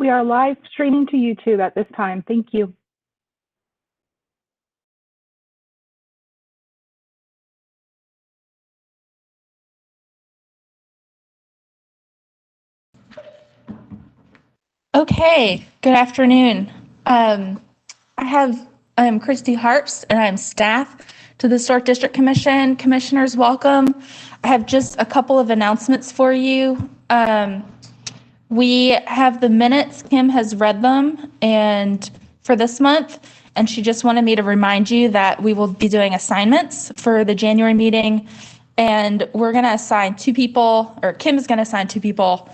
We are live streaming to YouTube at this time. Thank you. Okay, good afternoon. I'm Christy Harps, and I'm staff to the Historic District Commission. Commissioners, welcome. I have just a couple of announcements for you. We have the minutes. Kim has read them and for this month, and she just wanted me to remind you that we will be doing assignments for the January meeting, and we're going to assign two people, or Kim is going to assign two people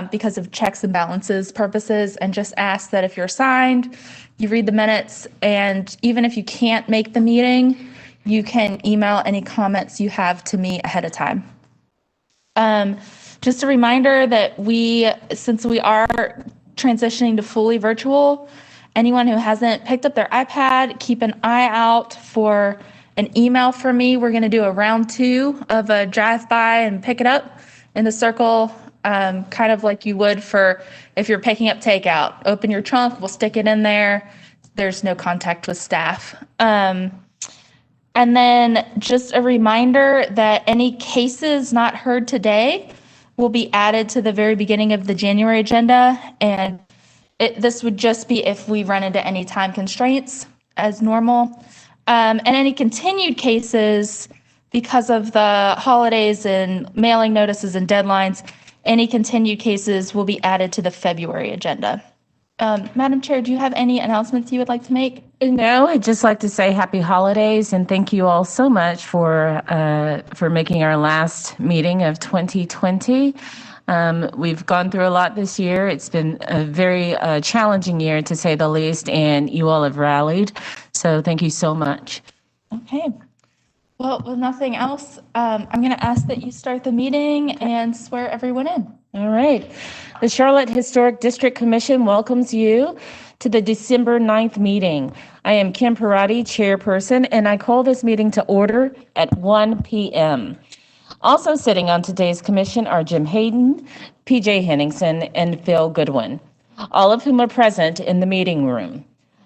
because of checks and balances purposes, and just ask that if you're assigned, you read the minutes, and even if you can't make the meeting, you can email any comments you have to me ahead of time. Just a reminder that since we are transitioning to fully virtual, anyone who hasn't picked up their iPad, keep an eye out for an email from me. We're going to do a round 2 of a drive-by and pick it up in the circle, kind of like you would for if you're picking up takeout. Open your trunk, we'll stick it in there. There's no contact with staff. And then just a reminder that any cases not heard today will be added to the very beginning of the January agenda. And this would just be if we run into any time constraints as normal. And any continued cases, because of the holidays and mailing notices and deadlines, any continued cases will be added to the February agenda. Madam Chair, do you have any announcements you would like to make? No, I'd just like to say happy holidays and thank you all so much for making our last meeting of 2020. We've gone through a lot this year. It's been a very challenging year, to say the least, and you all have rallied. So thank you so much. Okay. Well, with nothing else, I'm going to ask that you start the meeting and swear everyone in. All right. The Charlotte Historic District Commission welcomes you to the December 9th meeting. I am Kim Parati, chairperson, and I call this meeting to order at 1 p.m. Also sitting on today's commission are Jim Hayden, PJ Henningsen, and Phil Goodwin, all of whom are present in the meeting room.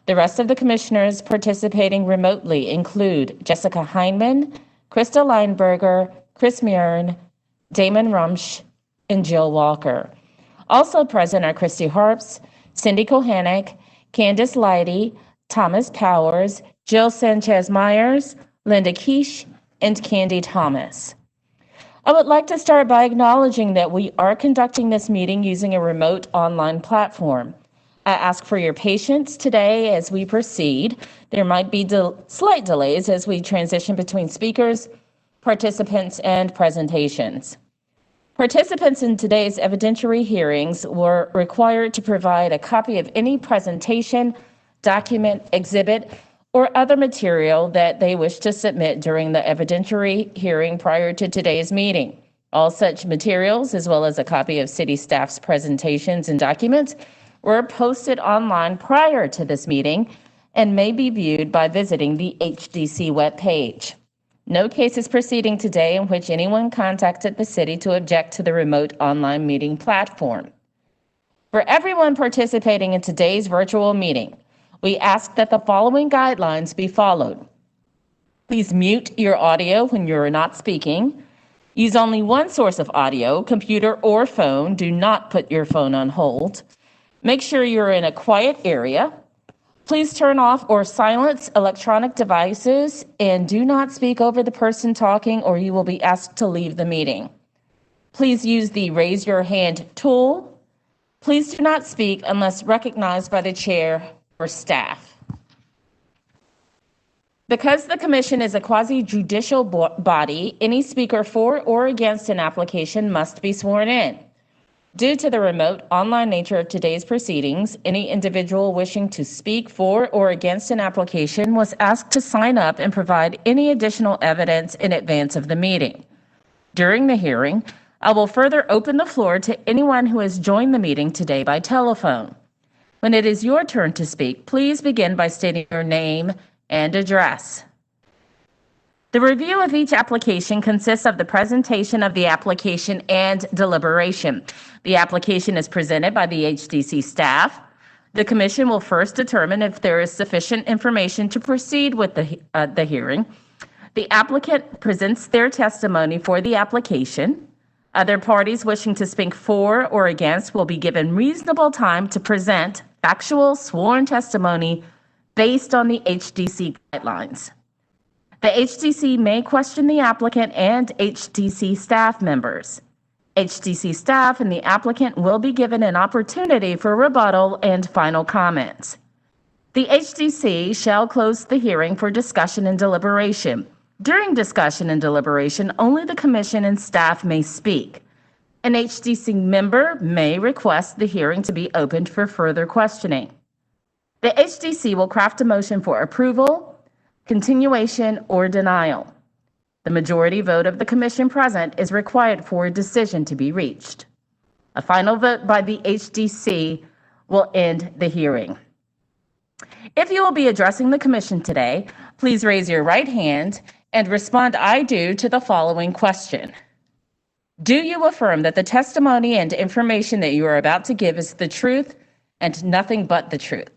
The rest of the commissioners participating remotely include Jessica Heineman, Krista Lineberger, Chris Murin, Damon Rumsch, and Jill Walker. Also present are Christy Harps, Cindy Kohanek, Candace Leidy, Thomas Powers, Jill Sanchez-Myers, Linda Keish, and Candy Thomas. I would like to start by acknowledging that we are conducting this meeting using a remote online platform. I ask for your patience today as we proceed. There might be slight delays as we transition between speakers, participants, and presentations. Participants in today's evidentiary hearings were required to provide a copy of any presentation, document, exhibit, or other material that they wish to submit during the evidentiary hearing prior to today's meeting. All such materials, as well as a copy of city staff's presentations and documents, were posted online prior to this meeting and may be viewed by visiting the HDC webpage. No case is proceeding today in which anyone contacted the city to object to the remote online meeting platform. For everyone participating in today's virtual meeting, we ask that the following guidelines be followed. Please mute your audio when you're not speaking. Use only one source of audio, computer or phone. Do not put your phone on hold. Make sure you're in a quiet area. Please turn off or silence electronic devices and do not speak over the person talking or you will be asked to leave the meeting. Please use the raise your hand tool. Please do not speak unless recognized by the chair or staff. Because the commission is a quasi-judicial body, any speaker for or against an application must be sworn in. Due to the remote online nature of today's proceedings, any individual wishing to speak for or against an application was asked to sign up and provide any additional evidence in advance of the meeting. During the hearing, I will further open the floor to anyone who has joined the meeting today by telephone. When it is your turn to speak, please begin by stating your name and address. The review of each application consists of the presentation of the application and deliberation. The application is presented by the HDC staff. The commission will first determine if there is sufficient information to proceed with the hearing. The applicant presents their testimony for the application. Other parties wishing to speak for or against will be given reasonable time to present factual sworn testimony based on the HDC guidelines. The HDC may question the applicant and HDC staff members. HDC staff and the applicant will be given an opportunity for rebuttal and final comments. The HDC shall close the hearing for discussion and deliberation. During discussion and deliberation, only the commission and staff may speak. An HDC member may request the hearing to be opened for further questioning. The HDC will craft a motion for approval, continuation, or denial. The majority vote of the commission present is required for a decision to be reached. A final vote by the HDC will end the hearing. If you will be addressing the commission today, please raise your right hand and respond "I do" to the following question. Do you affirm that the testimony and information that you are about to give is the truth and nothing but the truth?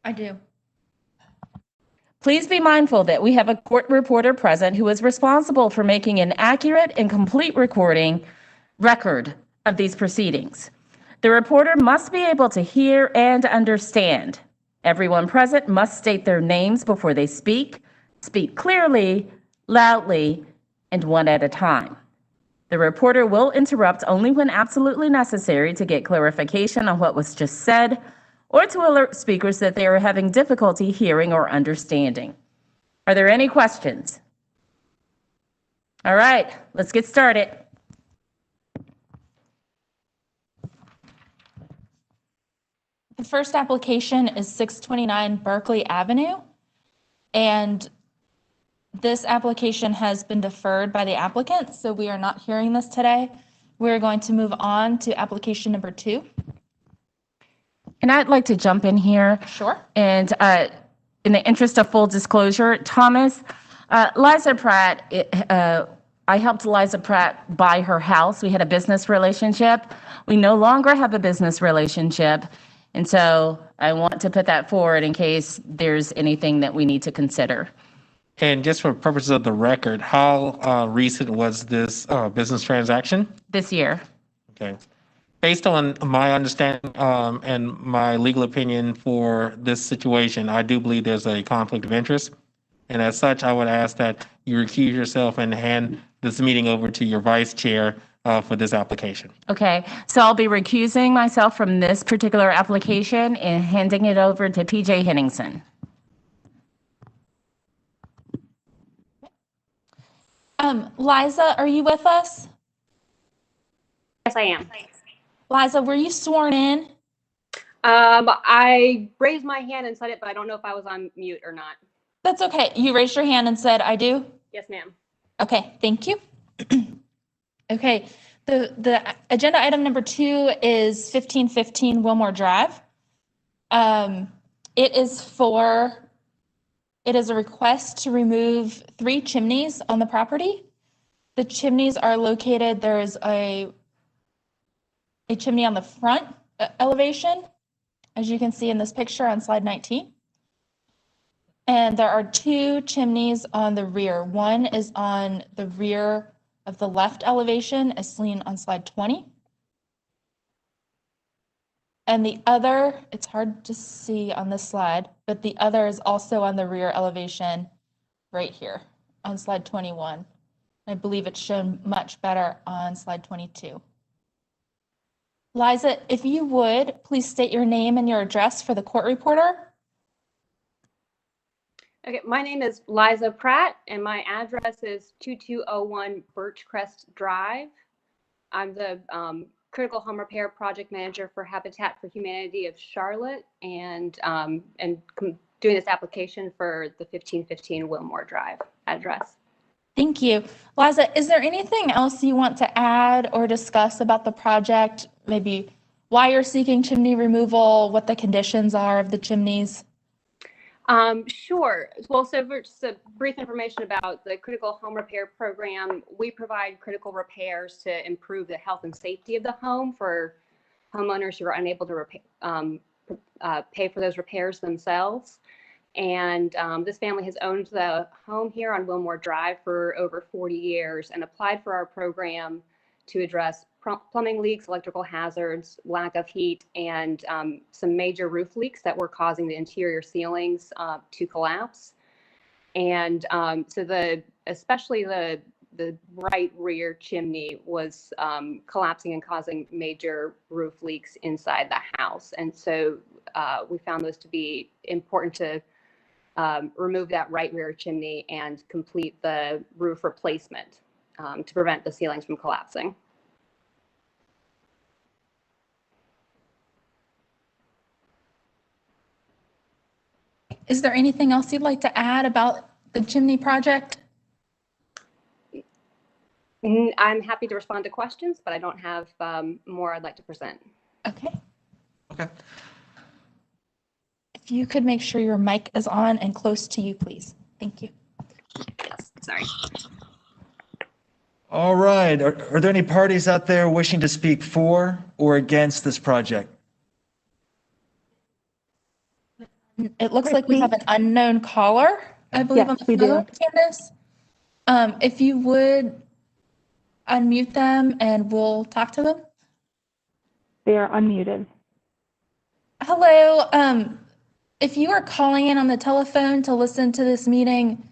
I do. Please be mindful that we have a court reporter present who is responsible for making an accurate and complete record of these proceedings. The reporter must be able to hear and understand. Everyone present must state their names before they speak clearly, loudly, and one at a time. The reporter will interrupt only when absolutely necessary to get clarification on what was just said, or to alert speakers that they are having difficulty hearing or understanding. Are there any questions? All right, let's get started. The first application is 629 Berkeley Avenue, and this application has been deferred by the applicant, so we are not hearing this today. We're going to move on to application number 2. And I'd like to jump in here. Sure. And in the interest of full disclosure, Thomas, Liza Pratt, I helped Liza Pratt buy her house. We had a business relationship. We no longer have a business relationship. And so I want to put that forward in case there's anything that we need to consider. And just for purposes of the record, how recent was this business transaction? This year. Okay. Based on my understanding and my legal opinion for this situation, I do believe there's a conflict of interest. And as such, I would ask that you recuse yourself and hand this meeting over to your vice chair for this application. Okay, so I'll be recusing myself from this particular application and handing it over to PJ Henningsen. Liza, are you with us? Yes, I am. Liza, were you sworn in? I raised my hand and said it, but I don't know if I was on mute or not. That's okay. You raised your hand and said, "I do." Yes, ma'am. Okay, thank you. Okay, the agenda item number 2 is 1515 Wilmore Drive. It is a request to remove 3 chimneys on the property. The chimneys are located, there is a chimney on the front elevation, as you can see in this picture on slide 19. And there are 2 chimneys on the rear. One is on the rear of the left elevation, as seen on slide 20. And the other, it's hard to see on this slide, but the other is also on the rear elevation right here on slide 21. I believe it's shown much better on slide 22. Liza, if you would, please state your name and your address for the court reporter. Okay, my name is Liza Pratt, and my address is 2201 Birchcrest Drive. I'm the Critical Home Repair Project Manager for Habitat for Humanity of Charlotte, and doing this application for the 1515 Wilmore Drive address. Thank you. Liza, is there anything else you want to add or discuss about the project? Maybe why you're seeking chimney removal, what the conditions are of the chimneys? Sure. Well, so for just a brief information about the critical home repair program, we provide critical repairs to improve the health and safety of the home for homeowners who are unable to pay for those repairs themselves. And this family has owned the home here on Wilmore Drive for over 40 years and applied for our program to address plumbing leaks, electrical hazards, lack of heat, and some major roof leaks that were causing the interior ceilings to collapse. And so especially the right rear chimney was collapsing and causing major roof leaks inside the house. And so we found those to be important to remove that right rear chimney and complete the roof replacement to prevent the ceilings from collapsing. Is there anything else you'd like to add about the chimney project? I'm happy to respond to questions, but I don't have more I'd like to present. Okay. Okay. If you could make sure your mic is on and close to you, please. Thank you. Yes, sorry. All right. Are there any parties out there wishing to speak for or against this project? It looks like we have an unknown caller, I believe, on Yes, the we do. phone, Candace. If you would unmute them and we'll talk to them. They are unmuted. Hello. If you are calling in on the telephone to listen to this meeting,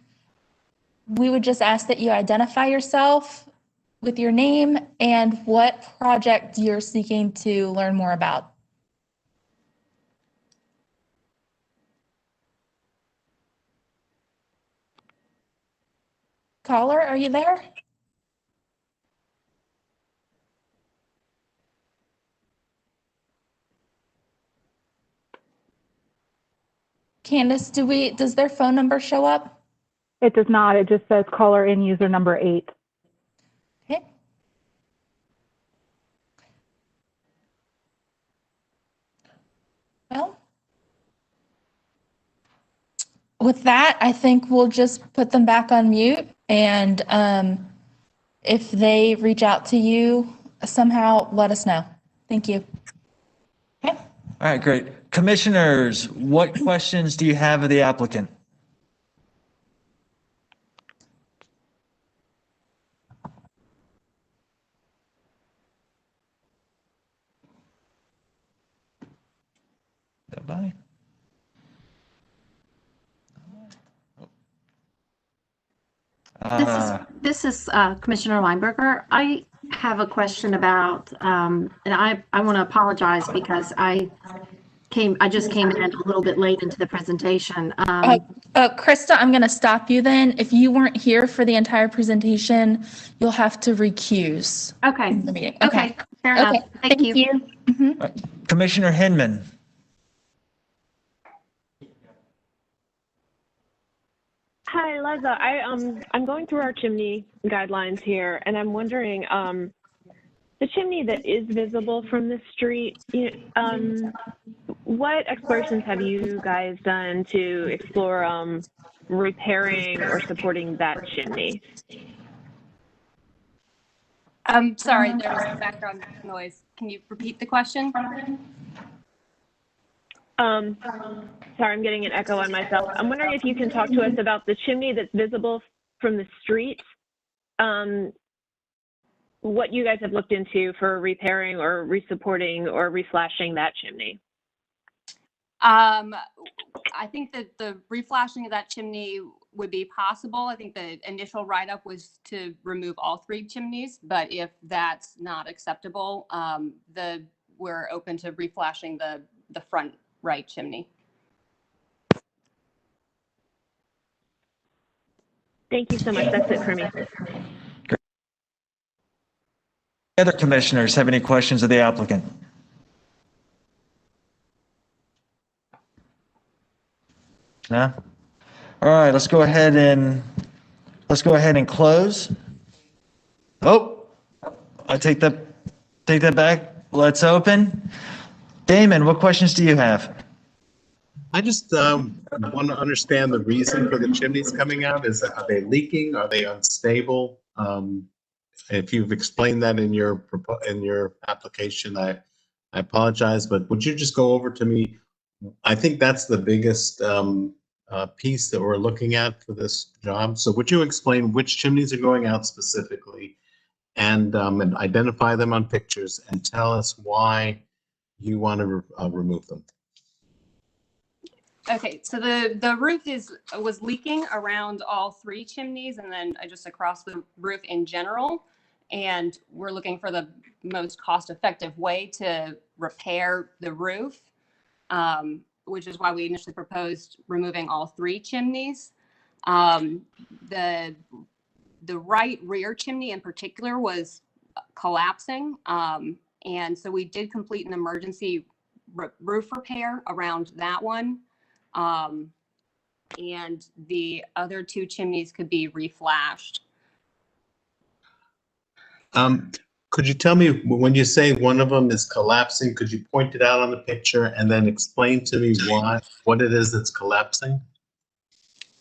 we would just ask that you identify yourself with your name and what project you're seeking to learn more about. Caller, are you there? Candace, does their phone number show up? It does not. It just says caller in user number 8. Okay. Well, with that, I think we'll just put them back on mute, and if they reach out to you somehow, let us know. Thank you. Okay. All right, great. Commissioners, what questions do you have of the applicant? Nobody? This is Commissioner Lineberger. I have a question about, and I want to apologize because I just came in a little bit late into the presentation. Krista, I'm going to stop you then. If you weren't here for the entire presentation, you'll have to recuse Okay. the meeting. Okay. Fair enough. Okay. Thank you. Commissioner Hinman. Hi, Liza. I'm going through our chimney guidelines here, and I'm wondering, the chimney that is visible from the street, what explorations have you guys done to explore repairing or supporting that chimney? I'm sorry, there was some background noise. Can you repeat the question? Sorry, I'm getting an echo on myself. I'm wondering if you can talk to us about the chimney that's visible from the street. What you guys have looked into for repairing or resupporting or reflashing that chimney. I think that the reflashing of that chimney would be possible. I think the initial write-up was to remove all 3 chimneys, but if that's not acceptable, we're open to reflashing the front right chimney. Thank you so much. That's it for me. Other commissioners have any questions of the applicant? No? All right, let's go ahead and close. Oh, I take that back. Let's open. Damon, what questions do you have? I just want to understand the reason for the chimneys coming out. Are they leaking? Are they unstable? If you've explained that in your application, I apologize, but would you just go over to me? I think that's the biggest piece that we're looking at for this job. So would you explain which chimneys are going out specifically, and identify them on pictures, and tell us why you want to remove them? Okay, so the roof was leaking around all three chimneys, and then just across the roof in general. And we're looking for the most cost-effective way to repair the roof, which is why we initially proposed removing all three chimneys. The right rear chimney in particular was collapsing, and so we did complete an emergency roof repair around that one. And the other two chimneys could be reflashed. Could you tell me, when you say one of them is collapsing, could you point it out on the picture and then explain to me what it is that's collapsing?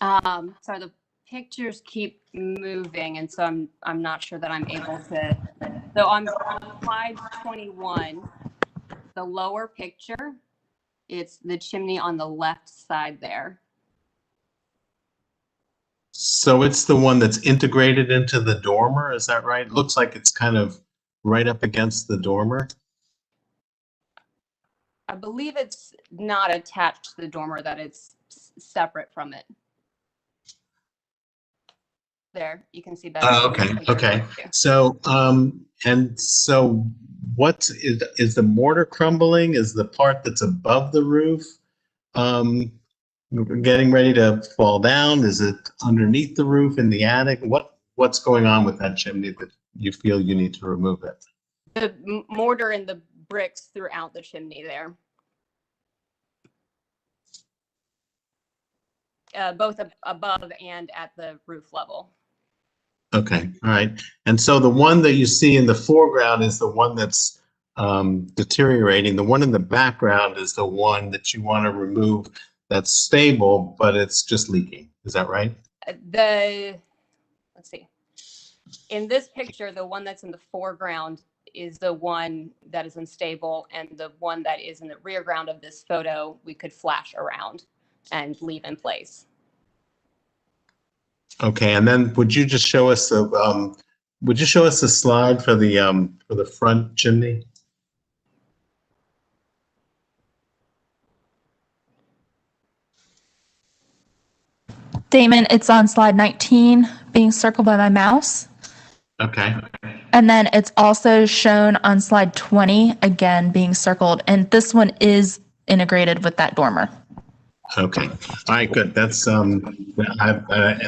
Sorry, the pictures keep moving, and so I'm not sure that I'm able to. So on slide 21, the lower picture, it's the chimney on the left side there. So it's the one that's integrated into the dormer, is that right? It looks like it's kind of right up against the dormer. I believe it's not attached to the dormer, that it's separate from it. There, you can see better. Okay. So, and so what is the mortar crumbling? Is the part that's above the roof getting ready to fall down? Is it underneath the roof in the attic? What's going on with that chimney that you feel you need to remove it? The mortar and the bricks throughout the chimney there. Both above and at the roof level. Okay, all right. And so the one that you see in the foreground is the one that's deteriorating. The one in the background is the one that you want to remove that's stable, but it's just leaking. Is that right? Let's see. In this picture, the one that's in the foreground is the one that is unstable, and the one that is in the rear ground of this photo, we could flash around and leave in place. Okay, and then would you just show us the slide for the front chimney? Damon, it's on slide 19, being circled by my mouse. Okay. And then it's also shown on slide 20, again, being circled. And this one is integrated with that dormer. Okay. All right, good. That's and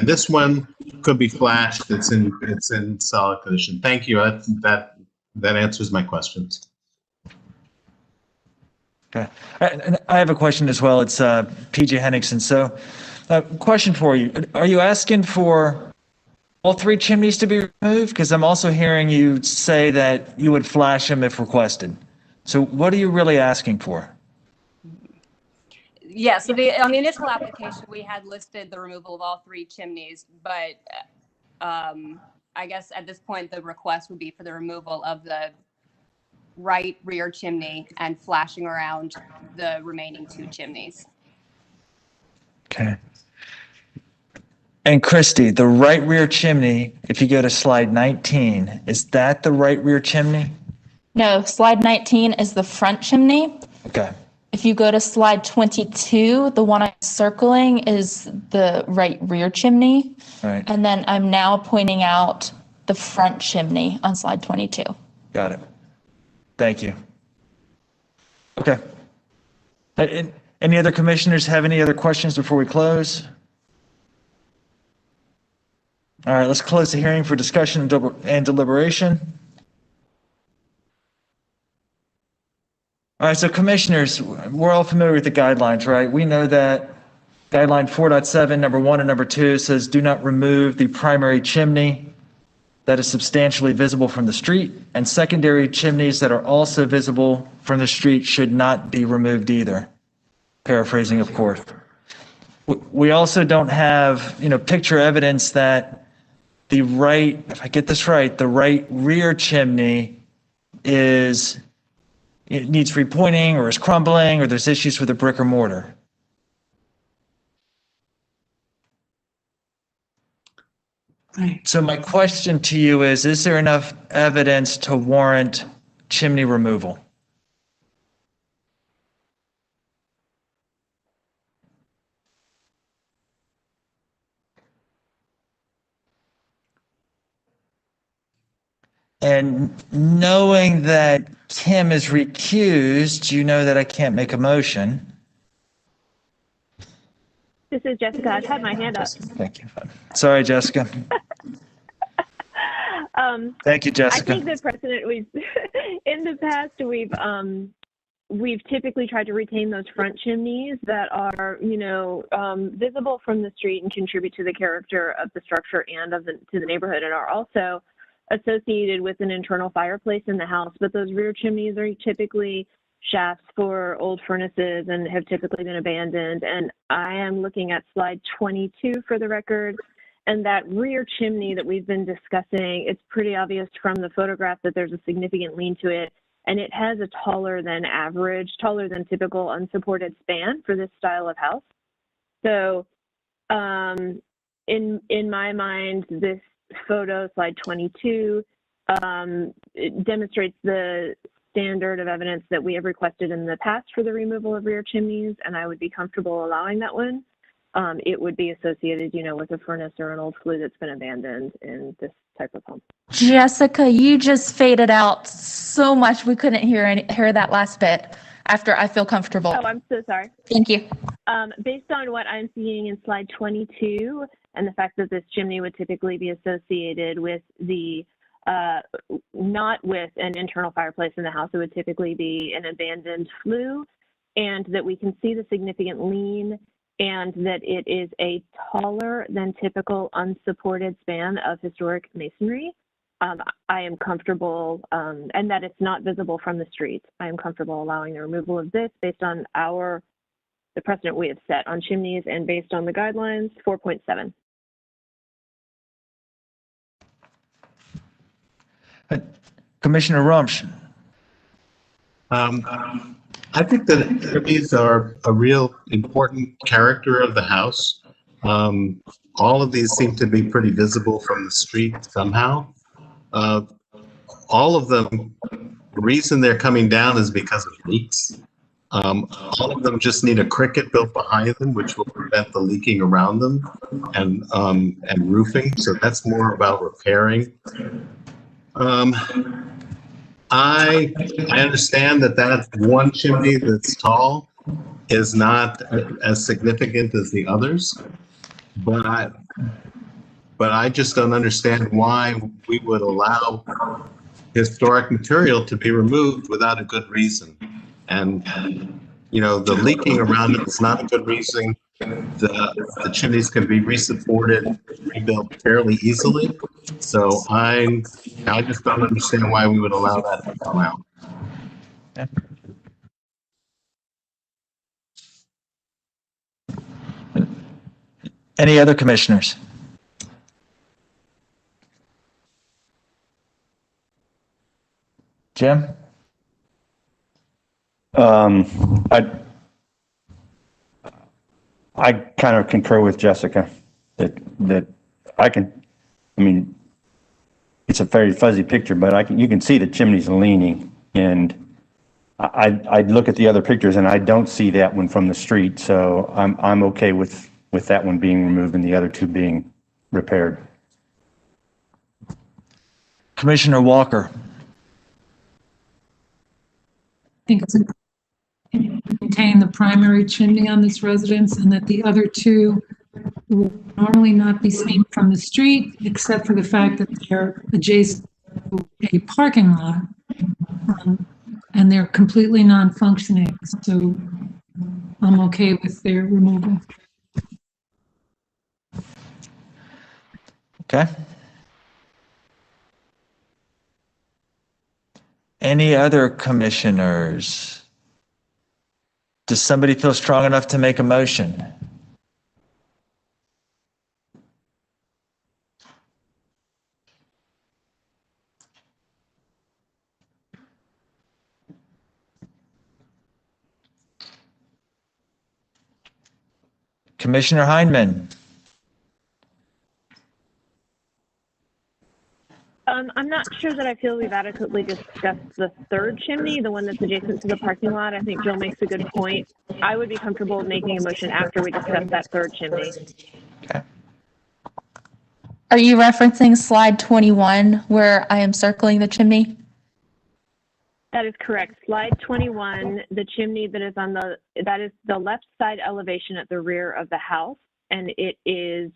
this one could be flashed. It's in solid condition. Thank you. That answers my questions. Okay. And I have a question as well. It's PJ Henningsen. So, question for you. Are you asking for all three chimneys to be removed? Because I'm also hearing you say that you would flash them if requested. So what are you really asking for? Yeah, so on the initial application, we had listed the removal of all three chimneys, but I guess at this point, the request would be for the removal of the right rear chimney and flashing around the remaining two chimneys. Okay. And Christy, the right rear chimney, if you go to slide 19, is that the right rear chimney? No, slide 19 is the front chimney. Okay. If you go to slide 22, the one I'm circling is the right rear chimney. All right. And then I'm now pointing out the front chimney on slide 22. Got it. Thank you. Okay. Any other commissioners have any other questions before we close? All right, let's close the hearing for discussion and deliberation. All right, so commissioners, we're all familiar with the guidelines, right? We know that guideline 4.7, number 1 and number 2 says do not remove the primary chimney that is substantially visible from the street, and secondary chimneys that are also visible from the street should not be removed either. paraphrasing, of course. We also don't have, picture evidence that the right, if I get this right, the right rear chimney it needs repointing or is crumbling or there's issues with the brick or mortar. Right. So my question to you is there enough evidence to warrant chimney removal? And knowing that Kim is recused, you know that I can't make a motion. This is Jessica. I've had my hand up. Thank you. Sorry, Jessica. Thank you, I Jessica. think the precedent in the past, we've typically tried to retain those front chimneys that are, visible from the street and contribute to the character of the structure and to the neighborhood, and are also associated with an internal fireplace in the house. But those rear chimneys are typically shafts for old furnaces and have typically been abandoned. And I am looking at slide 22 for the record. And that rear chimney that we've been discussing, it's pretty obvious from the photograph that there's a significant lean to it. And it has a taller than typical unsupported span for this style of house. So in my mind, this photo, slide 22, it demonstrates the standard of evidence that we have requested in the past for the removal of rear chimneys, and I would be comfortable allowing that one. It would be associated, with a furnace or an old flue that's been abandoned in this type of home. Jessica, you just faded out so much we couldn't hear that last bit after I feel comfortable. Oh, I'm so sorry. Thank you. Based on what I'm seeing in slide 22 and the fact that this chimney would typically be associated with not with an internal fireplace in the house, it would typically be an abandoned flue, and that we can see the significant lean, and that it is a taller than typical unsupported span of historic masonry. I am comfortable, and that it's not visible from the street. I am comfortable allowing the removal of this based on the precedent we have set on chimneys and based on the guidelines 4.7. Commissioner Rumsch. I think that chimneys are a real important character of the house. All of these seem to be pretty visible from the street somehow. All of them, the reason they're coming down is because of leaks. All of them just need a cricket built behind them, which will prevent the leaking around them, and roofing. So that's more about repairing. I understand that one chimney that's tall is not as significant as the others, but I just don't understand why we would allow historic material to be removed without a good reason. And the leaking around it is not a good reason. The chimneys can be resupported, rebuilt fairly easily. So I just don't understand why we would allow that to come out. Any other commissioners? Jim? I kind of concur with Jessica that it's a very fuzzy picture, but you can see the chimneys leaning, and I'd look at the other pictures and I don't see that one from the street. So I'm okay with that one being removed and the other two being repaired. Commissioner Walker. I think it's important to maintain the primary chimney on this residence, and that the other two will normally not be seen from the street, except for the fact that they're adjacent to a parking lot, and they're completely non-functioning. So I'm okay with their removal. Okay. Any other commissioners? Does somebody feel strong enough to make a motion? Commissioner Heineman. I'm not sure that I feel we've adequately discussed the third chimney, the one that's adjacent to the parking lot. I think Jill makes a good point. I would be comfortable making a motion after we discuss that third chimney. Okay. Are you referencing slide 21 where I am circling the chimney? That is correct. Slide 21, the chimney that is that is the left side elevation at the rear of the house, and it is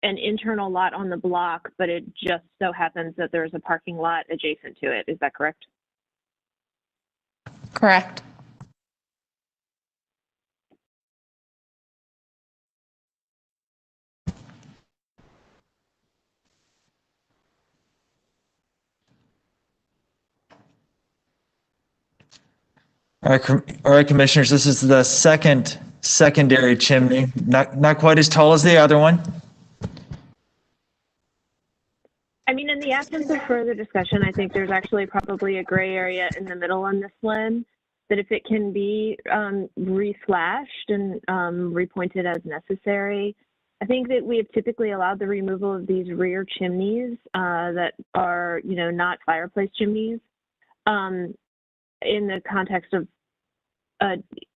an internal lot on the block, but it just so happens that there's a parking lot adjacent to it. Is that correct? Correct. All right, commissioners, this is the secondary chimney, not quite as tall as the other one. I mean, in the absence of further discussion, I think there's actually probably a gray area in the middle on this one, that if it can be re-slashed and repointed as necessary. I think that we have typically allowed the removal of these rear chimneys that are, not fireplace chimneys in the context of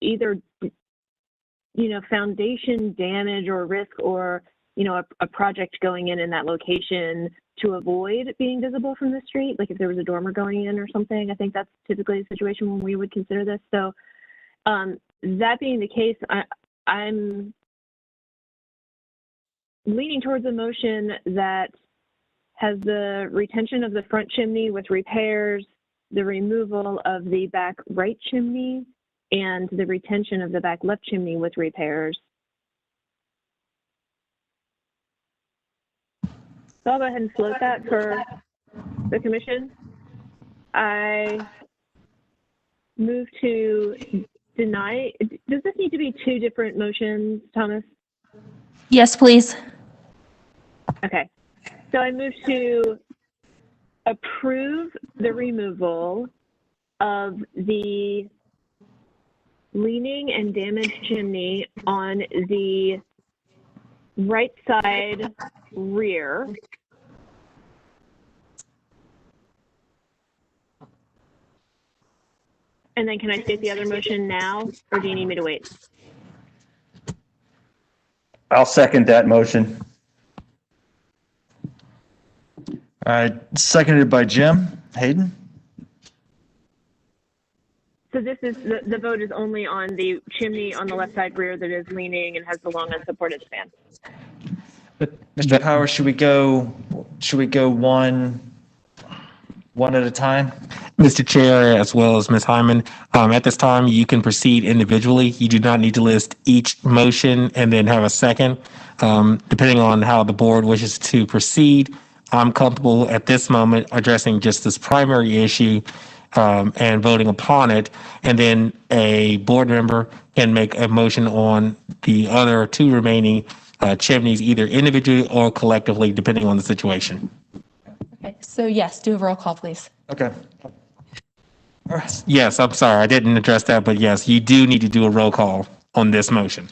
either, foundation damage or risk, or, a project going in that location to avoid being visible from the street, like if there was a dormer going in or something. I think that's typically a situation when we would consider this. So that being the case, I'm leaning towards a motion that has the retention of the front chimney with repairs, the removal of the back right chimney, and the retention of the back left chimney with repairs. So I'll go ahead and float that for the commission. I move to deny. Does this need to be two different motions, Thomas? Yes, please. Okay. So I move to approve the removal of the leaning and damaged chimney on the right side rear. And then can I state the other motion now, or do you need me to wait? I'll second that motion. All right, seconded by Jim. Hayden? So this is, the vote is only on the chimney on the left side rear that is leaning and has the long unsupported span. Mr. Powers, should we go one at a time? Mr. Chair, as well as Ms. Hyman, at this time, you can proceed individually. You do not need to list each motion and then have a second. Depending on how the board wishes to proceed, I'm comfortable at this moment addressing just this primary issue and voting upon it. And then a board member can make a motion on the other two remaining chimneys, either individually or collectively, depending on the situation. Okay, so yes, do a roll call, please. Okay. All right. Yes, I'm sorry, I didn't address that, but yes, you do need to do a roll call on this motion.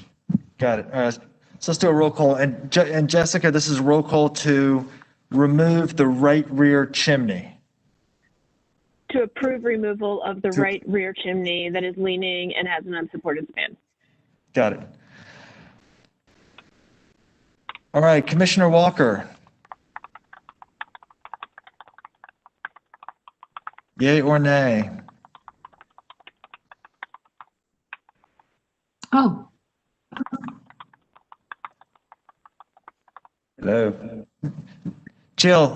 Got it. All right. So let's do a roll call. And Jessica, this is roll call to remove the right rear chimney. To approve removal of the right rear chimney that is leaning and has an unsupported span. Got it. All right, Commissioner Walker. Yay or nay? Oh, Hello. Jill,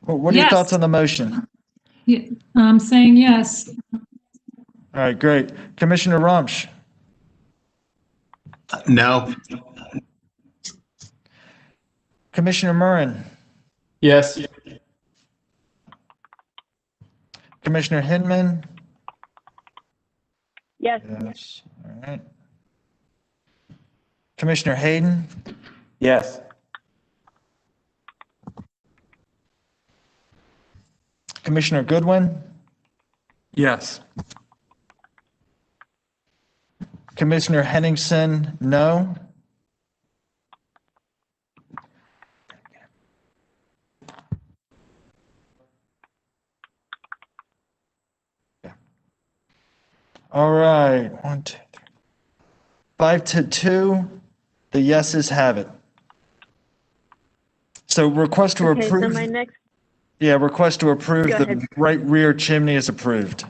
what are your Yes. thoughts on the motion? yeah, I'm saying yes. All right, great. Commissioner Rumsch, No. Commissioner Murrin, Yes. Commissioner Hinman, Yes. Yes. All right. Commissioner Hayden, Yes. Commissioner Goodwin, Yes. Commissioner Henningsen, no. All right, 1, 2, 3. 5-2, the yeses have it. So request to Okay, so approve, my next, request to approve Go the ahead. right rear chimney is approved. All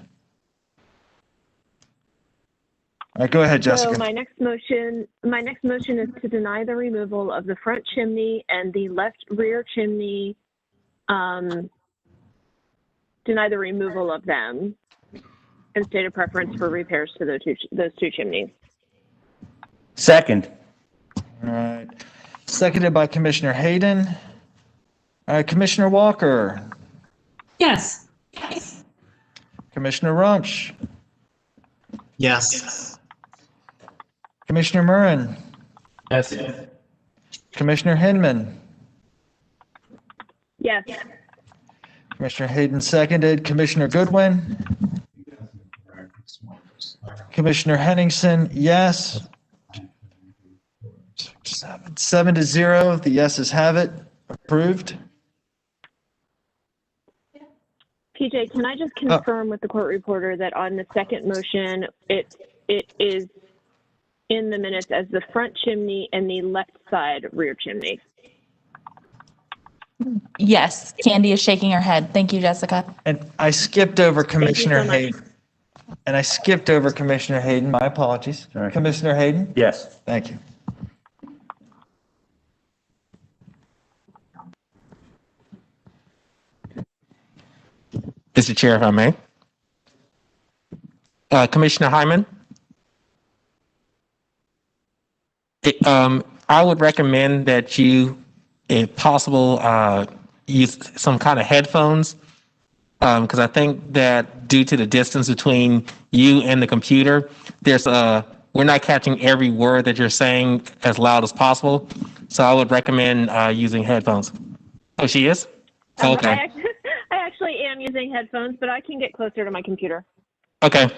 right, go ahead, so Jessica. my next motion is to deny the removal of the front chimney and the left rear chimney, deny the removal of them and state a preference for repairs to those two chimneys. Second. All right, seconded by Commissioner Hayden. All right, Commissioner Walker, Yes. Commissioner Rumsch, Yes. Commissioner Murrin, Yes. Commissioner Hinman, Yes. Commissioner Hayden seconded, Commissioner Goodwin, Commissioner Henningsen, yes. 7-0, the yeses have it, approved. PJ, can I just confirm with the court reporter that on the second motion, it is in the minutes as the front chimney and the left side rear chimney? Yes, Candy is shaking her head. Thank you, Jessica. And I skipped over Commissioner much. Hayden. And I skipped over Commissioner Hayden, my apologies. Sorry. Commissioner Hayden, Yes. thank you. Mr. Chair, if I may. Commissioner Hyman? I would recommend that you, if possible, use some kind of headphones, because I think that due to the distance between you and the computer, we're not catching every word that you're saying as loud as possible. So I would recommend using headphones. Oh, she is? Okay. I actually am using headphones, but I can get closer to my computer. Okay.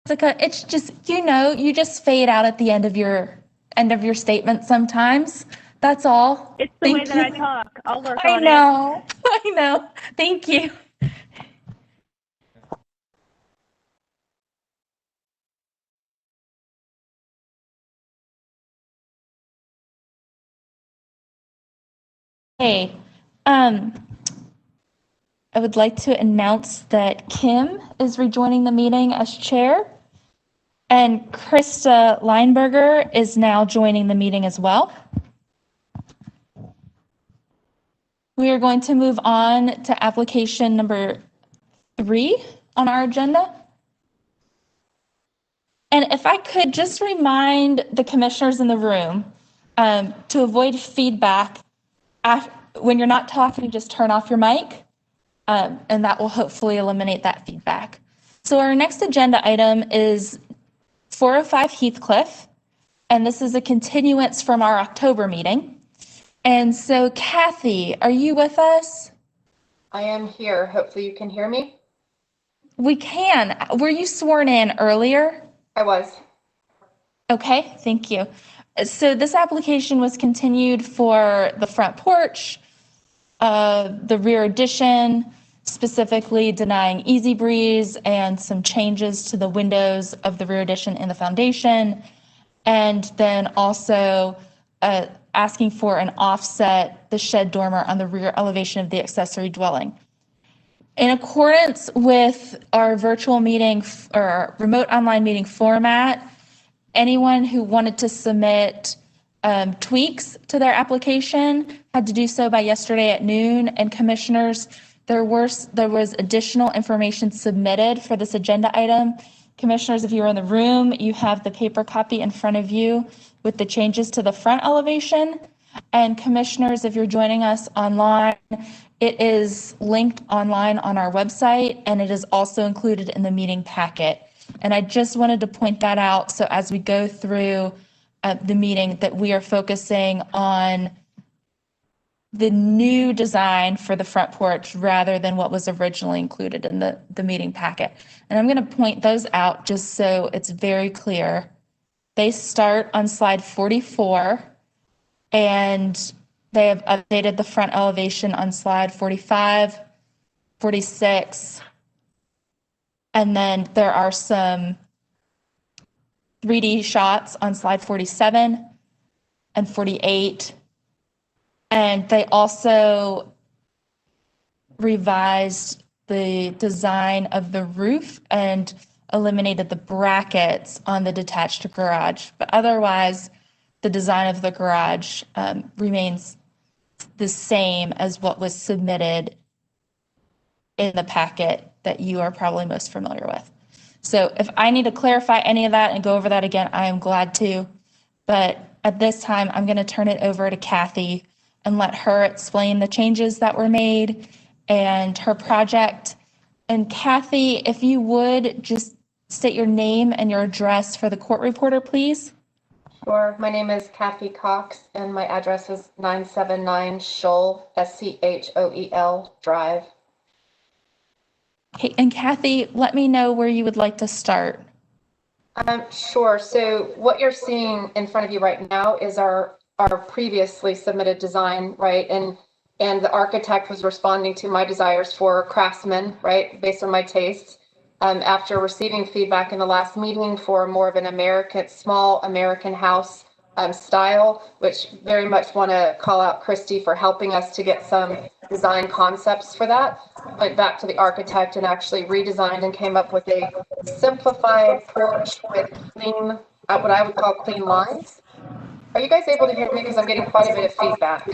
Jessica, it's just, you just fade out at the end of your statement sometimes. That's all. It's the way Thank that I you. talk. I'll work I on it. know. I know. Thank you. Hey, I would like to announce that Kim is rejoining the meeting as chair, and Krista Lineberger is now joining the meeting as well. We are going to move on to application number 3 on our agenda. And if I could just remind the commissioners in the room to avoid feedback, when you're not talking, just turn off your mic, and that will hopefully eliminate that feedback. So our next agenda item is 405 Heathcliff, and this is a continuance from our October meeting. And so Kathy, are you with us? I am here. Hopefully you can hear me. We can. Were you sworn in earlier? I was. Okay, thank you. So this application was continued for the front porch, the rear addition, specifically denying Easy Breeze and some changes to the windows of the rear addition and the foundation, and then also asking for an offset, the shed dormer on the rear elevation of the accessory dwelling. In accordance with our virtual meeting or our remote online meeting format, anyone who wanted to submit tweaks to their application had to do so by yesterday at noon. And commissioners, there was additional information submitted for this agenda item. Commissioners, if you were in the room, you have the paper copy in front of you with the changes to the front elevation. And commissioners, if you're joining us online, It is linked online on our website, and it is also included in the meeting packet. And I just wanted to point that out, so as we go through the meeting, that we are focusing on the new design for the front porch rather than what was originally included in the meeting packet. And I'm going to point those out just so it's very clear. They start on slide 44, and they have updated the front elevation on slide 45, 46, and then there are some 3D shots on slide 47 and 48. And they also revised the design of the roof and eliminated the brackets on the detached garage. But otherwise, the design of the garage remains the same as what was submitted in the packet that you are probably most familiar with. So if I need to clarify any of that and go over that again, I am glad to. But at this time, I'm going to turn it over to Kathy and let her explain the changes that were made and her project. And Kathy, if you would just state your name and your address for the court reporter, please. Sure. My name is Kathy Cox, and my address is 979 Scholl, Schoel Drive. Okay, and Kathy, let me know where you would like to start. Sure. So what you're seeing in front of you right now is our previously submitted design, right? And the architect was responding to my desires for craftsmen, right, based on my tastes. After receiving feedback in the last meeting for more of an small American house style, which very much want to call out Christy for helping us to get some design concepts for that. Went back to the architect and actually redesigned and came up with a simplified porch with clean, what I would call clean lines. Are you guys able to hear me? Because I'm getting quite a bit of feedback.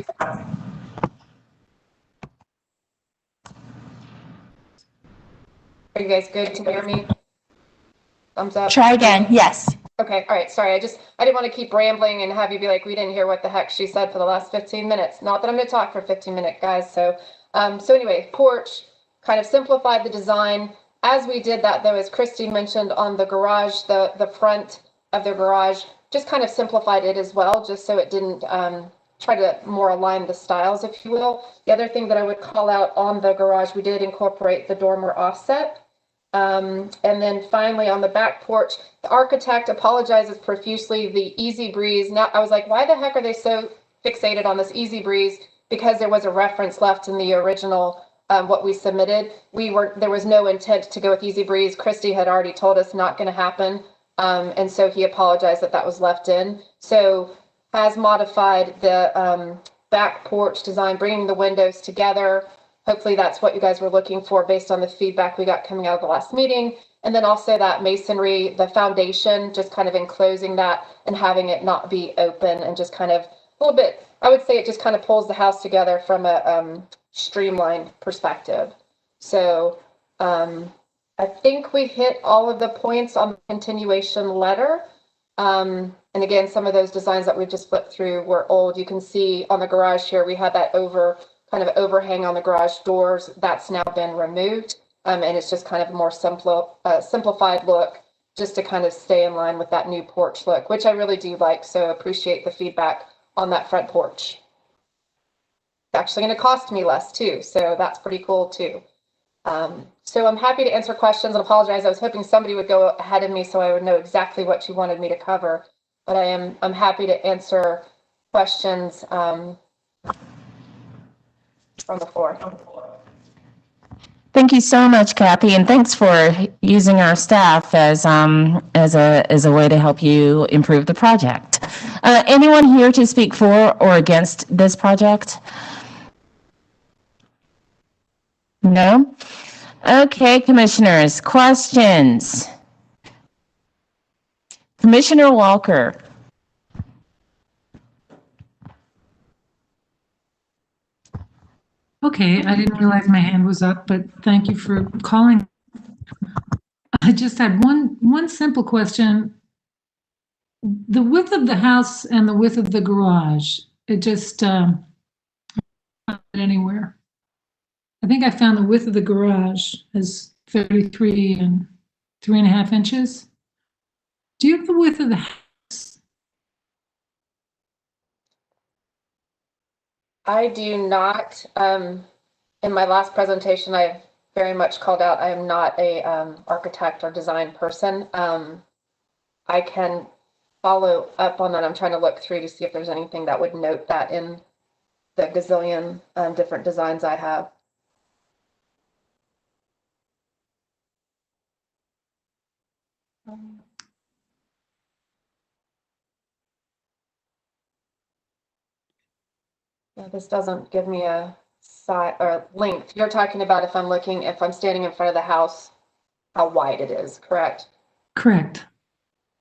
Are you guys good to hear me? Thumbs up. Try again. Yes. Okay. All right. Sorry. I didn't want to keep rambling and have you be like, we didn't hear what the heck she said for the last 15 minutes. Not that I'm going to talk for 15 minutes, guys. So anyway, porch, kind of simplified the design. As we did that, though, as Christy mentioned on the garage, the front of the garage, just kind of simplified it as well, just so it didn't try to more align the styles, if you will. The other thing that I would call out on the garage, we did incorporate the dormer offset. And then finally on the back porch, the architect apologizes profusely, the Easy Breeze. Now I was like, why the heck are they so fixated on this Easy Breeze? Because there was a reference left in the original, what we submitted. There was no intent to go with Easy Breeze. Christy had already told us not going to happen. And so he apologized that was left in. So has modified the back porch design, bringing the windows together. Hopefully that's what you guys were looking for based on the feedback we got coming out of the last meeting. And then also that masonry, the foundation, just kind of enclosing that and having it not be open and just kind of a little bit, I would say it just kind of pulls the house together from a streamlined perspective. So I think we hit all of the points on the continuation letter. And again, some of those designs that we've just flipped through were old. You can see on the garage here, we had that kind of overhang on the garage doors. That's now been removed. And it's just kind of a more simplified look, just to kind of stay in line with that new porch look, which I really do like. So appreciate the feedback on that front porch. It's actually going to cost me less too. So that's pretty cool too. So I'm happy to answer questions and apologize. I was hoping somebody would go ahead of me so I would know exactly what you wanted me to cover, but I'm happy to answer questions from the floor. Thank you so much, Kathy, and thanks for using our staff as a way to help you improve the project. Anyone here to speak for or against this project? No? Okay, commissioners, questions? Commissioner Walker. Okay, I didn't realize my hand was up, but thank you for calling. I just had one simple question. The width of the house and the width of the garage, it just not anywhere. I think I found the width of the garage as 33 and 3.5 inches. Do you have the width of the house? I do not. In my last presentation, I very much called out I am not a architect or design person. I can follow up on that. I'm trying to look through to see if there's anything that would note that in the gazillion different designs I have. Yeah, this doesn't give me a side or length. You're talking about if I'm standing in front of the house, how wide it is, correct? Correct.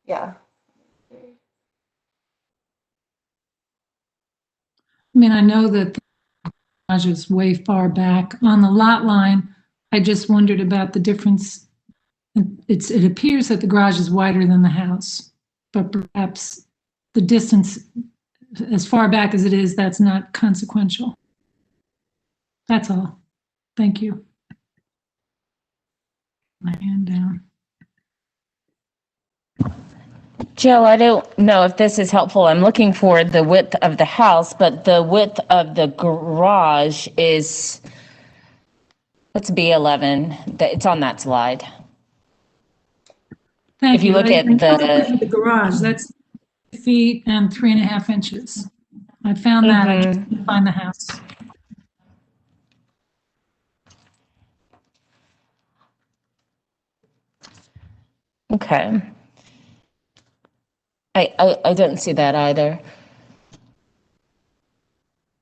Yeah. I mean, I know that the garage is way far back on the lot line. I just wondered about the difference. It appears that the garage is wider than the house, but perhaps the distance, as far back as it is, that's not consequential. That's all. Thank you. My hand down. Jill, I don't know if this is helpful. I'm looking for the width of the house, but the width of the garage is, let's be 11. It's on that slide. Thank If you look at the garage, that's feet and 3.5 inches. I found that. I just didn't find the house. Okay. I don't see that either.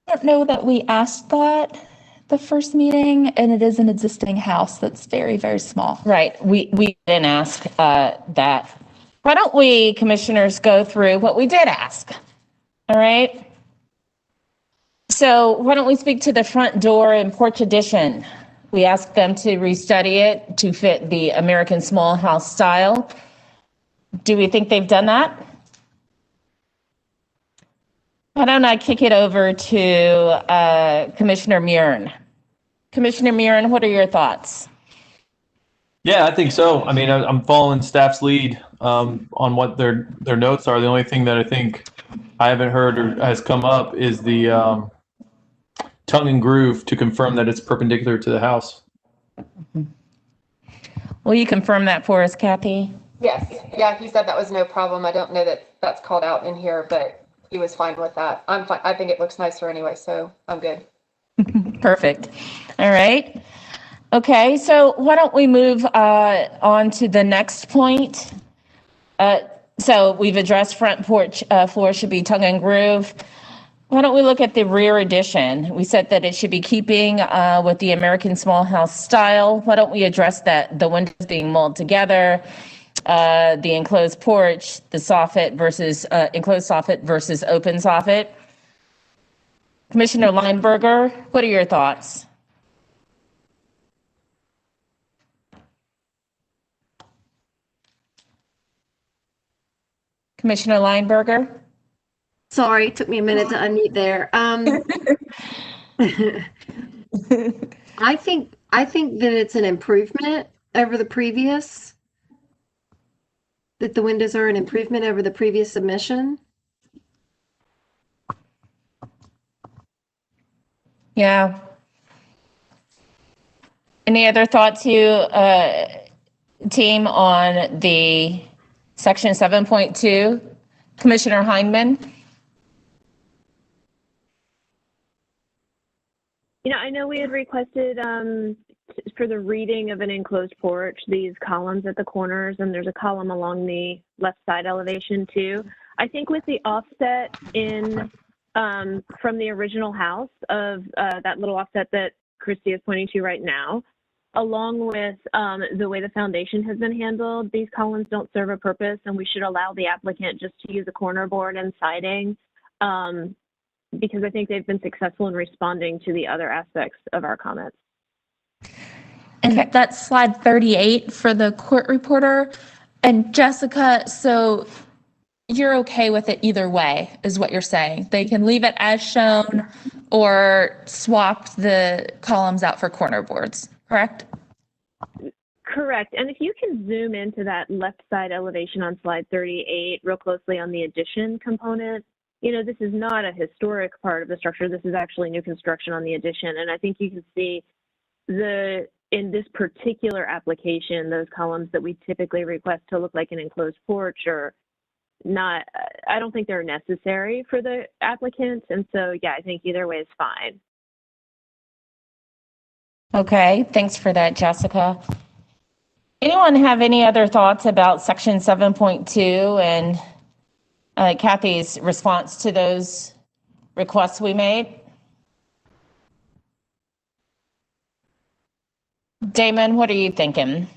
I don't know that we asked that the first meeting, and it is an existing house that's very, very small. Right, we didn't ask that. Why don't we, commissioners, go through what we did ask? All right. So why don't we speak to the front door and porch addition? We asked them to restudy it to fit the American small house style. Do we think they've done that? Why don't I kick it over to Commissioner Murin? Commissioner Murin, what are your thoughts? Yeah, I think so. I mean, I'm following staff's lead on what their notes are. The only thing that I think I haven't heard or has come up is the tongue and groove to confirm that it's perpendicular to the house. Will you confirm that for us, Kathy? Yes. Yeah, he said that was no problem. I don't know that that's called out in here, but he was fine with that. I'm fine. I think it looks nicer anyway, so I'm good. Perfect. All right. Okay, so why don't we move on to the next point? So we've addressed front porch floor should be tongue and groove. Why don't we look at the rear addition? We said that it should be keeping with the American small house style. Why don't we address that? The windows being molded together, the enclosed porch, the soffit versus enclosed soffit versus open soffit. Commissioner Lineberger, what are your thoughts? Commissioner Lineberger? Sorry, it took me a minute to unmute there. I think that it's an improvement over the previous, that the windows are an improvement over the previous submission. Yeah. Any other thoughts, you team, on the section 7.2? Commissioner Heineman? You know, I know we had requested for the reading of an enclosed porch, these columns at the corners, and there's a column along the left side elevation too. I think with the offset in from the original house of that little offset that Christy is pointing to right now, along with the way the foundation has been handled, these columns don't serve a purpose, and we should allow the applicant just to use a corner board and siding. Because I think they've been successful in responding to the other aspects of our comments. And that's slide 38 for the court reporter. And Jessica, so you're okay with it either way, is what you're saying. They can leave it as shown, or swapped the columns out for corner boards, correct? Correct. And if you can zoom into that left side elevation on slide 38 real closely on the addition component, this is not a historic part of the structure. This is actually new construction on the addition. And I think you can see in this particular application, those columns that we typically request to look like an enclosed porch are not, I don't think they're necessary for the applicant. And so, yeah, I think either way is fine. Okay, thanks for that, Jessica. Anyone have any other thoughts about section 7.2 and Kathy's response to those requests we made? Damon, what are you thinking?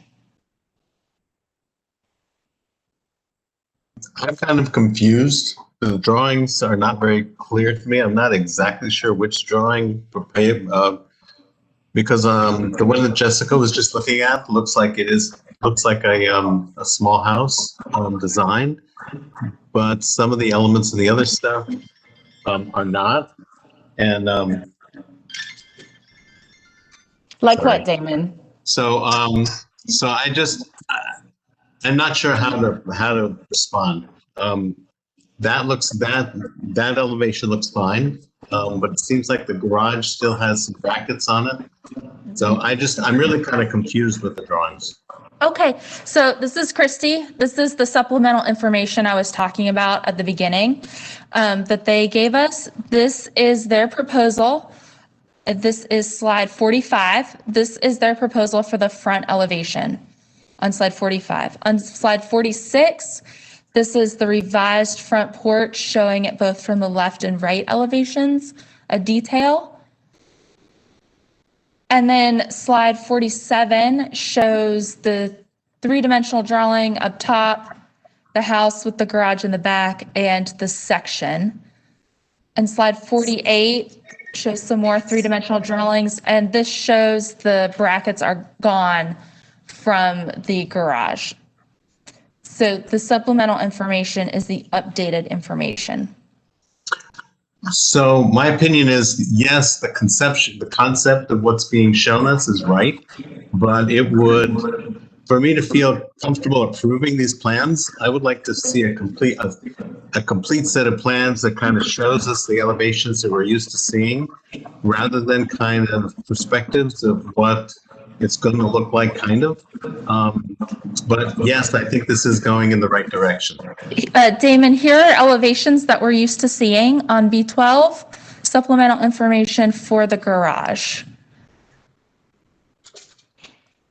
I'm kind of confused. The drawings are not very clear to me. I'm not exactly sure which drawing because the one that Jessica was just looking at looks like a small house design, but some of the elements of the other stuff are not. And like what, Damon? So I'm not sure how to respond. That elevation looks fine, but it seems like the garage still has some brackets on it. So I'm really kind of confused with the drawings. Okay, so this is Christy. This is the supplemental information I was talking about at the beginning that they gave us. This is their proposal. This is slide 45. This is their proposal for the front elevation on slide 45. On slide 46, this is the revised front porch showing it both from the left and right elevations, a detail. And then slide 47 shows the three-dimensional drawing up top, the house with the garage in the back, and the section. And slide 48 shows some more three-dimensional drawings, and this shows the brackets are gone from the garage. So the supplemental information is the updated information. So my opinion is, yes, the concept of what's being shown us is right, but for me to feel comfortable approving these plans, I would like to see a complete set of plans that kind of shows us the elevations that we're used to seeing, rather than kind of perspectives of what it's going to look like, kind of. But yes, I think this is going in the right direction. Damon, here are elevations that we're used to seeing on B12, supplemental information for the garage.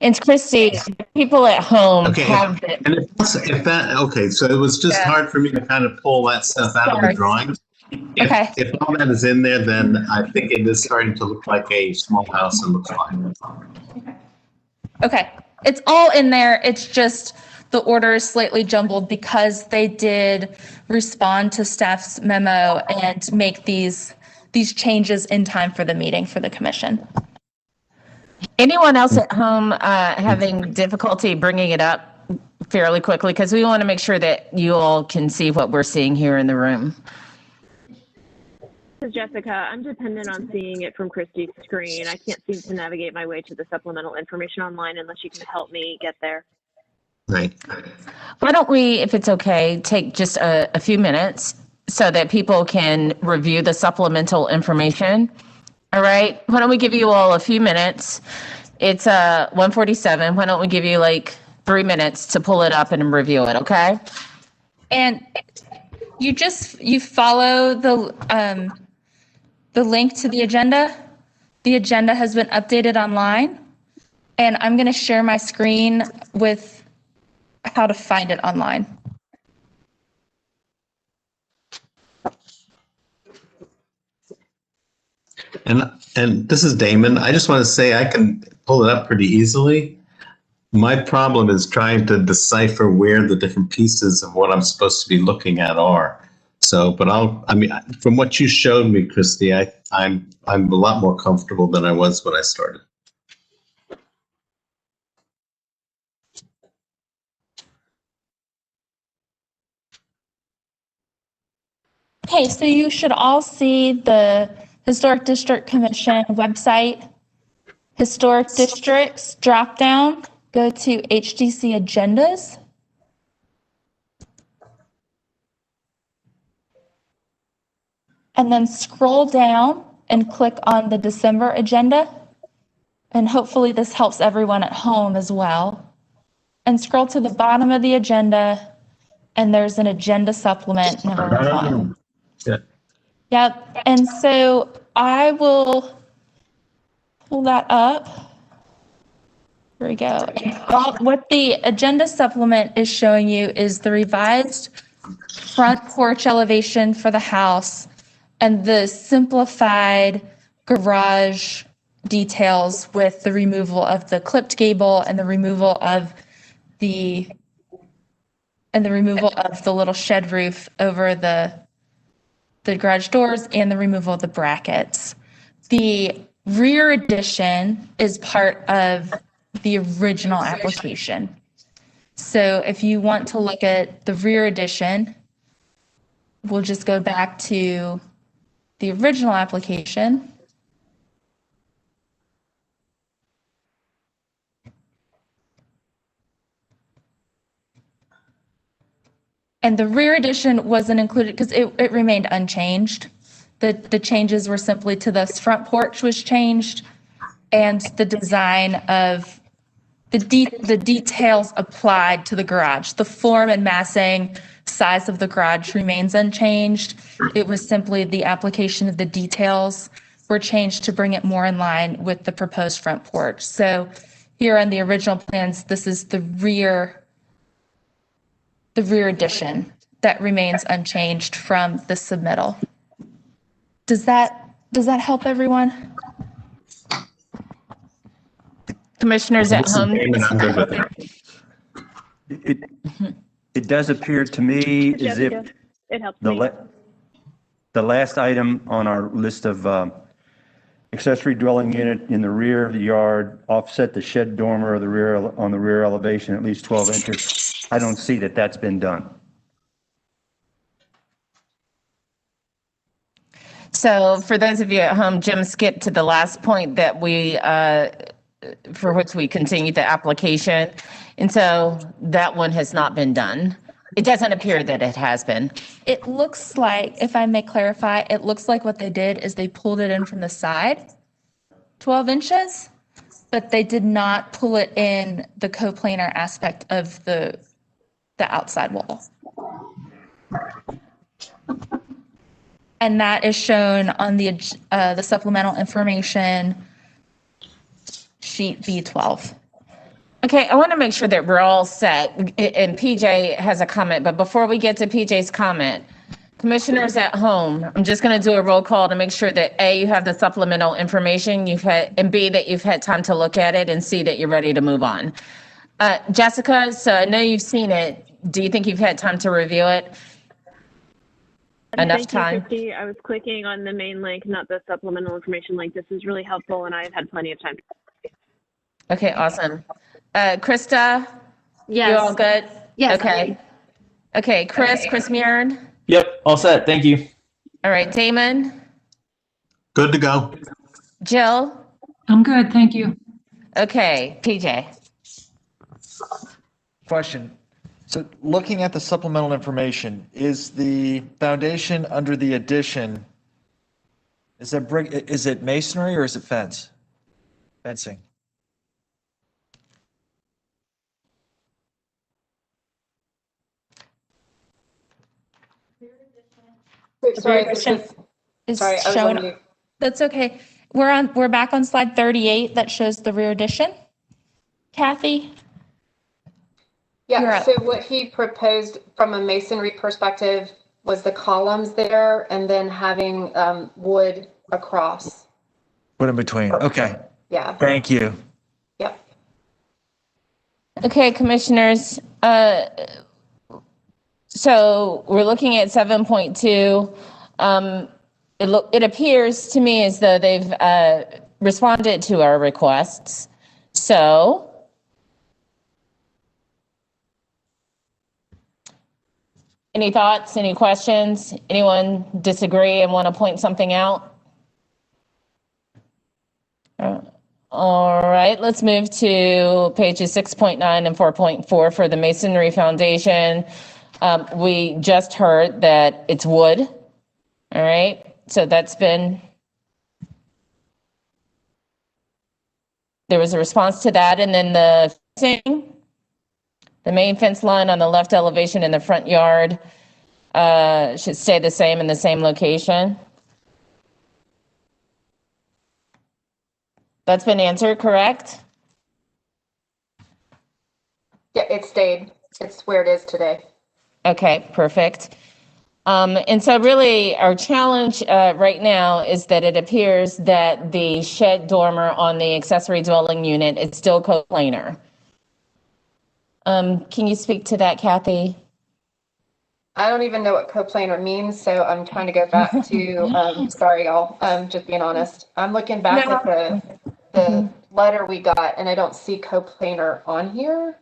And Christy, people at home have it. And so it was just hard for me to kind of pull that stuff out of the drawings. If all that is in there, then I think it is starting to look like a small house and looks fine. Okay, it's all in there. It's just the order is slightly jumbled because they did respond to staff's memo and make these changes in time for the meeting for the commission. Anyone else at home having difficulty bringing it up fairly quickly? Because we want to make sure that you all can see what we're seeing here in the room. This is Jessica. I'm dependent on seeing it from Christy's screen. I can't seem to navigate my way to the supplemental information online unless you can help me get there. Right. Why don't we, if it's okay, take just a few minutes so that people can review the supplemental information. All right. Why don't we give you all a few minutes? It's 1:47. Why don't we give you like 3 minutes to pull it up and review it? Okay. And you follow the link to the agenda. The agenda has been updated online, and I'm going to share my screen with how to find it online. And this is Damon. I just want to say I can pull it up pretty easily. My problem is trying to decipher where the different pieces of what I'm supposed to be looking at are. So, but from what you showed me, Christy, I'm a lot more comfortable than I was when I started. Okay, so you should all see the Historic District Commission website, Historic Districts drop down, go to HDC Agendas. And then scroll down and click on the December agenda. And hopefully this helps everyone at home as well. And scroll to the bottom of the agenda, and there's an agenda supplement number 1. Yeah. Yep, and so I will pull that up. Here we go. What the agenda supplement is showing you is the revised front porch elevation for the house and the simplified garage details with the removal of the clipped gable and the removal of the little shed roof over the garage doors and the removal of the brackets. The rear addition is part of the original application. So if you want to look at the rear addition, we'll just go back to the original application. And the rear addition wasn't included because it remained unchanged. The changes were simply to this front porch was changed and the design of the details applied to the garage. The form and massing size of the garage remains unchanged. It was simply the application of the details were changed to bring it more in line with the proposed front porch. So here on the original plans, this is the rear addition that remains unchanged from the submittal. Does that help everyone? Commissioners at home. It does appear to me as if It helps me. the last item on our list of accessory dwelling unit in the rear of the yard, offset the shed dormer of the rear on the rear elevation at least 12 inches. I don't see that that's been done. So for those of you at home, Jim skipped to the last point that for which we continued the application. And so that one has not been done. It doesn't appear that it has been. It looks like, if I may clarify, it looks like what they did is they pulled it in from the side, 12 inches, but they did not pull it in the coplanar aspect of the outside wall. And that is shown on the supplemental information sheet B12. Okay, I want to make sure that we're all set, and PJ has a comment, but before we get to PJ's comment, commissioners at home, I'm just going to do a roll call to make sure that A, you have the supplemental information and B, that you've had time to look at it, and C, that you're ready to move on. Jessica, so I know you've seen it. Do you think you've had time to review it? Enough time? Thank you, Christy. I was clicking on the main link, not the supplemental information link. This is really helpful, and I've had plenty of time. Okay, awesome. Krista? Yes. You all good? Yes. Okay. Okay, Chris Meehan? Yep, all set. Thank you. All right, Damon? Good to go. Jill? I'm good, thank you. Okay, PJ? Question. So looking at the supplemental information, is the foundation under the addition, is it masonry or is it fencing? Sorry, Is sorry, I was shown. on mute. That's okay. We're back on slide 38 that shows the rear addition. Kathy? You're Yeah, up. so what he proposed from a masonry perspective was the columns there and then having wood across. What in between? Okay, Yeah, thank you. yep. Okay, commissioners. So we're looking at 7.2. It appears to me as though they've responded to our requests. So any thoughts, any questions? Anyone disagree and want to point something out? All right, let's move to pages 6.9 and 4.4 for the Masonry Foundation. We just heard that it's wood. All right, so there was a response to that, and then the main fence line on the left elevation in the front yard should stay the same in the same location. That's been answered, correct? Yeah, it stayed. It's where it is today. Okay, perfect. And so really our challenge right now is that it appears that the shed dormer on the accessory dwelling unit is still coplanar. Can you speak to that, Kathy? I don't even know what coplanar means, so I'm trying to go back to, sorry, y'all, just being honest. I'm looking back at the letter we got, and I don't see coplanar on here.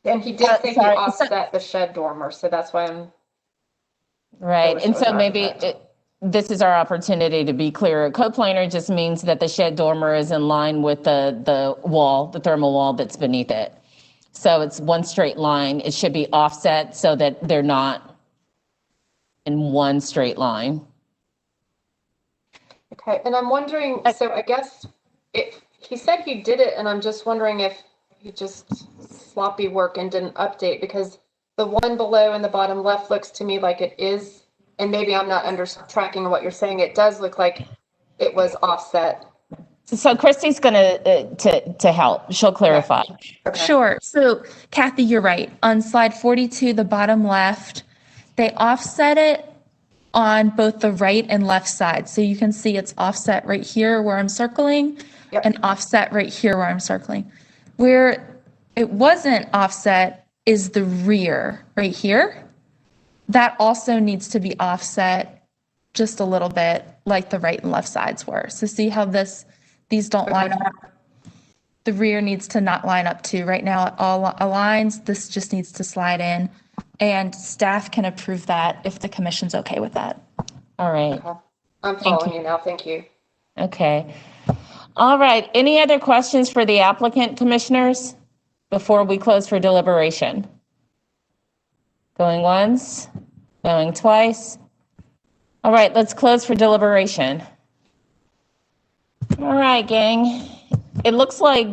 And he did say he offset the shed dormer, so that's why I'm. Right, and so maybe this is our opportunity to be clear. Coplanar just means that the shed dormer is in line with the wall, the thermal wall that's beneath it. So it's one straight line. It should be offset so that they're not in one straight line. Okay, and I'm wondering, so I guess he said he did it, and I'm just wondering if he just sloppy work and didn't update, because the one below in the bottom left looks to me like it is, and maybe I'm not tracking what you're saying. It does look like it was offset. So Christy's gonna to help. She'll clarify. Okay. Sure. So Kathy, you're right. On slide 42, the bottom left, they offset it on both the right and left side. So you can see it's offset right here where I'm circling, and offset right here where I'm circling. Where it wasn't offset is the rear right here. That also needs to be offset just a little bit like the right and left sides were. So see how these don't line up? The rear needs to not line up too. Right now it all aligns. This just needs to slide in, and staff can approve that if the commission's okay with that. All right. Okay. I'm following you now. Thank you. Okay. All right. Any other questions for the applicant, commissioners, before we close for deliberation? Going once, going twice. All right, let's close for deliberation. All right, gang. It looks like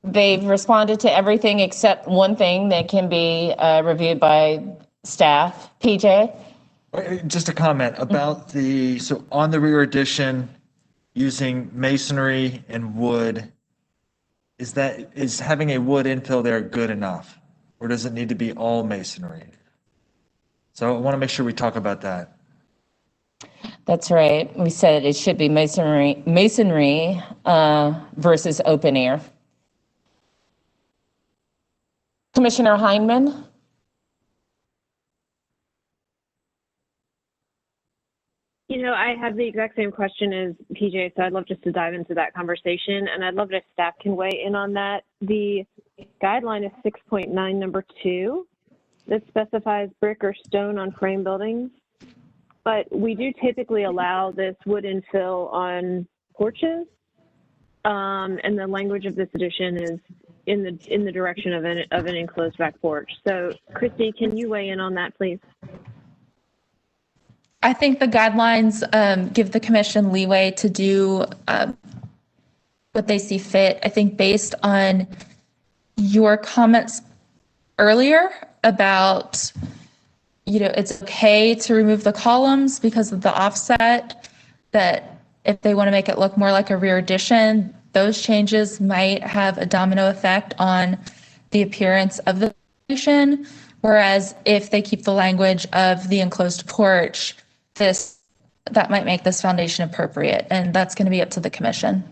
they've responded to everything except one thing that can be reviewed by staff. PJ? Just a comment about so on the rear addition, using masonry and wood, is having a wood infill there good enough? Or does it need to be all masonry? So I want to make sure we talk about that. That's right. We said it should be masonry versus open air. Commissioner Heineman? You know, I have the exact same question as PJ, so I'd love just to dive into that conversation, and I'd love if staff can weigh in on that. The guideline is 6.9, number 2, that specifies brick or stone on frame buildings, but we do typically allow this wood infill on porches, and the language of this addition is in the direction of an enclosed back porch. So, Christy, can you weigh in on that, please? I think the guidelines give the commission leeway to do what they see fit. I think based on your comments earlier about, it's okay to remove the columns because of the offset, that if they want to make it look more like a rear addition, those changes might have a domino effect on the appearance of the foundation. Whereas if they keep the language of the enclosed porch, that might make this foundation appropriate, and that's going to be up to the commission.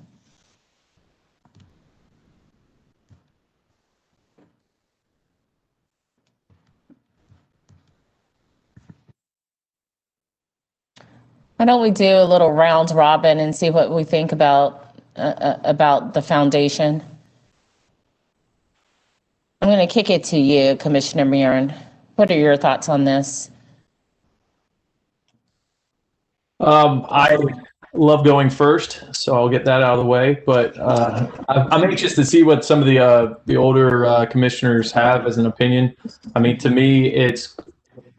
Why don't we do a little round robin and see what we think about the foundation? I'm going to kick it to you, Commissioner Murin. What are your thoughts on this? love going first, so I'll get that out of the way. But I'm anxious to see what some of the older commissioners have as an opinion. I mean, to me, it's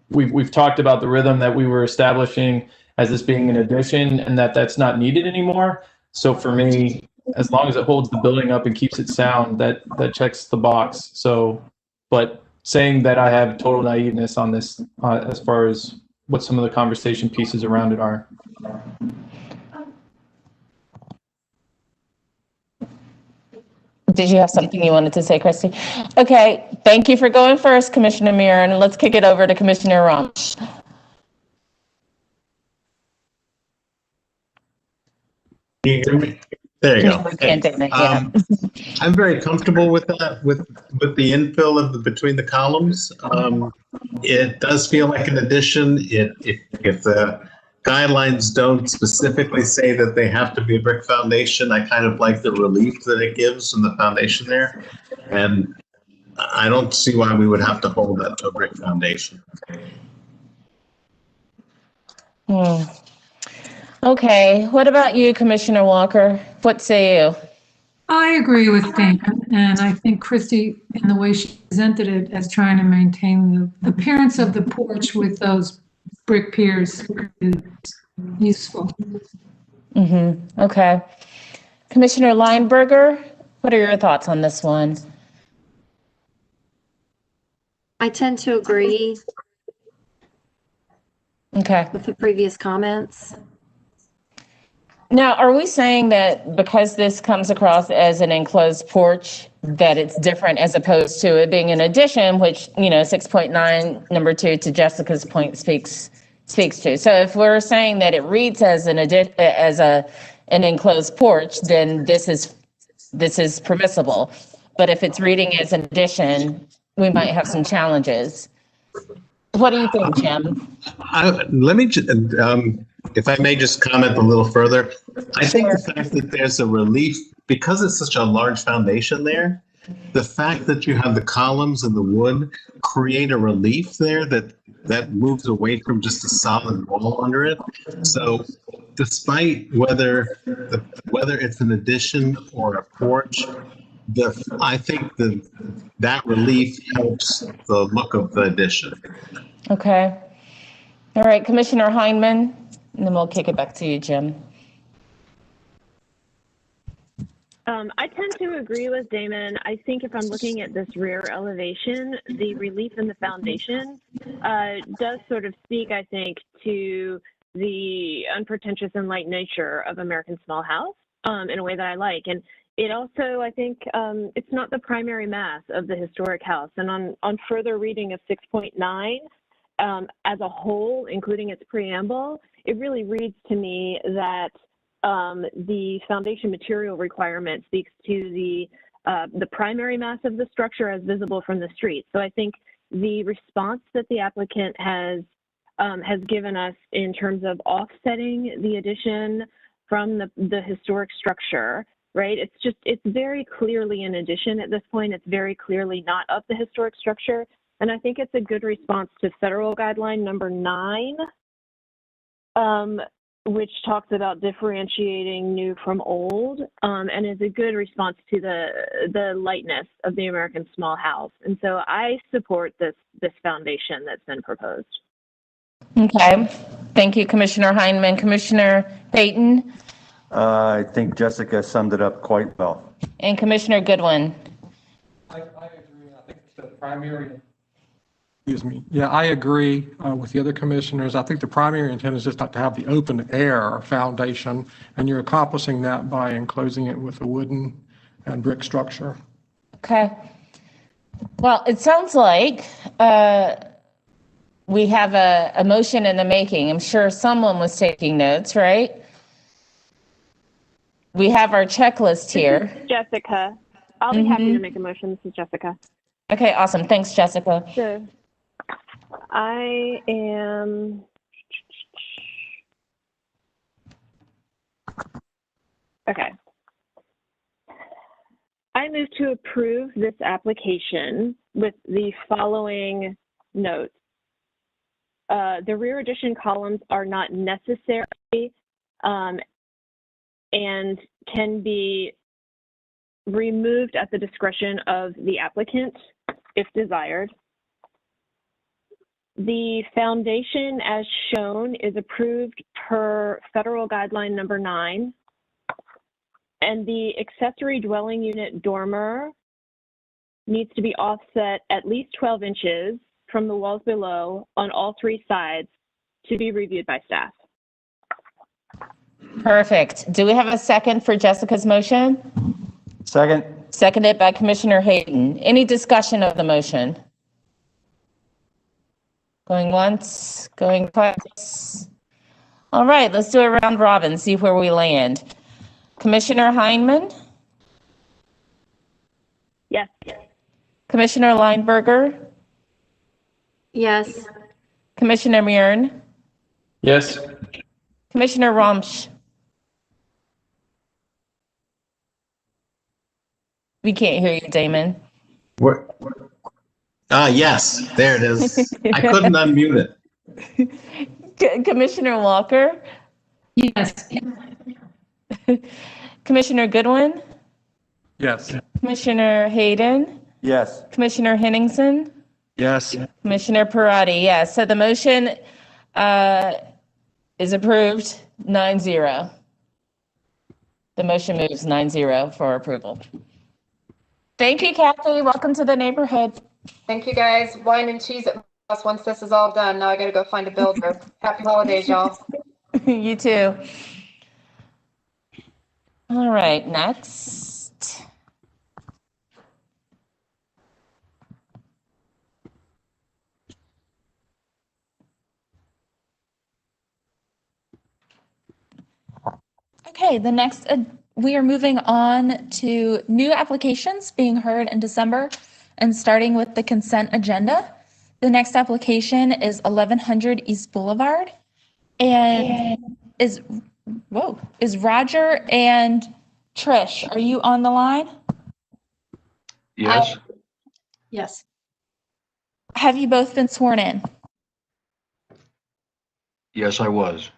we've talked about the rhythm that we were establishing as this being an addition, and that's not needed anymore. So for me, as long as it holds the building up and keeps it sound, that checks the box. So, but saying that I have total naiveness on this as far as what some of the conversation pieces around it are. Did you have something you wanted to say, Christy? Okay, thank you for going first, Commissioner Muir, and let's kick it over to Commissioner Ramsch. Can you hear me? There you go. We can, Dana, yeah. I'm very comfortable with that, with the infill of between the columns. It does feel like an addition. If the guidelines don't specifically say that they have to be a brick foundation, I kind of like the relief that it gives in the foundation there. And I don't see why we would have to hold that to a brick foundation. Okay, what about you, Commissioner Walker? What say you? I agree with Dana, and I think Christy, in the way she presented it, as trying to maintain the appearance of the porch with those brick piers is useful. Okay. Commissioner Lineberger, what are your thoughts on this one? I tend to agree with the previous comments. Now, are we saying that because this comes across as an enclosed porch, that it's different as opposed to it being an addition, which, 6.9, number 2, to Jessica's point speaks to? So if we're saying that it reads as an enclosed porch, then this is permissible. But if it's reading as an addition, we might have some challenges. What do you think, Jim? Let me, if I may just comment a little further. I think the fact that there's a relief, because it's such a large foundation there, the fact that you have the columns and the wood create a relief there that moves away from just a solid wall under it. So despite whether it's an addition or a porch, I think that relief helps the look of the addition. Okay. All right, Commissioner Heineman, and then we'll kick it back to you, Jim. I tend to agree with Damon. I think if I'm looking at this rear elevation, the relief in the foundation does sort of speak, I think, to the unpretentious and light nature of American Small House in a way that I like. And it also, I think, it's not the primary mass of the historic house. And on further reading of 6.9, as a whole, including its preamble, it really reads to me that the foundation material requirement speaks to the primary mass of the structure as visible from the street. So I think the response that the applicant has given us in terms of offsetting the addition from the historic structure, right? It's very clearly an addition at this point. It's very clearly not of the historic structure. And I think it's a good response to federal guideline number 9, which talks about differentiating new from old, and is a good response to the lightness of the American Small House. And so I support this foundation that's been proposed. Okay. Thank you, Commissioner Heineman. Commissioner Payton? I think Jessica summed it up quite well. And Commissioner Goodwin? I agree. I think the primary. Excuse me. Yeah, I agree with the other commissioners. I think the primary intent is just not to have the open air foundation, and you're accomplishing that by enclosing it with a wooden and brick structure. Okay. Well, it sounds like we have a motion in the making. I'm sure someone was taking notes, right? We have our checklist here. This is Jessica. I'll be happy to make a motion. This is Jessica. Okay, awesome. Thanks, Jessica. So I am. Okay. I move to approve this application with the following notes. The rear addition columns are not necessary and can be removed at the discretion of the applicant if desired. The foundation as shown is approved per federal guideline number 9. And the accessory dwelling unit dormer needs to be offset at least 12 inches from the walls below on all 3 sides to be reviewed by staff. Perfect. Do we have a second for Jessica's motion? Second. Seconded by Commissioner Hayden. Any discussion of the motion? Going once, going twice. All right, let's do a round robin, see where we land. Commissioner Heineman? Yes. Commissioner Lineberger? Yes. Commissioner Murin? Yes. Commissioner Romsch? We can't hear you, Damon. Yes, there it is. I couldn't unmute it. Commissioner Walker? Yes. Commissioner Goodwin? Yes. Commissioner Hayden? Yes. Commissioner Henningsen? Yes. Commissioner Parati, yes. So the motion is approved 9-0. The motion moves 9-0 for approval. Thank you, Kathy. Welcome to the neighborhood. Thank you, guys. Wine and cheese at my house once this is all done. Now I gotta go find a builder. Happy holidays, y'all. You too. All right, next. Okay, the next, we are moving on to new applications being heard in December and starting with the consent agenda. The next application is 1100 East Boulevard and is Roger and Trish, are you on the line? Yes. Yes. Have you both been sworn in? Yes, I was.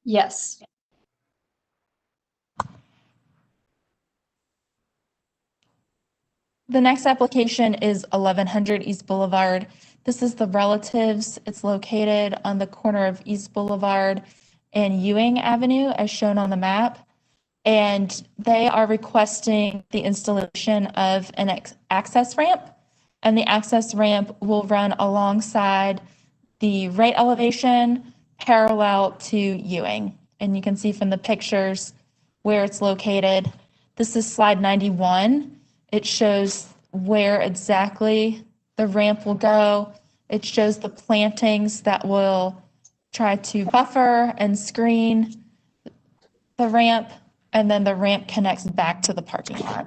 Yes. The next application is 1100 East Boulevard. This is the relatives. It's located on the corner of East Boulevard and Ewing Avenue as shown on the map. And they are requesting the installation of an access ramp. And the access ramp will run alongside the right elevation parallel to Ewing. And you can see from the pictures where it's located. This is slide 91. It shows where exactly the ramp will go. It shows the plantings that will try to buffer and screen the ramp, and then the ramp connects back to the parking lot.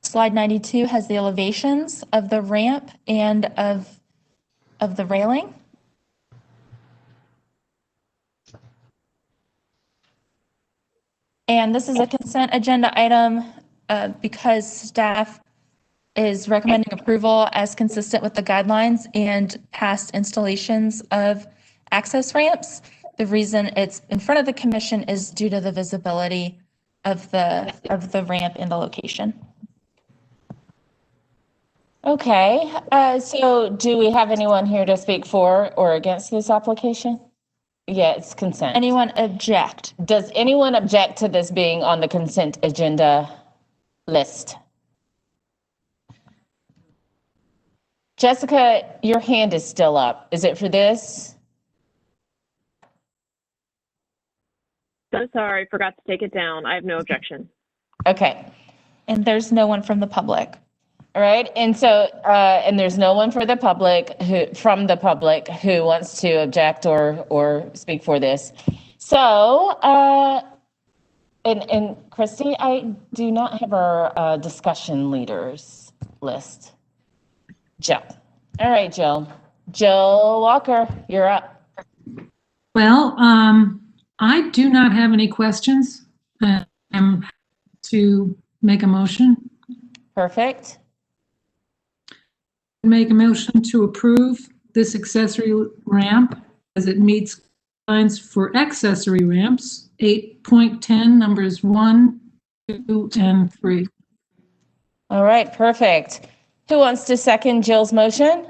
Slide 92 has the elevations of the ramp and of the railing. And this is a consent agenda item because staff is recommending approval as consistent with the guidelines and past installations of access ramps. The reason it's in front of the commission is due to the visibility of the ramp in the location. Okay, so do we have anyone here to speak for or against this application? Yeah, it's consent. Anyone object? Does anyone object to this being on the consent agenda list? Jessica, your hand is still up. Is it for this? So sorry, forgot to take it down. I have no objection. Okay. And there's no one from the public. All right, and so, and there's no one for the public from the public who wants to object or speak for this. So, and Christy, I do not have our discussion leaders list. Jill. All right, Jill. Jill Walker, you're up. Well, I do not have any questions. I'm to make a motion. Perfect. Make a motion to approve this accessory ramp as it meets lines for accessory ramps, 8.10, numbers 1, 2, and 3. All right, perfect. Who wants to second Jill's motion?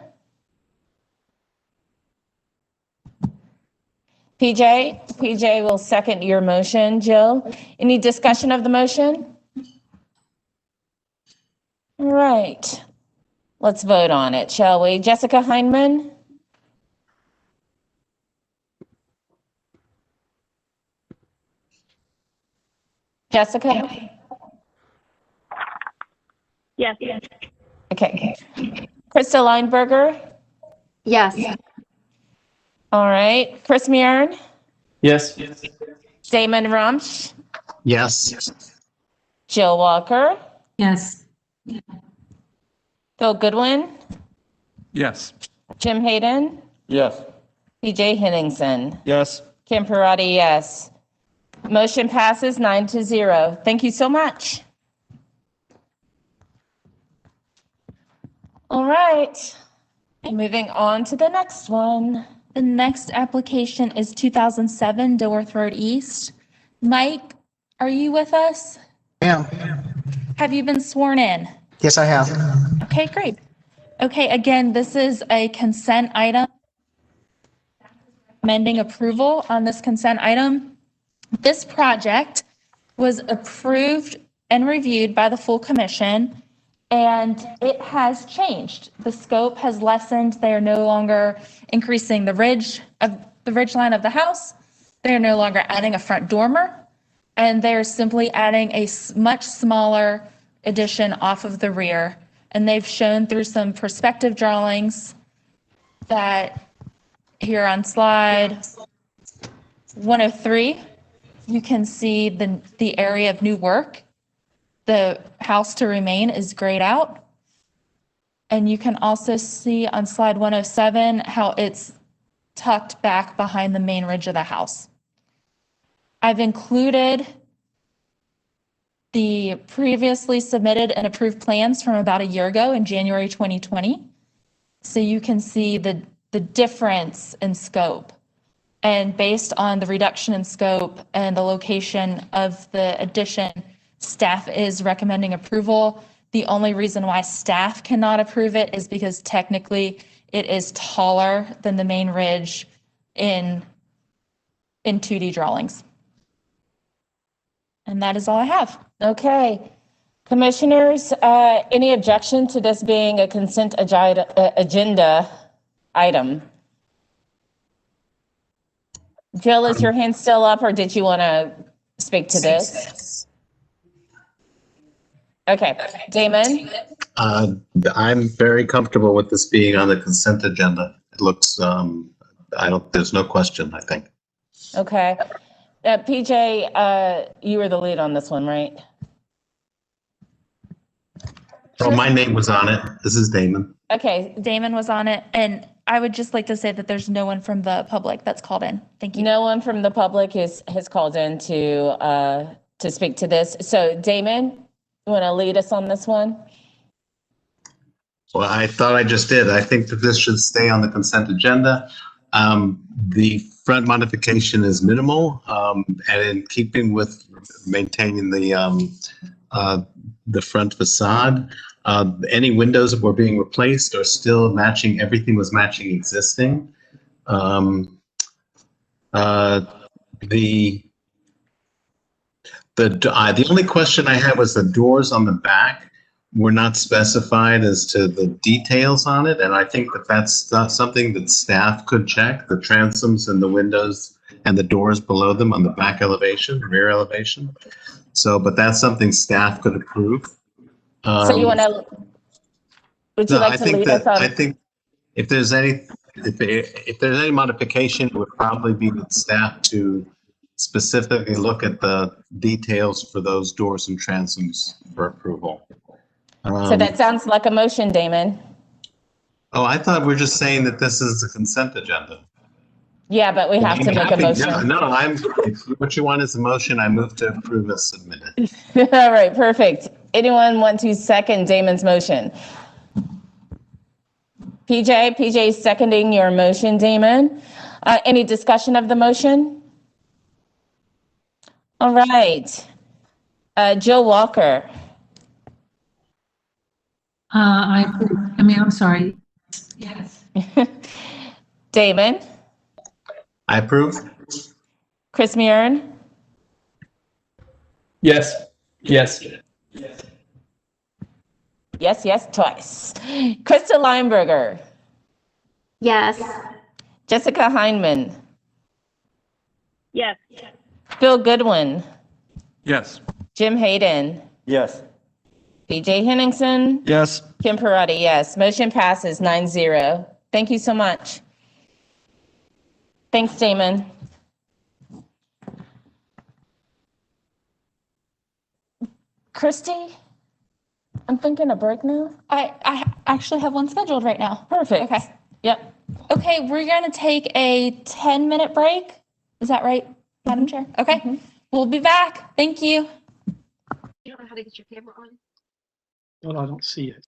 PJ will second your motion, Jill. Any discussion of the motion? All right, let's vote on it, shall we? Jessica Heineman? Jessica? Yes. Okay. Krista Lineberger? Yes. All right. Chris Meehan? Yes. Damon Rumsch? Yes. Jill Walker? Yes. Phil Goodwin? Yes. Jim Hayden? Yes. PJ Henningsen? Yes. Kim Parati, yes. Motion passes 9-0. Thank you so much. All right. Moving on to the next one. The next application is 2007 Dilworth Road East. Mike, are you with us? Yeah. Have you been sworn in? Yes, I have. Okay, great. Okay, again, this is a consent item. Recommending approval on this consent item. This project was approved and reviewed by the full commission, and it has changed. The scope has lessened. They are no longer increasing the ridge line of the house. They are no longer adding a front dormer, and they're simply adding a much smaller addition off of the rear. And they've shown through some perspective drawings that here on slide 103, you can see the area of new work. The house to remain is grayed out. And you can also see on slide 107 how it's tucked back behind the main ridge of the house. I've included the previously submitted and approved plans from about a year ago in January 2020. So you can see the difference in scope. And based on the reduction in scope and the location of the addition, staff is recommending approval. The only reason why staff cannot approve it is because technically it is taller than the main ridge in 2D drawings. And that is all I have. Okay. Commissioners, any objection to this being a consent agenda item? Jill, is your hand still up, or did you want to speak to this? Okay, Damon? I'm very comfortable with this being on the consent agenda. It looks, there's no question, I think. Okay. PJ, you were the lead on this one, right? Oh, my name was on it. This is Damon. Okay. Damon was on it, and I would just like to say that there's no one from the public that's called in. Thank you. No one from the public has called in to speak to this. So Damon, you want to lead us on this one? Well, I thought I just did. I think that this should stay on the consent agenda. The front modification is minimal, and in keeping with maintaining the front facade. Any windows that were being replaced are still matching. Everything was matching existing. The only question I had was the doors on the back were not specified as to the details on it, and I think that that's not something that staff could check, the transoms and the windows and the doors below them on the back elevation, rear elevation. So, but that's something staff could approve. So you want to, would you like to lead us on? I think if there's any modification, it would probably be with staff to specifically look at the details for those doors and transoms for approval. So that sounds like a motion, Damon. Oh, I thought we're just saying that this is the consent agenda. Yeah, but we have to make a motion. No, if what you want is a motion, I move to approve as submitted. All right, perfect. Anyone want to second Damon's motion? PJ is seconding your motion, Damon. Any discussion of the motion? All right. Joe Walker. I'm sorry. Yes. Damon, I approve. Chris Murin, Yes. Yes. yes, twice. Krista Lineberger, Yes. Jessica Heinman, Yes. Phil Goodwin, Yes. Jim Hayden, Yes. BJ Henningsen, Yes. Kim Parati, yes. Motion passes 9-0. Thank you so much. Thanks, Damon. Christy, I'm thinking a break now. I actually have one scheduled right now. Perfect. Okay. Yep. Okay, we're going to take a 10-minute break. Is that right, Madam Chair? Okay. We'll be back. Thank you. You don't know how to get your camera on? Well, I don't see it.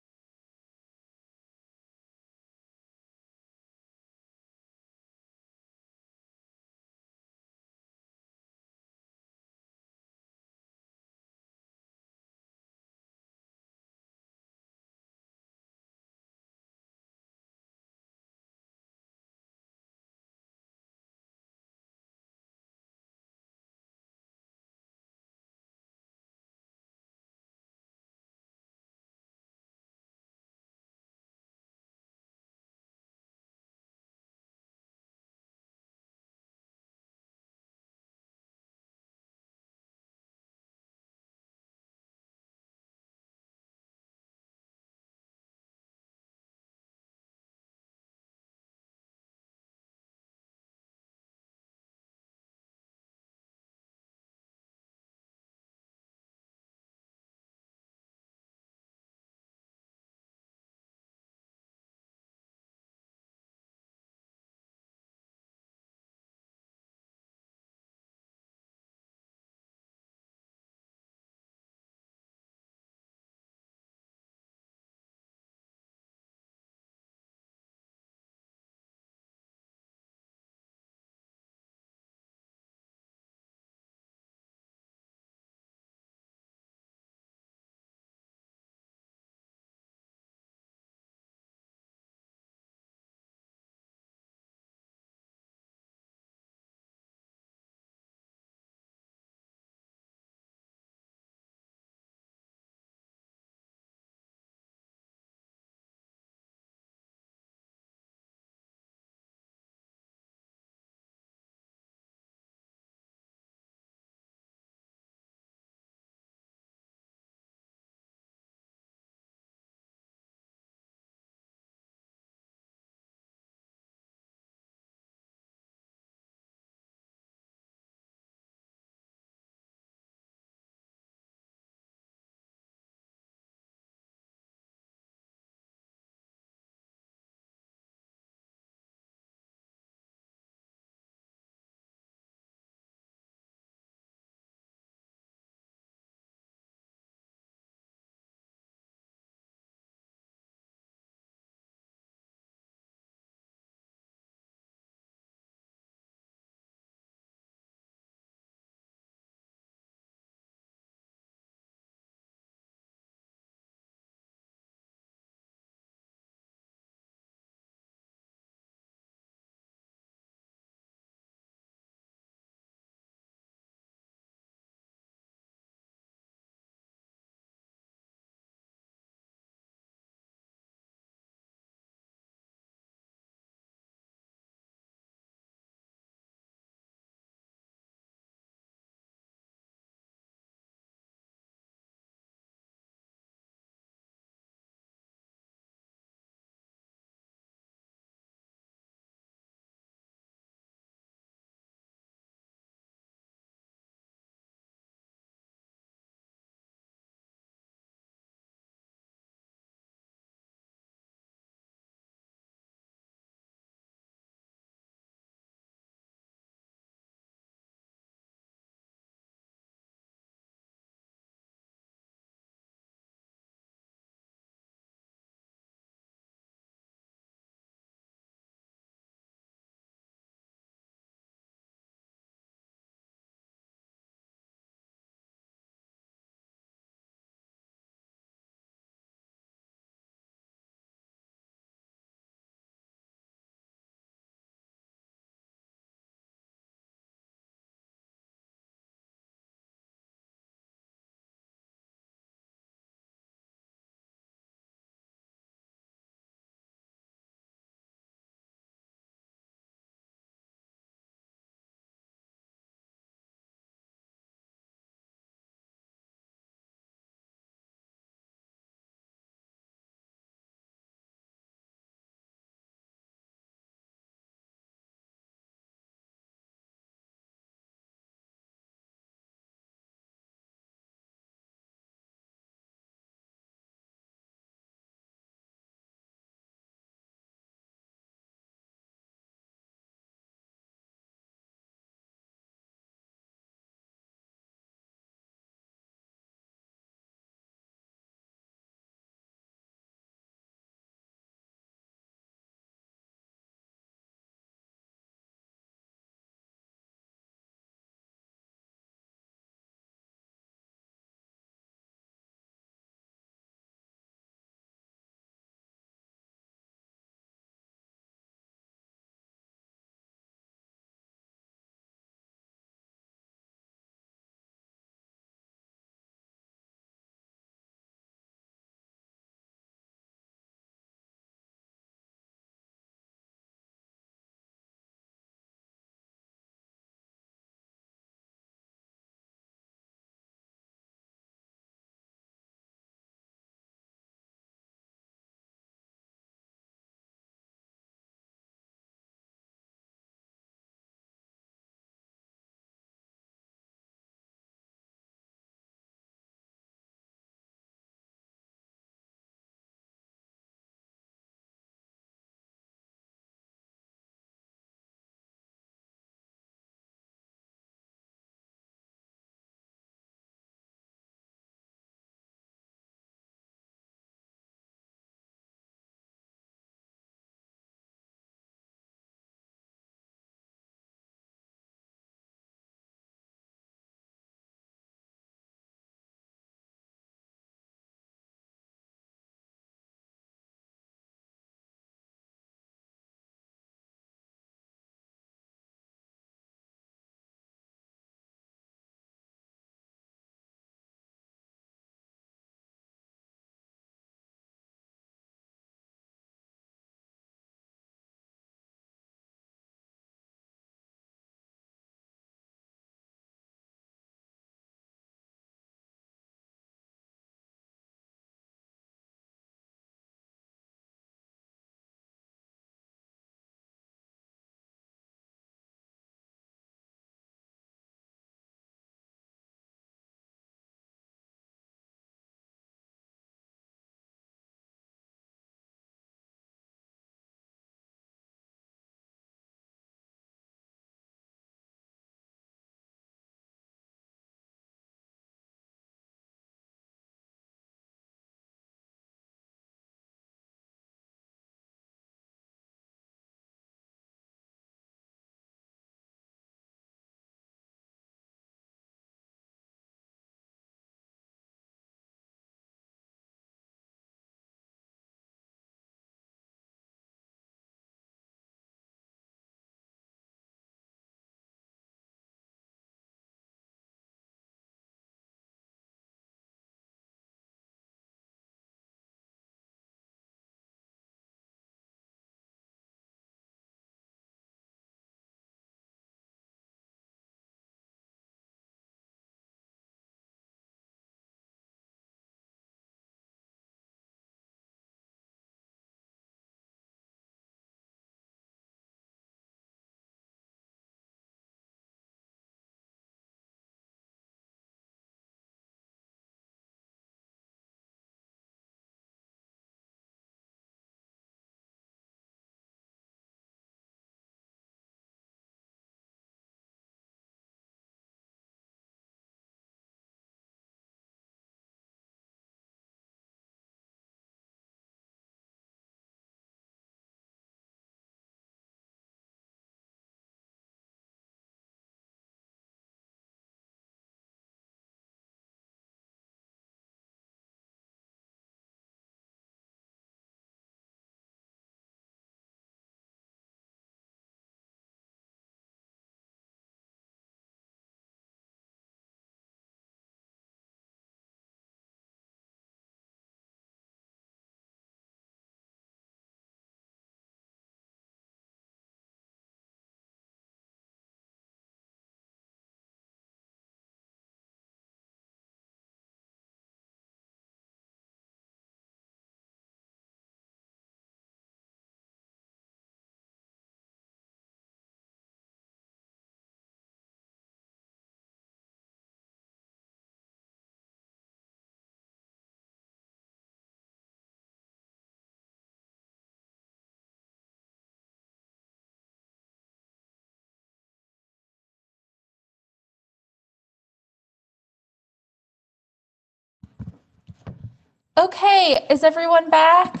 Okay, is everyone back?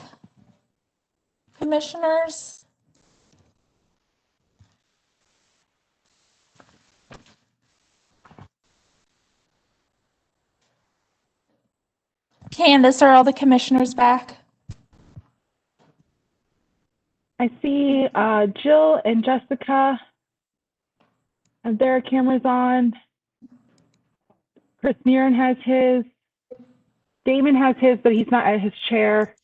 Commissioners? Candace, are all the commissioners back? I see Jill and Jessica have their cameras on. Chris Neeren has his. Damon has his, but he's not at his chair.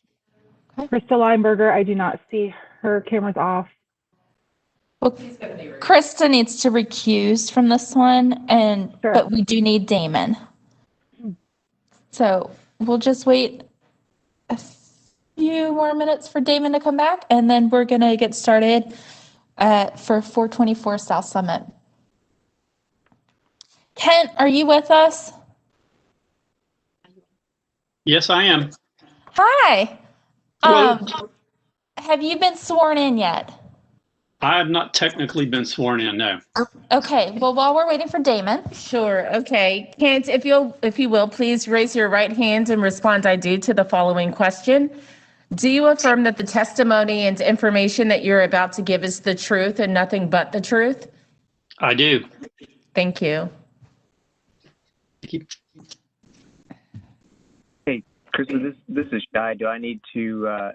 Krista Lineberger, I do not see her camera's off. Well, Krista needs to recuse from this one, and but we do need Damon. So we'll just wait a few more minutes for Damon to come back, and then we're gonna get started for 424 South Summit. Kent, are you with us? Yes, I am. Hi. Hello. Have you been sworn in yet? I have not technically been sworn in, no. Okay, well, while we're waiting for Damon. Sure, okay. Kent, if you will, please raise your right hand and respond I do to the following question. Do you affirm that the testimony and information that you're about to give is the truth and nothing but the truth? I do. Thank you. Thank you. Hey, Krista, this is Shy. Do I need to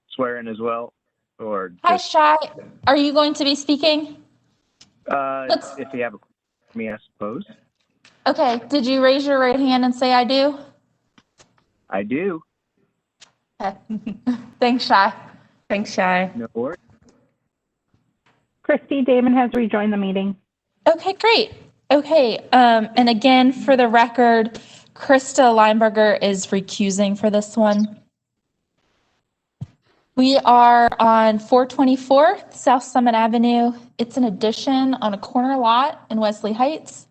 swear in as well? Or Hi, Shy. Are you going to be speaking? if you have a question for me, I suppose. Okay, did you raise your right hand and say I do? I do. Okay. Thanks, Shy. Thanks, Shy. No worries. Christy, Damon has rejoined the meeting. Okay, great. Okay, and again, for the record, Krista Lineberger is recusing for this one. We are on 424 South Summit Avenue. It's an addition on a corner lot in Wesley Heights.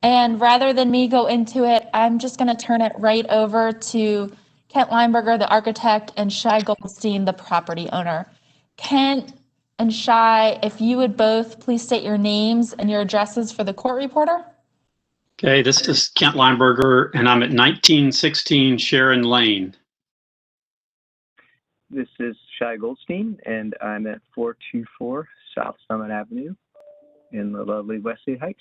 And rather than me go into it, I'm just going to turn it right over to Kent Lineberger, the architect, and Shy Goldstein, the property owner. Kent and Shy, if you would both please state your names and your addresses for the court reporter. Okay, this is Kent Lineberger, and I'm at 1916 Sharon Lane. This is Shy Goldstein, and I'm at 424 South Summit Avenue in the lovely Wesley Heights.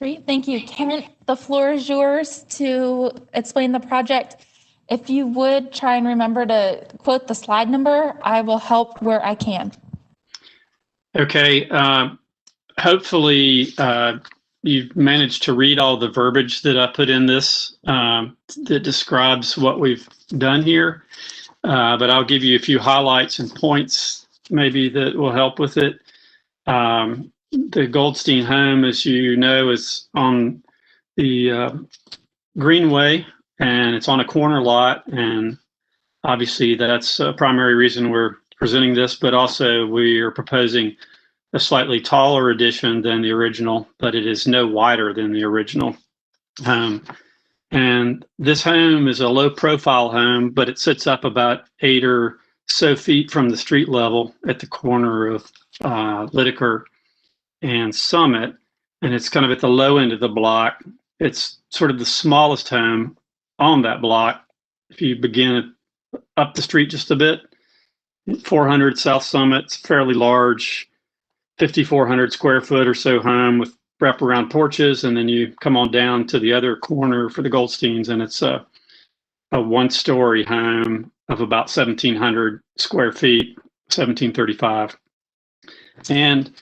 Great, thank you. Kent, the floor is yours to explain the project. If you would try and remember to quote the slide number, I will help where I can. Okay, hopefully you've managed to read all the verbiage that I put in this that describes what we've done here, but I'll give you a few highlights and points maybe that will help with it. The Goldstein home, as you know, is on the Greenway, and it's on a corner lot, and obviously that's a primary reason we're presenting this, but also we are proposing a slightly taller addition than the original, but it is no wider than the original home. And this home is a low profile home, but it sits up about 8 or so feet from the street level at the corner of Lydecker and Summit. And it's kind of at the low end of the block. It's sort of the smallest home on that block. If you begin up the street just a bit, 400 South Summit, it's fairly large, 5,400 square foot or so home with wraparound porches, and then you come on down to the other corner for the Goldsteins, and it's a one-story home of about 1,700 square feet, 1,735. And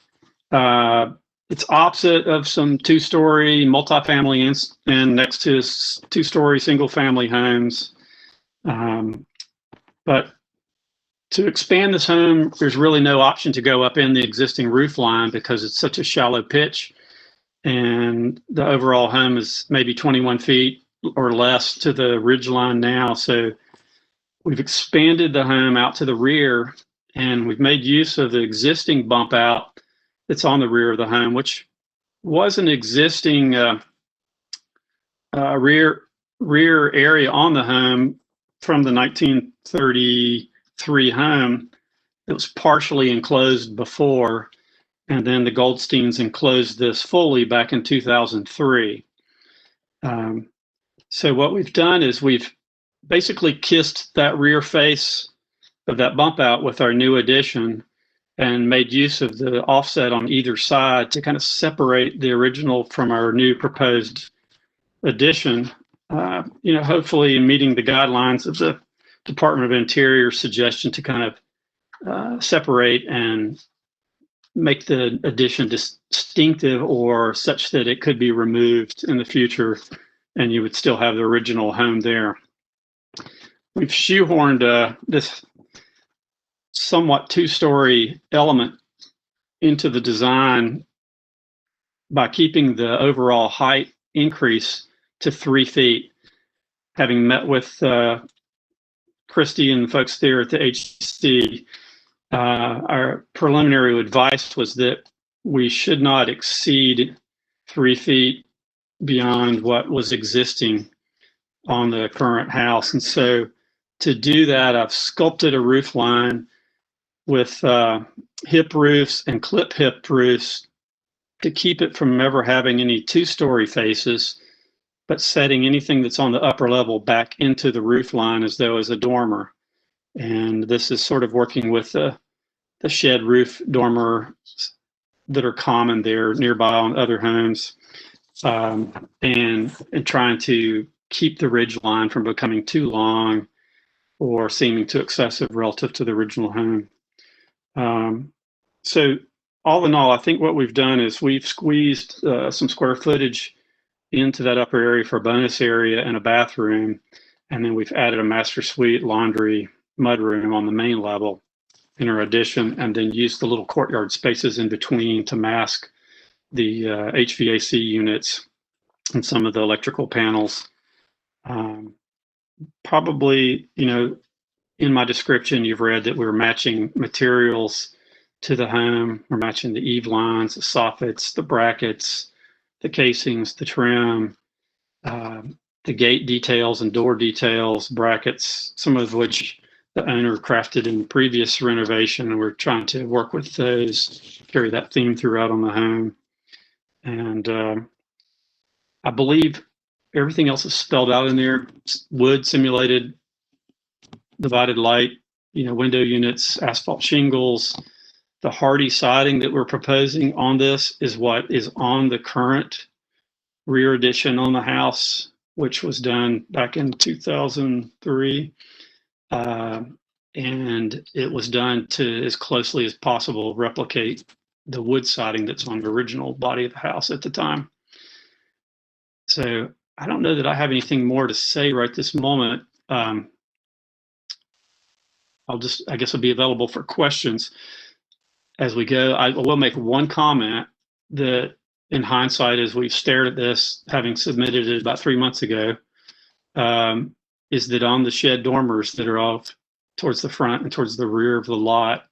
it's opposite of some two-story multifamily and next to two-story single-family homes. But to expand this home, there's really no option to go up in the existing roof line because it's such a shallow pitch. And the overall home is maybe 21 feet or less to the ridge line now. So we've expanded the home out to the rear, and we've made use of the existing bump out that's on the rear of the home, which was an existing rear area on the home from the 1933 home. It was partially enclosed before, and then the Goldsteins enclosed this fully back in 2003. So what we've done is we've basically kissed that rear face of that bump out with our new addition and made use of the offset on either side to kind of separate the original from our new proposed addition. Hopefully in meeting the guidelines of the Department of Interior suggestion to kind of separate and make the addition distinctive or such that it could be removed in the future and you would still have the original home there. We've shoehorned this somewhat two-story element into the design by keeping the overall height increase to 3 feet. Having met with Christy and folks there at the HC, our preliminary advice was that we should not exceed 3 feet beyond what was existing on the current house. And so to do that, I've sculpted a roof line with hip roofs and clip hip roofs to keep it from ever having any two-story faces, but setting anything that's on the upper level back into the roof line as though as a dormer. And this is sort of working with the shed roof dormer that are common there nearby on other homes, and trying to keep the ridge line from becoming too long or seeming too excessive relative to the original home. So all in all, I think what we've done is we've squeezed some square footage into that upper area for a bonus area and a bathroom. And then we've added a master suite, laundry, mudroom on the main level in our addition, and then used the little courtyard spaces in between to mask the HVAC units and some of the electrical panels. Probably, in my description, you've read that we're matching materials to the home. We're matching the eave lines, the soffits, the brackets, the casings, the trim, the gate details and door details, brackets, some of which the owner crafted in previous renovation, and we're trying to work with those, carry that theme throughout on the home. And I believe everything else is spelled out in there. Wood simulated divided light, window units, asphalt shingles. The hardy siding that we're proposing on this is what is on the current rear addition on the house, which was done back in 2003. And it was done to, as closely as possible, replicate the wood siding that's on the original body of the house at the time. So I don't know that I have anything more to say right this moment. I guess I'll be available for questions as we go. I will make one comment that in hindsight, as we've stared at this, having submitted it about 3 months ago, is that on the shed dormers that are off towards the front and towards the rear of the lot,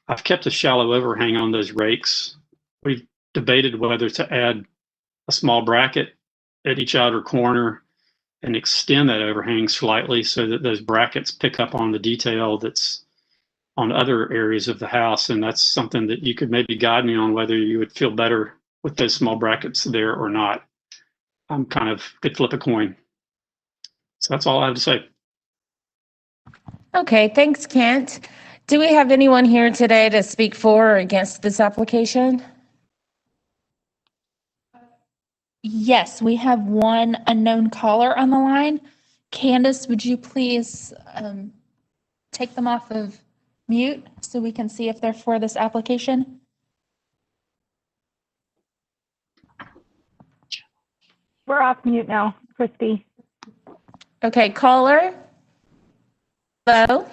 I've kept a shallow overhang on those rakes. We've debated whether to add a small bracket at each outer corner and extend that overhang slightly so that those brackets pick up on the detail that's on other areas of the house. And that's something that you could maybe guide me on whether you would feel better with those small brackets there or not. I'm kind of could flip a coin. So that's all I have to say. Okay, thanks, Kent. Do we have anyone here today to speak for or against this application? Yes, we have one unknown caller on the line. Candace, would you please take them off of mute so we can see if they're for this application? We're off mute now, Christy. Okay, caller. Hello?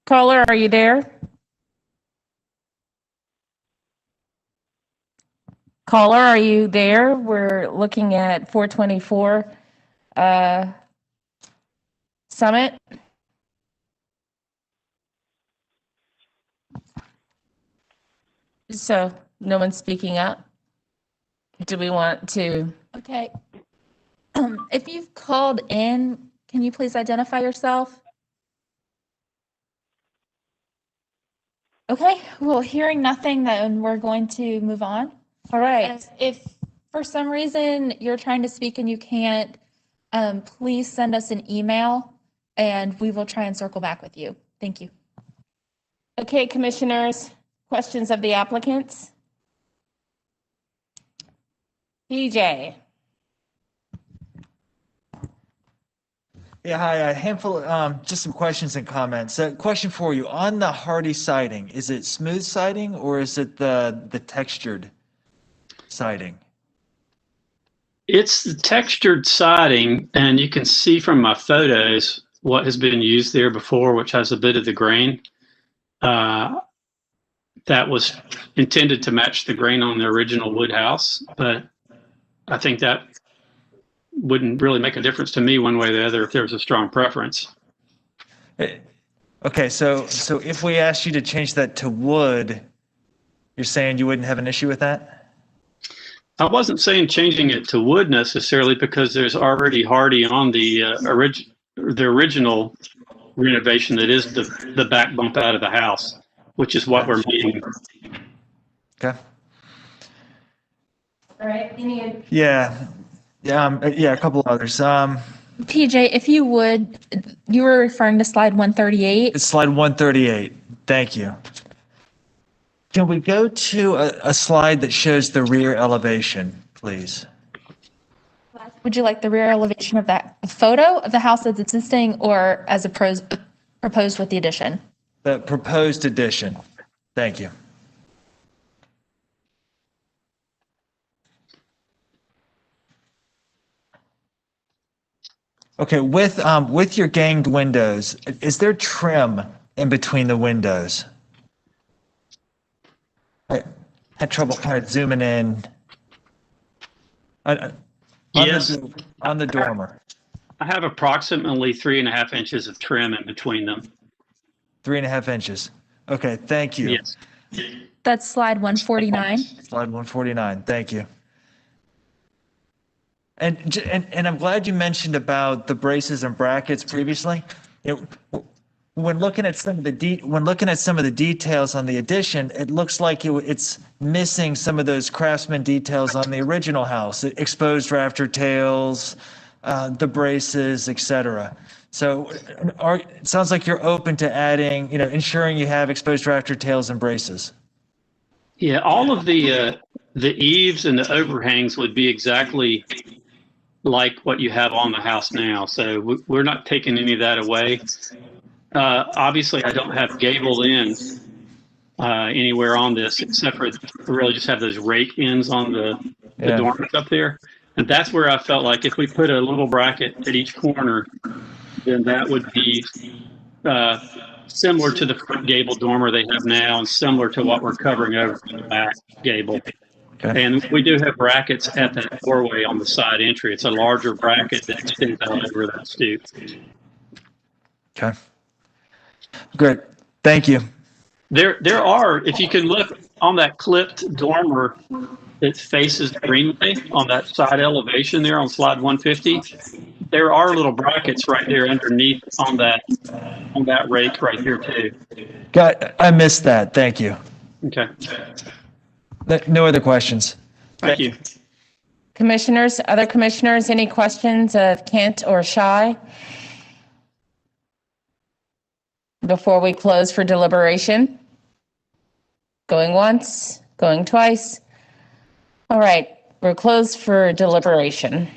Caller, are you there? Caller, are you there? We're looking at 424 Summit. So no one's speaking up. Do we want to? Okay. If you've called in, can you please identify yourself? Okay, well, hearing nothing, then we're going to move on. All right. If for some reason you're trying to speak and you can't, please send us an email and we will try and circle back with you. Thank you. Okay, commissioners, questions of the applicants? PJ. Yeah, hi, a handful, just some questions and comments. A question for you. On the hardy siding, is it smooth siding or is it the textured siding? It's the textured siding, and you can see from my photos what has been used there before, which has a bit of the grain. That was intended to match the grain on the original wood house, but I think that wouldn't really make a difference to me one way or the other if there was a strong preference. Okay, so if we asked you to change that to wood, you're saying you wouldn't have an issue with that? I wasn't saying changing it to wood necessarily, because there's already hardy on the original renovation that is the back bump out of the house, which is what we're meeting. Okay. All right, Yeah, a couple others. PJ, if you would, you were referring to slide 138. It's slide 138. Thank you. Can we go to a slide that shows the rear elevation, please? Would you like the rear elevation of that photo of the house that's existing or as a proposed with the addition? The proposed addition. Thank you. Okay, with your ganged windows, is there trim in between the windows? I had trouble kind of zooming in. Yes. On the dormer. I have approximately 3.5 inches of trim in between them. 3.5 inches. Okay, thank you. Yes. That's slide 149. Slide 149, thank you. And I'm glad you mentioned about the braces and brackets previously. When looking at some of the details on the addition, it looks like it's missing some of those craftsman details on the original house, exposed rafter tails, the braces, etc. So it sounds like you're open to adding, ensuring you have exposed rafter tails and braces. Yeah, all of the eaves and the overhangs would be exactly like what you have on the house now. So we're not taking any of that away. Obviously, I don't have gable ends anywhere on this, except for really just have those rake ends on the dormers up there. And that's where I felt like if we put a little bracket at each corner, then that would be similar to the front gable dormer they have now and similar to what we're covering over the back gable. Okay. And we do have brackets at that doorway on the side entry. It's a larger bracket that extends out over that stoop. Okay. Good. Thank you. There are, if you can look on that clipped dormer that faces Greenway on that side elevation there on slide 150, there are little brackets right there underneath on that rake right here too. I missed that. Thank you. Okay. No other questions. Thank you. Commissioners, other commissioners, any questions of Kent or Shy? Before we close for deliberation? Going once, going twice. All right, we're closed for deliberation.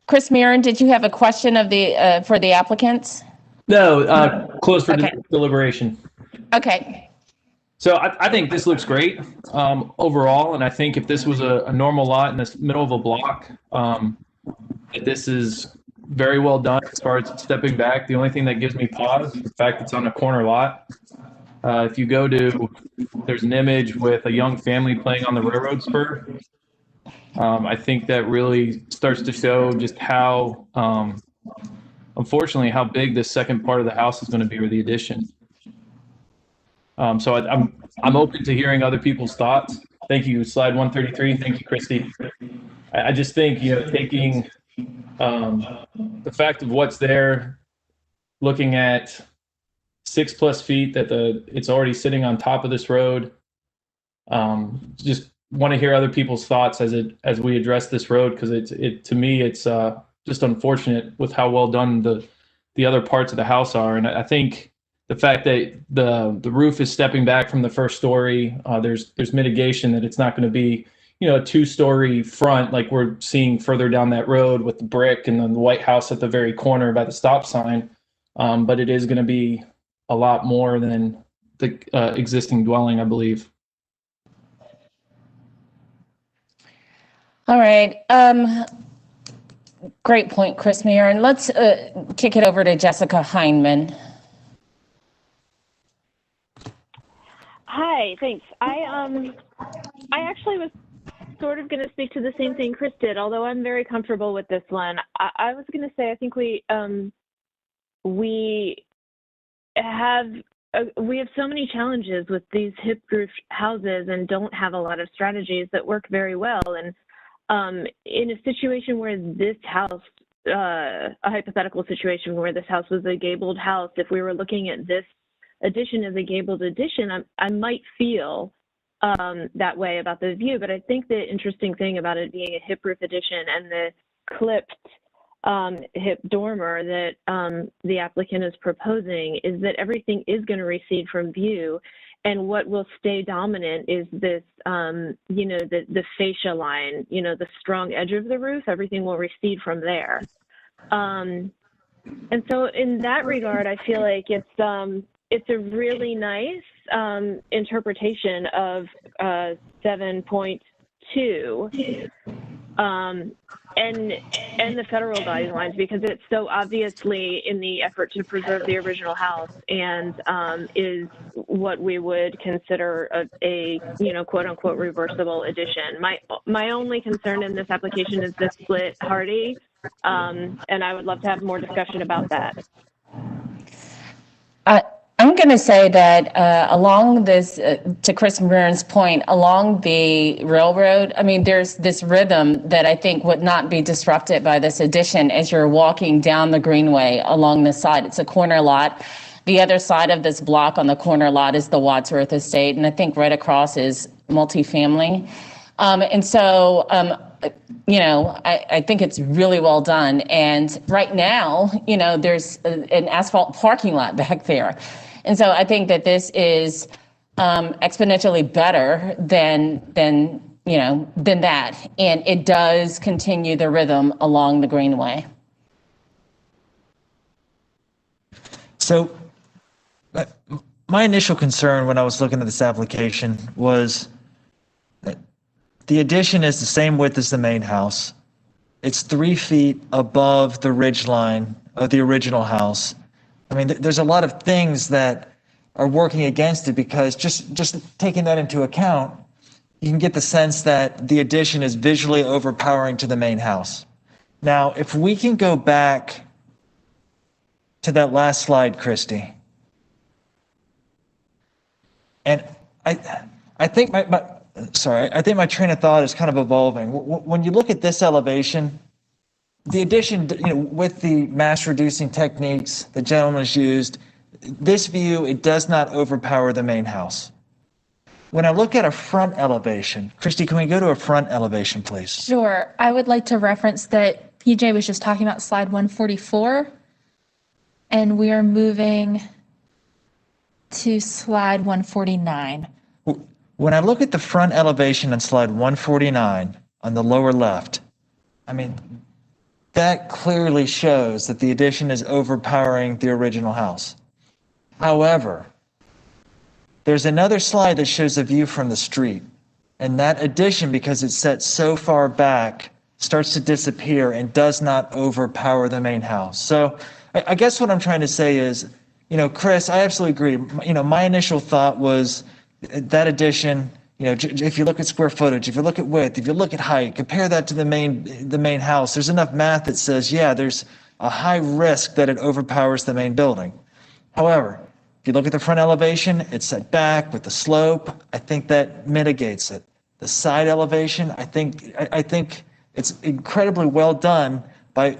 Chris Mirren, did you have a question of the for the applicants? No, closed for deliberation. Okay. So I think this looks great overall, and I think if this was a normal lot in the middle of a block, this is very well done as far as stepping back. The only thing that gives me pause is the fact it's on a corner lot. If you go to, there's an image with a young family playing on the railroad spur. I think that really starts to show just how, unfortunately, how big this second part of the house is going to be with the addition. So I'm open to hearing other people's thoughts. Thank you, slide 133. Thank you, Christy. I just think, taking the fact of what's there, looking at 6+ feet that it's already sitting on top of this road, Just want to hear other people's thoughts as we address this road, because to me it's just unfortunate with how well done the other parts of the house are. And I think the fact that the roof is stepping back from the first story, there's mitigation that it's not going to be, a 2-story front like we're seeing further down that road with the brick and then the white house at the very corner by the stop sign. But it is going to be a lot more than the existing dwelling, I believe. All right. Great point, Chris Mayer. And let's kick it over to Jessica Heineman. Hi, thanks. I actually was sort of going to speak to the same thing Chris did, although I'm very comfortable with this one. I was going to say I think we have so many challenges with these hip roof houses and don't have a lot of strategies that work very well. And in a situation where this house, a hypothetical situation where this house was a gabled house, if we were looking at this addition as a gabled addition, I might feel that way about the view. But I think the interesting thing about it being a hip roof addition and the clipped hip dormer that the applicant is proposing is that everything is going to recede from view. And what will stay dominant is this, the fascia line, the strong edge of the roof, everything will recede from there. And so in that regard, I feel like it's a really nice interpretation of 7.2 and the federal guidelines, because it's so obviously in the effort to preserve the original house and is what we would consider a quote unquote reversible addition. My only concern in this application is the split hardy, and I would love to have more discussion about that. I'm going to say that along this, to Chris Marin's point, along the railroad, I mean, there's this rhythm that I think would not be disrupted by this addition as you're walking down the greenway along the side. It's a corner lot. The other side of this block on the corner lot is the Wadsworth Estate, and I think right across is multifamily. And so, I think it's really well done. And right now, there's an asphalt parking lot back there. And so I think that this is exponentially better than that. And it does continue the rhythm along the greenway. So my initial concern when I was looking at this application was that the addition is the same width as the main house. It's 3 feet above the ridge line of the original house. I mean, there's a lot of things that are working against it, because just taking that into account, you can get the sense that the addition is visually overpowering to the main house. Now, if we can go back to that last slide, Christy. And I think I think my train of thought is kind of evolving. When you look at this elevation, the addition, with the mass reducing techniques the gentleman has used, this view, it does not overpower the main house. When I look at a front elevation, Christy, can we go to a front elevation, please? Sure. I would like to reference that PJ was just talking about slide 144, and we are moving to slide 149. When I look at the front elevation on slide 149 on the lower left, I mean, that clearly shows that the addition is overpowering the original house. However, there's another slide that shows a view from the street, and that addition, because it's set so far back, starts to disappear and does not overpower the main house. So I guess what I'm trying to say is, Chris, I absolutely agree. My initial thought was that addition, if you look at square footage, if you look at width, if you look at height, compare that to the main house, there's enough math that says, yeah, there's a high risk that it overpowers the main building. However, if you look at the front elevation, it's set back with the slope. I think that mitigates it. The side elevation, I think it's incredibly well done by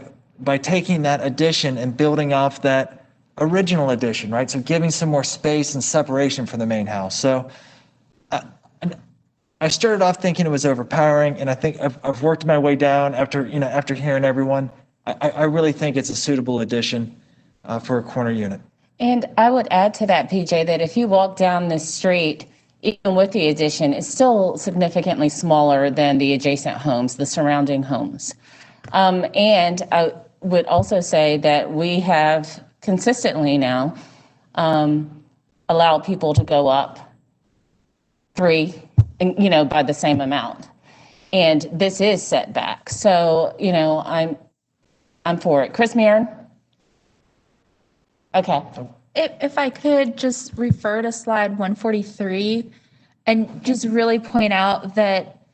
taking that addition and building off that original addition, right? So giving some more space and separation from the main house. So I started off thinking it was overpowering, and I think I've worked my way down after hearing everyone. I really think it's a suitable addition for a corner unit. And I would add to that, PJ, that if you walk down the street, even with the addition, it's still significantly smaller than the adjacent homes, the surrounding homes. And I would also say that we have consistently now allowed people to go up 3, by the same amount. And this is setback. So, I'm for it. Chris Meehan? Okay. If I could just refer to slide 143 and just really point out that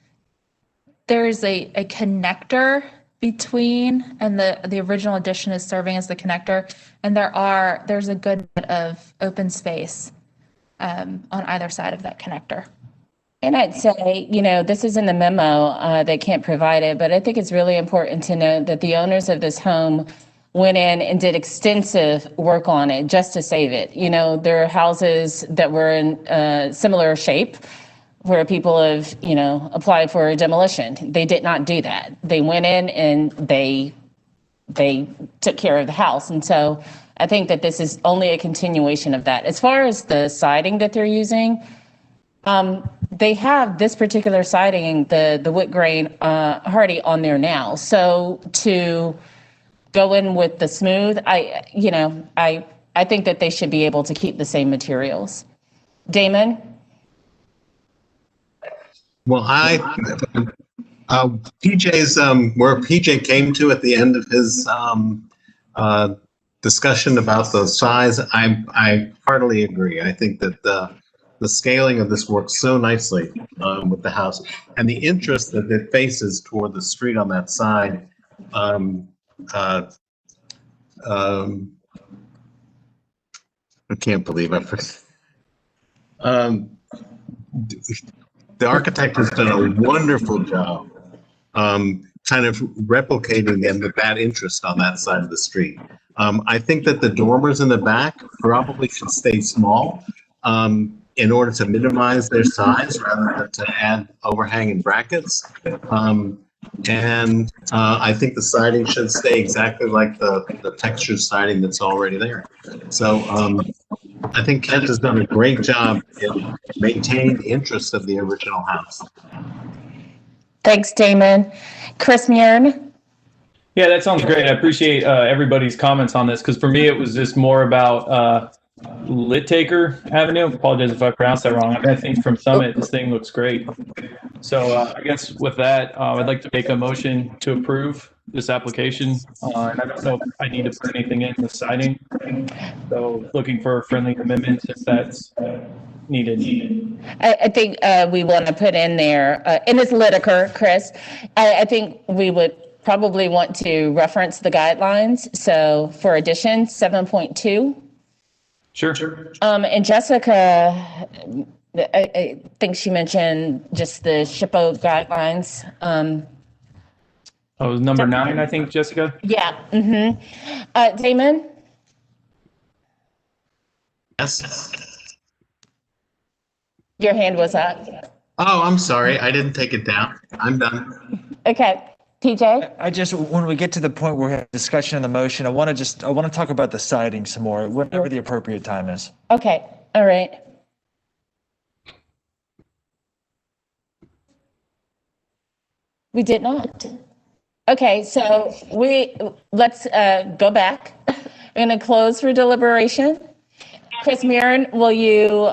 there's a connector between, and the original addition is serving as the connector, and there's a good bit of open space on either side of that connector. And I'd say, this is in the memo, they can't provide it, but I think it's really important to note that the owners of this home went in and did extensive work on it just to save it. There are houses that were in similar shape where people have, applied for demolition. They did not do that. They went in and they took care of the house. And so I think that this is only a continuation of that. As far as the siding that they're using, they have this particular siding, the wood grain hardy on there now. So to go in with the smooth, I think that they should be able to keep the same materials. Damon? Well, PJ's, where PJ came to at the end of his discussion about the size, I heartily agree. I think that the scaling of this works so nicely with the house, and the interest that it faces toward the street on that side. I can't believe I forgot. The architect has done a wonderful job kind of replicating that interest on that side of the street. I think that the dormers in the back probably should stay small in order to minimize their size rather than to add overhang and brackets. And I think the siding should stay exactly like the textured siding that's already there. So I think Kent has done a great job in maintaining the interest of the original house. Thanks, Damon. Chris Meehan? Yeah, that sounds great. I appreciate everybody's comments on this, because for me, it was just more about Littaker Avenue. Apologize if I pronounced that wrong. I think from Summit, this thing looks great. So I guess with that, I'd like to make a motion to approve this application. And I don't know if I need to put anything in the siding. So looking for a friendly amendment if that's needed. I think we want to put in there, and it's Littaker, Chris. I think we would probably want to reference the guidelines. So for addition, 7.2. Sure. And Jessica, I think she mentioned just the SHPO guidelines. Oh, number 9, I think, Jessica? Yeah. Mm-hmm. Damon? Yes. Your hand was up. Oh, I'm sorry. I didn't take it down. I'm done. Okay. TJ? When we get to the point where we have discussion on the motion, I want to talk about the siding some more, whenever the appropriate time is. Okay. All right. We did not. Okay, so let's go back. We're going to close for deliberation. Chris Meehan, will you,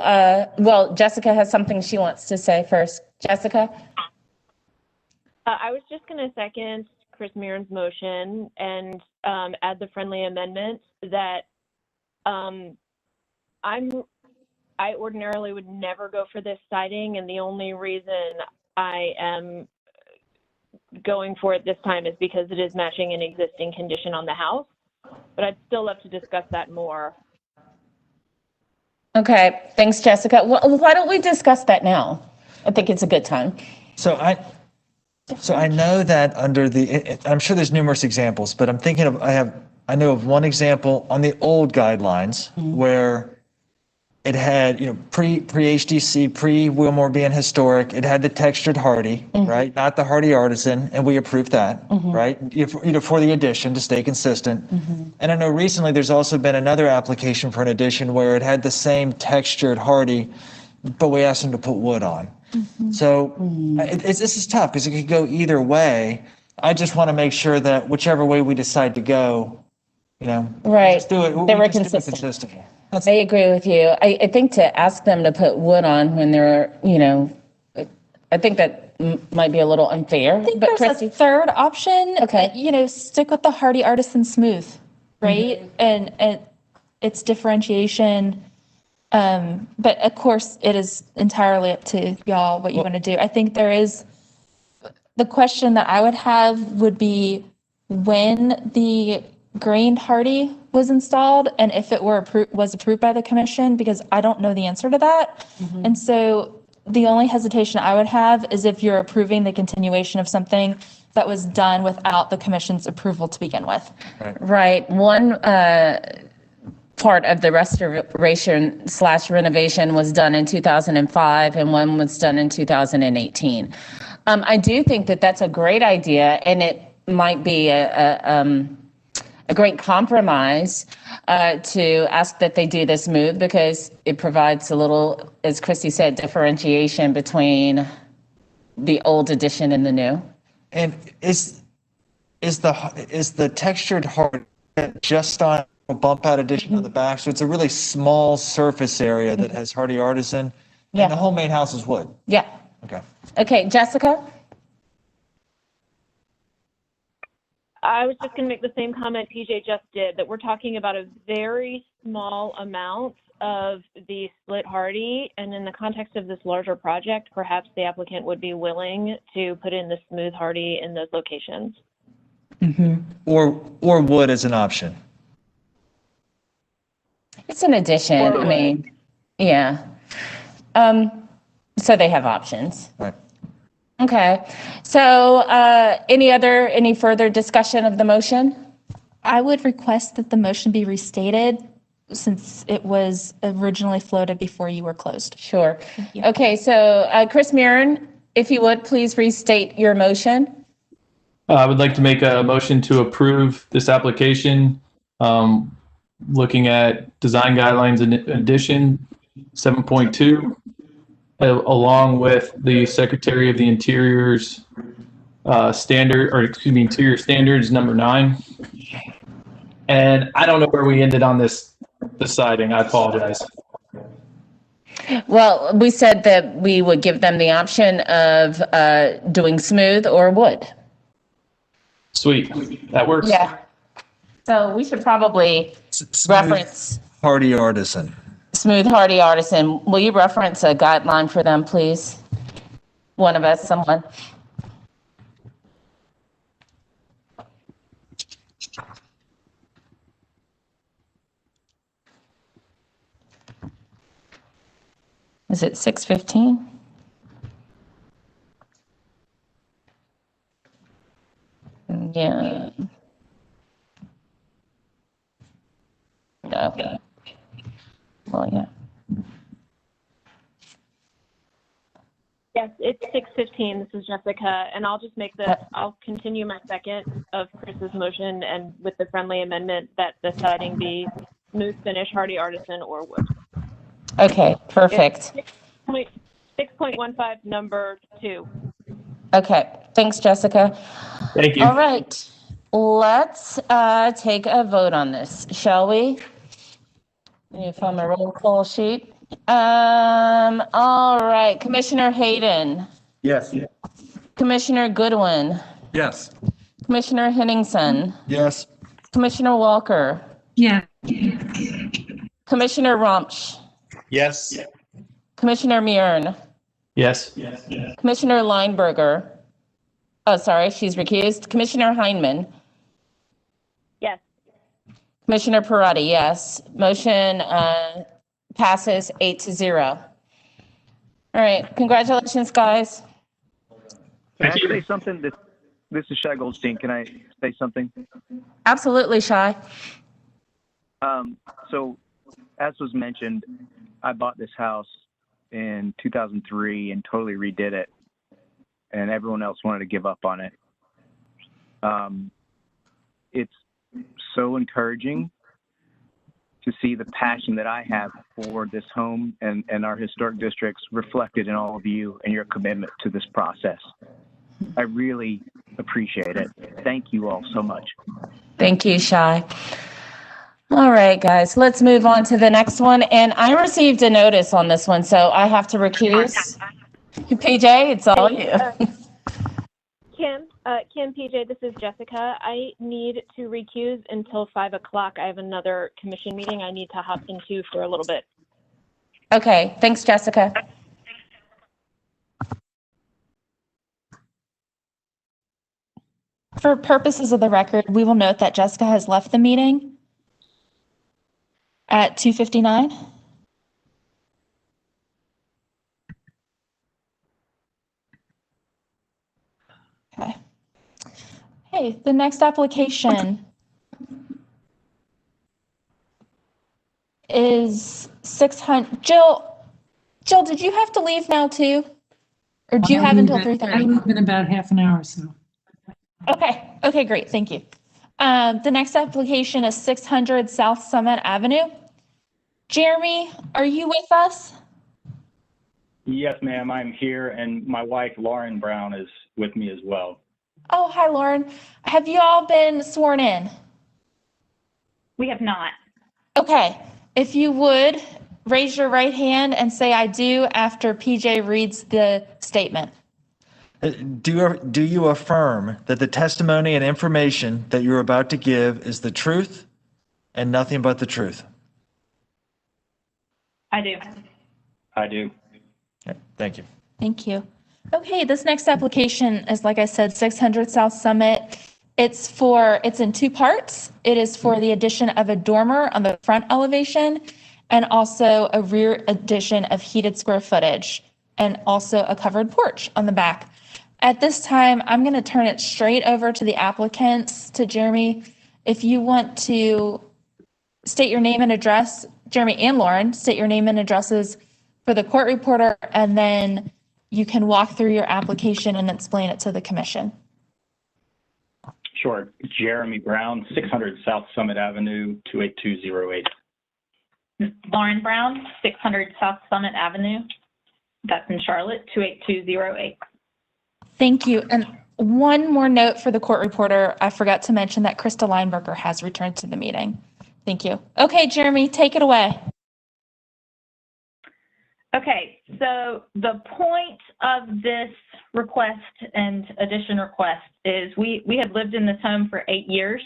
Jessica has something she wants to say first. Jessica? I was just going to second Chris Meehan's motion and add the friendly amendment that I ordinarily would never go for this siding, and the only reason I am going for it this time is because it is matching an existing condition on the house, but I'd still love to discuss that more. Okay, thanks, Jessica. Well, why don't we discuss that now? I think it's a good time. So I know that I'm sure there's numerous examples, but I'm thinking I know of one example on the old guidelines where It had, pre-HDC, pre-Wilmore being historic. It had the textured hardy, right? Not the hardy artisan, and we approved that, right? For the addition to stay consistent. And I know recently there's also been another application for an addition where it had the same textured hardy, but we asked them to put wood on. So this is tough because it could go either way. I just want to make sure that whichever way we decide to go, Right. just do it. They were just do it consistent. consistently. I agree with you. I think to ask them to put wood on when they're, I think that might be a little unfair. I think But there's Christy, a third option. Okay. Stick with the hardy artisan smooth, right? And its differentiation. But of course, it is entirely up to y'all what you want to do. I think the question that I would have would be when the grained hardy was installed and if it was approved by the commission, because I don't know the answer to that. And so the only hesitation I would have is if you're approving the continuation of something that was done without the commission's approval to begin with. right, one part of the restoration/renovation was done in 2005 and one was done in 2018. I do think that that's a great idea, and it might be a great compromise to ask that they do this move because it provides a little, as Christy said, differentiation between the old edition and the new. And is the textured hard just on a bump out addition on the back? So it's a really small surface area that has hardy artisan. Yeah. And the whole main house is wood. Yeah. Okay. Okay, Jessica? I was just going to make the same comment PJ just did, that we're talking about a very small amount of the split hardy. And in the context of this larger project, perhaps the applicant would be willing to put in the smooth hardy in those locations. Or wood as an option. It's an addition. I mean, yeah. So they have options. Right. Okay. So any further discussion of the motion? I would request that the motion be restated since it was originally floated before you were closed. Sure. you. Okay, so Chris Murin, if you would, please restate your motion. I would like to make a motion to approve this application, looking at design guidelines in addition 7.2, along with the Secretary of the Interior's Interior Standards number 9. And I don't know where we ended on this deciding. I apologize. Well, we said that we would give them the option of doing smooth or wood. Sweet. That works. Yeah. So we should probably reference Hardy artisan. smooth hardy artisan. Will you reference a guideline for them, please? One of us, someone. Is it 6:15? Yeah. Okay. Well, yeah. Yes, it's 6:15. This is Jessica, and I'll just I'll continue my second of Chris's motion and with the friendly amendment that the siding be smooth finish, hardy artisan, or wood. Okay, perfect. 6.15 number 2. Okay, thanks, Jessica. Thank you. All right, let's take a vote on this, shall we? Let me find my roll call sheet. All right, Commissioner Hayden, Yes. Commissioner Goodwin, Yes. Commissioner Henningsen, Yes. Commissioner Walker, Yeah. Commissioner Rumsch, Yes. Commissioner Murin, Yes. Commissioner Lineberger. Oh, sorry, she's recused. Commissioner Heineman, Yes. Commissioner Parati, yes. Motion passes 8-0. All right, congratulations, guys. Can I say something? This is Shai Goldstein. Can I say something? Absolutely, Shai. So, as was mentioned, I bought this house in 2003 and totally redid it, and everyone else wanted to give up on it. It's so encouraging to see the passion that I have for this home and our historic districts reflected in all of you and your commitment to this process. I really appreciate it. Thank you all so much. Thank you, Shai. All right, guys, let's move on to the next one. And I received a notice on this one, so I have to recuse. PJ, it's all you. Kim, PJ, this is Jessica. I need to recuse until 5 o'clock. I have another commission meeting I need to hop into for a little bit. Okay, thanks, Jessica. For purposes of the record, we will note that Jessica has left the meeting at 2:59. Okay. Hey, the next application is 600. Jill, did you have to leave now too? Or do you have until 3:30? I leave in about half an hour or so. Okay, great, thank you. The next application is 600 South Summit Avenue. Jeremy, are you with us? Yes, ma'am, I'm here, and my wife, Lauren Brown, is with me as well. Oh, hi, Lauren. Have you all been sworn in? We have not. Okay, if you would, raise your right hand and say I do after PJ reads the statement. Do you affirm that the testimony and information that you're about to give is the truth and nothing but the truth? I do. I do. Okay, thank you. Thank you. Okay, this next application is, like I said, 600 South Summit. It's in two parts. It is for the addition of a dormer on the front elevation and also a rear addition of heated square footage and also a covered porch on the back. At this time, I'm going to turn it straight over to the applicants, to Jeremy. If you want to state your name and address, Jeremy and Lauren, state your name and addresses for the court reporter, and then you can walk through your application and explain it to the commission. Sure. Jeremy Brown, 600 South Summit Avenue, 28208. Lauren Brown, 600 South Summit Avenue. That's in Charlotte, 28208. Thank you. And one more note for the court reporter. I forgot to mention that Krista Lineberger has returned to the meeting. Thank you. Okay, Jeremy, take it away. Okay, so the point of this request and addition request is we have lived in this home for 8 years,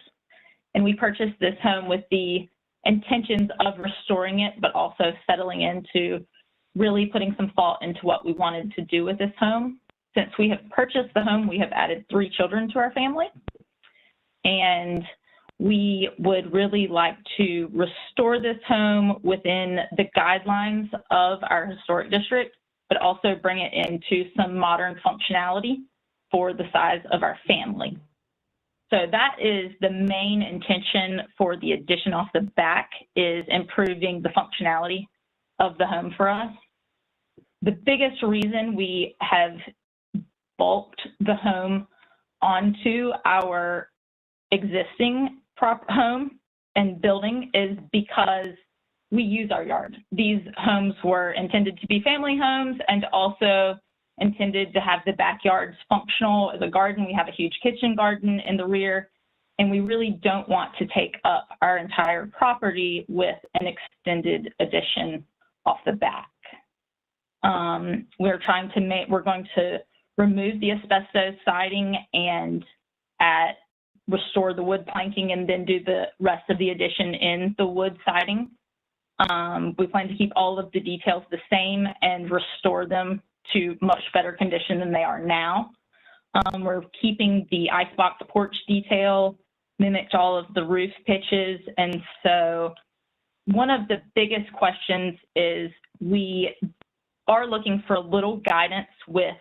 and we purchased this home with the intentions of restoring it, but also settling into really putting some thought into what we wanted to do with this home. Since we have purchased the home, we have added 3 children to our family, and we would really like to restore this home within the guidelines of our historic district, but also bring it into some modern functionality for the size of our family. So that is the main intention for the addition off the back, is improving the functionality of the home for us. The biggest reason we have bulked the home onto our existing home and building is because we use our yard. These homes were intended to be family homes and also intended to have the backyards functional as a garden. We have a huge kitchen garden in the rear, and we really don't want to take up our entire property with an extended addition off the back. We're going to remove the asbestos siding and restore the wood planking and then do the rest of the addition in the wood siding. We plan to keep all of the details the same and restore them to much better condition than they are now. We're keeping the icebox porch detail, mimicked all of the roof pitches. And so one of the biggest questions is we are looking for a little guidance with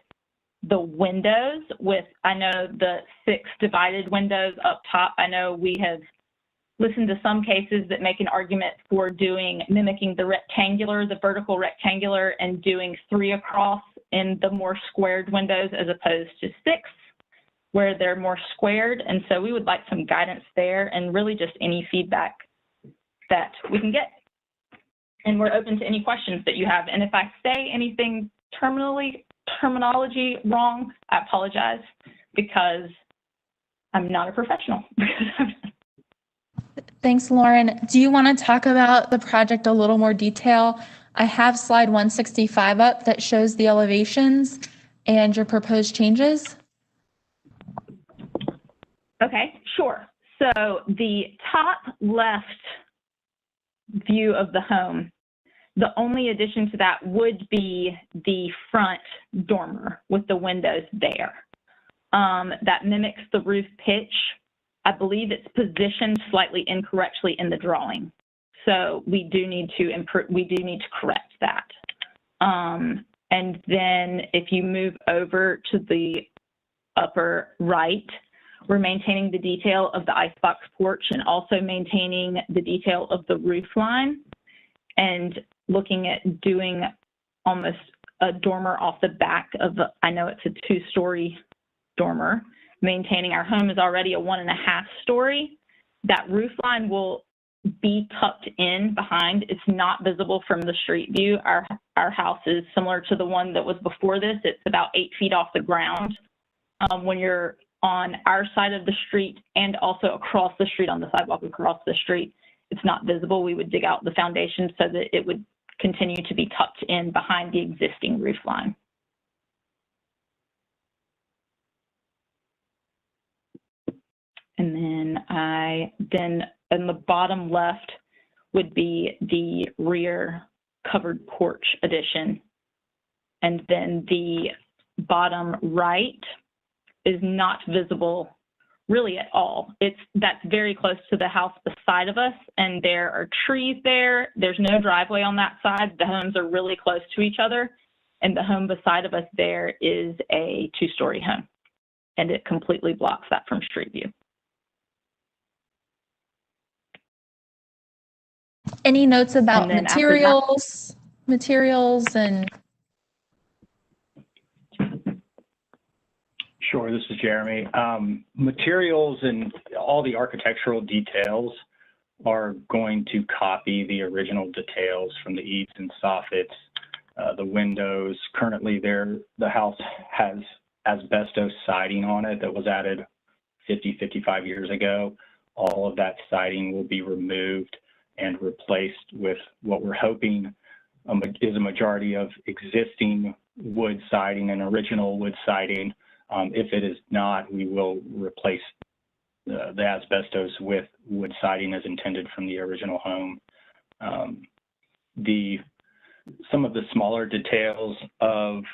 the windows. I know the 6 divided windows up top, I know we have listened to some cases that make an argument for mimicking the vertical rectangular and doing 3 across in the more squared windows as opposed to 6, where they're more squared. And so we would like some guidance there and really just any feedback that we can get. And we're open to any questions that you have. And if I say anything terminology wrong, I apologize, because I'm not a professional. Thanks, Lauren. Do you want to talk about the project a little more detail? I have slide 165 up that shows the elevations and your proposed changes. Okay, sure. So the top left view of the home, the only addition to that would be the front dormer with the windows there. That mimics the roof pitch. I believe it's positioned slightly incorrectly in the drawing. So we do need to improve, we do need to correct that. And then if you move over to the upper right, we're maintaining the detail of the icebox porch and also maintaining the detail of the roof line and looking at doing almost a dormer off the back of, I know it's a 2-story dormer. Maintaining our home is already a 1.5 story. That roof line will be tucked in behind. It's not visible from the street view. Our house is similar to the one that was before this. It's about 8 feet off the ground. When you're on our side of the street and also across the street on the sidewalk across the street, it's not visible. We would dig out the foundation so that it would continue to be tucked in behind the existing roof line. And then in the bottom left would be the rear covered porch addition. And then the bottom right is not visible really at all. That's very close to the house beside of us, and there are trees there. There's no driveway on that side. The homes are really close to each other, and the home beside of us there is a 2-story home, and it completely blocks that from street view. Any notes about materials and? Sure, this is Jeremy. Materials and all the architectural details are going to copy the original details from the eaves and soffits. The windows, currently the house has asbestos siding on it that was added 55 years ago. All of that siding will be removed and replaced with what we're hoping is a majority of existing wood siding and original wood siding. If it is not, we will replace the asbestos with wood siding as intended from the original home. Some of the smaller details of,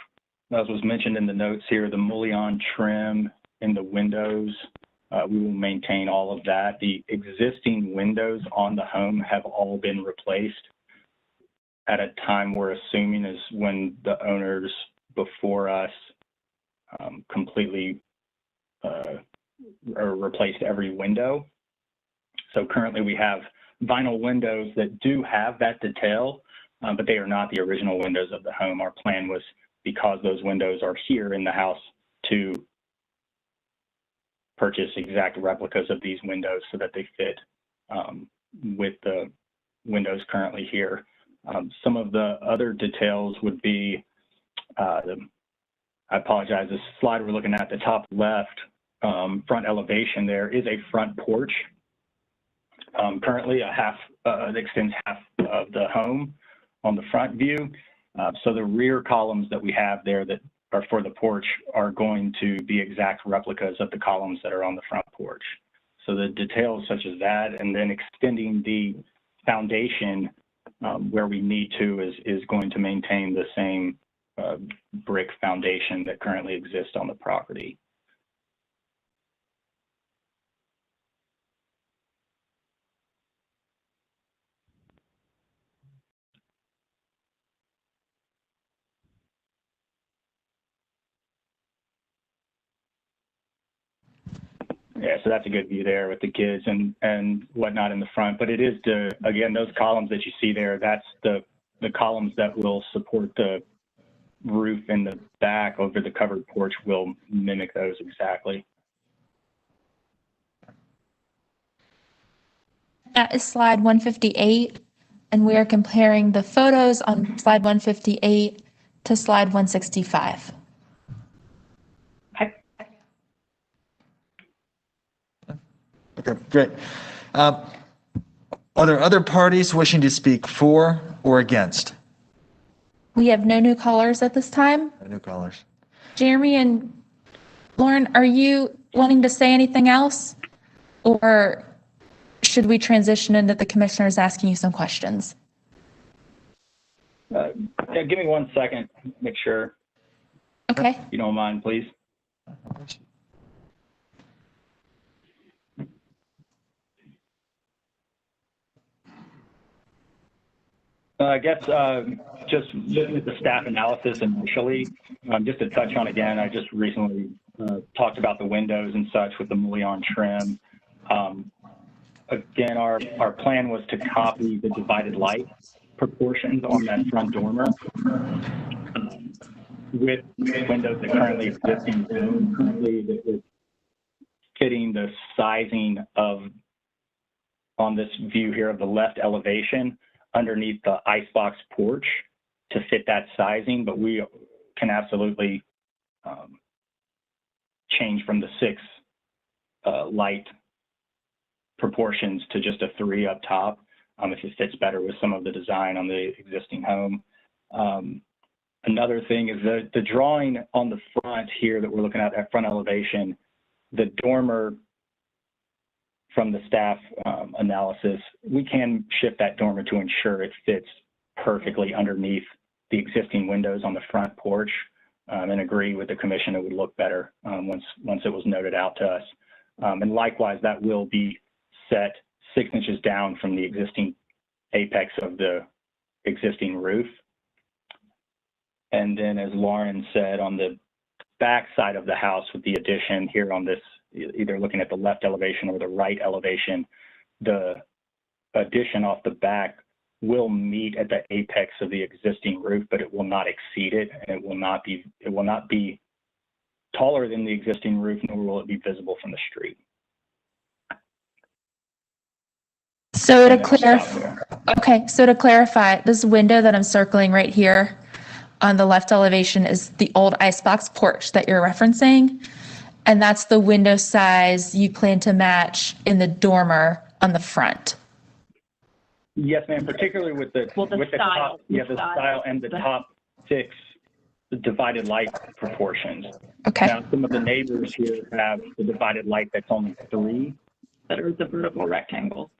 as was mentioned in the notes here, the mullion trim in the windows, we will maintain all of that. The existing windows on the home have all been replaced at a time we're assuming is when the owners before us completely or replaced every window. So currently we have vinyl windows that do have that detail, but they are not the original windows of the home. Our plan was, because those windows are here in the house, to purchase exact replicas of these windows so that they fit with the windows currently here. Some of the other details would be, I apologize, the slide we're looking at the top left, front elevation, there is a front porch. Currently it extends half of the home on the front view. So the rear columns that we have there that are for the porch are going to be exact replicas of the columns that are on the front porch. So the details such as that, and then extending the foundation where we need to is going to maintain the same brick foundation that currently exists on the property. Yeah, so that's a good view there with the kids and whatnot in the front. But it is again, those columns that you see there, that's the columns that will support the roof in the back over the covered porch will mimic those exactly. That is slide 158, and we are comparing the photos on slide 158 to slide 165. Okay, great. Are there other parties wishing to speak for or against? We have no new callers at this time. No new callers. Jeremy and Lauren, are you wanting to say anything else? Or should we transition into the commissioners asking you some questions? Yeah, give me 1 second, make sure. Okay. If you don't mind, please. I guess just looking at the staff analysis initially, just to touch on again, I just recently talked about the windows and such with the mullion trim. Again, our plan was to copy the divided light proportions on that front dormer with windows that currently exist in the room. Currently, that is fitting the sizing of, on this view here of the left elevation, underneath the icebox porch to fit that sizing, but we can absolutely change from the 6 light proportions to just a 3 up top if it fits better with some of the design on the existing home. Another thing is the drawing on the front here that we're looking at front elevation, the dormer from the staff analysis, we can shift that dormer to ensure it fits perfectly underneath the existing windows on the front porch, and agree with the commission it would look better once it was noted out to us. And likewise, that will be set 6 inches down from the existing apex of the existing roof. And then, as Lauren said, on the back side of the house with the addition here on this, either looking at the left elevation or the right elevation, the addition off the back will meet at the apex of the existing roof, but it will not exceed it, and it will not be taller than the existing roof, nor will it be visible from the street. So to clarify, this window that I'm circling right here on the left elevation is the old icebox porch that you're referencing. And that's the window size you plan to match in the dormer on the front. Yes, ma'am, particularly with the, Well, the with the style, top, yeah, the the style. style and the top 6 divided light proportions. Okay. Now, some of the neighbors here have the divided light that's only 3. That are the vertical rectangles.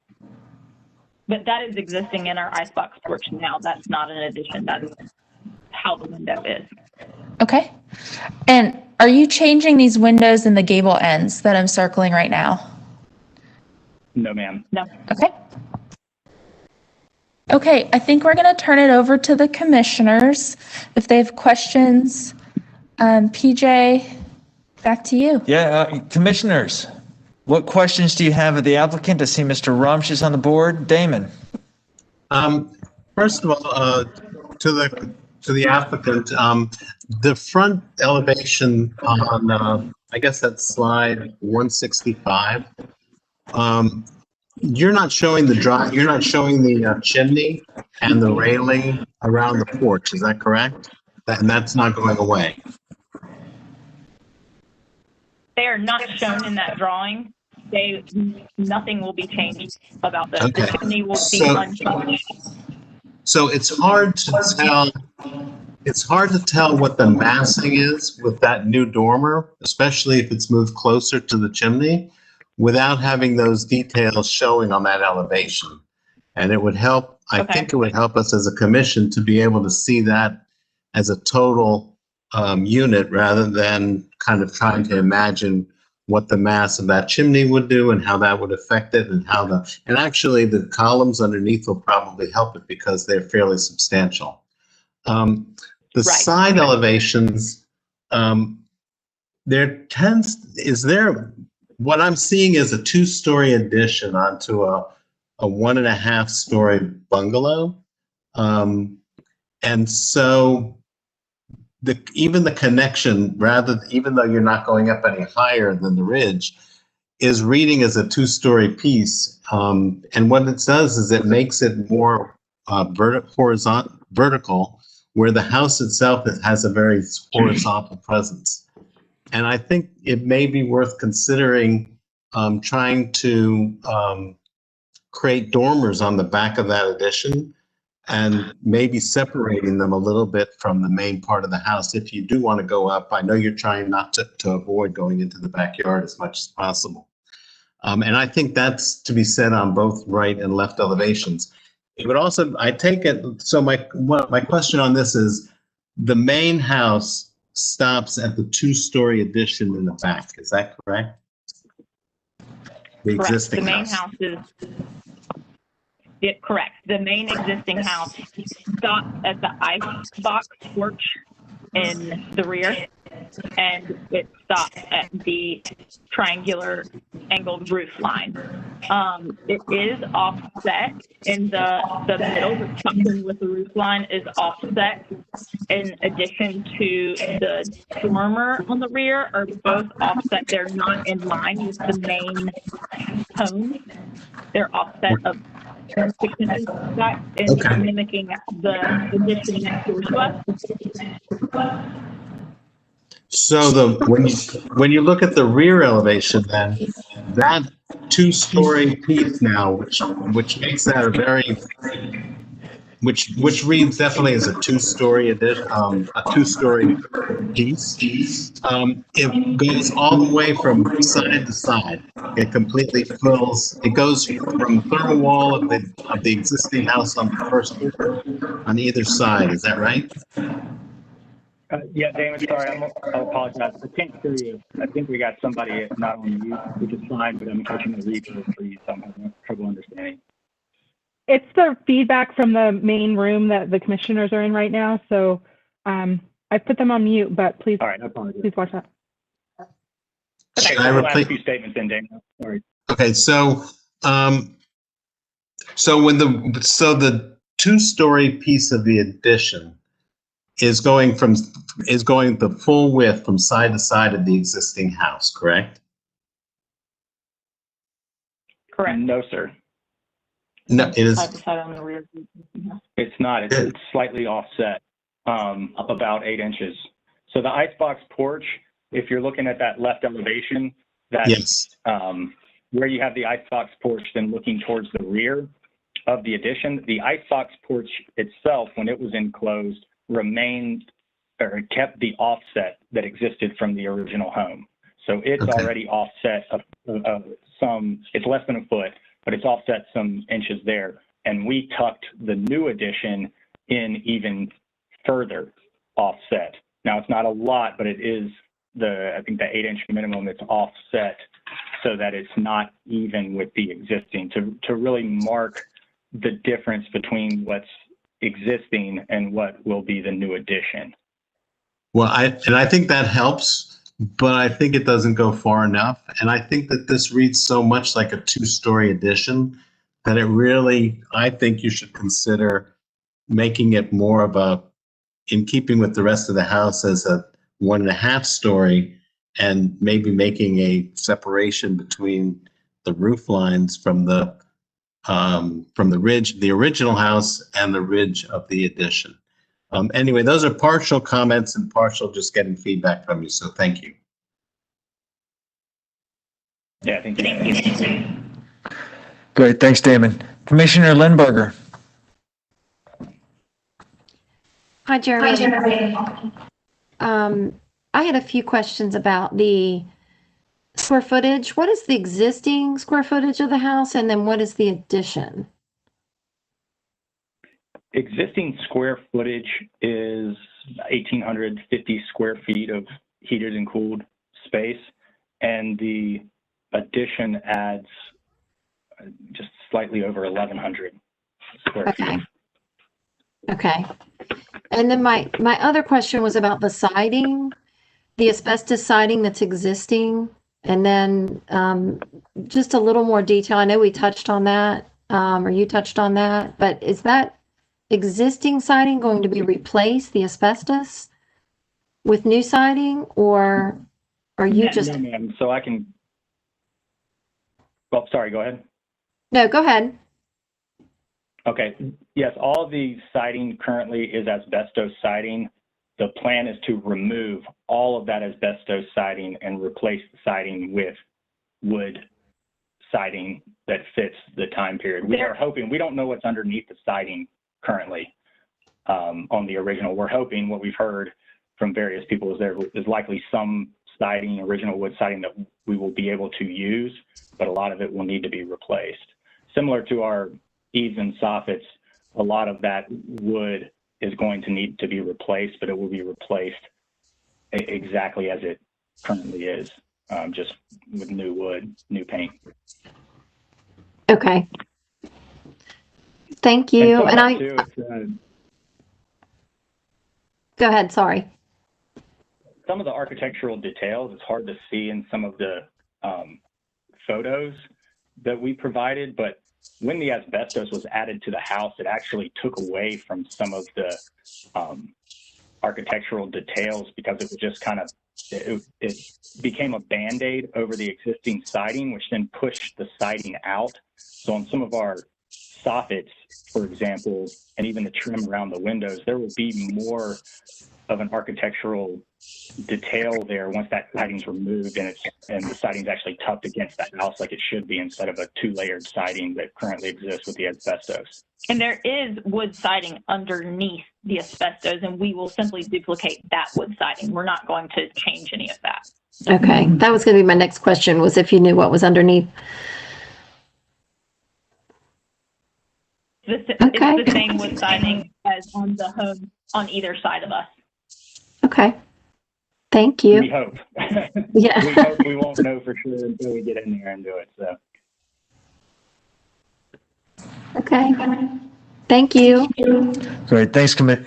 But that is existing in our icebox porch now. That's not an addition. That's how the window is. Okay. And are you changing these windows in the gable ends that I'm circling right now? No, ma'am. No. Okay. Okay, I think we're going to turn it over to the commissioners if they have questions. PJ, back to you. Yeah, commissioners, what questions do you have of the applicant? I see Mr. Rumsch is on the board. Damon. First of all, to the applicant, the front elevation on, I guess that's slide 165. You're not showing the chimney and the railing around the porch. Is that correct? And that's not going away. They are not shown in that drawing. Nothing will be changed about this. Okay. The chimney will be unchanged. So it's hard to tell. It's hard to tell what the massing is with that new dormer, especially if it's moved closer to the chimney, without having those details showing on that elevation. And it would help, I think it would help us as a commission to be able to see that as a total unit rather than kind of trying to imagine what the mass of that chimney would do and how that would affect it and and actually the columns underneath will probably help it because they're fairly substantial. Side elevations, is there what I'm seeing is a two-story addition onto a 1.5-story bungalow. And so even the connection, even though you're not going up any higher than the ridge, is reading as a two-story piece. And what it does is it makes it more vertical, where the house itself has a very horizontal presence. And I think it may be worth considering trying to create dormers on the back of that addition and maybe separating them a little bit from the main part of the house. If you do want to go up, I know you're trying not to avoid going into the backyard as much as possible. And I think that's to be said on both right and left elevations. It would also, I take it, so my question on this is, the main house stops at the two-story addition in the back, is that correct? The Correct. existing The main house. house is, correct. The main existing house stops at the icebox porch in the rear, and it stops at the triangular angled roof line. It is offset in the middle. The section with the roof line is offset. In addition to the dormer on the rear are both offset. They're not in line with the main home. They're offset of 6 inches back and mimicking the addition next door to us. So when you look at the rear elevation, then that two-story piece now, which makes that a very, which reads definitely as a two-story addition, a two-story piece. It goes all the way from side to side. It completely fills. It goes from the thermal wall of the existing house on the first floor on either side. Is that right? Yeah, Damon, sorry, I apologize. I can't hear you. I think we got somebody not on mute, which is fine, but I'm catching the replay for you, so I'm having trouble understanding. It's the feedback from the main room that the commissioners are in right now. So I put them on mute, but please, all right, no problem. Please watch that. Okay, I repeat a few statements in, Damon. Sorry. Okay, so the two-story piece of the addition is going the full width from side to side of the existing house, correct? Correct. No, sir. No, it is. Side to side on the rear. It's not. It's slightly offset, up about 8 inches. So the icebox porch, if you're looking at that left elevation, that's yes. Where you have the icebox porch, then looking towards the rear of the addition. The icebox porch itself, when it was enclosed, remained or kept the offset that existed from the original home. So it's already offset it's less than a foot, but it's offset some inches there. And we tucked the new addition in even further offset. Now it's not a lot, but it is I think the 8-inch minimum that's offset so that it's not even with the existing to really mark the difference between what's existing and what will be the new addition. Well, I think that helps, but I think it doesn't go far enough. And I think that this reads so much like a two-story addition that I think you should consider making it more of in keeping with the rest of the house as a 1.5-story, and maybe making a separation between the roof lines from the ridge, the original house, and the ridge of the addition. Anyway, those are partial comments and partial just getting feedback from you. So thank you. Yeah, thank you. Great, thanks, Damon. Commissioner Lindberger. Hi, Jeremy. I had a few questions about the square footage. What is the existing square footage of the house, and then what is the addition? Existing square footage is 1,850 square feet of heated and cooled space, and the addition adds just slightly over 1,100 square feet. Okay. And then my other question was about the siding, the asbestos siding that's existing And then just a little more detail. I know we touched on that, or you touched on that, but is that existing siding going to be replaced, the asbestos, with new siding, or are you just? No, ma'am. So I can. Well, sorry. Go ahead. No, go ahead. Okay. Yes, all the siding currently is asbestos siding. The plan is to remove all of that asbestos siding and replace the siding with wood siding that fits the time period. We are hoping, we don't know what's underneath the siding currently on the original. We're hoping, what we've heard from various people is there is likely some siding, original wood siding, that we will be able to use, but a lot of it will need to be replaced. Similar to our eaves and soffits, a lot of that wood is going to need to be replaced, but it will be replaced exactly as it currently is, just with new wood, new paint. Okay. Thank you. And I go ahead. Sorry. Some of the architectural details, it's hard to see in some of the photos that we provided, but when the asbestos was added to the house, it actually took away from some of the architectural details, because it was just kind of, it became a Band-Aid over the existing siding, which then pushed the siding out. So on some of our soffits, for example, and even the trim around the windows, there will be more of an architectural detail there once that siding's removed and the siding's actually tucked against the house like it should be, instead of a two-layered siding that currently exists with the asbestos. And there is wood siding underneath the asbestos, and we will simply duplicate that wood siding. We're not going to change any of that. Okay. That was going to be my next question, was if you knew what was underneath. It's the same wood siding as on the home on either side of us. Okay. Thank you. We hope. Yeah. We hope. We won't know for sure until we get in there and do it. So. Okay. Thank you. Great. Thanks, Commissioner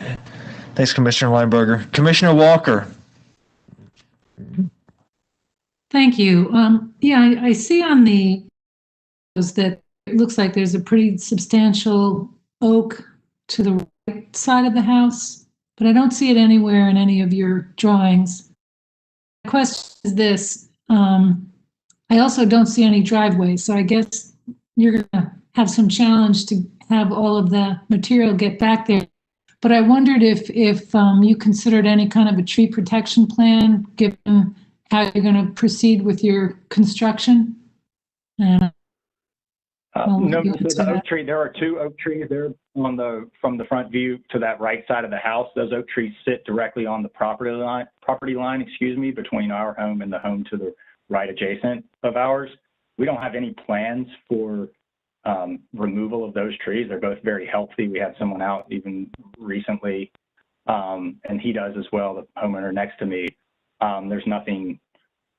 Lineberger. Commissioner Walker. Thank you. Yeah, I see on the that it looks like there's a pretty substantial oak to the right side of the house, but I don't see it anywhere in any of your drawings. The question is this, I also don't see any driveway, so I guess you're gonna have some challenge to have all of the material get back there. But I wondered if you considered any kind of a tree protection plan, given how you're gonna proceed with your construction. No, so the oak tree, there are two oak trees there from the front view to that right side of the house. Those oak trees sit directly on the property line, between our home and the home to the right adjacent of ours. We don't have any plans for removal of those trees. They're both very healthy. We had someone out even recently, and he does as well, the homeowner next to me. There's nothing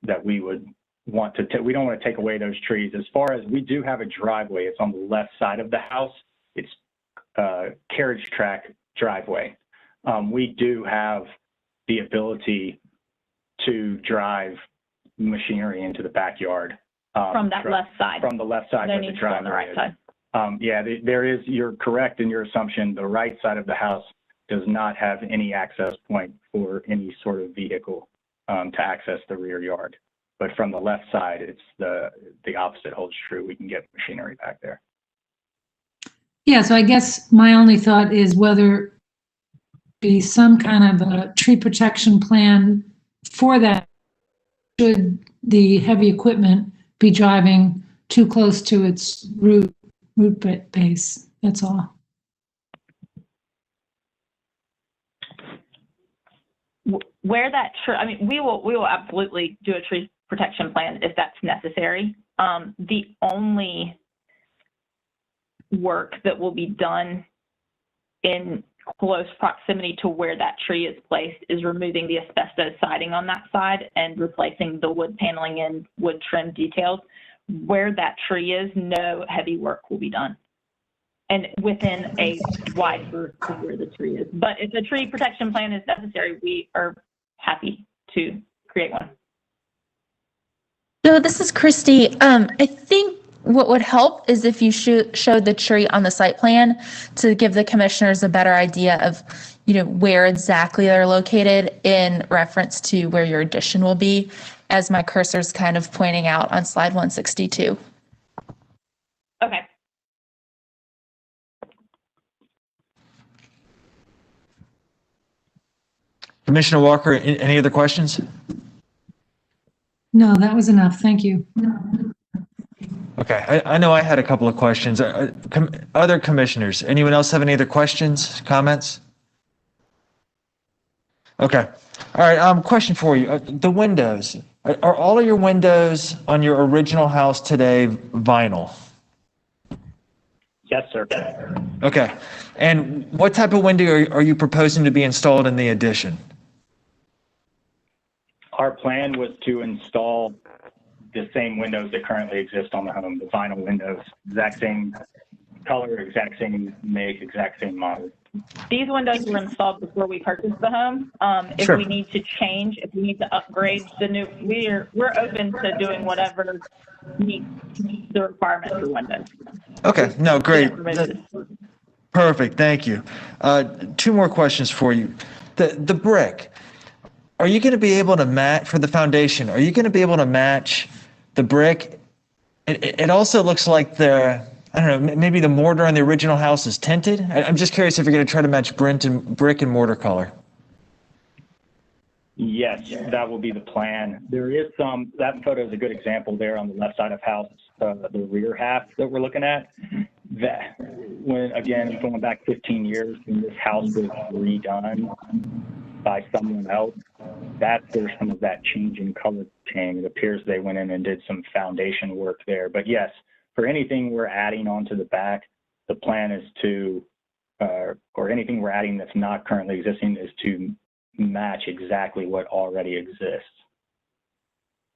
that we would want to we don't want to take away those trees. As far as, we do have a driveway, it's on the left side of the house. It's carriage track driveway. We do have the ability to drive machinery into the backyard. From that left side. From the left side of the driveway. On the right side. Yeah, there is, you're correct in your assumption. The right side of the house does not have any access point for any sort of vehicle to access the rear yard. But from the left side, it's the opposite holds true. We can get machinery back there. Yeah, so I guess my only thought is whether be some kind of a tree protection plan for that, should the heavy equipment be driving too close to its root base. That's all. Where that tree, I mean, we will absolutely do a tree protection plan if that's necessary. The only work that will be done in close proximity to where that tree is placed is removing the asbestos siding on that side and replacing the wood paneling and wood trim details. Where that tree is, no heavy work will be done, and within a wide berth of where the tree is. But if a tree protection plan is necessary, we are happy to create one. So this is Christy. I think what would help is if you showed the tree on the site plan to give the commissioners a better idea of, where exactly they're located in reference to where your addition will be, as my cursor's kind of pointing out on slide 162. Okay. Commissioner Walker, any other questions? No, that was enough. Thank you. Okay, I know I had a couple of questions. Other commissioners, anyone else have any other questions, comments? Okay, all right, question for you. The windows, are all of your windows on your original house today vinyl? Yes, sir. Okay, and what type of window are you proposing to be installed in the addition? Our plan was to install the same windows that currently exist on the home, the vinyl windows, exact same color, exact same make, exact same model. These windows were installed before we purchased the home. If Sure. we need to change, if we need to upgrade the new, we're open to doing whatever meets the requirements for windows. Okay, no, great. Perfect, thank you. Two more questions for you. The brick, are you going to be able to match, for the foundation, are you going to be able to match the brick? It also looks like I don't know, maybe the mortar on the original house is tinted? I'm just curious if you're going to try to match brick and mortar color. Yes, that will be the plan. There is that photo is a good example there on the left side of house, the rear half that we're looking at. That, when again, going back 15 years, when this house was redone by someone else, that's where some of that change in color came. It appears they went in and did some foundation work there. But yes, for anything we're adding onto the back, the plan is to, or anything we're adding that's not currently existing, is to match exactly what already exists.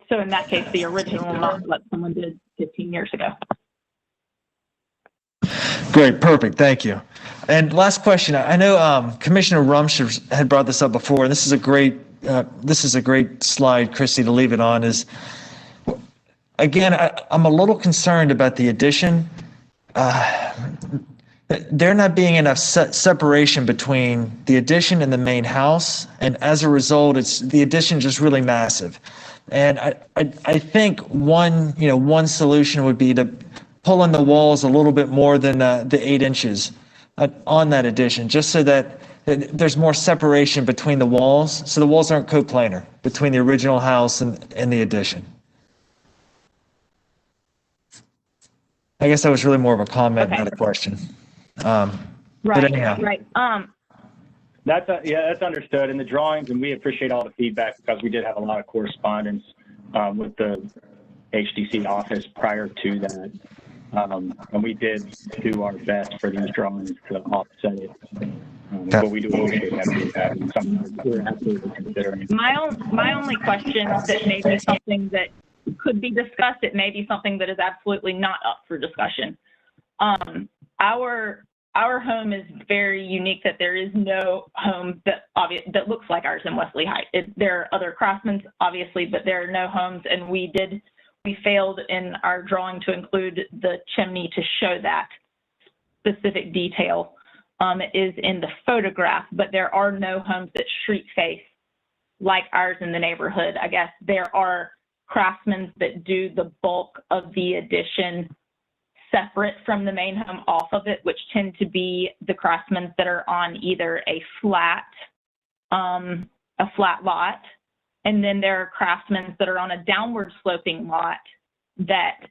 So in that case, the original, not what someone did 15 years ago. Great, perfect, thank you. And last question, I know Commissioner Rumsch had brought this up before, and this is a great slide, Christy, to leave it on, is, again, I'm a little concerned about the addition. There not being enough separation between the addition and the main house, and as a result, the addition just really massive. And I think one solution would be to pull in the walls a little bit more than the 8 inches on that addition, just so that there's more separation between the walls, so the walls aren't coplanar between the original house and the addition. I guess that was really more of a comment, not a question. But anyhow. Right. That's understood in the drawings, and we appreciate all the feedback because we did have a lot of correspondence with the HDC office prior to that. And we did do our best for these drawings to offset it. But we do appreciate that feedback, and something we're absolutely considering. My only question that may be something that could be discussed, it may be something that is absolutely not up for discussion. Our home is very unique, that there is no home that looks like ours in Wesley Heights. There are other Craftsmans, obviously, but there are no homes, and we failed in our drawing to include the chimney to show that specific detail. Is in the photograph, but there are no homes that street face like ours in the neighborhood. I guess there are Craftsmans that do the bulk of the addition separate from the main home off of it, which tend to be the Craftsmans that are on either a flat lot, and then there are Craftsmans that are on a downward sloping lot that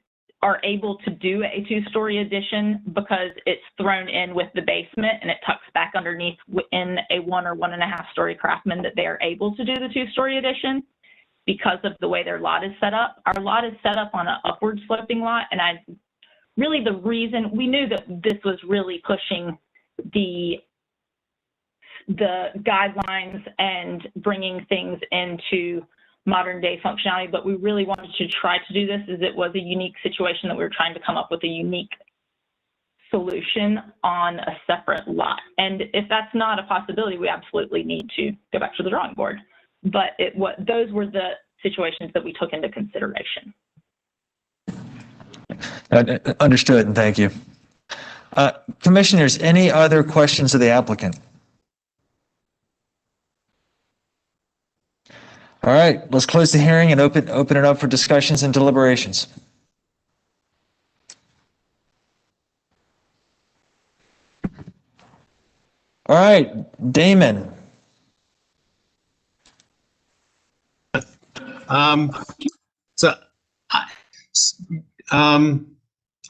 are able to do a 2-story addition because it's thrown in with the basement and it tucks back underneath in a 1 or 1.5 story Craftsman, that they are able to do the 2-story addition because of the way their lot is set up. Our lot is set up on an upward sloping lot, and the reason we knew that this was really pushing the guidelines and bringing things into modern day functionality, but we really wanted to try to do this, as it was a unique situation that we were trying to come up with a unique solution on a separate lot. And if that's not a possibility, we absolutely need to go back to the drawing board. But those were the situations that we took into consideration. Understood, and thank you. Commissioners, any other questions of the applicant? All right, let's close the hearing and open it up for discussions and deliberations. All right, Damon. I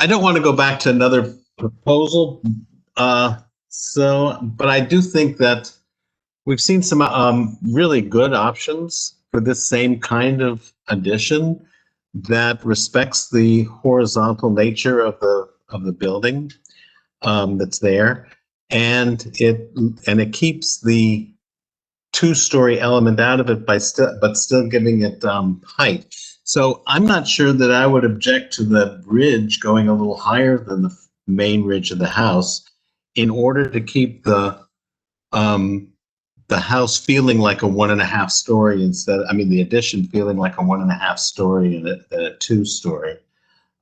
don't want to go back to another proposal. But I do think that we've seen some really good options for this same kind of addition that respects the horizontal nature of the building that's there, and it keeps the two-story element out of it but still giving it height. So I'm not sure that I would object to the ridge going a little higher than the main ridge of the house in order to keep the house feeling like a 1.5 story the addition feeling like a 1.5 story and a 2-story.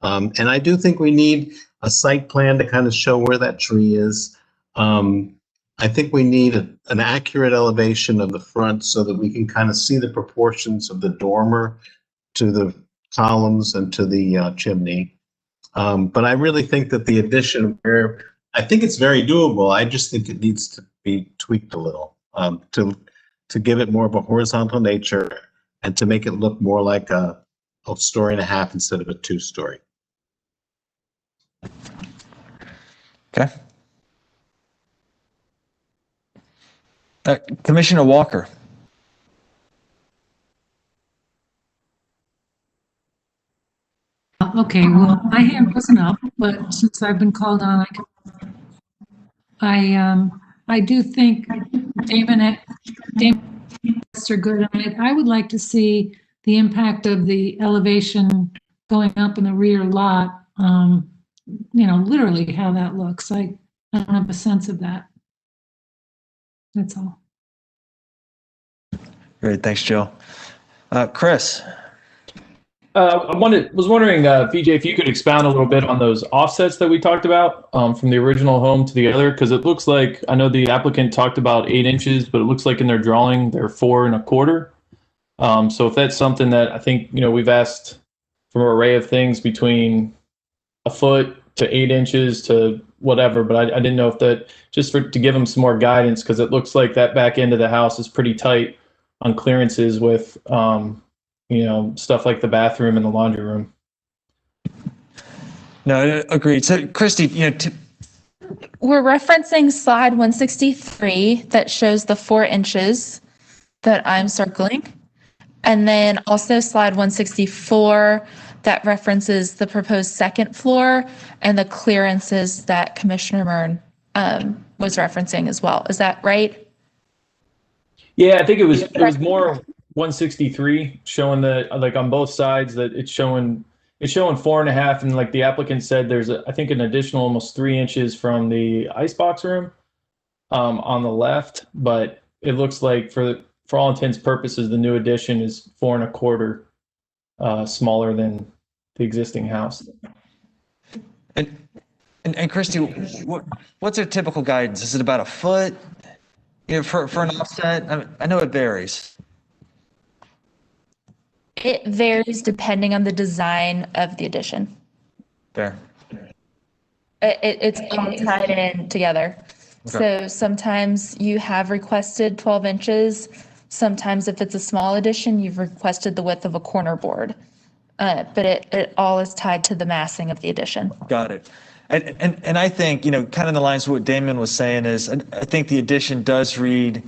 And I do think we need a site plan to kind of show where that tree is. I think we need an accurate elevation of the front so that we can kind of see the proportions of the dormer to the columns and to the chimney. But I really think that the addition, I think it's very doable. I just think it needs to be tweaked a little to give it more of a horizontal nature and to make it look more like a 1.5 story instead of a 2-story. Okay. Commissioner Walker. Okay, well, my hand wasn't up, but since I've been called on, I do think Damon are good. I would like to see the impact of the elevation going up in the rear lot. Literally how that looks. I don't have a sense of that. That's all. Great, thanks, Jill. Chris. Was wondering, VJ, if you could expound a little bit on those offsets that we talked about from the original home to the other, because it looks like, I know the applicant talked about 8 inches, but it looks like in their drawing, they're 4 1/4. So if that's something that I think, we've asked for an array of things between 1 foot to 8 inches to whatever, but I didn't know if that, just to give them some more guidance, because it looks like that back end of the house is pretty tight on clearances with, stuff like the bathroom and the laundry room. No, agreed. So, Christy, we're referencing slide 163 that shows the 4 inches that I'm circling. And then also slide 164 that references the proposed second floor and the clearances that Commissioner Mern was referencing as well. Is that right? Yeah, I think it was more 163 showing the, like, on both sides that it's showing 4.5, and like the applicant said, there's I think an additional almost 3 inches from the icebox room on the left, but it looks like for all intents and purposes, the new addition is 4 1/4 smaller than the existing house. And Christy, what's a typical guidance? Is it about 1 foot? For an offset? I know it varies. It varies depending on the design of the addition. Fair. It's all tied in together. Okay. So sometimes you have requested 12 inches. Sometimes if it's a small addition, you've requested the width of a corner board. But it all is tied to the massing of the addition. Got it. And I think, kind of the lines of what Damon was saying is, I think the addition does read,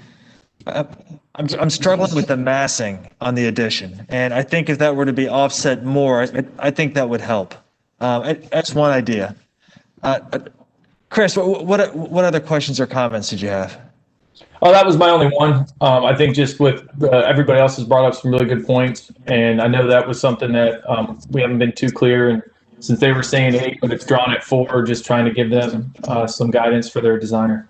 I'm struggling with the massing on the addition. And I think if that were to be offset more, I think that would help. That's one idea. Chris, what other questions or comments did you have? Oh, that was my only one. I think just with everybody else has brought up some really good points. And I know that was something that we haven't been too clear. And since they were saying 8, but it's drawn at 4, just trying to give them some guidance for their designer.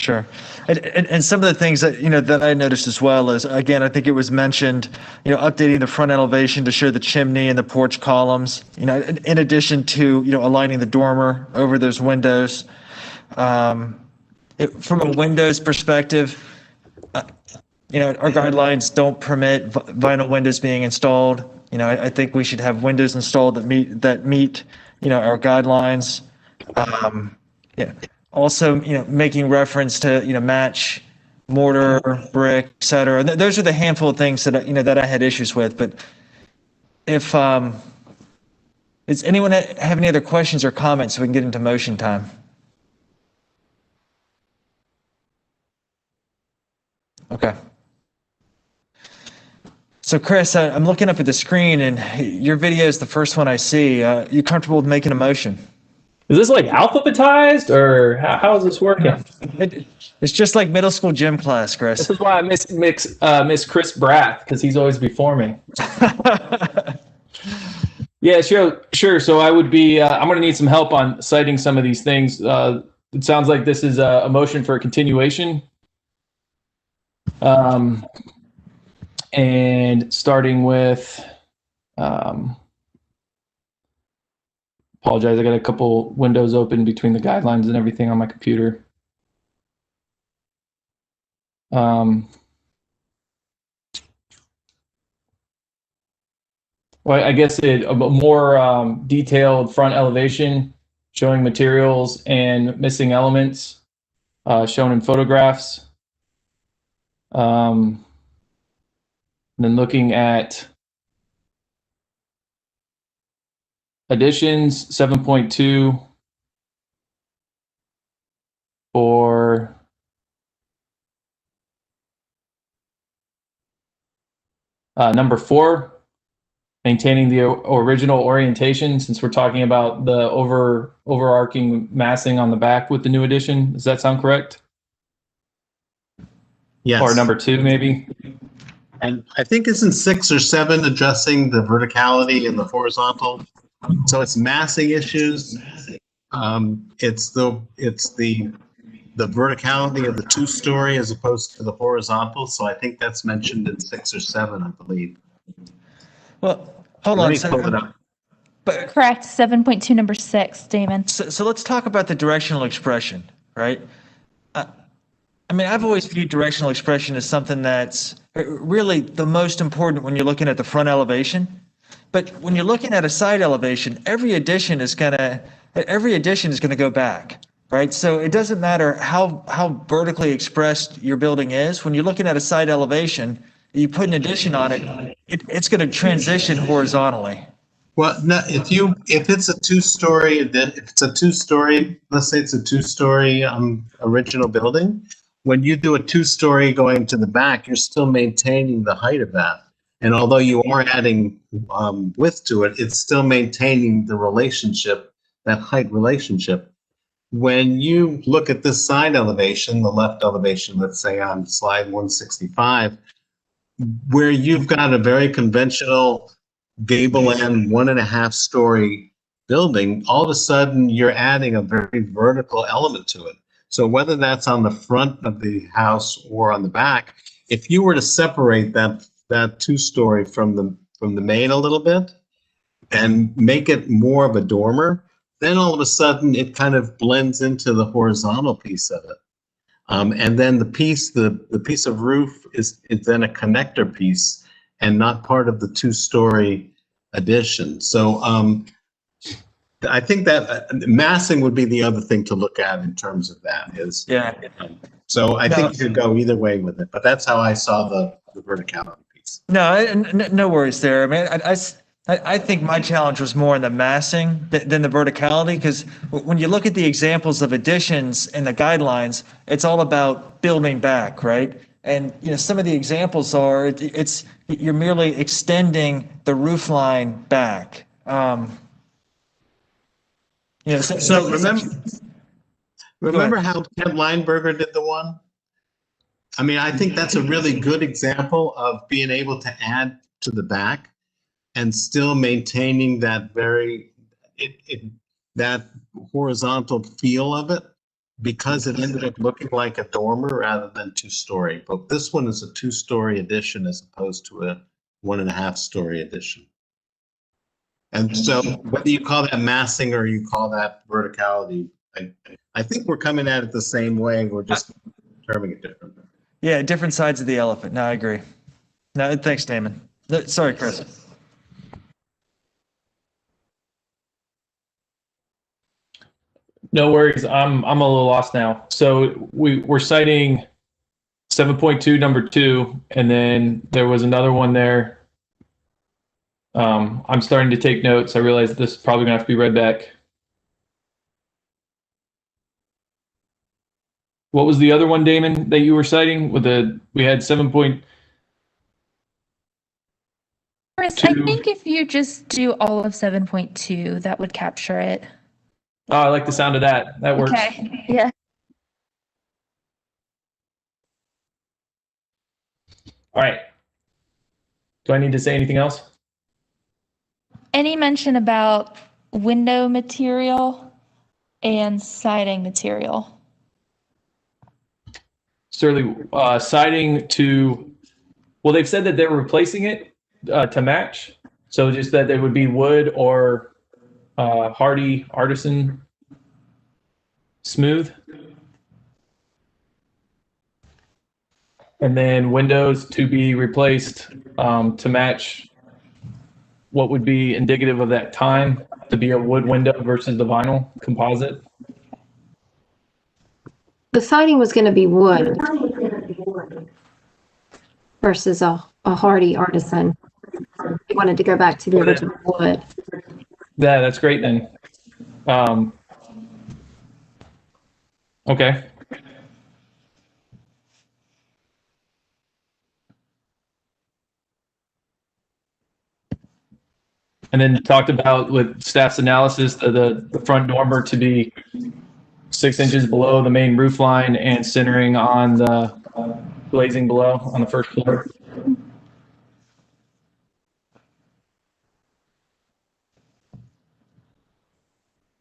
Sure. And some of the things that, that I noticed as well is, again, I think it was mentioned, updating the front elevation to show the chimney and the porch columns, in addition to, aligning the dormer over those windows. From a windows perspective, our guidelines don't permit vinyl windows being installed. I think we should have windows installed that meet, our guidelines. Also, making reference to, match mortar, brick, et cetera. Those are the handful of things that, that I had issues with. But if, does anyone have any other questions or comments so we can get into motion time? Okay. So Chris, I'm looking up at the screen and your video is the first one I see. You comfortable with making a motion? Is this like alphabetized, or how is this working? It's just like middle school gym class, Chris. This is why I miss Chris Brath, because he's always before me. Yeah, sure. So I would be, I'm going to need some help on citing some of these things. It sounds like this is a motion for a continuation. And starting with, apologize, I got a couple windows open between the guidelines and everything on my computer. Well, I guess a more detailed front elevation showing materials and missing elements shown in photographs. And then looking at additions, 7.2 for number 4, maintaining the original orientation, since we're talking about the overarching massing on the back with the new addition. Does that sound correct? Yes. Or number 2, maybe? And I think isn't 6 or 7 addressing the verticality and the horizontal? So it's massing issues. It's the verticality of the 2-story as opposed to the horizontal. So I think that's mentioned in 6 or 7, I believe. Well, hold on. Correct. 7.2, number 6, Damon. So let's talk about the directional expression, right? I mean, I've always viewed directional expression as something that's really the most important when you're looking at the front elevation. But when you're looking at a side elevation, every addition is gonna go back, right? So it doesn't matter how vertically expressed your building is. When you're looking at a side elevation, you put an addition on it, it's going to transition horizontally. Well, no, if it's a 2-story, then if it's a 2-story, let's say it's a 2-story original building, when you do a 2-story going to the back, you're still maintaining the height of that. And although you are adding width to it, it's still maintaining the relationship, that height relationship. When you look at this side elevation, the left elevation, let's say on slide 165, where you've got a very conventional gable end 1.5-story building, all of a sudden you're adding a very vertical element to it. So whether that's on the front of the house or on the back, if you were to separate that 2-story from the main a little bit and make it more of a dormer, then all of a sudden it kind of blends into the horizontal piece of it. And then the piece of roof is then a connector piece and not part of the 2-story addition. So I think that massing would be the other thing to look at in terms of that is. Yeah. So I think you could go either way with it, but that's how I saw the verticality piece. No worries there. I mean, I think my challenge was more in the massing than the verticality, because when you look at the examples of additions in the guidelines, it's all about building back, right? And some of the examples are you're merely extending the roof line back. So remember how Ted Lineberger did the one? I mean, I think that's a really good example of being able to add to the back and still maintaining that that horizontal feel of it. because it ended up looking like a dormer rather than two-story. But this one is a two-story addition as opposed to a 1.5-story addition. And so whether you call that massing or you call that verticality, I think we're coming at it the same way. We're just determining it differently. Yeah, different sides of the elephant. No, I agree. No, thanks, Damon. No, sorry, Chris. No worries. I'm a little lost now. So we're citing 7.2 number 2, and then there was another one there. I'm starting to take notes. I realize this is probably gonna have to be read back. What was the other one, Damon, that you were citing? We had 7. Chris, I think if you just do all of 7.2, that would capture it. Oh, I like the sound of that. That works. Okay. Yeah. All right. Do I need to say anything else? Any mention about window material and siding material? Certainly, siding to, well, they've said that they're replacing it to match. So just that they would be wood or hardy artisan smooth. And then windows to be replaced to match what would be indicative of that time, to be a wood window versus the vinyl composite. The siding was going to be wood versus a hardy artisan. They wanted to go back to the original wood. Yeah, that's great then. Okay. And then talked about with staff's analysis, the front dormer to be 6 inches below the main roof line and centering on the glazing below on the first floor.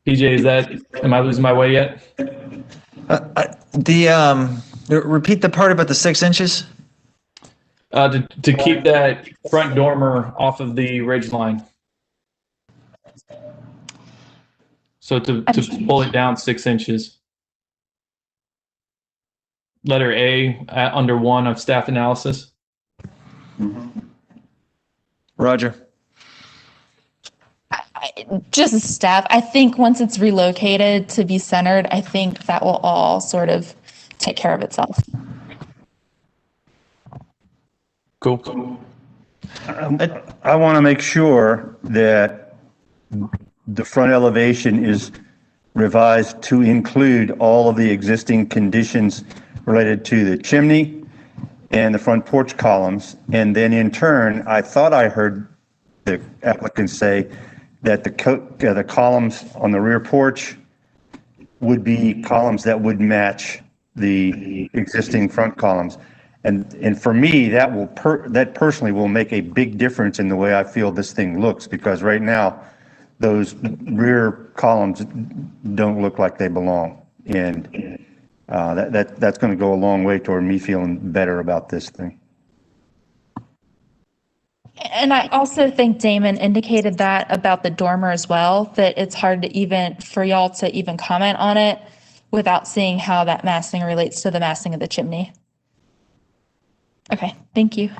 PJ, am I losing my way yet? Repeat the part about the 6 inches. To keep that front dormer off of the ridge line. So to pull it down 6 inches. Letter A under 1 of staff analysis. Roger. Just staff. I think once it's relocated to be centered, I think that will all sort of take care of itself. Cool. I want to make sure that the front elevation is revised to include all of the existing conditions related to the chimney and the front porch columns. And then in turn, I thought I heard the applicant say that the columns on the rear porch would be columns that would match the existing front columns. And for me, that personally will make a big difference in the way I feel this thing looks, because right now, those rear columns don't look like they belong. And that's going to go a long way toward me feeling better about this thing. And I also think Damon indicated that about the dormer as well, that it's hard for y'all to even comment on it without seeing how that massing relates to the massing of the chimney. Okay, thank you.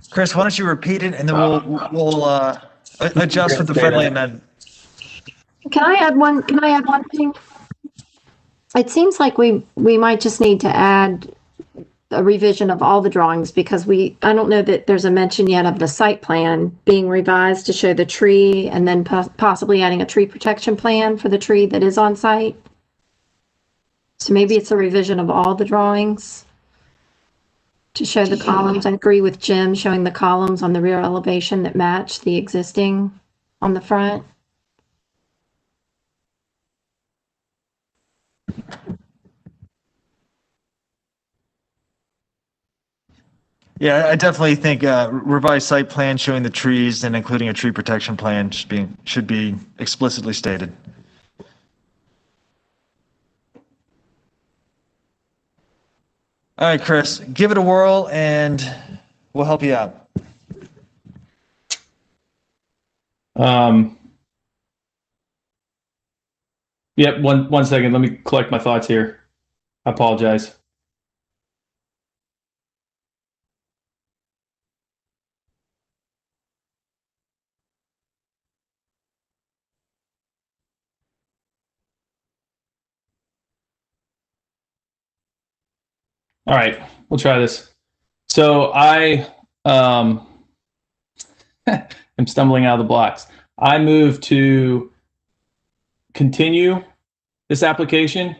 Chris, why don't you repeat it, and then we'll adjust with the friendly amendment. Can I add one thing? It seems like we might just need to add a revision of all the drawings, because I don't know that there's a mention yet of the site plan being revised to show the tree, and then possibly adding a tree protection plan for the tree that is on site. So maybe it's a revision of all the drawings to show the columns. I agree with Jim, showing the columns on the rear elevation that match the existing on the front. Yeah, I definitely think revised site plan showing the trees and including a tree protection plan should be explicitly stated. All right, Chris, give it a whirl and we'll help you out. Yep, one second. Let me collect my thoughts here. I apologize. All right, we'll try this. So I am stumbling out of the blocks. I move to continue this application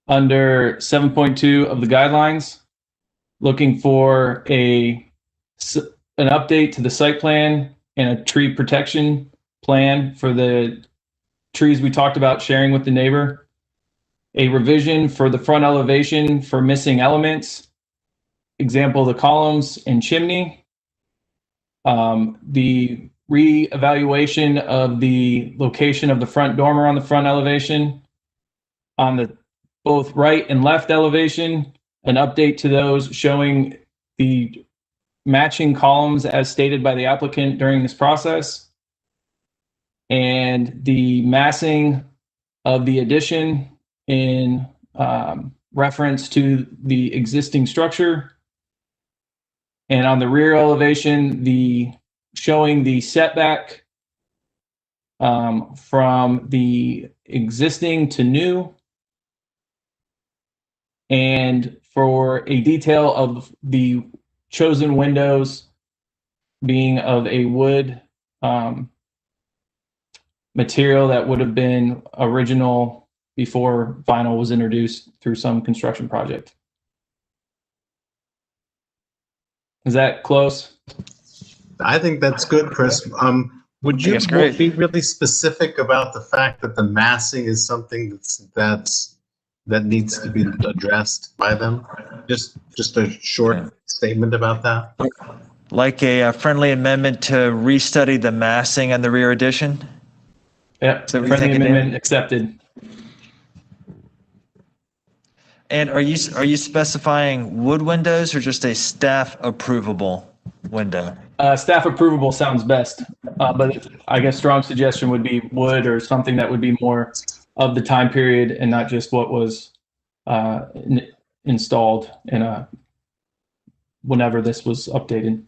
under 7.2 of the guidelines, looking for an update to the site plan and a tree protection plan for the trees we talked about sharing with the neighbor, a revision for the front elevation for missing elements, example, the columns and chimney, the re-evaluation of the location of the front dormer on the front elevation, on the both right and left elevation, an update to those showing the matching columns as stated by the applicant during this process, and the massing of the addition in reference to the existing structure. And on the rear elevation, showing the setback from the existing to new, and for a detail of the chosen windows being of a wood material that would have been original before vinyl was introduced through some construction project. Is that close? I think that's good, Chris. Would you be really specific about the fact that the massing is something that needs to be addressed by them? Just a short statement about that. Like a friendly amendment to restudy the massing and the rear addition? Yep, So friendly amendment accepted. And are you specifying wood windows or just a staff approvable window? Staff approvable sounds best, but I guess strong suggestion would be wood or something that would be more of the time period and not just what was installed in whenever this was updated.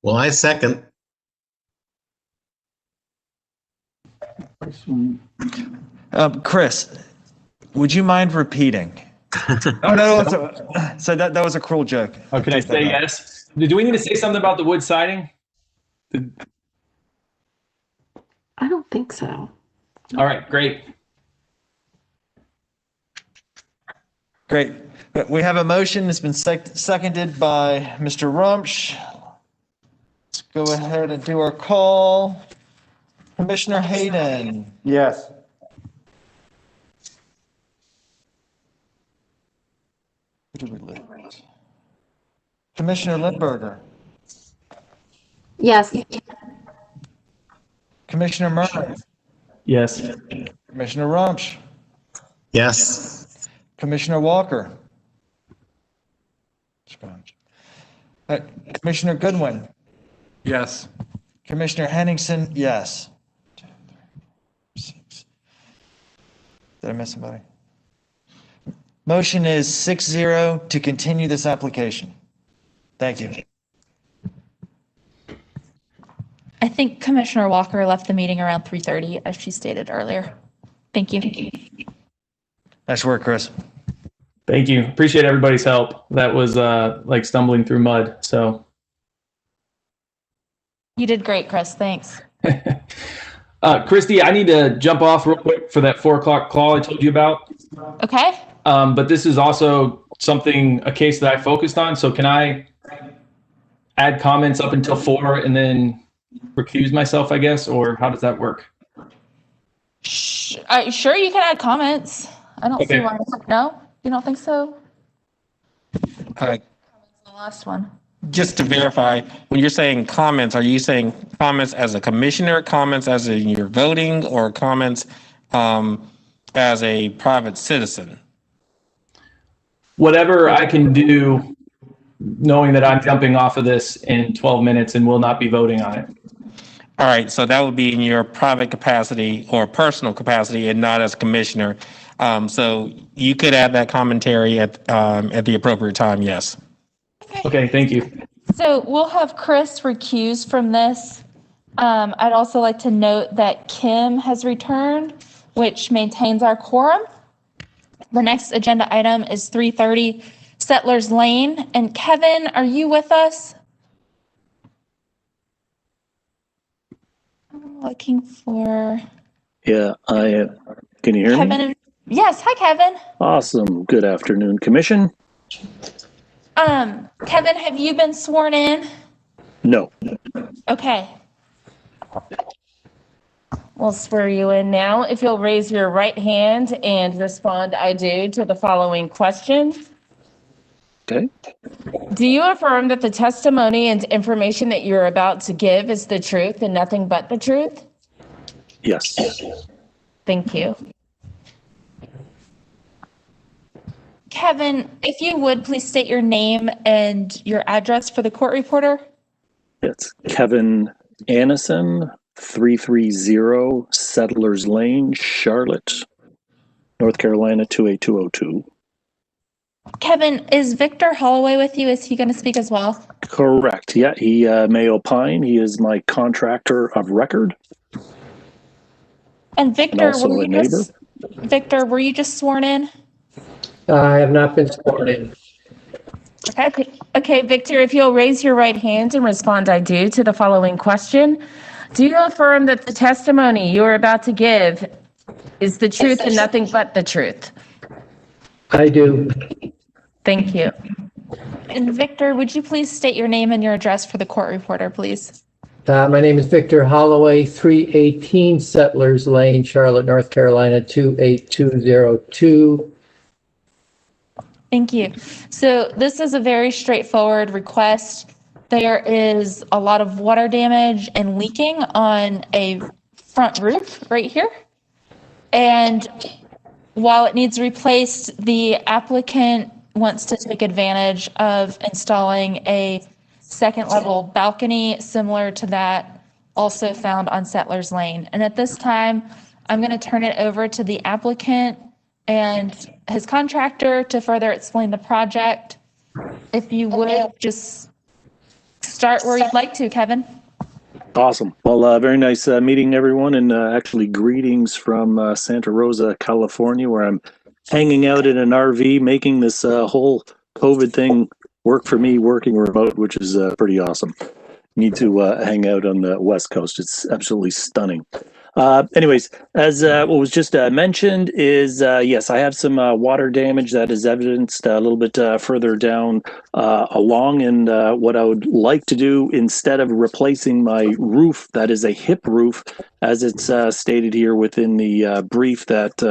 Well, I second. Chris, would you mind repeating? Oh, no, so that was a cruel joke. Oh, can I say yes? Do we need to say something about the wood siding? I don't think so. All right, great. Great. We have a motion that's been seconded by Mr. Rumsch. Let's go ahead and do our call. Commissioner Hayden. Yes. Commissioner Lindberger. Yes. Commissioner Murray. Yes. Commissioner Rumsch. Yes. Commissioner Walker. Commissioner Goodwin. Yes. Commissioner Henningsen, yes. 2, 3, 6. Did I miss somebody? Motion is 6-0 to continue this application. Thank you. I think Commissioner Walker left the meeting around 3:30, as she stated earlier. Thank you. Nice work, Chris. Thank you. Appreciate everybody's help. That was like stumbling through mud. So You did great, Chris. Thanks. Christy, I need to jump off real quick for that 4 o'clock call I told you about. Okay. But this is also a case that I focused on. So can I add comments up until 4 and then recuse myself, I guess, or how does that work? Sure, you can add comments. I don't see why. No, you don't think so? The last one. Just to verify, when you're saying comments, are you saying comments as a commissioner, comments as in you're voting, or comments as a private citizen? Whatever I can do, knowing that I'm jumping off of this in 12 minutes and will not be voting on it. All right, so that would be in your private capacity or personal capacity and not as commissioner. So you could add that commentary at the appropriate time, yes. Okay, thank you. So we'll have Chris recuse from this. I'd also like to note that Kim has returned, which maintains our quorum. The next agenda item is 330 Settlers Lane. And Kevin, are you with us? I'm looking for Yeah, can you hear me? Kevin. Yes, hi Kevin. Awesome. Good afternoon, Commission. Kevin, have you been sworn in? No. Okay. We'll swear you in now. If you'll raise your right hand and respond, I do, to the following questions. Okay. Do you affirm that the testimony and information that you're about to give is the truth and nothing but the truth? Yes. Thank you. Kevin, if you would, please state your name and your address for the court reporter. It's Kevin Annison, 330 Settlers Lane, Charlotte, North Carolina, 28202. Kevin, is Victor Holloway with you? Is he going to speak as well? Correct. Yeah, he may opine. He is my contractor of record. And Victor, also were a you neighbor. Victor, were you just sworn in? I have not been sworn in. Okay, Victor, if you'll raise your right hand and respond, I do, to the following question. Do you affirm that the testimony you are about to give is the truth and nothing but the truth? I do. Thank you. And Victor, would you please state your name and your address for the court reporter, please? My name is Victor Holloway, 318 Settlers Lane, Charlotte, North Carolina, 28202. Thank you. So this is a very straightforward request. There is a lot of water damage and leaking on a front roof right here. And while it needs replaced, the applicant wants to take advantage of installing a second level balcony similar to that also found on Settlers Lane. And at this time, I'm going to turn it over to the applicant and his contractor to further explain the project. If you would just start where you'd like to, Kevin. Awesome. Well, very nice meeting everyone, and actually greetings from Santa Rosa, California, where I'm hanging out in an RV, making this whole COVID thing work for me, working remote, which is pretty awesome. Need to hang out on the West Coast. It's absolutely stunning. Anyways, as what was just mentioned is, yes, I have some water damage that is evidenced a little bit further down along. And what I would like to do, instead of replacing my roof, that is a hip roof, as it's stated here within the brief, that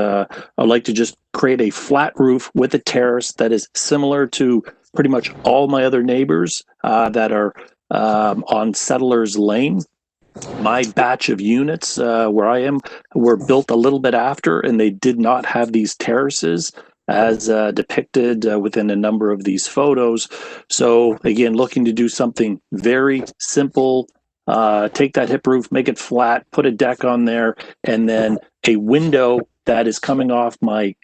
I'd like to just create a flat roof with a terrace that is similar to pretty much all my other neighbors that are on Settlers Lane. My batch of units where I am were built a little bit after, and they did not have these terraces as depicted within a number of these photos. So again, looking to do something very simple. Take that hip roof, make it flat, put a deck on there, and then a window that is coming off my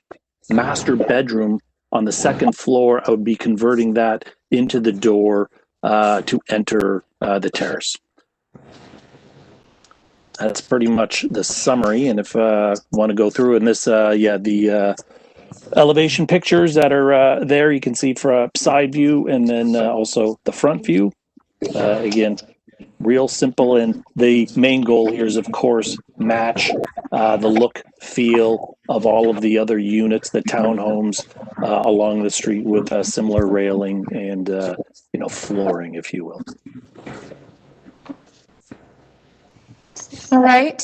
master bedroom on the second floor. I would be converting that into the door to enter the terrace. That's pretty much the summary. And if want to go through in this, the elevation pictures that are there, you can see from side view and then also the front view. Again, real simple. And the main goal here is, of course, match the look, feel of all of the other units, the townhomes along the street with similar railing and, flooring, if you will. All right.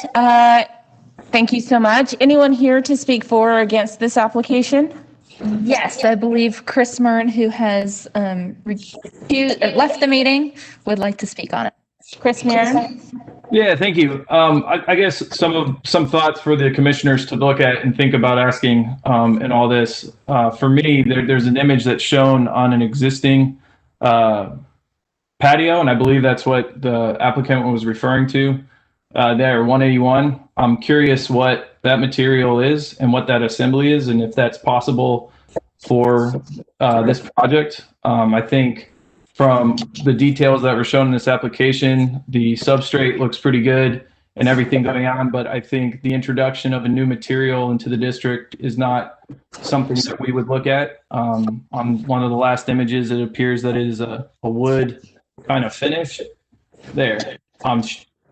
Thank you so much. Anyone here to speak for or against this application? Yes, I believe Chris Murn, who has left the meeting, would like to speak on it. Chris Murn? Yeah, thank you. I guess some thoughts for the commissioners to look at and think about asking in all this. For me, there's an image that's shown on an existing patio, and I believe that's what the applicant was referring to there, 181. I'm curious what that material is and what that assembly is, and if that's possible for this project. I think from the details that were shown in this application, the substrate looks pretty good and everything going on, but I think the introduction of a new material into the district is not something that we would look at. On one of the last images, it appears that it is a wood kind of finish there on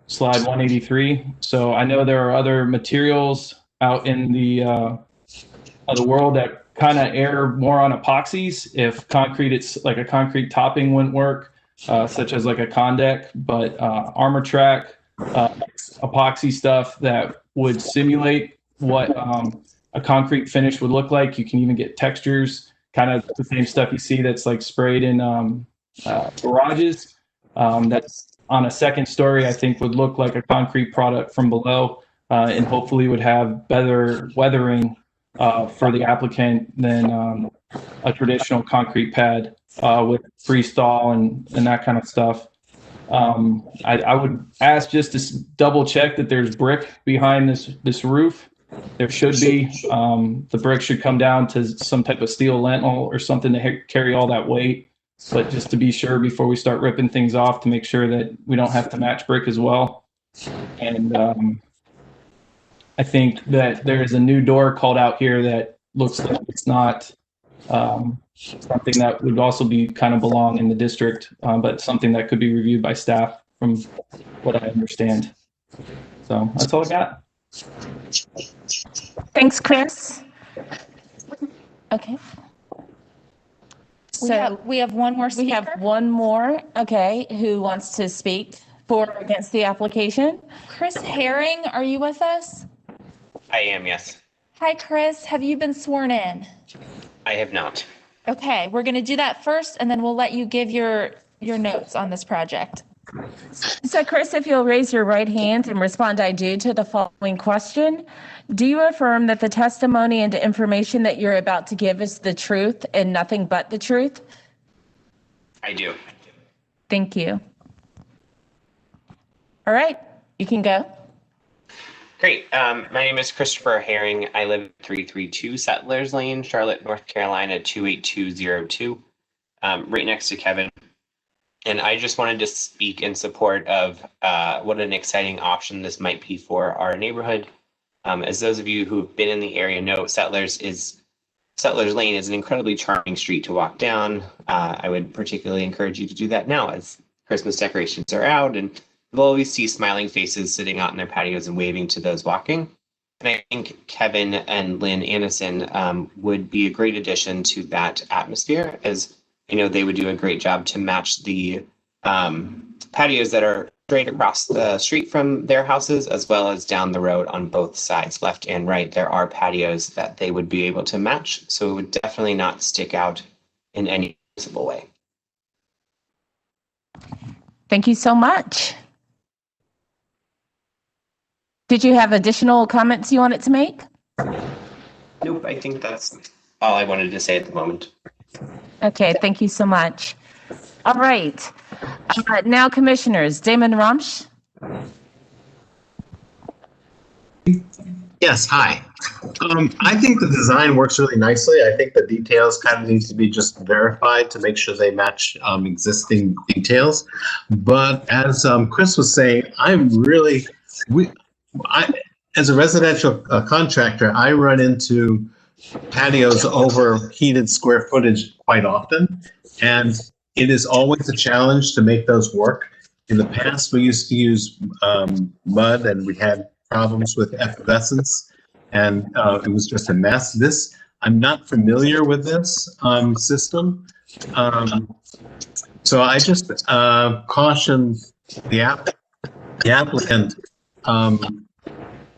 slide 183. So I know there are other materials out in the world that kind of err more on epoxies. If concrete, it's like a concrete topping wouldn't work, such as like a Condec, but Armor-Track, epoxy stuff that would simulate what a concrete finish would look like. You can even get textures, kind of the same stuff you see that's like sprayed in garages. That's on a second story, I think would look like a concrete product from below, and hopefully would have better weathering for the applicant than a traditional concrete pad with freeze-thaw and that kind of stuff. I would ask just to double check that there's brick behind this roof. There should be. The brick should come down to some type of steel lintel or something to carry all that weight. But just to be sure before we start ripping things off, to make sure that we don't have to match brick as well. And I think that there is a new door called out here that looks like it's not something that would also be kind of belong in the district, but something that could be reviewed by staff from what I understand. So that's all I got. Thanks, Chris. Okay. So we have one more speaker. We have one more, okay, who wants to speak for or against the application? Chris Herring, are you with us? I am, yes. Hi, Chris. Have you been sworn in? I have not. Okay, we're going to do that first, and then we'll let you give your notes on this project. So, Chris, if you'll raise your right hand and respond, I do, to the following question. Do you affirm that the testimony and the information that you're about to give is the truth and nothing but the truth? I do. Thank you. All right, you can go. Great. My name is Christopher Herring. I live at 332 Settlers Lane, Charlotte, North Carolina, 28202, right next to Kevin. And I just wanted to speak in support of what an exciting option this might be for our neighborhood. As those of you who have been in the area know, Settlers Lane is an incredibly charming street to walk down. I would particularly encourage you to do that now as Christmas decorations are out, and you'll always see smiling faces sitting out in their patios and waving to those walking. And I think Kevin and Lynn Anderson would be a great addition to that atmosphere, as you know, they would do a great job to match the patios that are straight across the street from their houses, as well as down the road on both sides, left and right. There are patios that they would be able to match, so it would definitely not stick out in any visible way. Thank you so much. Did you have additional comments you wanted to make? Nope, I think that's all I wanted to say at the moment. Okay, thank you so much. All right. Now, commissioners, Damon Rumsch. Yes, hi. I think the design works really nicely. I think the details kind of need to be just verified to make sure they match existing details. But as Chris was saying, as a residential contractor, I run into patios over heated square footage quite often, and it is always a challenge to make those work. In the past, we used to use mud, and we had problems with effervescence, and it was just a mess. I'm not familiar with this system, so I just caution the applicant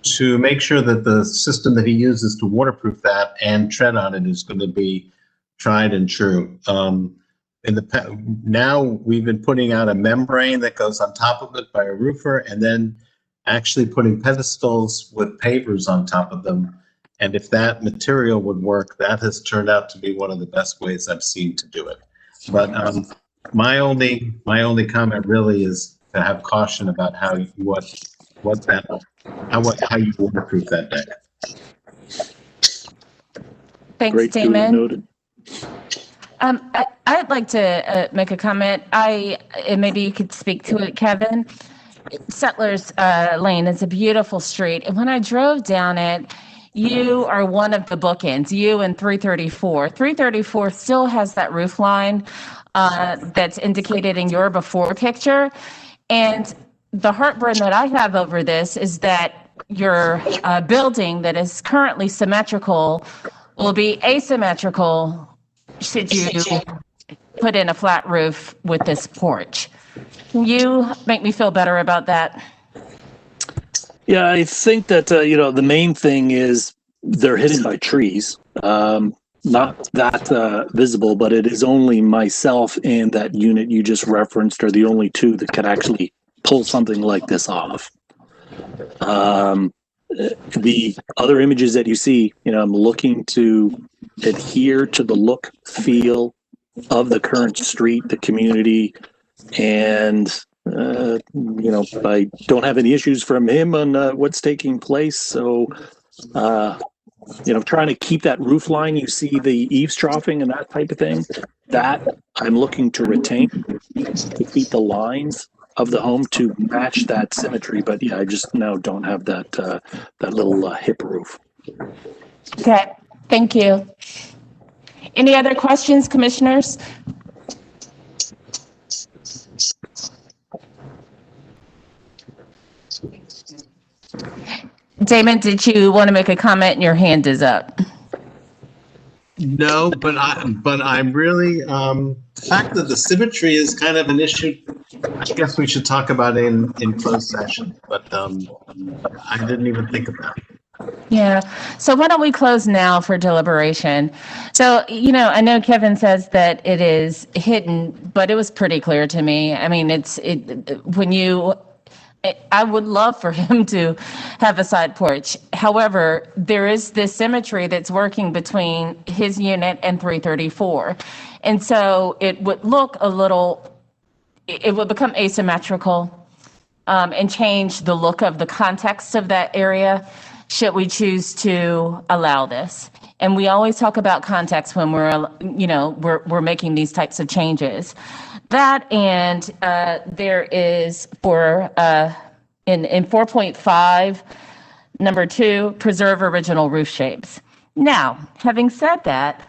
to make sure that the system that he uses to waterproof that and tread on it is going to be tried and true. now we've been putting out a membrane that goes on top of it by a roofer, and then actually putting pedestals with pavers on top of them. And if that material would work, that has turned out to be one of the best ways I've seen to do it. But my only comment really is to have caution about how you waterproof that deck. Thanks, Great, duly Damon. noted. I'd like to make a comment. And maybe you could speak to it, Kevin. Settlers Lane is a beautiful street. And when I drove down it, you are one of the bookends, you and 334. 334 still has that roof line that's indicated in your before picture. And the heartburn that I have over this is that your building that is currently symmetrical will be asymmetrical should you put in a flat roof with this porch. Can you make me feel better about that? Yeah, I think that, the main thing is they're hidden by trees. Not that visible, but it is only myself and that unit you just referenced are the only two that could actually pull something like this off. The other images that you see, I'm looking to adhere to the look, feel of the current street, the community, and I don't have any issues from him on what's taking place. So, trying to keep that roof line, you see the eavesdropping and that type of thing, that I'm looking to retain, to keep the lines of the home to match that symmetry. But yeah, I just now don't have that that little hip roof. Okay, thank you. Any other questions, commissioners? Damon, did you want to make a comment? And your hand is up. No, but I'm really the fact that the symmetry is kind of an issue. I guess we should talk about it in closed session. But I didn't even think about it. Yeah. So why don't we close now for deliberation? So, I know Kevin says that it is hidden, but it was pretty clear to me. I mean, I would love for him to have a side porch. However, there is this symmetry that's working between his unit and 334. And so it would become asymmetrical and change the look of the context of that area should we choose to allow this. And we always talk about context when we're making these types of changes. That and there is in 4.5, number 2, preserve original roof shapes. Now, having said that,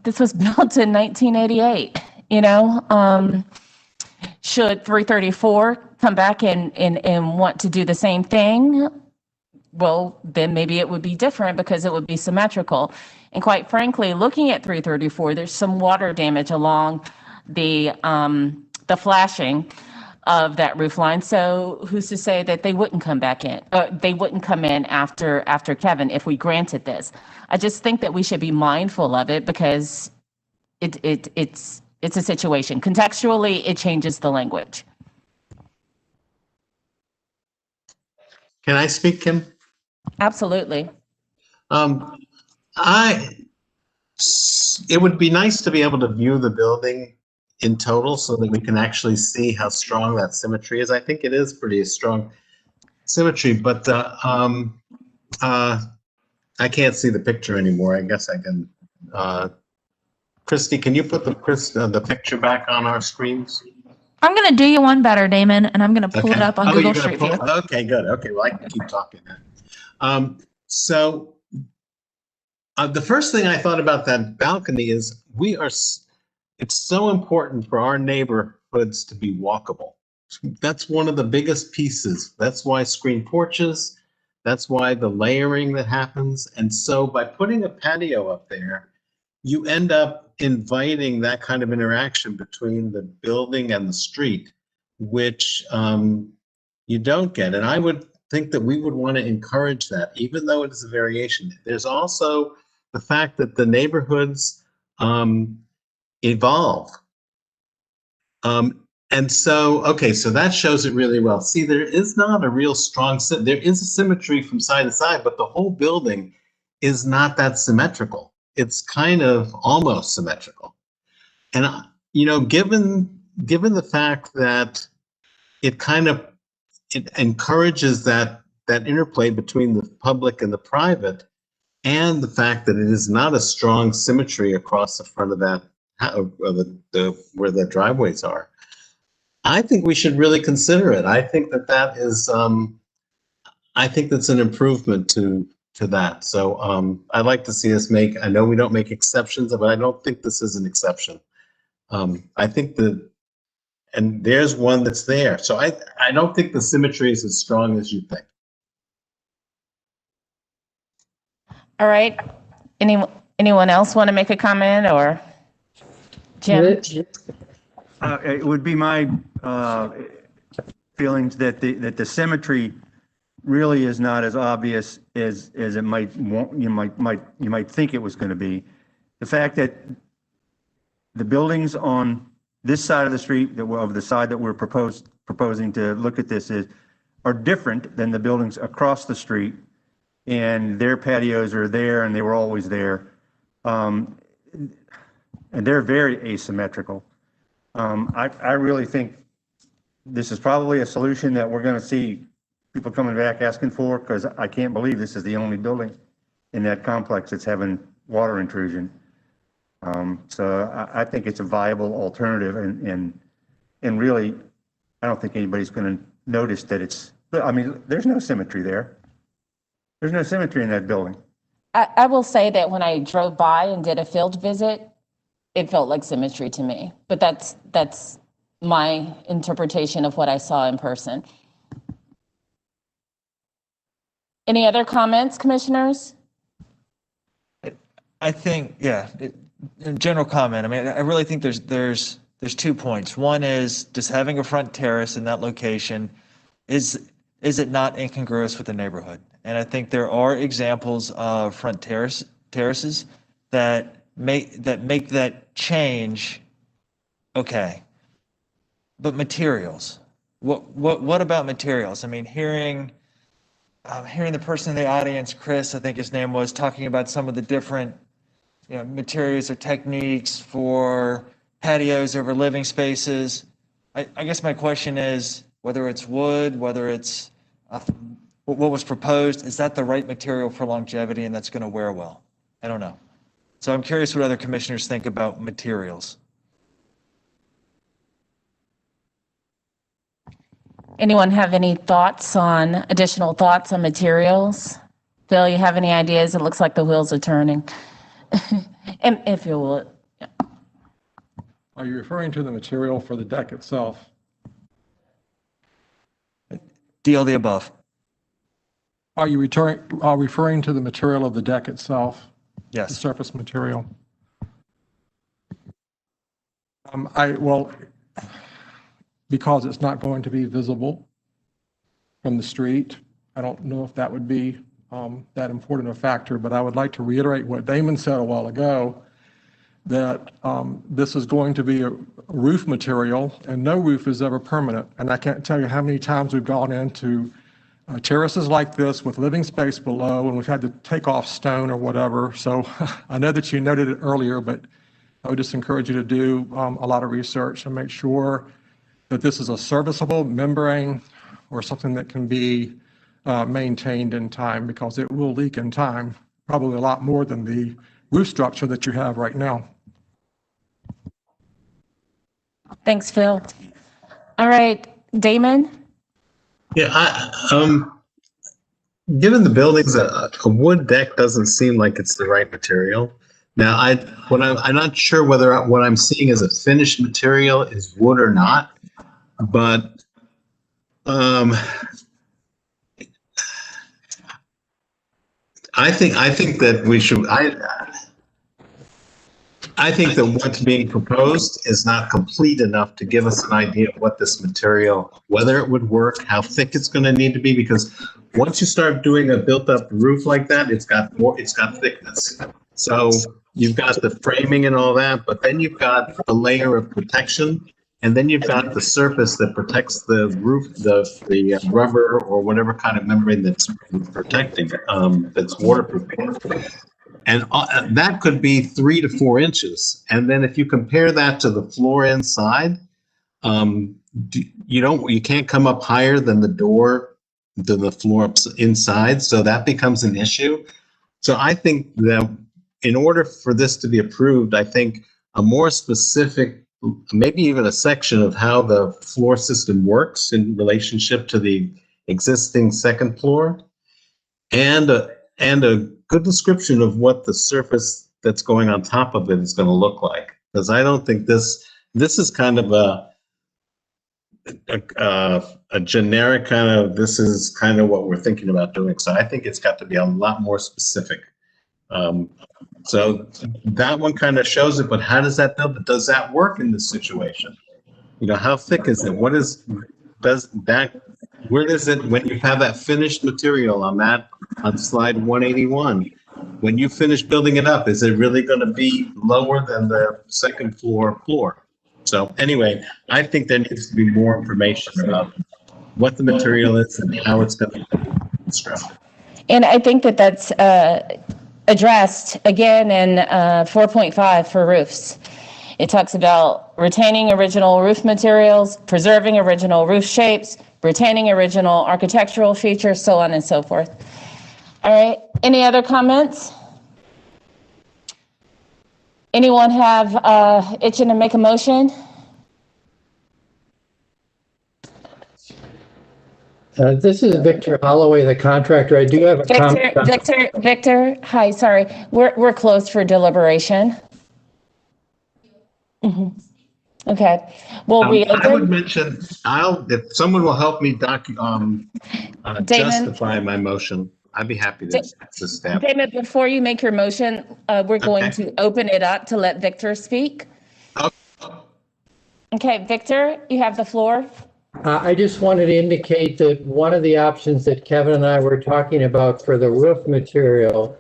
this was built in 1988. Should 334 come back and want to do the same thing? Well, then maybe it would be different because it would be symmetrical. And quite frankly, looking at 334, there's some water damage along the flashing of that roof line. So who's to say that they wouldn't come back in? They wouldn't come in after Kevin if we granted this. I just think that we should be mindful of it because it's a situation. Contextually, it changes the language. Can I speak, Kim? Absolutely. It would be nice to be able to view the building in total so that we can actually see how strong that symmetry is. I think it is pretty strong symmetry, but I can't see the picture anymore. I guess I can. Christy, can you put the picture back on our screens? I'm going to do you one better, Damon, and I'm going to pull it up on Google Street View. Okay, good. Okay, well, I can keep talking then. So the first thing I thought about that balcony is it's so important for our neighborhoods to be walkable. That's one of the biggest pieces. That's why screen porches, that's why the layering that happens. And so by putting a patio up there, you end up inviting that kind of interaction between the building and the street, which you don't get. And I would think that we would want to encourage that, even though it is a variation. There's also the fact that the neighborhoods evolve. And so, okay, so that shows it really well. See, there is not a real strong, there is a symmetry from side to side, but the whole building is not that symmetrical. It's kind of almost symmetrical. And, you know, given the fact that it encourages that interplay between the public and the private, and the fact that it is not a strong symmetry across the front of that, where the driveways are, I think we should really consider it. I think that is, I think that's an improvement to that. So I'd like to see us make, I know we don't make exceptions, but I don't think this is an exception. I think and there's one that's there. So I don't think the symmetry is as strong as you think. All right. Anyone else want to make a comment, or Jim? It would be my feelings that the symmetry really is not as obvious as it you might think it was going to be. The fact that the buildings on this side of the street, of the side that we're proposing to look at this, are different than the buildings across the street, and their patios are there, and they were always there, and they're very asymmetrical. I really think this is probably a solution that we're going to see people coming back asking for, because I can't believe this is the only building in that complex that's having water intrusion. So I think it's a viable alternative, and really, I don't think anybody's going to notice that I mean, there's no symmetry there. There's no symmetry in that building. I will say that when I drove by and did a field visit, it felt like symmetry to me, but that's my interpretation of what I saw in person. Any other comments, commissioners? I think, yeah, general comment. I mean, I really think there's 2 points. One is, just having a front terrace in that location, is it not incongruous with the neighborhood? And I think there are examples of front terraces that make that change okay. But materials, what about materials? I mean, hearing the person in the audience, Chris, I think his name was, talking about some of the different materials or techniques for patios over living spaces. I guess my question is, whether it's wood, whether it's what was proposed, is that the right material for longevity and that's going to wear well? I don't know. So I'm curious what other commissioners think about materials. Anyone have any additional thoughts on materials? Phil, you have any ideas? It looks like the wheels are turning. And if you will. Yeah. Are you referring to the material for the deck itself? All the above. Are you referring to the material of the deck itself? Yes. The surface material. Because it's not going to be visible from the street, I don't know if that would be that important a factor, but I would like to reiterate what Damon said a while ago, that this is going to be a roof material, and no roof is ever permanent. And I can't tell you how many times we've gone into terraces like this with living space below, and we've had to take off stone or whatever. So I know that you noted it earlier, but I would just encourage you to do a lot of research and make sure that this is a serviceable membrane or something that can be maintained in time, because it will leak in time, probably a lot more than the roof structure that you have right now. Thanks, Phil. All right, Damon? Yeah, given the buildings, a wood deck doesn't seem like it's the right material. Now, I'm not sure whether what I'm seeing as a finished material is wood or not, but I think that we should. I think that what's being proposed is not complete enough to give us an idea of what this material, whether it would work, how thick it's going to need to be, because once you start doing a built-up roof like that, it's got thickness. So you've got the framing and all that, but then you've got a layer of protection And then you've got the surface that protects the roof, the rubber or whatever kind of membrane that's protecting, that's waterproofing. And that could be 3 to 4 inches. And then if you compare that to the floor inside, you can't come up higher than the door to the floor inside. So that becomes an issue. So I think that in order for this to be approved, I think a more specific, maybe even a section of how the floor system works in relationship to the existing second floor, and a good description of what the surface that's going on top of it is going to look like. Because I don't think this is kind of a generic kind of, this is kind of what we're thinking about doing. So I think it's got to be a lot more specific. So that one kind of shows it, but how does that build? Does that work in this situation? You know, how thick is it? Where does it, when you have that finished material on slide 181, when you finish building it up, is it really going to be lower than the second floor? So anyway, I think there needs to be more information about what the material is and how it's going to be constructed. And I think that that's addressed again in 4.5 for roofs. It talks about retaining original roof materials, preserving original roof shapes, retaining original architectural features, so on and so forth. All right, any other comments? Anyone have itching to make a motion? This is Victor Holloway, the contractor. I do have a comment. Victor, hi, sorry. We're closed for deliberation. Mm-hmm. Okay, we'll reopen. I would mention, if someone will help me justify my motion, I'd be happy to stamp. Damon, before you make your motion, we're going to open it up to let Victor speak. Okay, Victor, you have the floor. I just wanted to indicate that one of the options that Kevin and I were talking about for the roof material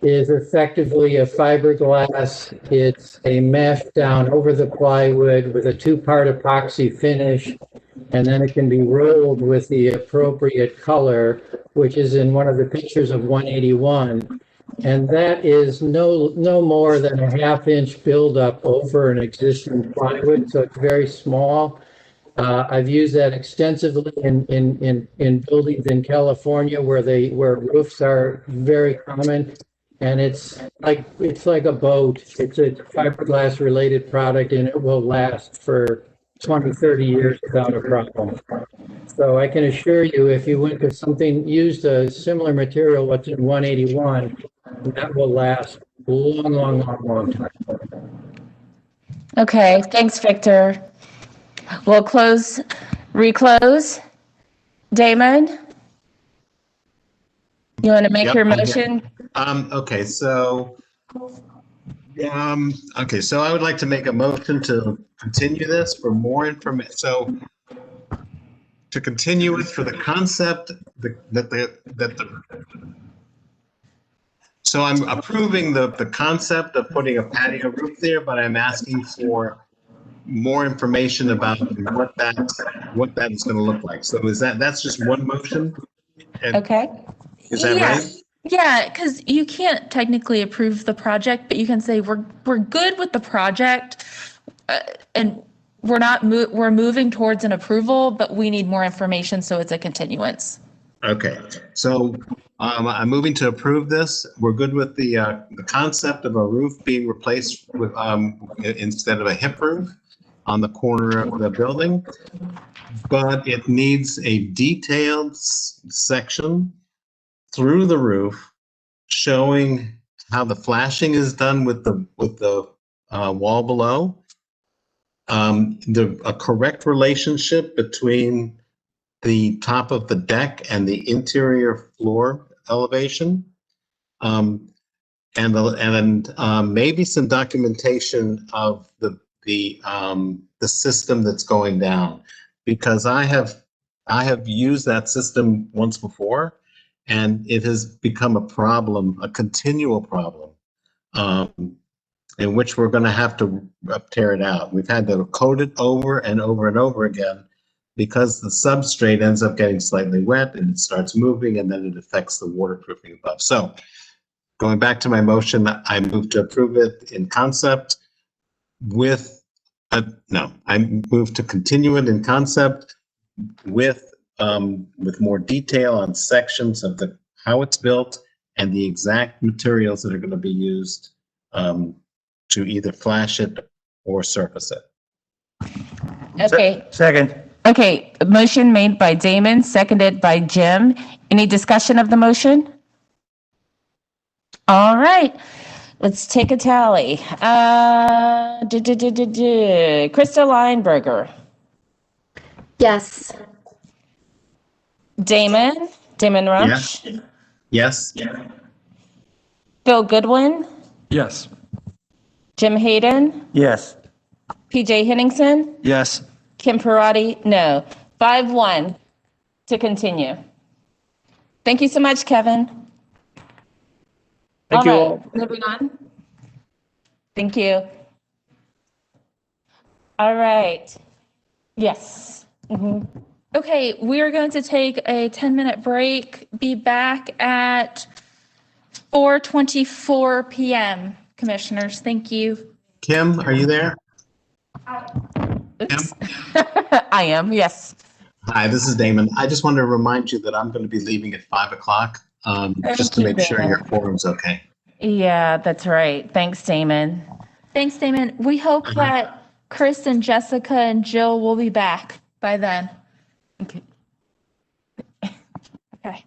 is effectively a fiberglass. It's a mesh down over the plywood with a 2-part epoxy finish, and then it can be rolled with the appropriate color, which is in one of the pictures of 181. And that is no more than a 1/2 inch buildup over an existing plywood, so it's very small. I've used that extensively in buildings in California where roofs are very common, and it's like a boat. It's a fiberglass related product, and it will last for 20, 30 years without a problem. So I can assure you, if you went to something, used a similar material, what's in 181, that will last a long time. Okay, thanks, Victor. We'll reclose. Damon, you want to make your motion? Okay, so I would like to make a motion to continue this for more information. So to continue it for the concept so I'm approving the concept of putting a patio roof there, but I'm asking for more information about what that is going to look like. So that's just one motion? Okay. Is that right? Yeah, because you can't technically approve the project, but you can say we're good with the project, and we're moving towards an approval, but we need more information, so it's a continuance. Okay, so I'm moving to approve this. We're good with the concept of a roof being replaced with instead of a hip roof on the corner of the building, but it needs a detailed section through the roof showing how the flashing is done with the wall below, a correct relationship between the top of the deck and the interior floor elevation, and maybe some documentation of the system that's going down, because I have used that system once before, and it has become a problem, a continual problem. in which we're going to have to tear it out. We've had to coat it over and over and over again because the substrate ends up getting slightly wet and it starts moving, and then it affects the waterproofing above. So going back to my motion, I move to approve it in concept with, I move to continue it in concept with more detail on sections of how it's built and the exact materials that are going to be used to either flash it or surface it. Okay. Second. Okay, motion made by Damon, seconded by Jim. Any discussion of the motion? All right, let's take a tally. Krista Lineberger. Yes. Damon Rumsch. Yes. Phil Goodwin. Yes. Jim Hayden. Yes. PJ Henningsen. Yes. Kim Parati, no. 5-1 to continue. Thank you so much, Kevin. Thank you right, all. moving on. Thank you. All right. Yes. Okay, we are going to take a 10-minute break, be back at 4:24 p.m. Commissioners, thank you. Kim, are you there? Oops. I am, yes. Hi, this is Damon. I just wanted to remind you that I'm going to be leaving at 5 o'clock, just to you, make sure Damon. your forum's okay. Yeah, that's right. Thanks, Damon. Thanks, Damon. We hope that Chris and Jessica and Jill will be back by then. Okay. Okay.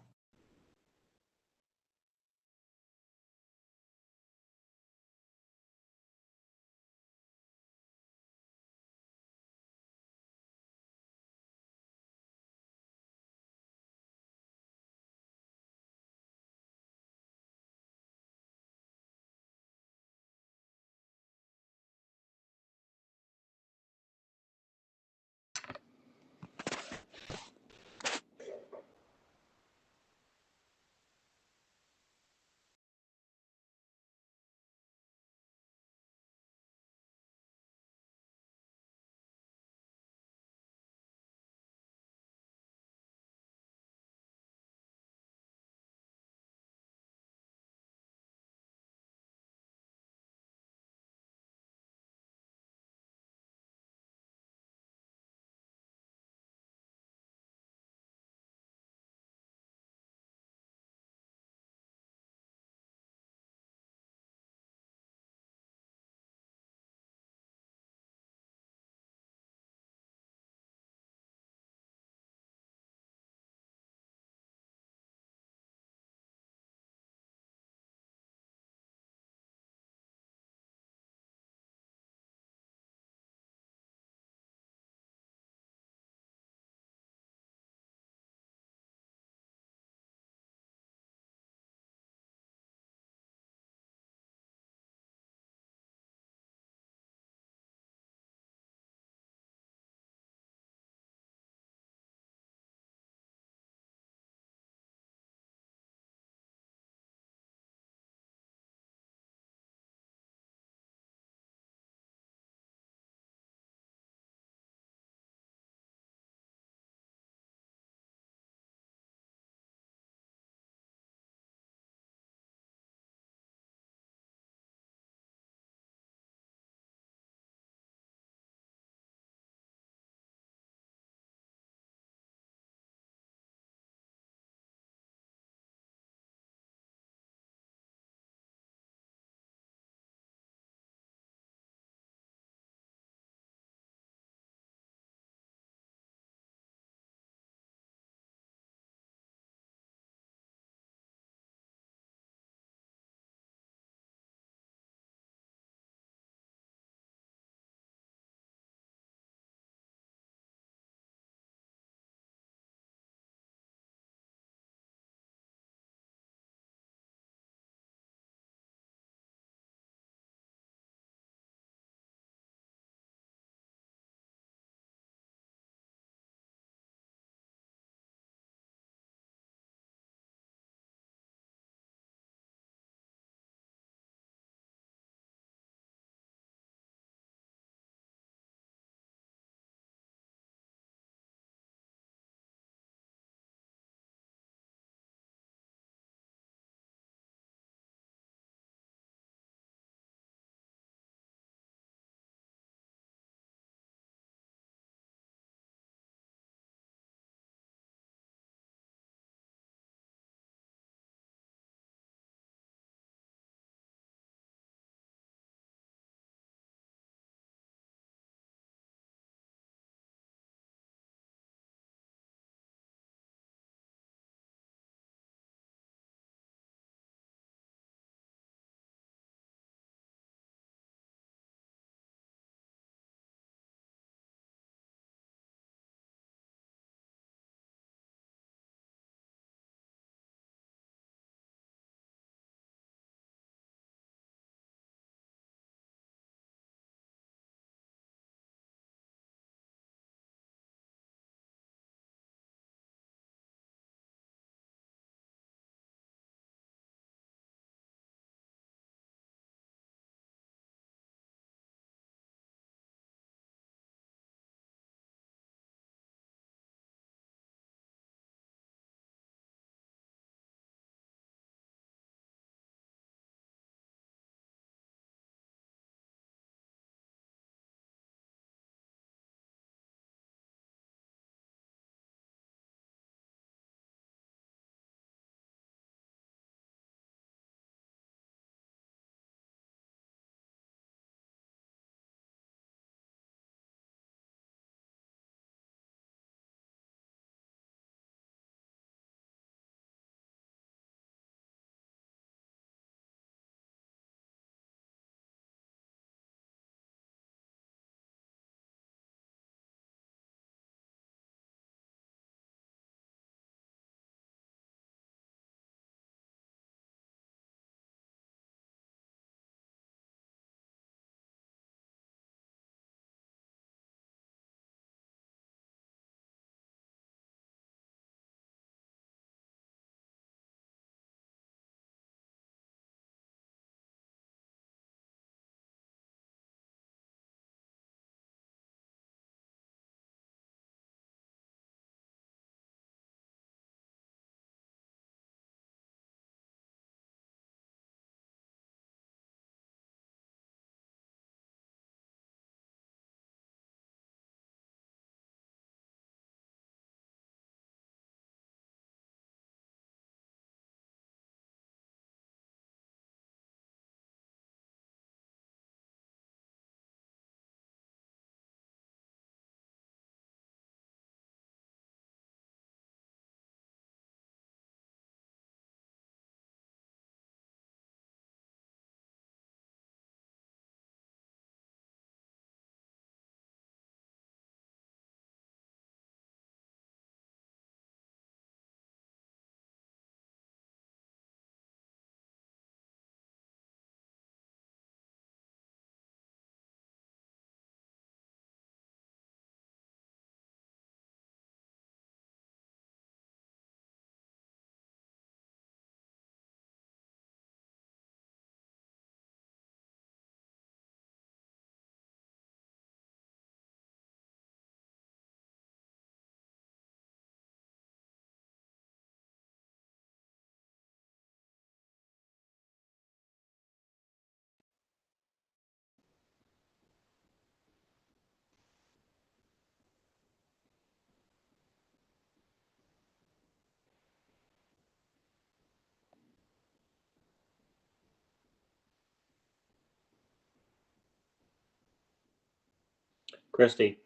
Christy.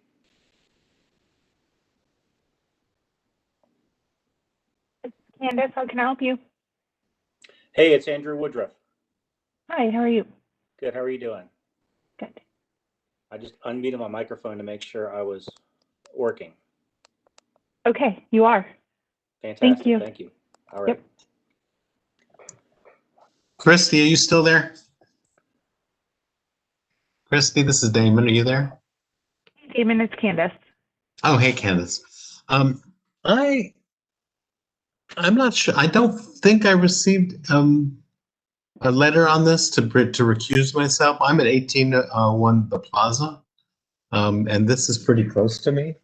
Candace, how can I help you? Hey, it's Andrew Woodruff. Hi, how are you? Good. How are you doing? Good. I just unmuted my microphone to make sure I was working. Okay, you are. Fantastic. you. Thank you. All right. Christy, are you still there? Christy, this is Damon. Are you there? Damon, it's Candace. Oh, hey, Candace. I'm not sure. I don't think I received a letter on this to recuse myself. I'm at 18-1 The Plaza, and this is pretty close to me.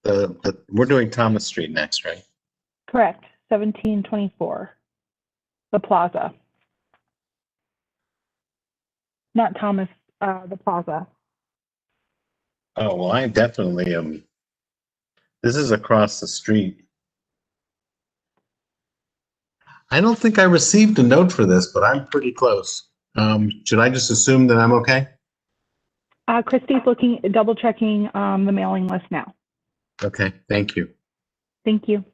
We're doing Thomas Street next, right? Correct. 1724. The Plaza. Not Thomas, the Plaza. Oh, well, I definitely am. This is across the street. I don't think I received a note for this, but I'm pretty close. Should I just assume that I'm okay? Christy's double checking the mailing list now. Okay, thank you. Thank you.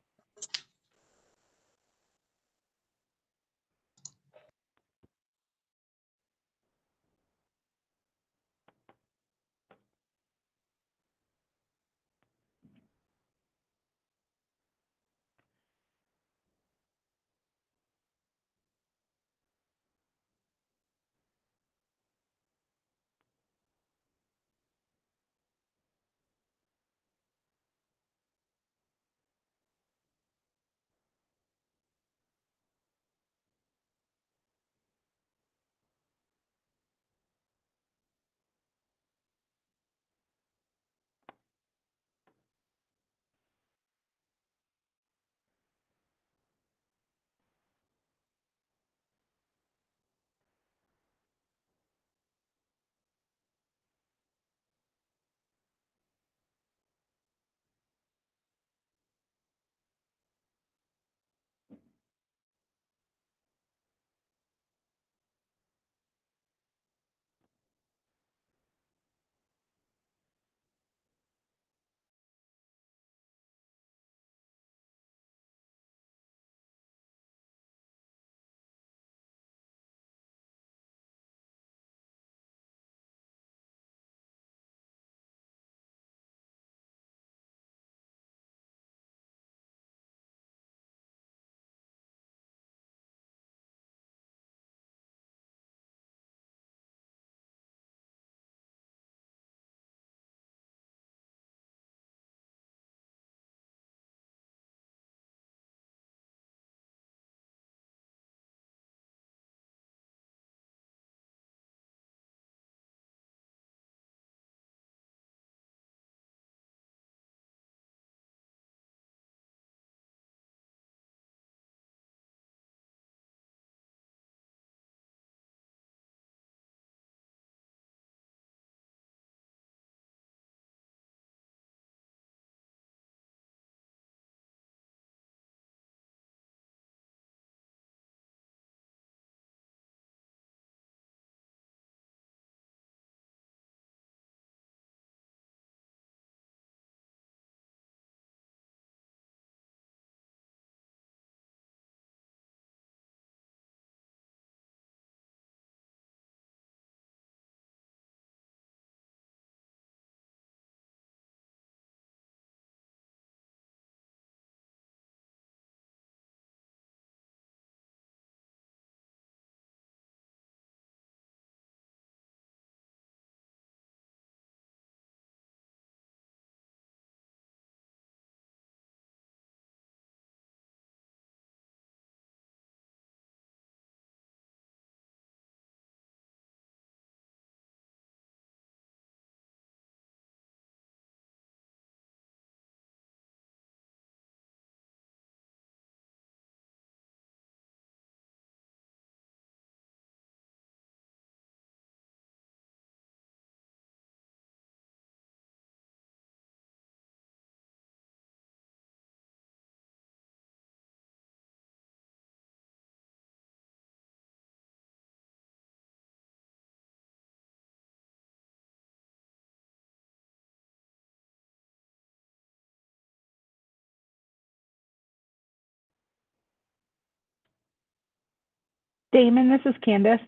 Damon, this is Candace.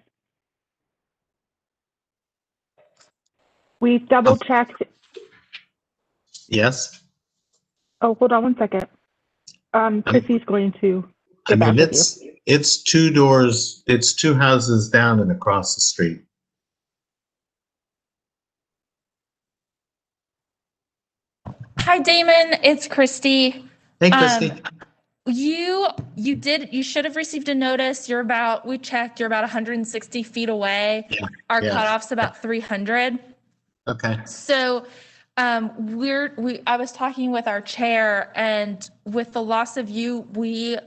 We double checked. Yes? Oh, hold on one second. Chrissy's going to I get back mean, with you. it's two doors, it's two houses down and across the street. Hi, Damon. It's Christy. Hey, Christy. You should have received a notice. We checked, you're about 160 feet away. Yeah, Our yeah. cutoff's about 300. Okay. So, I was talking with our chair, and with the loss of you, we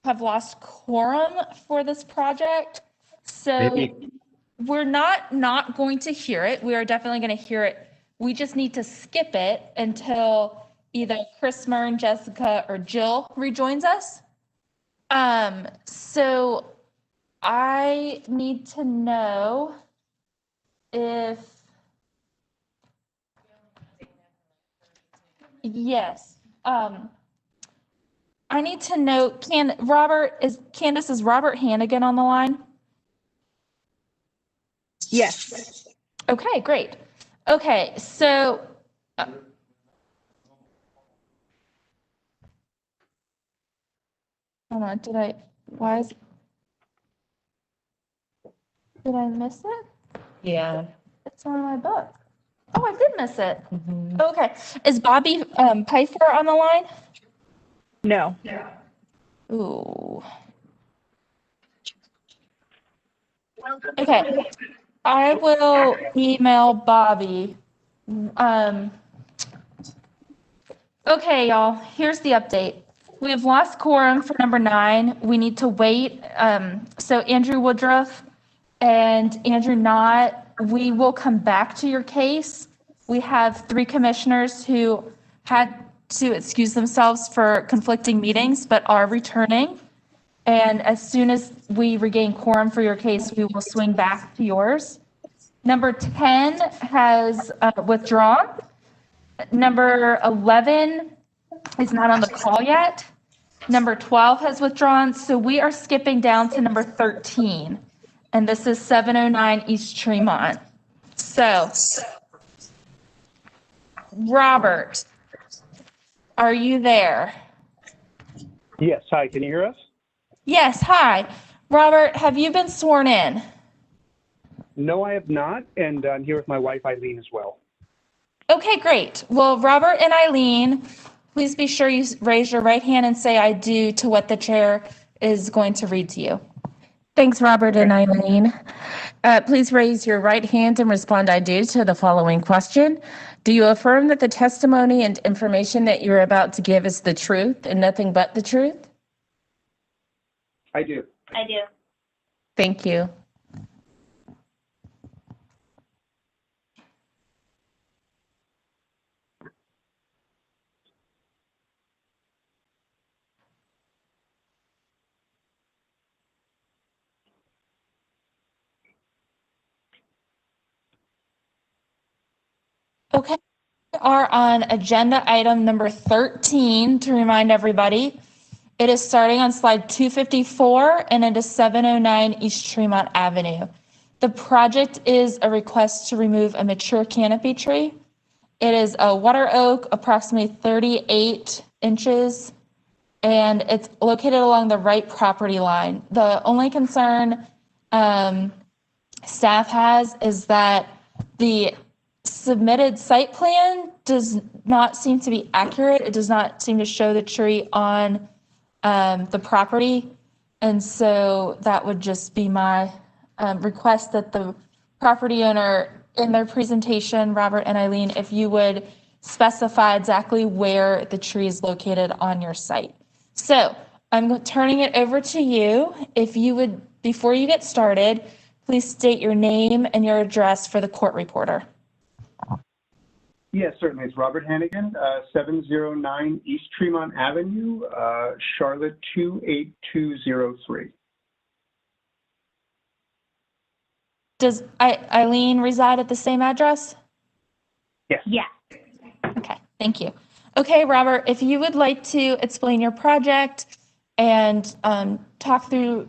have lost quorum for this project. So Maybe. we're not going to hear it. We are definitely going to hear it. We just need to skip it until either Chris Mern, Jessica, or Jill rejoins us. So I need to know if, yes, I need to know, Candace, is Robert Hannigan on the line? Yes. Okay, great. Okay, so hold on, did I miss it? Yeah. It's on my book. Oh, I did miss it. Okay, is Bobby Pfeiffer on the line? No. Ooh. Okay, I will email Bobby. Okay, y'all, here's the update. We have lost quorum for number 9. We need to wait. So Andrew Woodruff and Andrew Knott, we will come back to your case. We have 3 commissioners who had to excuse themselves for conflicting meetings, but are returning. And as soon as we regain quorum for your case, we will swing back to yours. Number 10 has withdrawn. Number 11 is not on the call yet. Number 12 has withdrawn. So we are skipping down to number 13. And this is 709 East Tremont. So, Robert, are you there? Yes. Hi, can you hear us? Yes, hi. Robert, have you been sworn in? No, I have not. And I'm here with my wife, Eileen, as well. Okay, great. Well, Robert and Eileen, please be sure you raise your right hand and say I do to what the chair is going to read to you. Thanks, Robert and Eileen. Please raise your right hand and respond I do to the following question. Do you affirm that the testimony and information that you're about to give is the truth and nothing but the truth? I do. I do. Thank you. Okay, we are on agenda item number 13 to remind everybody. It is starting on slide 254 and it is 709 East Tremont Avenue. The project is a request to remove a mature canopy tree. It is a water oak, approximately 38 inches, and it's located along the right property line. The only concern staff has is that the submitted site plan does not seem to be accurate. It does not seem to show the tree on the property. And so that would just be my request that the property owner in their presentation, Robert and Eileen, if you would specify exactly where the tree is located on your site. So I'm turning it over to you. If you would, before you get started, please state your name and your address for the court reporter. Yes, certainly. It's Robert Hannigan, 709 East Tremont Avenue, Charlotte 28203. Does Eileen reside at the same address? Yes. Yeah. Okay, thank you. Okay, Robert, if you would like to explain your project and talk through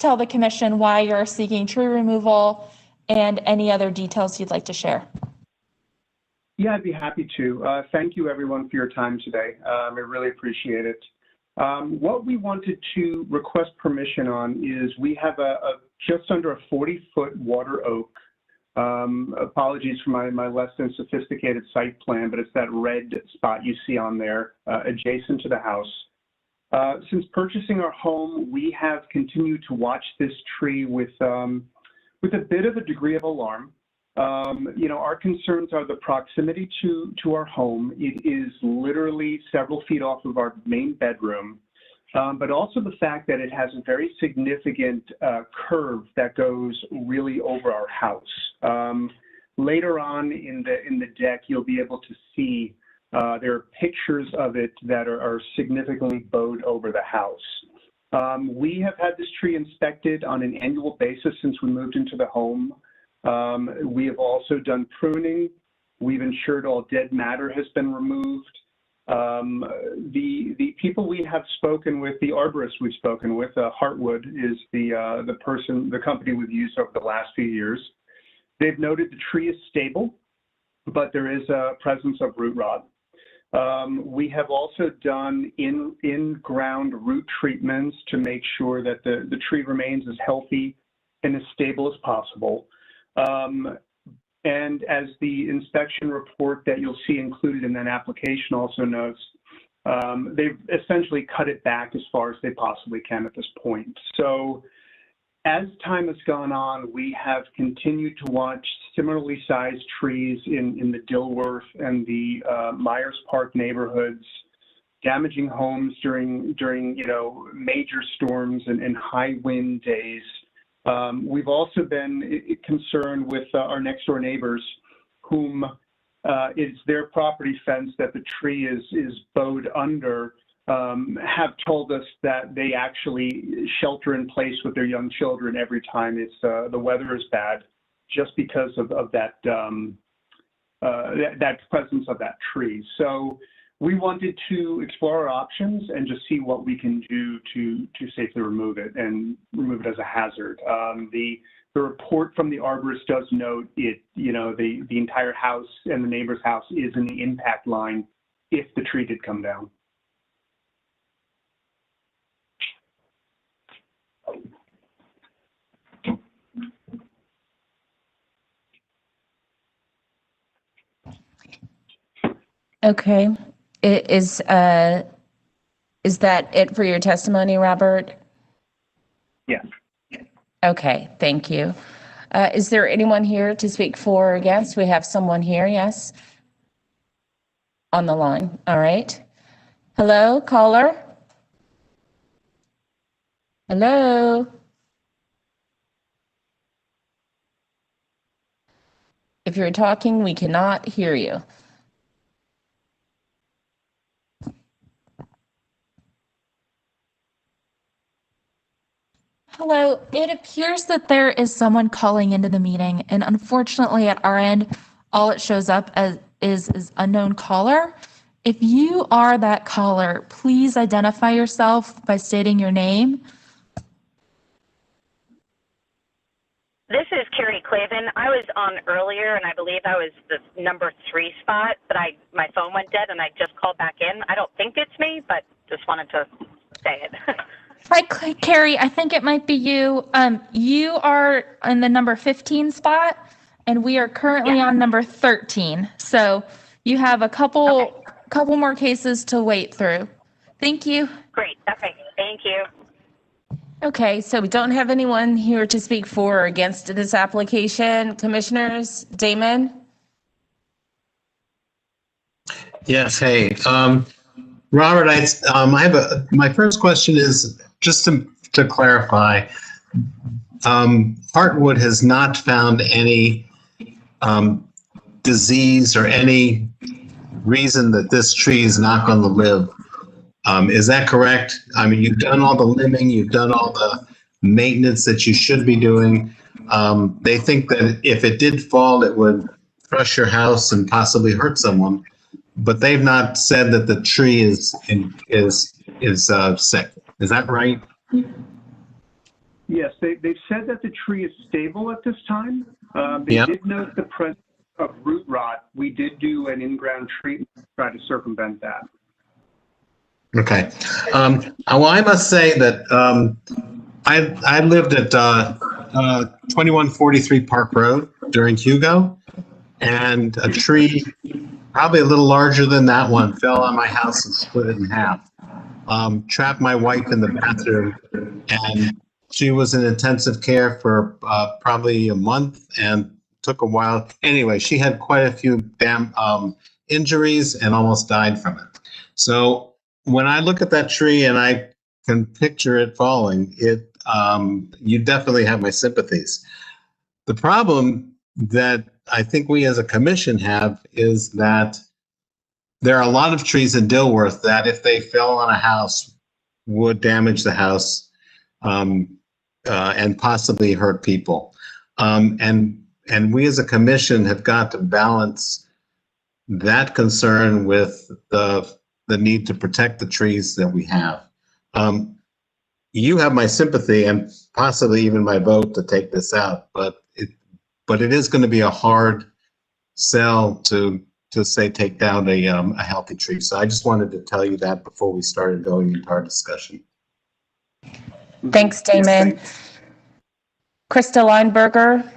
tell the commission why you're seeking tree removal and any other details you'd like to share. Yeah, I'd be happy to. Thank you, everyone, for your time today. I really appreciate it. What we wanted to request permission on is we have a just under a 40-foot water oak. Apologies for my less than sophisticated site plan, but it's that red spot you see on there adjacent to the house. Since purchasing our home, we have continued to watch this tree with a bit of a degree of alarm. You know, our concerns are the proximity to our home. It is literally several feet off of our main bedroom, but also the fact that it has a very significant curve that goes really over our house. Later on in the deck, you'll be able to see there are pictures of it that are significantly bowed over the house. We have had this tree inspected on an annual basis since we moved into the home. We have also done pruning. We've ensured all dead matter has been removed. The people we have spoken with, the arborist we've spoken with, Heartwood is the company we've used over the last few years. They've noted the tree is stable, but there is a presence of root rot. We have also done in-ground root treatments to make sure that the tree remains as healthy and as stable as possible. And as the inspection report that you'll see included in that application also notes, they've essentially cut it back as far as they possibly can at this point. So as time has gone on, we have continued to watch similarly sized trees in the Dilworth and the Myers Park neighborhoods, damaging homes during you know, major storms and high wind days. We've also been concerned with our next door neighbors, whom it's their property fence that the tree is bowed under, have told us that they actually shelter in place with their young children every time the weather is bad, just because of that that presence of that tree. So we wanted to explore our options and just see what we can do to safely remove it and remove it as a hazard. The report from the arborist does note it, you know, the entire house and the neighbor's house is in the impact line if the tree did come down. Okay. Is that it for your testimony, Robert? Yes. Okay, thank you. Is there anyone here to speak for or against? We have someone here, yes? On the line, all right. Hello, caller? Hello? If you're talking, we cannot hear you. Hello, it appears that there is someone calling into the meeting, and unfortunately at our end, all it shows up as is unknown caller. If you are that caller, please identify yourself by stating your name. This is Carrie Clavin. I was on earlier, and I believe I was the number 3 spot, but my phone went dead, and I just called back in. I don't think it's me, but just wanted to say it. Hi, Carrie. I think it might be you. You are in the number 15 spot, and we are currently on number 13. So you have a couple more cases to wait through. Thank you. Great. Okay. Thank you. Okay, so we don't have anyone here to speak for or against this application. Commissioners, Damon? Yes, hey. Robert, I have my first question is just to clarify, Heartwood has not found any disease or any reason that this tree is not going to live. Is that correct? I mean, you've done all the limbing, you've done all the maintenance that you should be doing. They think that if it did fall, it would crush your house and possibly hurt someone. But they've not said that the tree is sick. Is that right? Yes, they've said that the tree is stable at this time. They Yeah. did note the presence of root rot. We did do an in-ground treatment to try to circumvent that. Okay. Well, I must say that I lived at 2143 Park Road during Hugo, and a tree, probably a little larger than that one, fell on my house and split it in half. Trapped my wife in the bathroom, and she was in intensive care for probably a month and took a while. Anyway, she had quite a few injuries and almost died from it. So when I look at that tree and I can picture it falling, you definitely have my sympathies. The problem that I think we as a commission have is that there are a lot of trees in Dilworth that if they fell on a house would damage the house and possibly hurt people. And we as a commission have got to balance that concern with the need to protect the trees that we have. You have my sympathy and possibly even my vote to take this out, but it is going to be a hard sell to say take down a healthy tree. So I just wanted to tell you that before we started going into our discussion. Thanks, Damon. Krista Lineberger.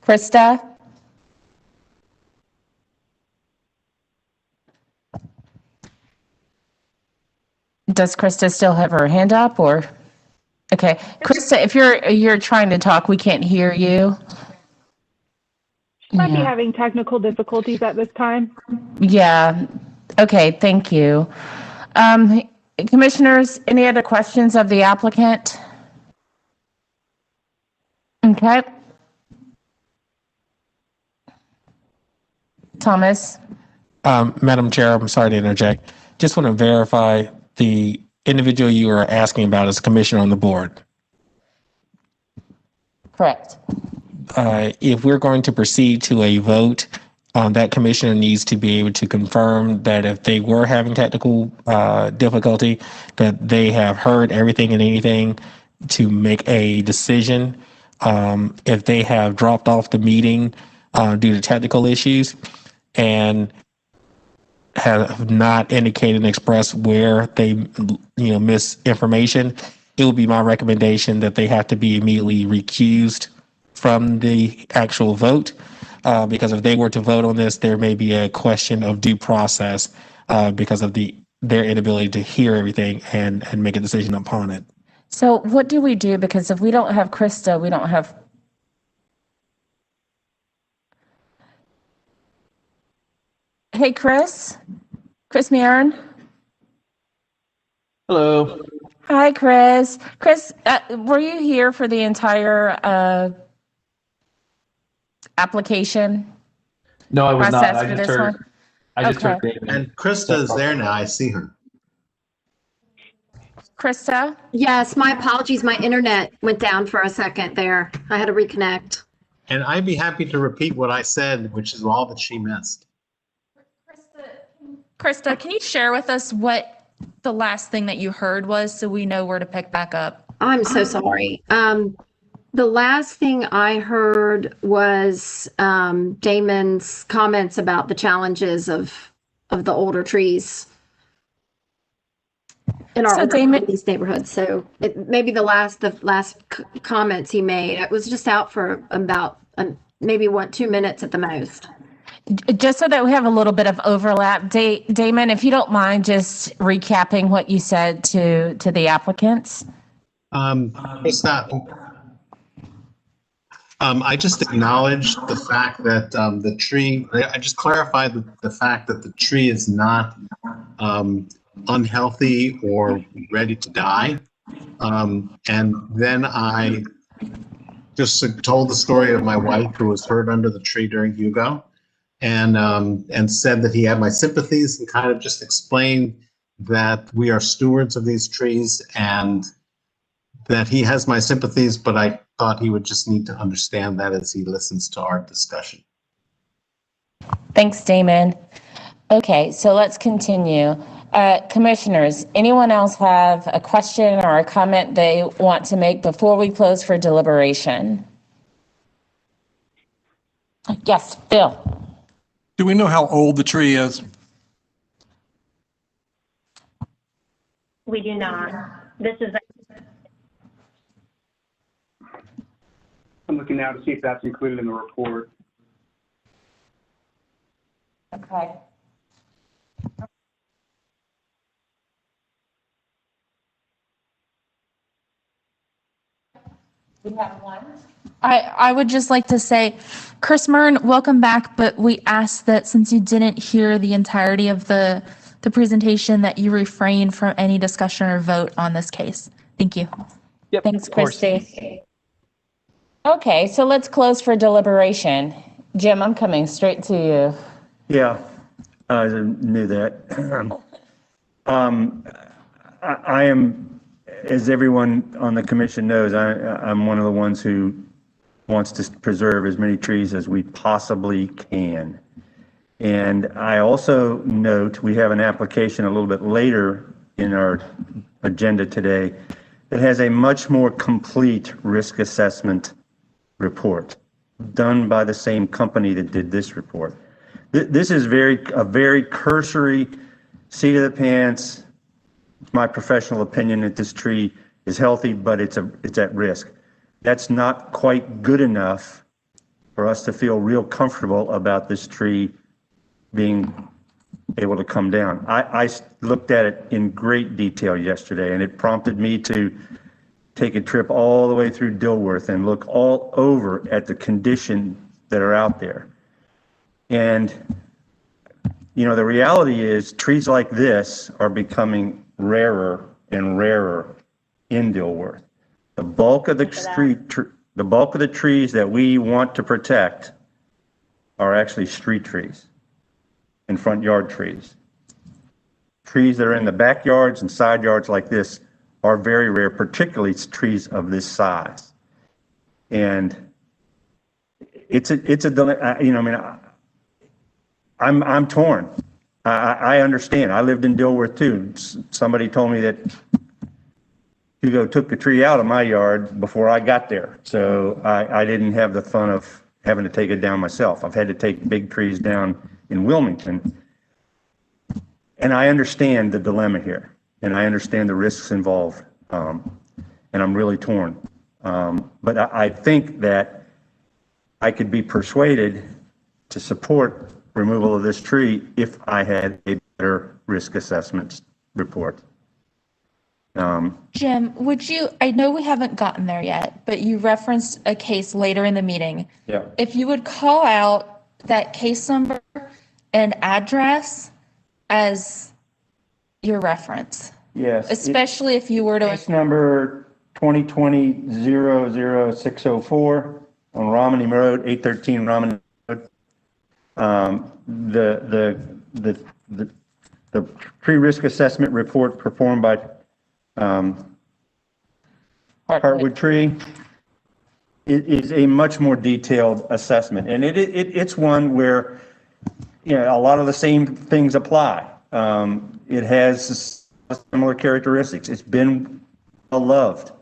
Krista? Does Krista still have her hand up or? Okay, Krista, if you're trying to talk, we can't hear you. She might be having technical difficulties at this time. Yeah. Okay, thank you. Commissioners, any other questions of the applicant? Okay. Thomas? Madam Chair, I'm sorry to interject. Just want to verify the individual you are asking about is commissioner on the board. Correct. If we're going to proceed to a vote, that commissioner needs to be able to confirm that if they were having technical difficulty, that they have heard everything and anything to make a decision. If they have dropped off the meeting due to technical issues and have not indicated and expressed where they miss information, it will be my recommendation that they have to be immediately recused from the actual vote, because if they were to vote on this, there may be a question of due process because of their inability to hear everything and make a decision upon it. So what do we do? Because if we don't have Krista, we don't have. Hey, Chris Marin. Hello. Hi, Chris. Chris, were you here for the entire application? No, I was not. Process I for just this heard. one? I just heard. Okay. Damon. And Krista is there now. I see her. Krista? Yes, my apologies. My internet went down for a second there. I had to reconnect. And I'd be happy to repeat what I said, which is all that she missed. Krista, can you share with us what the last thing that you heard was so we know where to pick back up? I'm so sorry. The last thing I heard was Damon's comments about the challenges of the older trees in our these neighborhoods. So maybe the last comments he made, it was just out for about maybe 2 minutes at the most. Just so that we have a little bit of overlap, Damon, if you don't mind just recapping what you said to the applicants. I just acknowledged the fact that the tree, I just clarified the fact that the tree is not unhealthy or ready to die. And then I just told the story of my wife who was hurt under the tree during Hugo, and said that he had my sympathies, and kind of just explained that we are stewards of these trees and that he has my sympathies, but I thought he would just need to understand that as he listens to our discussion. Thanks, Damon. Okay, so let's continue. Commissioners, anyone else have a question or a comment they want to make before we close for deliberation? Yes, Bill. Do we know how old the tree is? We do not. This is I'm looking now to see if that's included in the report. Okay. We have one. I would just like to say, Chris Mern, welcome back, but we ask that since you didn't hear the entirety of the presentation, that you refrain from any discussion or vote on this case. Thank you. Yep. Thanks, Christy. Okay, so let's close for deliberation. Jim, I'm coming straight to you. Yeah, I knew that. I am, as everyone on the commission knows, I'm one of the ones who wants to preserve as many trees as we possibly can. And I also note we have an application a little bit later in our agenda today that has a much more complete risk assessment report done by the same company that did this report. This is a very cursory, seat of the pants. It's my professional opinion that this tree is healthy, but it's at risk. That's not quite good enough for us to feel real comfortable about this tree being able to come down. I looked at it in great detail yesterday, and it prompted me to take a trip all the way through Dilworth and look all over at the conditions that are out there. And, you know, the reality is trees like this are becoming rarer and rarer in Dilworth. The bulk of the trees that we want to protect are actually street trees and front yard trees. Trees that are in the backyards and side yards like this are very rare, particularly trees of this size. And it's a you know, I mean, I'm torn. I understand. I lived in Dilworth too. Somebody told me that Hugo took the tree out of my yard before I got there. So I didn't have the fun of having to take it down myself. I've had to take big trees down in Wilmington. And I understand the dilemma here. And I understand the risks involved, and I'm really torn. But I think that I could be persuaded to support removal of this tree if I had a better risk assessment report. Jim, I know we haven't gotten there yet, but you referenced a case later in the meeting. Yeah. If you would call out that case number and address as your reference. Yes. Especially if you were to. Case number 2020-00604 on Romney Road, 813 Romney Road. The tree risk assessment report performed by Heartwood Tree. It is a much more detailed assessment, and it's one where, you know, a lot of the same things apply. It has similar characteristics. It's been well-loved,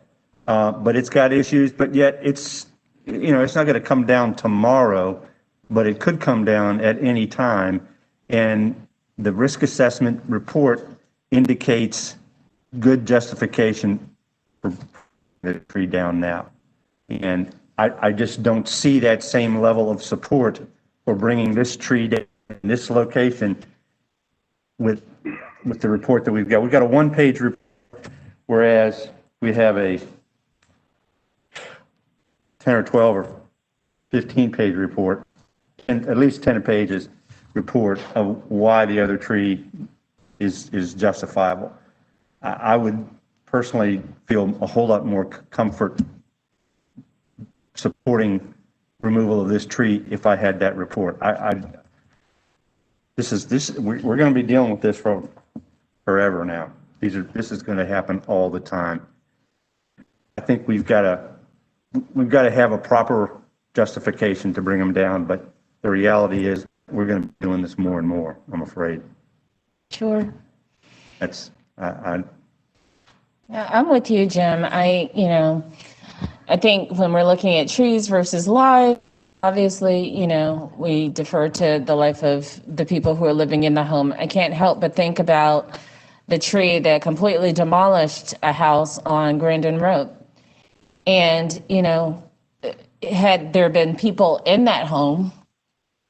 but it's got issues, but yet it's, you know, it's not going to come down tomorrow, but it could come down at any time. And the risk assessment report indicates good justification for the tree down now. And I just don't see that same level of support for bringing this tree down in this location with the report that we've got. We've got a one-page report, whereas we have a 10 or 12 or 15-page report, and at least 10 pages report of why the other tree is justifiable. I would personally feel a whole lot more comfort supporting removal of this tree if I had that report. We're going to be dealing with this for forever now. This is going to happen all the time. I think we've got to have a proper justification to bring them down, but the reality is we're going to be doing this more and more, I'm afraid. Sure. That's, Yeah, I'm with you, Jim. I think when we're looking at trees versus life, obviously, we defer to the life of the people who are living in the home. I can't help but think about the tree that completely demolished a house on Grandin Road. And, had there been people in that home,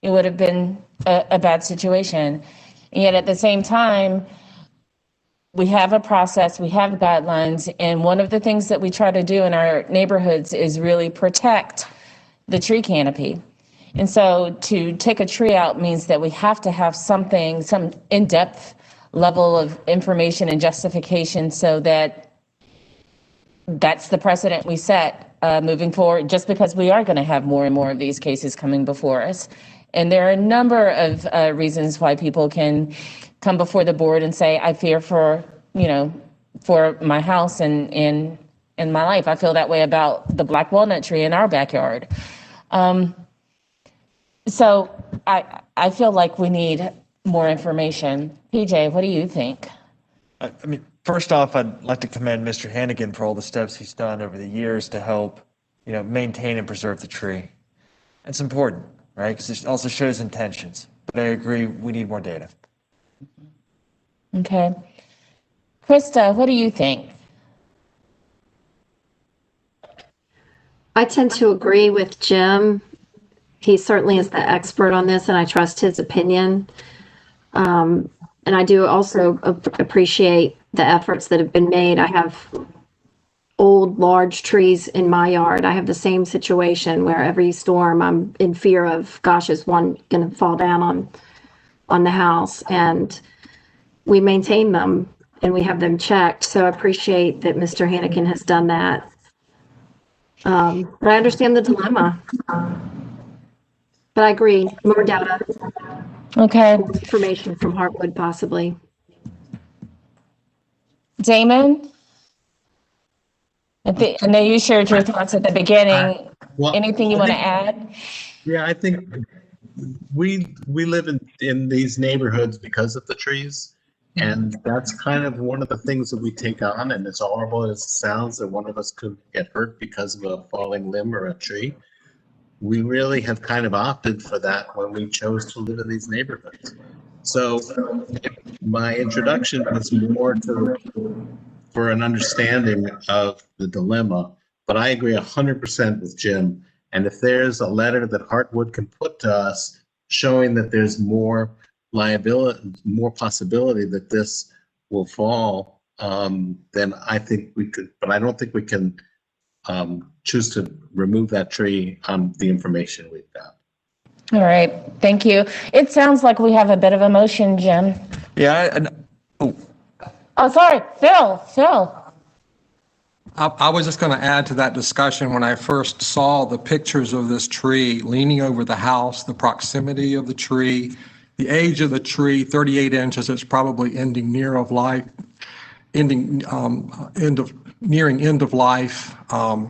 it would have been a bad situation. And yet at the same time, we have a process, we have guidelines, and one of the things that we try to do in our neighborhoods is really protect the tree canopy. And so to take a tree out means that we have to have something, some in-depth level of information and justification so that that's the precedent we set moving forward, just because we are going to have more and more of these cases coming before us. And there are a number of reasons why people can come before the board and say, I fear for my house and in my life. I feel that way about the black walnut tree in our backyard. So I feel like we need more information. PJ, what do you think? I mean, first off, I'd like to commend Mr. Hannigan for all the steps he's done over the years to help, maintain and preserve the tree. It's important, right? Because it also shows intentions. But I agree, we need more data. Okay. Krista, what do you think? I tend to agree with Jim. He certainly is the expert on this, and I trust his opinion. And I do also appreciate the efforts that have been made. I have old, large trees in my yard. I have the same situation where every storm I'm in fear of, gosh, is one going to fall down on the house? And we maintain them and we have them checked. So I appreciate that Mr. Hannigan has done that. But I understand the dilemma. But I agree, more data. Okay. More information from Heartwood, possibly. Damon? I know you shared your thoughts at the beginning. Anything you want to add? Yeah, I think we live in these neighborhoods because of the trees. And that's kind of one of the things that we take on. And as horrible as it sounds that one of us could get hurt because of a falling limb or a tree, we really have kind of opted for that when we chose to live in these neighborhoods. So my introduction was more for an understanding of the dilemma, but I agree 100% with Jim. And if there's a letter that Heartwood can put to us showing that there's more liability, more possibility that this will fall, then I think we could, but I don't think we can choose to remove that tree on the information we've got. All right, thank you. It sounds like we have a bit of a motion, Jim. Yeah, Oh, sorry, Phil. I was just going to add to that discussion. When I first saw the pictures of this tree leaning over the house, the proximity of the tree, the age of the tree, 38 inches, it's probably ending near of life, nearing end of life. I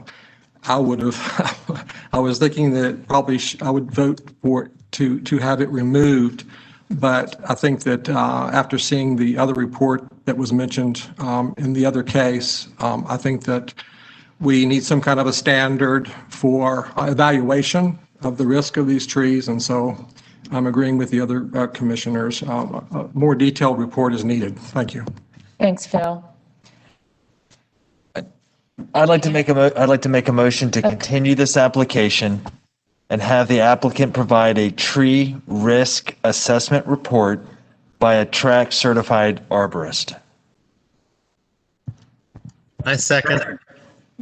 was thinking that probably I would vote for it to have it removed. But I think that after seeing the other report that was mentioned in the other case, I think that we need some kind of a standard for evaluation of the risk of these trees. And so I'm agreeing with the other commissioners. A more detailed report is needed. Thank you. Thanks, Phil. I'd like to make a motion to continue this application and have the applicant provide a tree risk assessment report by a track certified arborist. I second.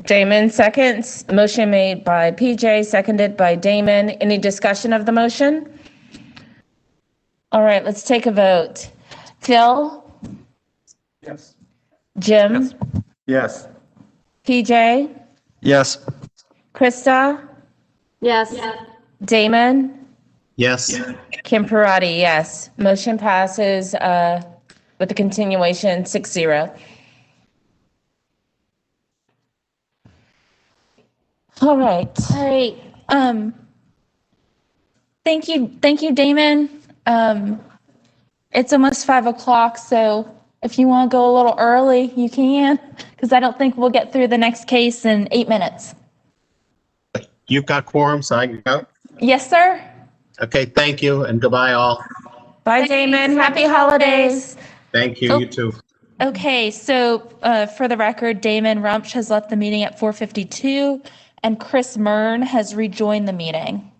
Damon seconds. Motion made by PJ, seconded by Damon. Any discussion of the motion? All right, let's take a vote. Phil? Yes. Jim? Yes. PJ? Yes. Krista? Yes. Damon? Yes. Kim Parati, yes. Motion passes with the continuation 6-0. All right. All right. Thank you, Damon. It's almost 5 o'clock, so if you want to go a little early, you can, because I don't think we'll get through the next case in 8 minutes. You've got quorum, so I can go? Yes, sir. Okay, thank you, and goodbye all. Bye, Damon. Happy holidays. Thank you, you too. Okay, so for the record, Damon Rumpsch has left the meeting at 4:52, and Chris Mern has rejoined the meeting.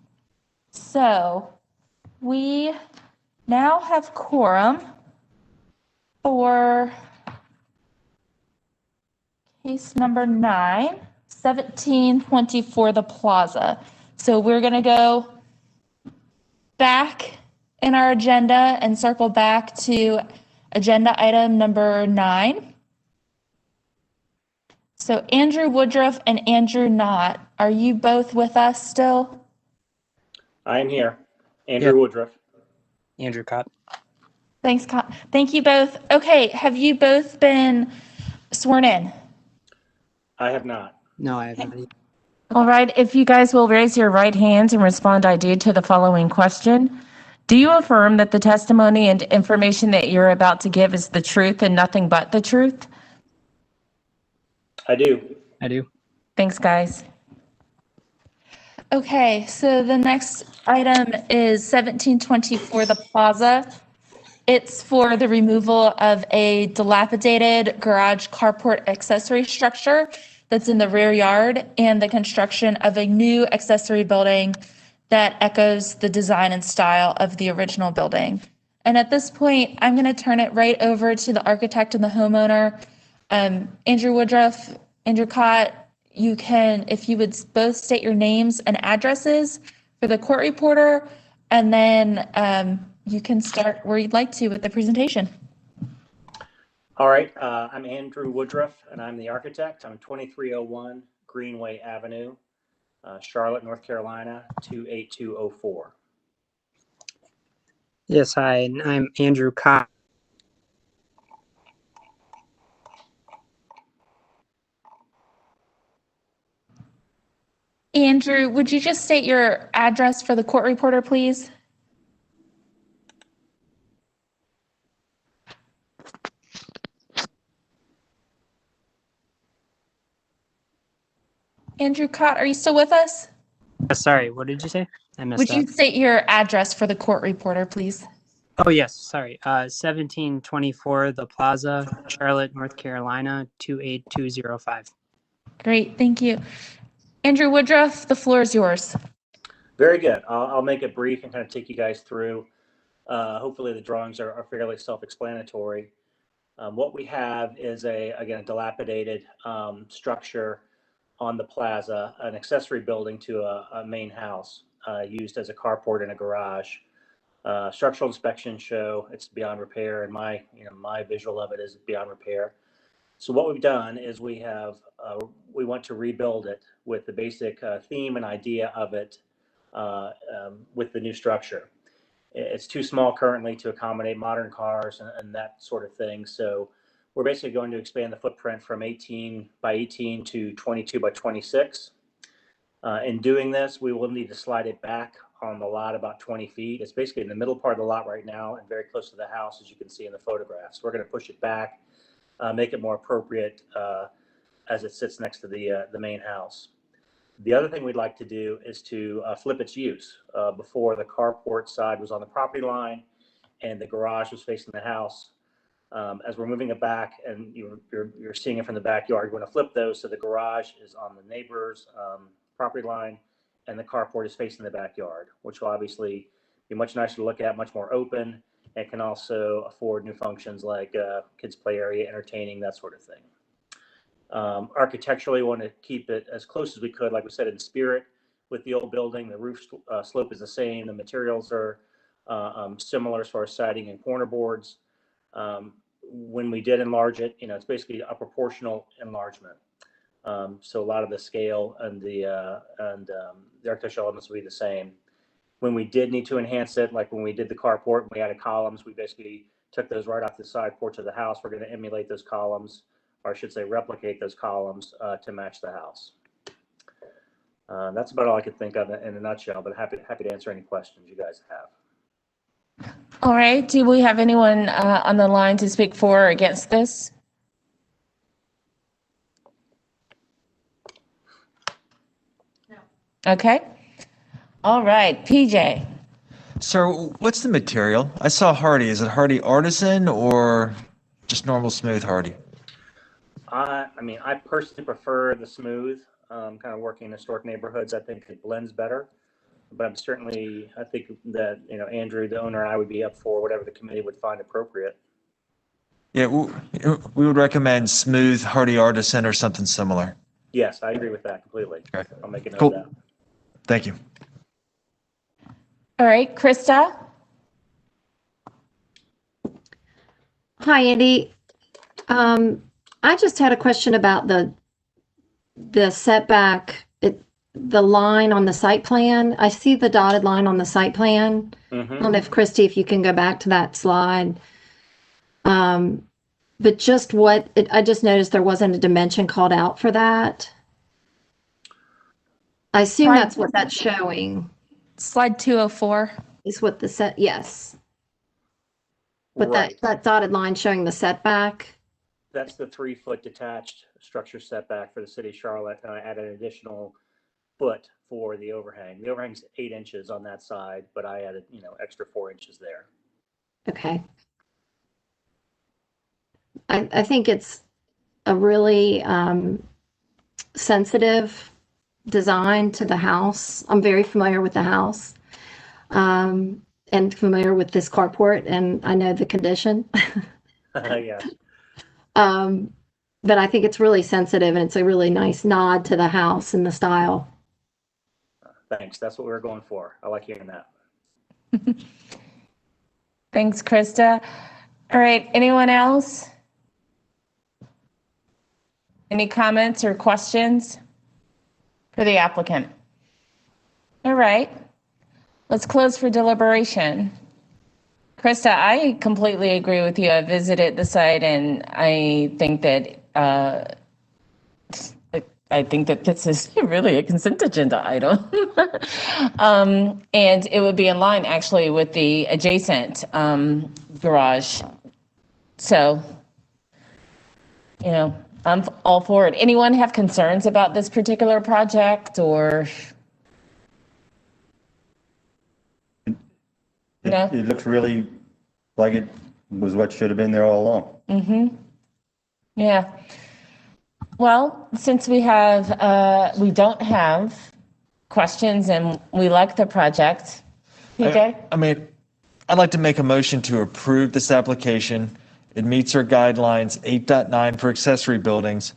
So we now have quorum for case number 9, 1724 The Plaza. So we're going to go back in our agenda and circle back to agenda item number 9. So Andrew Woodruff and Andrew Knott, are you both with us still? I am here. Andrew Woodruff. Andrew Cott. Thanks, thank you both. Okay, have you both been sworn in? I have not. No, I haven't. All right, if you guys will raise your right hands and respond I do to the following question. Do you affirm that the testimony and information that you're about to give is the truth and nothing but the truth? I do. I do. Thanks, guys. Okay, so the next item is 1724 The Plaza. It's for the removal of a dilapidated garage carport accessory structure that's in the rear yard and the construction of a new accessory building that echoes the design and style of the original building. And at this point, I'm going to turn it right over to the architect and the homeowner. Andrew Woodruff, Andrew Cott, you can, if you would both state your names and addresses for the court reporter, and then you can start where you'd like to with the presentation. All right, I'm Andrew Woodruff, and I'm the architect. I'm 2301 Greenway Avenue, Charlotte, North Carolina, 28204. Yes, hi, and I'm Andrew Cott. Andrew, would you just state your address for the court reporter, please? Andrew Cott, are you still with us? Sorry, what did you say? I missed Would that. you state your address for the court reporter, please? Oh, yes, sorry. 1724 The Plaza, Charlotte, North Carolina, 28205. Great, thank you. Andrew Woodruff, the floor is yours. Very good. I'll make it brief and kind of take you guys through. Hopefully the drawings are fairly self-explanatory. What we have is again, a dilapidated structure on the plaza, an accessory building to a main house used as a carport and a garage. Structural inspections show it's beyond repair, and my visual of it is beyond repair. So what we've done is we want to rebuild it with the basic theme and idea of it with the new structure. It's too small currently to accommodate modern cars and that sort of thing. So we're basically going to expand the footprint from 18 by 18 to 22 by 26. In doing this, we will need to slide it back on the lot about 20 feet. It's basically in the middle part of the lot right now and very close to the house, as you can see in the photographs. We're going to push it back, make it more appropriate as it sits next to the main house. The other thing we'd like to do is to flip its use. Before, the carport side was on the property line and the garage was facing the house. As we're moving it back and you're seeing it from the backyard, we're going to flip those so the garage is on the neighbor's property line and the carport is facing the backyard, which will obviously be much nicer to look at, much more open, and can also afford new functions like kids play area, entertaining, that sort of thing. Architecturally, we want to keep it as close as we could, like we said, in spirit with the old building. The roof slope is the same. The materials are similar as far as siding and corner boards. When we did enlarge it, it's basically a proportional enlargement. So a lot of the scale and the architectural elements will be the same. When we did need to enhance it, like when we did the carport and we added columns, we basically took those right off the side porch of the house. We're going to emulate those columns, or I should say replicate those columns to match the house. That's about all I could think of in a nutshell, but happy to answer any questions you guys have. All right, do we have anyone on the line to speak for or against this? No. Okay. All right, PJ. Sir, what's the material? I saw Hardy. Is it Hardy Artisan or just normal smooth Hardy? I mean, I personally prefer the smooth, kind of working in historic neighborhoods. I think it blends better. But I think that, Andrew, the owner, and I would be up for whatever the committee would find appropriate. Yeah, we would recommend smooth Hardy Artisan or something similar. Yes, I agree with that completely. Okay. I'll make a note Cool. of that. Thank you. All right, Krista. Hi, Andy. I just had a question about the setback, the line on the site plan. I see the dotted line on the site plan. I don't know if Christy, if you can go back to that slide. But just I just noticed there wasn't a dimension called out for that. I assume that's what that's showing. Slide 204. Is what the yes. But Right. that dotted line showing the setback. That's the 3-foot detached structure setback for the city of Charlotte, and I added an additional foot for the overhang. The overhang's 8 inches on that side, but I added, extra 4 inches there. Okay. I think it's a really sensitive design to the house. I'm very familiar with the house and familiar with this carport, and I know the condition. Yeah. But I think it's really sensitive, and it's a really nice nod to the house and the style. Thanks. That's what we were going for. I like hearing that. Thanks, Krista. All right, anyone else? Any comments or questions for the applicant? All right, let's close for deliberation. Krista, I completely agree with you. I visited the site, and I think that this is really a consent agenda item. And it would be in line actually with the adjacent garage. So, I'm all for it. Anyone have concerns about this particular project or? No? It looks really like it was what should have been there all along. Mm-hmm. Yeah. Well, since we don't have questions and we like the project, PJ? I'd like to make a motion to approve this application. It meets our guidelines 8.9 for accessory buildings,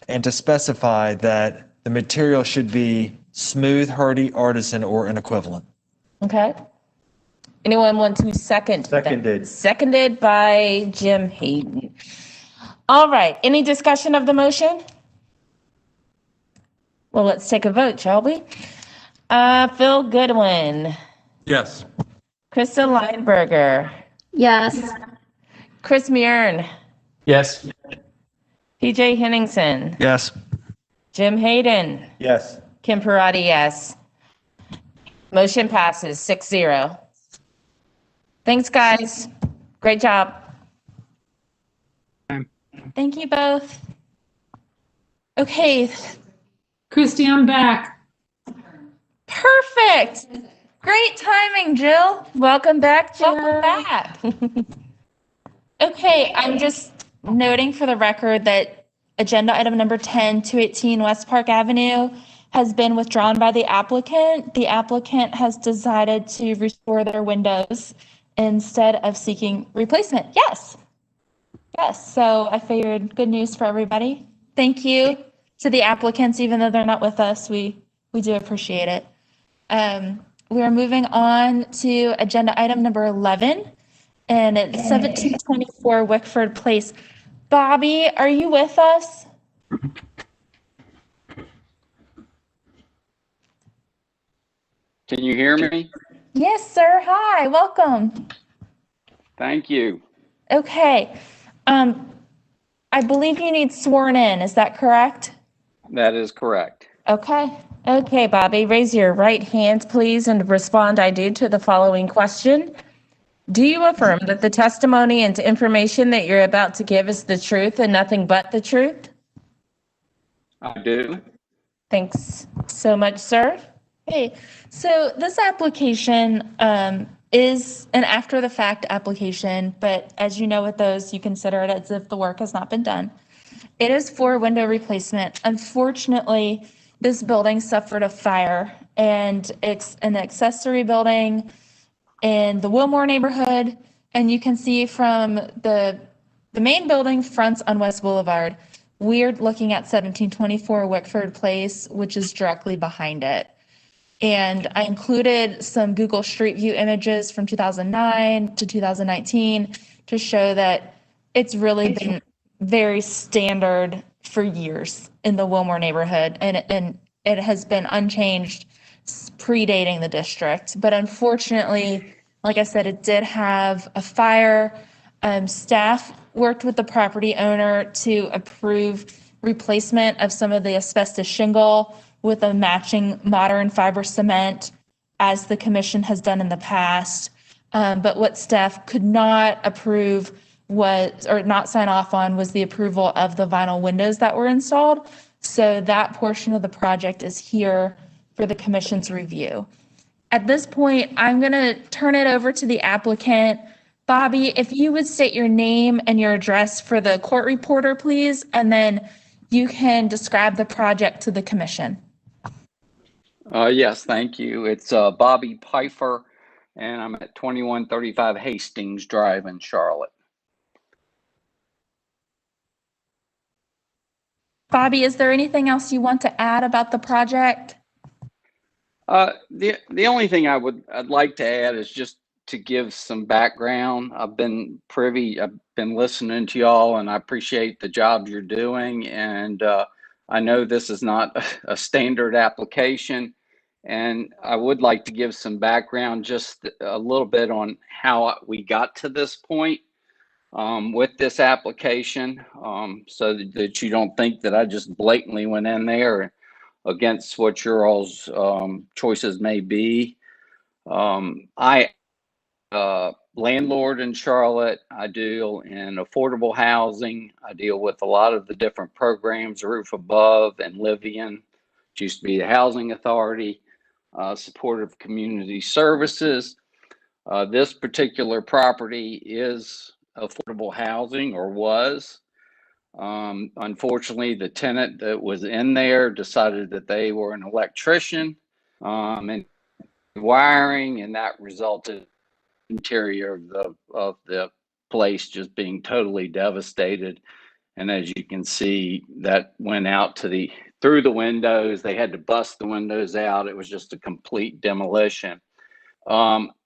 and to specify that the material should be smooth, hardy, artisan, or an equivalent. Okay. Anyone want to second? Seconded. Seconded by Jim Hayden. All right, any discussion of the motion? Well, let's take a vote, shall we? Phil Goodwin, Yes. Krista Lineberger, Yes. Chris Muirn, Yes. PJ Henningsen, Yes. Jim Hayden, Yes. Kim Parati, yes. Motion passes 6-0. Thanks, guys. Great job. Thank you both. Okay, Christy, I'm back. perfect. Great timing, Jill. Welcome back, Jim. Welcome back. Okay, I'm just noting for the record that agenda item number 10, 218 West Park Avenue has been withdrawn by the applicant. The applicant has decided to restore their windows instead of seeking replacement. Yes. Yes, so I figured good news for everybody. Thank you to the applicants, even though they're not with us. We do appreciate it. We are moving on to agenda item number 11, and it's 1724 Wickford Place. Bobby, are you with us? Can you hear me? Yes, sir. Hi, welcome. Thank you. Okay. I believe you need sworn in. Is that correct? That is correct. Okay. Okay, Bobby, raise your right hand, please, and respond, I do, to the following question. Do you affirm that the testimony and information that you're about to give is the truth and nothing but the truth? I do. Thanks so much, sir. Okay, so this application is an after-the-fact application, but as you know with those, you consider it as if the work has not been done. It is for window replacement. Unfortunately, this building suffered a fire, and it's an accessory building in the Wilmore neighborhood, and you can see from the main building fronts on West Boulevard. We're looking at 1724 Wickford Place, which is directly behind it. And I included some Google Street View images from 2009 to 2019 to show that it's really been very standard for years in the Wilmore neighborhood, and it has been unchanged predating the district. But unfortunately, like I said, it did have a fire. Staff worked with the property owner to approve replacement of some of the asbestos shingle with a matching modern fiber cement, as the commission has done in the past. But what staff could not approve was, or not sign off on, was the approval of the vinyl windows that were installed. So that portion of the project is here for the commission's review. At this point, I'm going to turn it over to the applicant. Bobby, if you would state your name and your address for the court reporter, please, and then you can describe the project to the commission. Yes, thank you. It's Bobby Pfeiffer, and I'm at 2135 Hastings Drive in Charlotte. Bobby, is there anything else you want to add about the project? The only thing I'd like to add is just to give some background. I've been listening to y'all, and I appreciate the job you're doing. And I know this is not a standard application, and I would like to give some background, just a little bit on how we got to this point with this application, so that you don't think that I just blatantly went in there against what your all's choices may be. I landlord in Charlotte. I deal in affordable housing. I deal with a lot of the different programs, Roof Above and Livian, which used to be the Housing Authority, supportive community services. This particular property is affordable housing, or was. Unfortunately, the tenant that was in there decided that they were an electrician and wiring, and that resulted in the interior of the place just being totally devastated. And as you can see, that went out through the windows. They had to bust the windows out. It was just a complete demolition.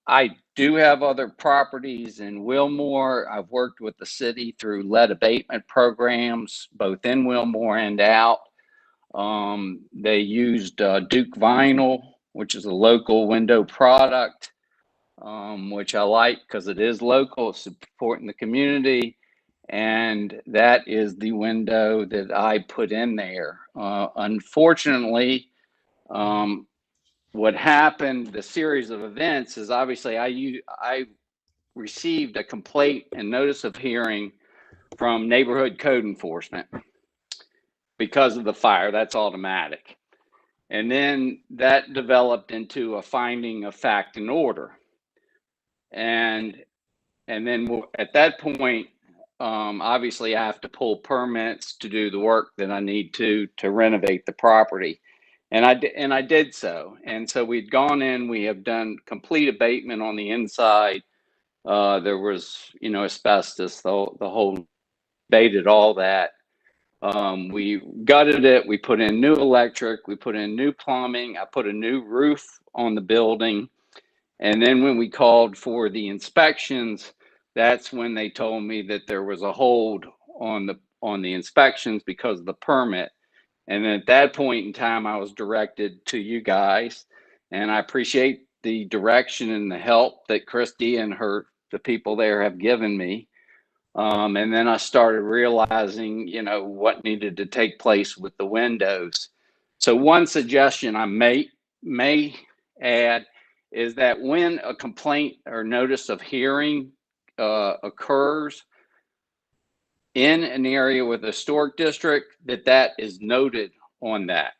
I do have other properties in Wilmore. I've worked with the city through lead abatement programs, both in Wilmore and out. They used Duke Vinyl, which is a local window product, which I like because it is local, supporting the community. And that is the window that I put in there. Unfortunately, what happened, the series of events, is obviously I received a complaint and notice of hearing from neighborhood code enforcement because of the fire. That's automatic. And then that developed into a finding of fact and order. And then at that point, obviously I have to pull permits to do the work that I need to renovate the property. And I did so. And so we'd gone in, we have done complete abatement on the inside. There was, asbestos, the whole abated all that. We gutted it. We put in new electric. We put in new plumbing. I put a new roof on the building. And then when we called for the inspections, that's when they told me that there was a hold on the inspections because of the permit. And at that point in time, I was directed to you guys, and I appreciate the direction and the help that Christy and the people there have given me. And then I started realizing, what needed to take place with the windows. So one suggestion I may add is that when a complaint or notice of hearing occurs in an area with a historic district, that is noted on that.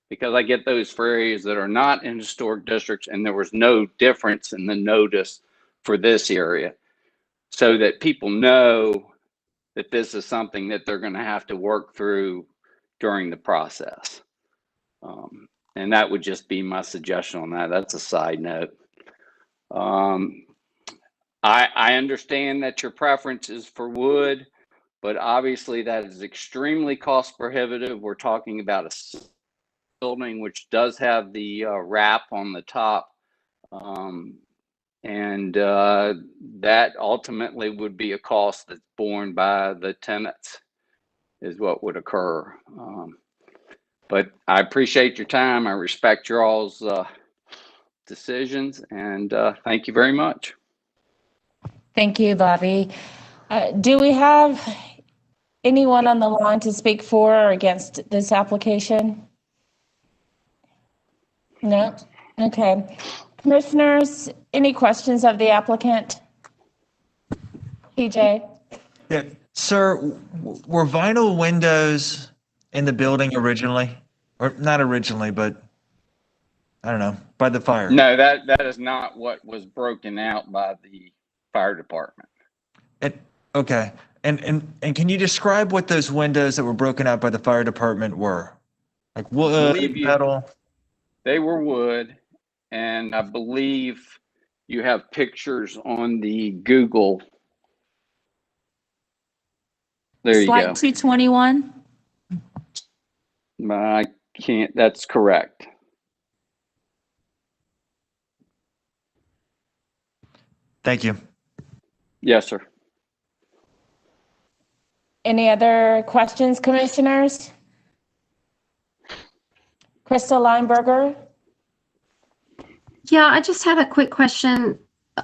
Because I get those for areas that are not in historic districts, and there was no difference in the notice for this area, so that people know that this is something that they're going to have to work through during the process. And that would just be my suggestion on that. That's a side note. I understand that your preference is for wood, but obviously that is extremely cost prohibitive. We're talking about a building which does have the wrap on the top. That ultimately would be a cost that's borne by the tenants, is what would occur. But I appreciate your time. I respect your all's decisions, and thank you very much. Thank you, Bobby. Do we have anyone on the line to speak for or against this application? No? Okay. Commissioners, any questions of the applicant? PJ? Yeah, sir, were vinyl windows in the building originally? Or not originally, but I don't know, by the fire? No, that is not what was broken out by the fire department. Okay. And can you describe what those windows that were broken out by the fire department were? Like wood, metal? They were wood, and I believe you have pictures on the Google. There you Slide go. 221. I can't, that's correct. Thank you. Yes, sir. Any other questions, commissioners? Crystal Lineberger? Yeah, I just have a quick question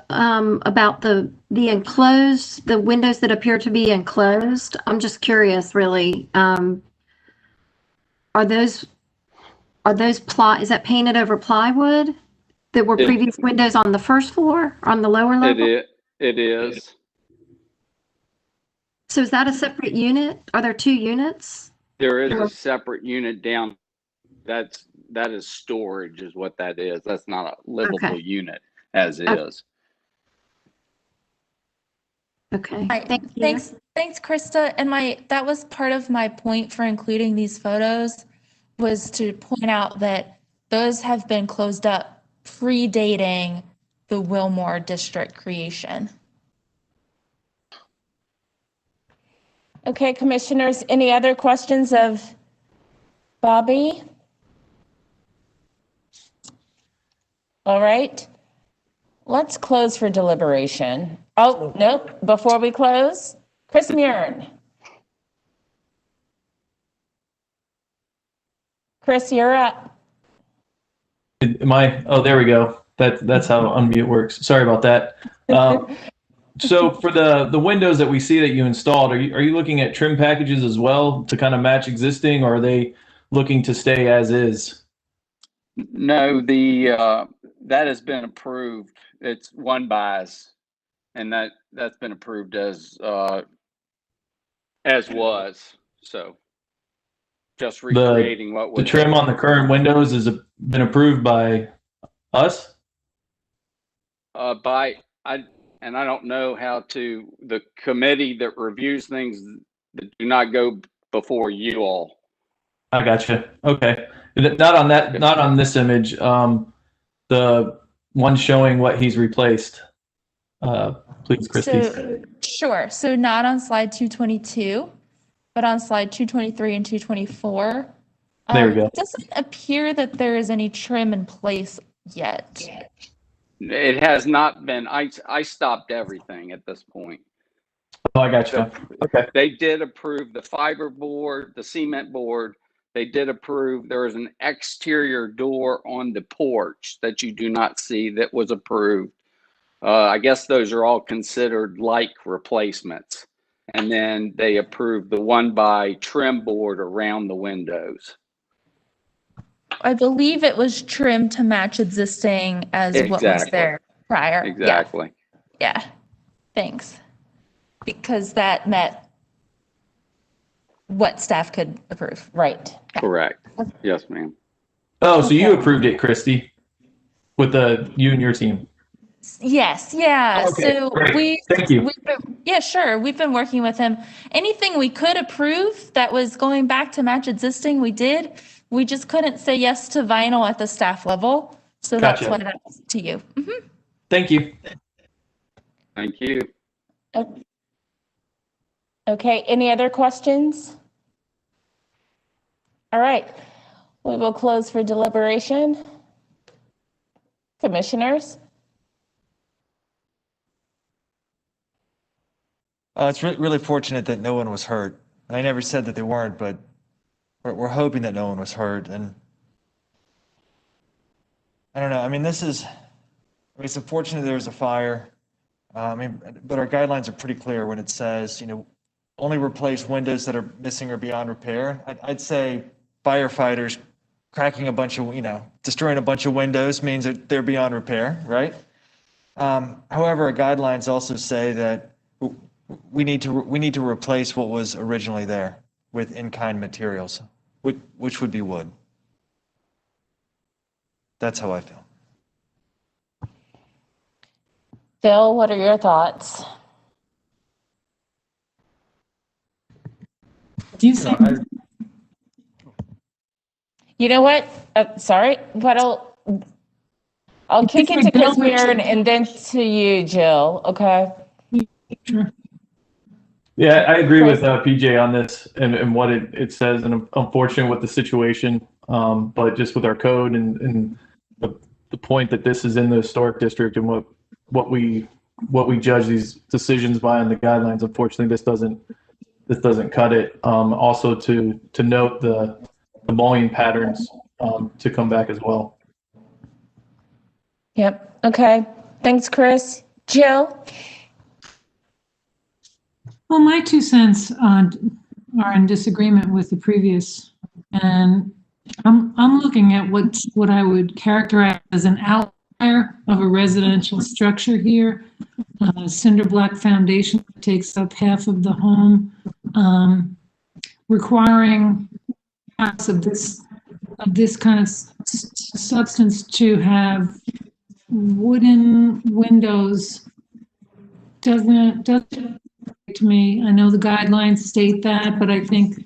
about the enclosed, the windows that appear to be enclosed. I'm just curious, really. Are those is that painted over plywood that were previous windows on the first floor, on the lower level? It is. So is that a separate unit? Are there two units? There is a separate unit down. That is storage, is what that is. That's not a livable unit as is. Okay. Thanks, Krista. And that was part of my point for including these photos, was to point out that those have been closed up predating the Wilmore District creation. Okay, commissioners, any other questions of Bobby? All right, let's close for deliberation. Oh, nope, before we close, Chris Murin. Chris, you're up. Oh, there we go. That's how unmute works. Sorry about that. So for the windows that we see that you installed, are you looking at trim packages as well to kind of match existing, or are they looking to stay as is? No, that has been approved. It's one buys, and that's been approved as was. So just recreating what was the trim on the current windows has been approved by us. And I don't know how to, the committee that reviews things that do not go before you all. I gotcha. Okay. Not on this image. The one showing what he's replaced. Please, Christy. Sure. So not on slide 222, but on slide 223 and 224. There we go. It doesn't appear that there is any trim in place yet. It has not been. I stopped everything at this point. Oh, I gotcha. Okay. They did approve the fiber board, the cement board. They did approve. There is an exterior door on the porch that you do not see that was approved. I guess those are all considered like replacements. And then they approved the 1x trim board around the windows. I believe it was trimmed to match existing as what was Exactly. there prior. Exactly. Yeah. Thanks. Because that met what staff could approve. Right. Correct. Yes, ma'am. Oh, so you approved it, Christy, with you and your team. Yes, yeah. Okay, So great. Thank you. yeah, sure. We've been working with him. Anything we could approve that was going back to match existing, we did. We just couldn't say yes to vinyl at the staff level. So Gotcha. that's what that's to you. Mhm. Thank you. Thank you. Okay, any other questions? All right, we will close for deliberation. Commissioners? It's really fortunate that no one was hurt. I never said that they weren't, but we're hoping that no one was hurt. And I don't know. I mean, it's unfortunate there was a fire. But our guidelines are pretty clear when it says, only replace windows that are missing or beyond repair. I'd say firefighters cracking a bunch of, destroying a bunch of windows means that they're beyond repair, right? However, our guidelines also say that we need to replace what was originally there with in-kind materials, which would be wood. That's how I feel. Phil, what are your thoughts? Do you think? You know what? Sorry, but I'll kick it to Chris Mirren and then to you, Jill. Okay. Sure. Yeah, I agree with PJ on this and what it says, and I'm unfortunate with the situation, but just with our code and the point that this is in the historic district and what we judge these decisions by in the guidelines, unfortunately, this doesn't cut it. Also to note the mullion patterns to come back as well. Yep. Okay. Thanks, Chris. Jill? Well, my 2 cents are in disagreement with the previous, and I'm looking at what I would characterize as an outlier of a residential structure here. Cinder block foundation takes up half of the home, requiring house of this kind of substance to have wooden windows doesn't to me. I know the guidelines state that, but I think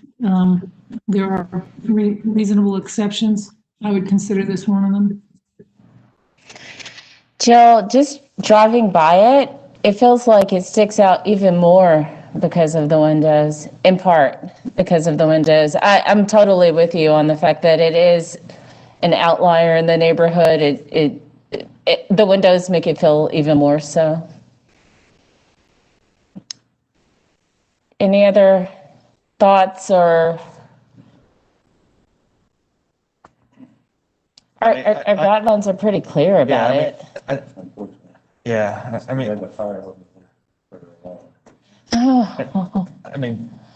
there are reasonable exceptions. I would consider this one of them. Jill, just driving by it feels like it sticks out even more because of the windows, in part because of the windows. I'm totally with you on the fact that it is an outlier in the neighborhood. The windows make it feel even more so. Any other thoughts or? Our guidelines are pretty clear about it.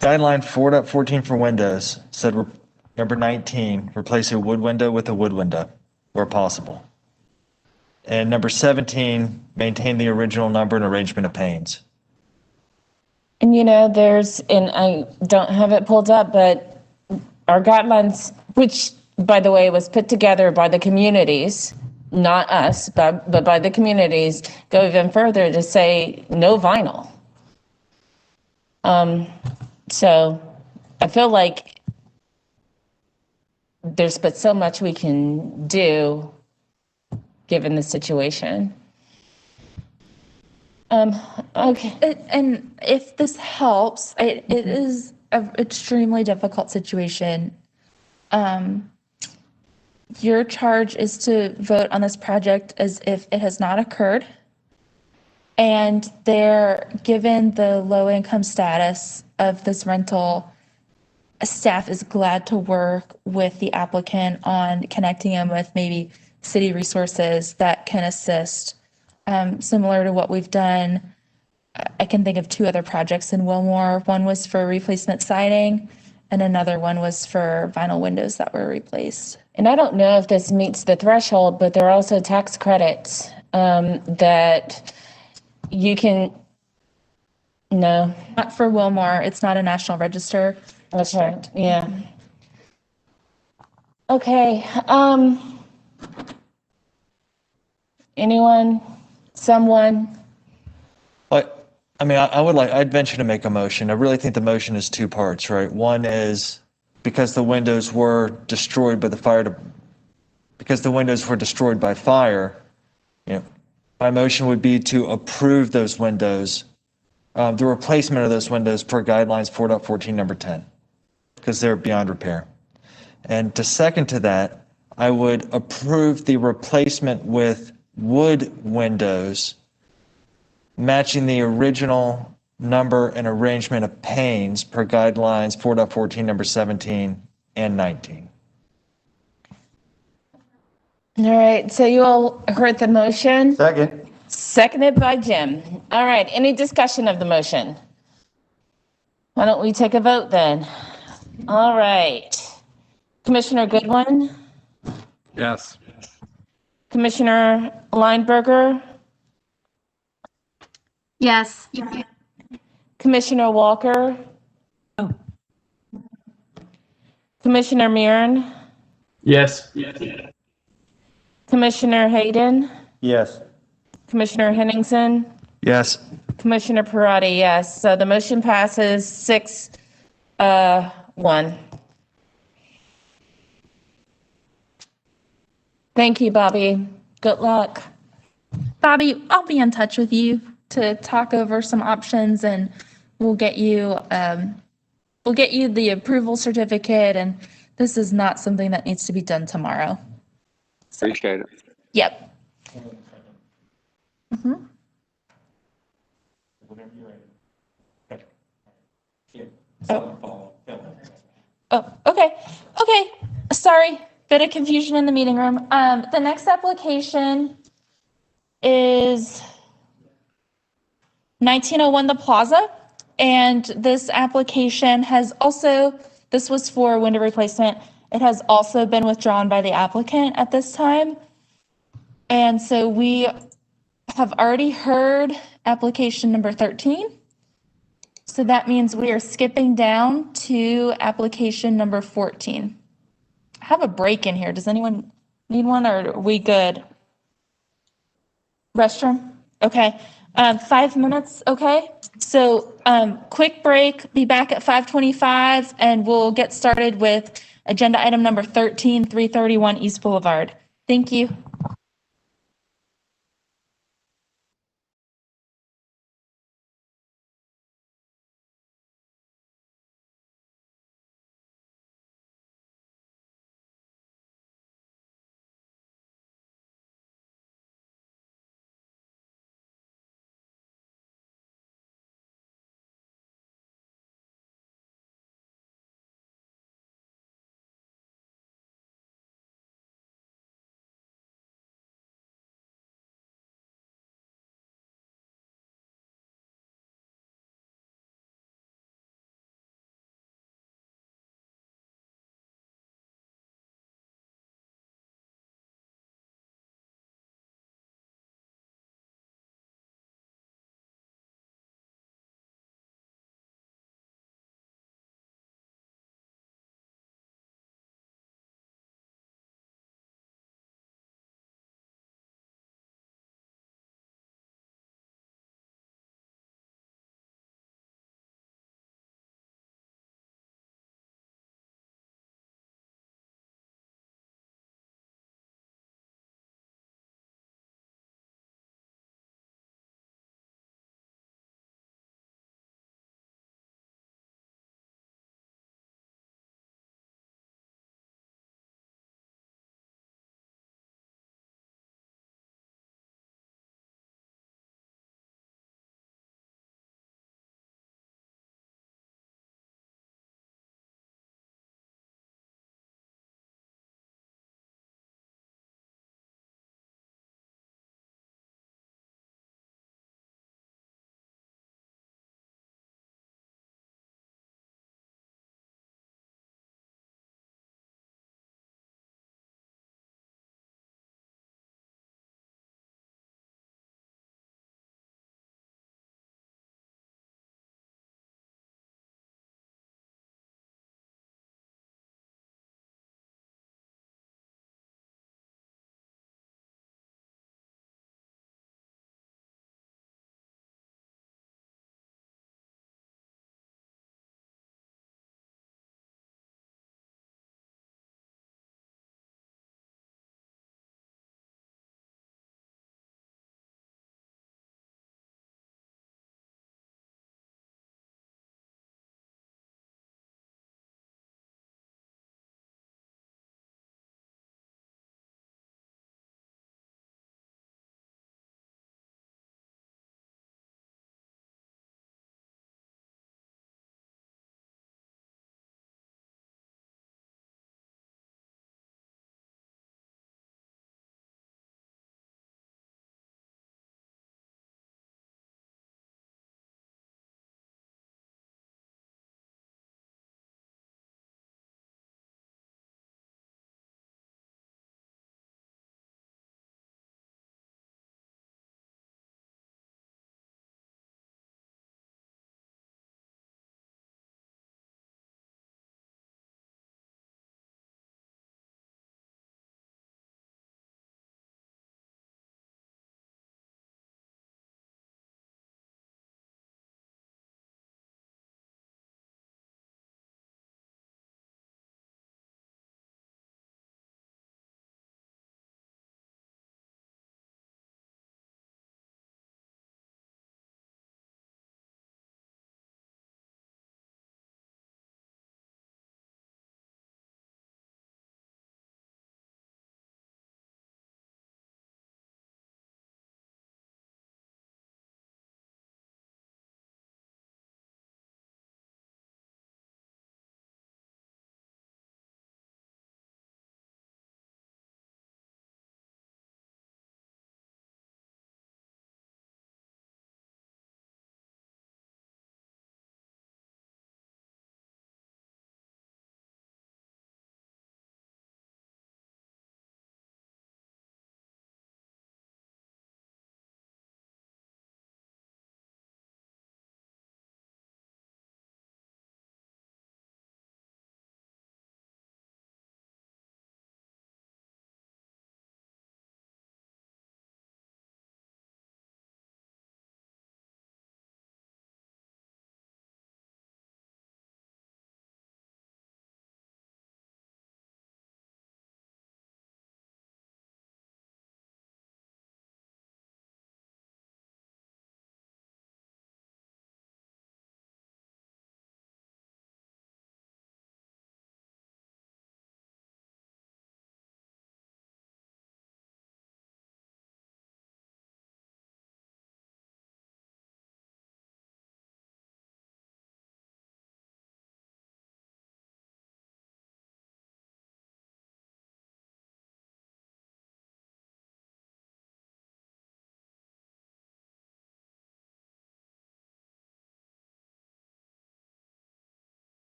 Guideline 4.14 for windows said number 19, replace a wood window with a wood window where possible. And number 17, maintain the original number and arrangement of panes. And and I don't have it pulled up, but our guidelines, which by the way was put together by the communities, not us, but by the communities, go even further to say no vinyl. So I feel like there's but so much we can do given the situation. Okay. And if this helps, it is an extremely difficult situation. Your charge is to vote on this project as if it has not occurred. And they're given the low income status of this rental. Staff is glad to work with the applicant on connecting them with maybe city resources that can assist. Similar to what we've done, I can think of 2 other projects in Wilmore. One was for replacement siding and another one was for vinyl windows that were replaced. And I don't know if this meets the threshold, but there are also tax credits that you can, no. Not for Wilmar. It's not a national register. That's right, yeah. Okay, anyone, someone? But, I mean, I'd venture to make a motion. I really think the motion is two parts, right? One is because the windows were destroyed by the fire, because the windows were destroyed by fire, you know, my motion would be to approve those windows, the replacement of those windows per guidelines 4.14 number 10, because they're beyond repair. And to second to that, I would approve the replacement with wood windows matching the original number and arrangement of panes per guidelines 4.14 number 17 and 19. All right, so you all heard the motion? Second. Seconded by Jim. All right, any discussion of the motion? Why don't we take a vote then? All right. Commissioner Goodwin? Yes. Commissioner Lineberger? Yes. Commissioner Walker? Commissioner Mirren? Yes. Commissioner Hayden? Yes. Commissioner Henningsen? Yes. Commissioner Parati, yes. So the motion passes 6-1. Thank you, Bobby. Good luck. Bobby, I'll be in touch with you to talk over some options, and we'll get you the approval certificate, and this is not something that needs to be done tomorrow. Appreciate it. Yep. Mhm. Oh, okay. Okay. Sorry. Bit of confusion in the meeting room. The next application is 1901 The Plaza. And this application has also, this was for window replacement. It has also been withdrawn by the applicant at this time. And so we have already heard application number 13. So that means we are skipping down to application number 14. I have a break in here. Does anyone need one, or are we good? Restroom? Okay. 5 minutes, okay? So quick break, be back at 5:25, and we'll get started with agenda item number 13, 331 East Boulevard. Thank you.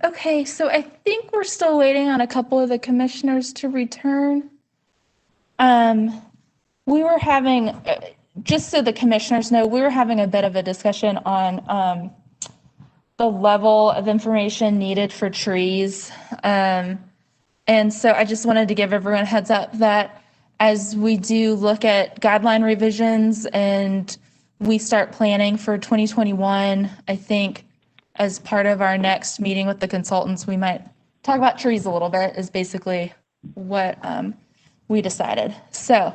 Okay, so I think we're still waiting on a couple of the commissioners to return. We were having, just so the commissioners know, we were having a bit of a discussion on the level of information needed for trees. And so I just wanted to give everyone a heads up that as we do look at guideline revisions and we start planning for 2021, I think as part of our next meeting with the consultants, we might talk about trees a little bit, is basically what we decided. So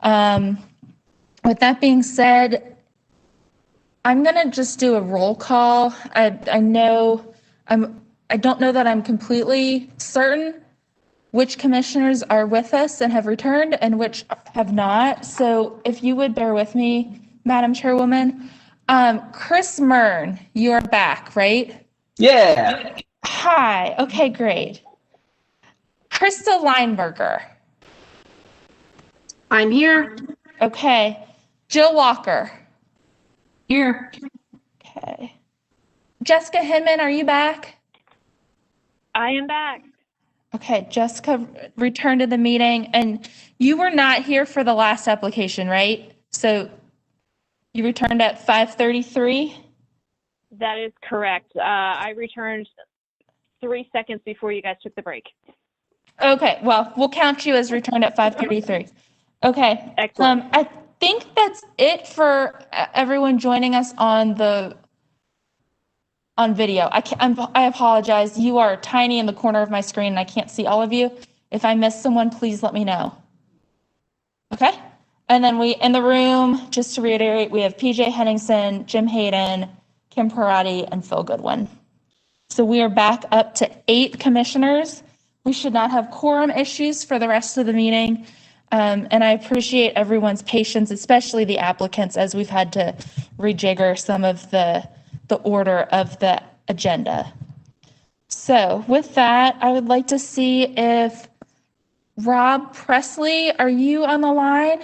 with that being said, I'm gonna just do a roll call. I don't know that I'm completely certain which commissioners are with us and have returned and which have not. So if you would bear with me, Madam Chairwoman. Chris Mern, you are back, right? Yeah. Hi, okay, great. Krista Lineberger. I'm here. Okay. Jill Walker. Here. Okay. Jessica Hinman, are you back? I am back. Okay, Jessica returned to the meeting, and you were not here for the last application, right? So you returned at 5:33? That is correct. I returned 3 seconds before you guys took the break. Okay, well, we'll count you as returned at 5:33. Okay. Excellent. I think that's it for everyone joining us on video. I apologize. You are tiny in the corner of my screen and I can't see all of you. If I miss someone, please let me know. Okay? And then we, in the room, just to reiterate, we have PJ Henningsen, Jim Hayden, Kim Parati, and Phil Goodwin. So we are back up to 8 commissioners. We should not have quorum issues for the rest of the meeting. And I appreciate everyone's patience, especially the applicants, as we've had to rejigger some of the order of the agenda. So with that, I would like to see if Rob Presley, are you on the line?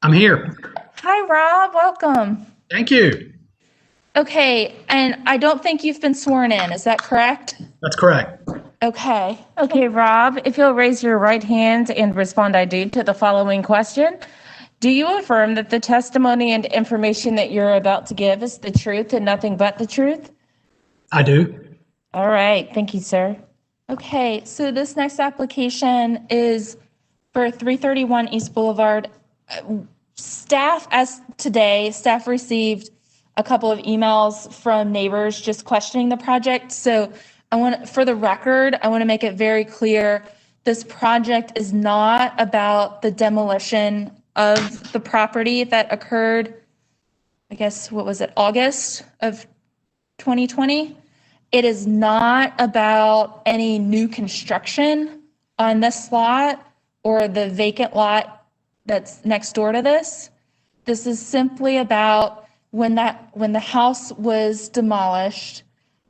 I'm here. Hi, Rob, welcome. Thank you. Okay, and I don't think you've been sworn in, is that correct? That's correct. Okay. Okay, Rob, if you'll raise your right hand and respond I do to the following question. Do you affirm that the testimony and information that you're about to give is the truth and nothing but the truth? I do. All right, thank you, sir. Okay, so this next application is for 331 East Boulevard. Staff received a couple of emails from neighbors just questioning the project. So for the record, I want to make it very clear, this project is not about the demolition of the property that occurred, I guess, what was it, August of 2020? It is not about any new construction on this lot or the vacant lot that's next door to this. This is simply about when the house was demolished,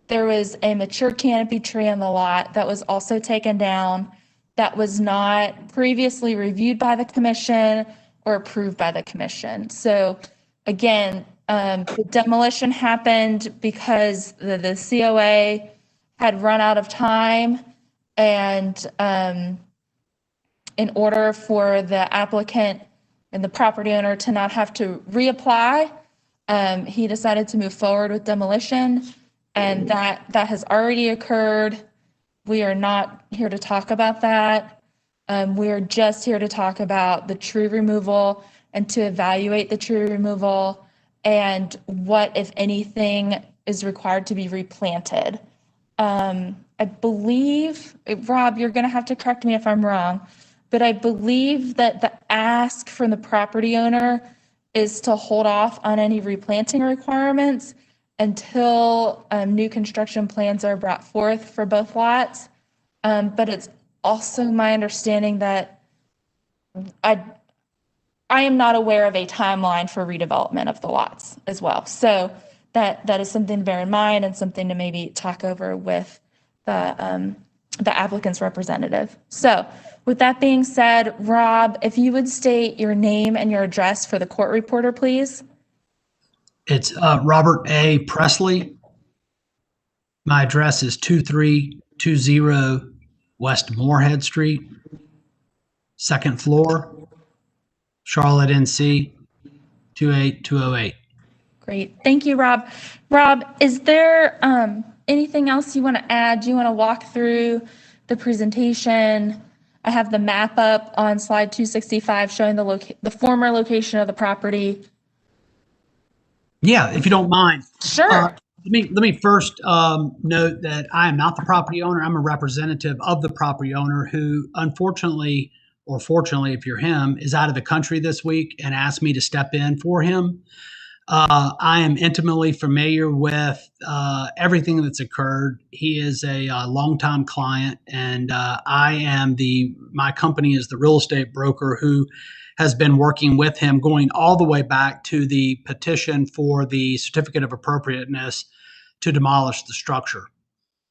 there was a mature canopy tree on the lot that was also taken down that was not previously reviewed by the commission or approved by the commission. So again, the demolition happened because the COA had run out of time, and in order for the applicant and the property owner to not have to reapply, he decided to move forward with demolition, and that has already occurred. We are not here to talk about that. We are just here to talk about the tree removal and to evaluate the tree removal and what, if anything, is required to be replanted. I believe, Rob, you're going to have to correct me if I'm wrong, but I believe that the ask from the property owner is to hold off on any replanting requirements until new construction plans are brought forth for both lots. But it's also my understanding that I am not aware of a timeline for redevelopment of the lots as well. So that is something to bear in mind and something to maybe talk over with the applicant's representative. So with that being said, Rob, if you would state your name and your address for the court reporter, please. It's Robert A. Presley, My address is 2320 West Moorhead Street, second floor, Charlotte, NC 28208. Great. Thank you, Rob. Rob, is there anything else you want to add? Do you want to walk through the presentation? I have the map up on slide 265 showing the former location of the property. Yeah, if you don't mind. Sure. Let me first note that I am not the property owner. I'm a representative of the property owner who, unfortunately, or fortunately, if you're him, is out of the country this week and asked me to step in for him. I am intimately familiar with everything that's occurred. He is a longtime client, and my company is the real estate broker who has been working with him going all the way back to the petition for the certificate of appropriateness to demolish the structure,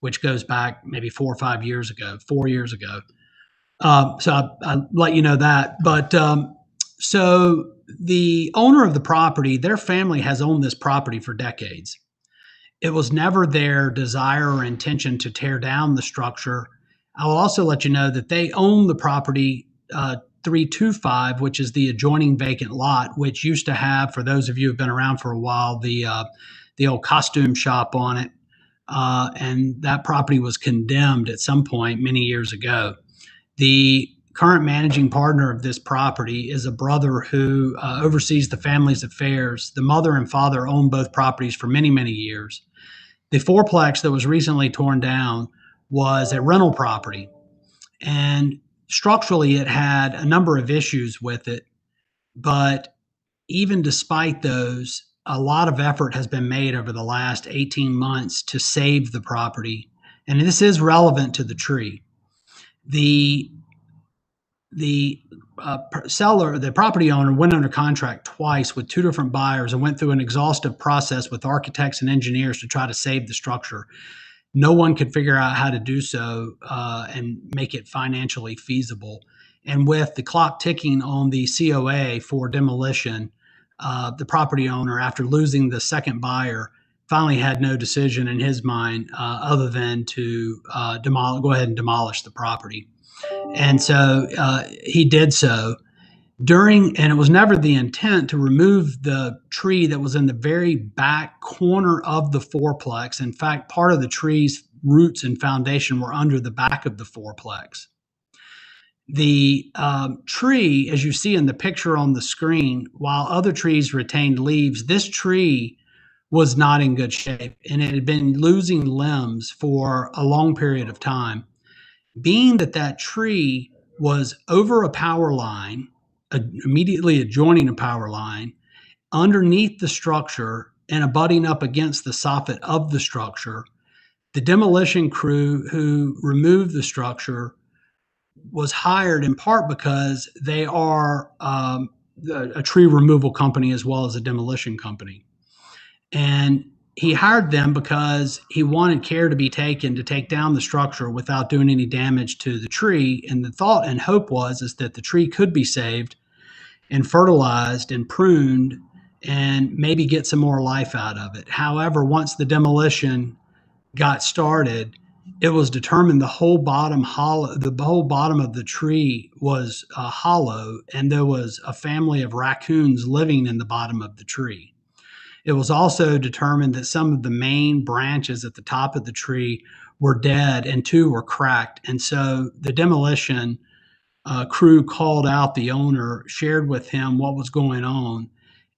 which goes back maybe 4 or 5 years ago, 4 years ago. So I'll let you know that. But so the owner of the property, their family has owned this property for decades. It was never their desire or intention to tear down the structure. I will also let you know that they own the property 325, which is the adjoining vacant lot, which used to have, for those of you who've been around for a while, the old costume shop on it. And that property was condemned at some point many years ago. The current managing partner of this property is a brother who oversees the family's affairs. The mother and father owned both properties for many, many years. The fourplex that was recently torn down was a rental property. And structurally, it had a number of issues with it. But even despite those, a lot of effort has been made over the last 18 months to save the property. And this is relevant to the tree. The seller, the property owner, went under contract twice with 2 different buyers and went through an exhaustive process with architects and engineers to try to save the structure. No one could figure out how to do so and make it financially feasible. And with the clock ticking on the COA for demolition, the property owner, after losing the second buyer, finally had no decision in his mind other than to go ahead and demolish the property. And so he did so and it was never the intent to remove the tree that was in the very back corner of the fourplex. In fact, part of the tree's roots and foundation were under the back of the fourplex. The tree, as you see in the picture on the screen, while other trees retained leaves, this tree was not in good shape, and it had been losing limbs for a long period of time. Being that tree was over a power line, immediately adjoining a power line, underneath the structure and abutting up against the soffit of the structure, the demolition crew who removed the structure was hired in part because they are a tree removal company as well as a demolition company. And he hired them because he wanted care to be taken to take down the structure without doing any damage to the tree. And the thought and hope is that the tree could be saved and fertilized and pruned and maybe get some more life out of it. However, once the demolition got started, it was determined the whole bottom of the tree was hollow, and there was a family of raccoons living in the bottom of the tree. It was also determined that some of the main branches at the top of the tree were dead and 2 were cracked. And so the demolition crew called out the owner, shared with him what was going on.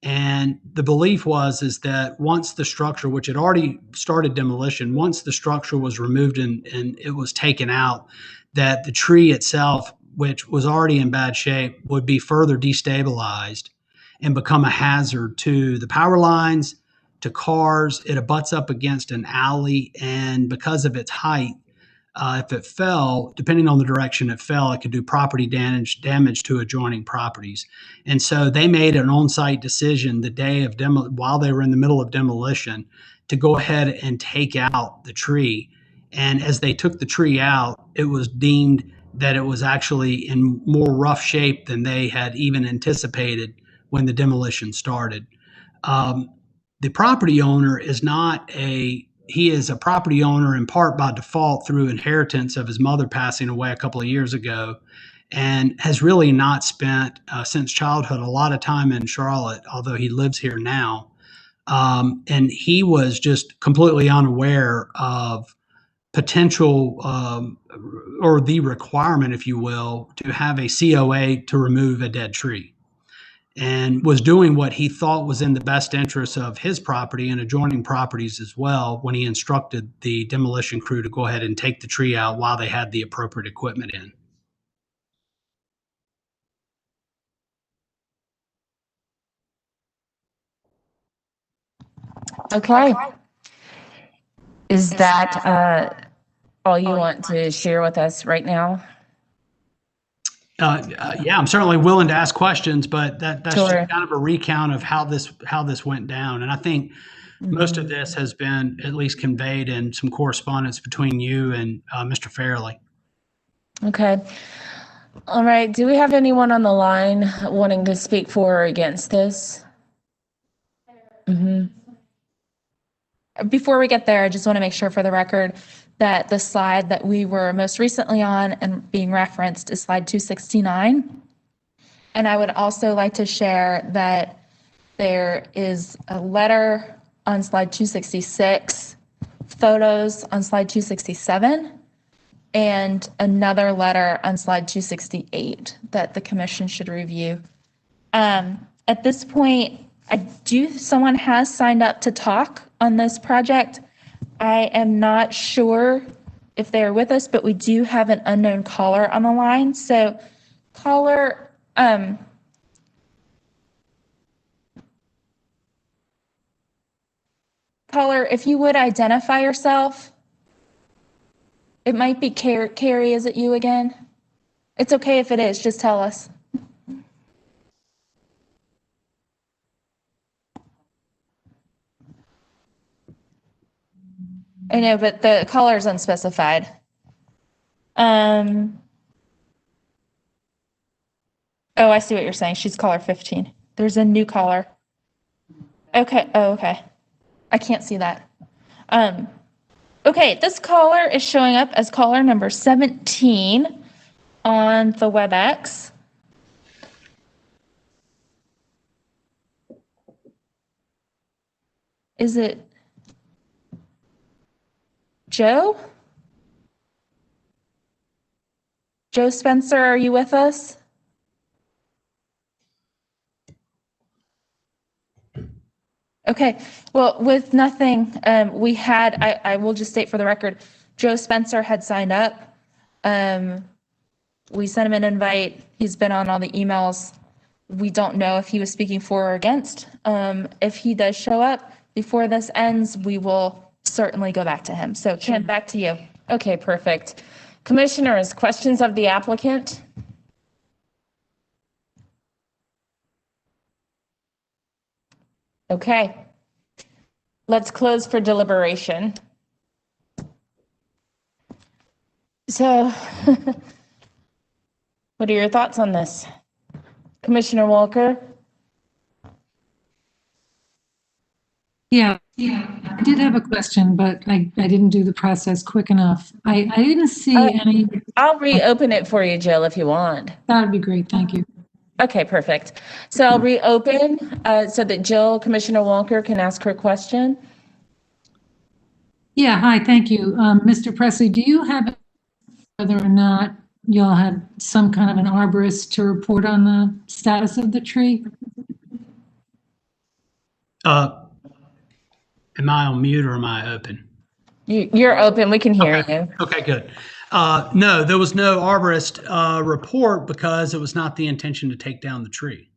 And the belief is that once the structure, which had already started demolition, once the structure was removed and it was taken out, that the tree itself, which was already in bad shape, would be further destabilized and become a hazard to the power lines, to cars. It abuts up against an alley, and because of its height, if it fell, depending on the direction it fell, it could do property damage to adjoining properties. And so they made an on-site decision the day of while they were in the middle of demolition to go ahead and take out the tree. And as they took the tree out, it was deemed that it was actually in more rough shape than they had even anticipated when the demolition started. The property owner is not a he is a property owner in part by default through inheritance of his mother passing away a couple of years ago, and has really not spent since childhood a lot of time in Charlotte, although he lives here now. And he was just completely unaware of potential or the requirement, if you will, to have a COA to remove a dead tree, and was doing what he thought was in the best interest of his property and adjoining properties as well when he instructed the demolition crew to go ahead and take the tree out while they had the appropriate equipment in. Okay. Is that all you want to share with us right now? Yeah, I'm certainly willing to ask questions, but that's Sure. just kind of a recount of how this went down. And I think most of this has been at least conveyed in some correspondence between you and Mr. Fairley. Okay. All right. Do we have anyone on the line wanting to speak for or against this? Before we get there, I just want to make sure for the record that the slide that we were most recently on and being referenced is slide 269. And I would also like to share that there is a letter on slide 266, photos on slide 267, and another letter on slide 268 that the commission should review. At this point, someone has signed up to talk on this project. I am not sure if they're with us, but we do have an unknown caller on the line. So caller, if you would identify yourself. It might be Carrie, is it you again? It's okay if it is, just tell us. I know, but the caller is unspecified. Oh, I see what you're saying. She's caller 15. There's a new caller. Okay. Oh, okay. I can't see that. Okay, this caller is showing up as caller number 17 on the WebEx. Is it Joe? Joe Spencer, are you with us? Okay, well, with nothing, we had, I will just state for the record, Joe Spencer had signed up. We sent him an invite. He's been on all the emails. We don't know if he was speaking for or against. If he does show up before this ends, we will certainly go back to him. So Kim, back to you. Okay, perfect. Commissioners, questions of the applicant? Okay. Let's close for deliberation. So, what are your thoughts on this? Commissioner Walker? Yeah, I did have a question, but I didn't do the process quick enough. I didn't see any. I'll reopen it for you, Jill, if you want. That would be great. Thank you. Okay, perfect. So I'll reopen so that Jill, Commissioner Walker, can ask her question. Yeah, hi, thank you. Mr. Presley, do you have whether or not y'all had some kind of an arborist to report on the status of the tree? Am I on mute or am I open? You're open. We can hear you. Okay, good. No, there was no arborist report because it was not the intention to take down the tree.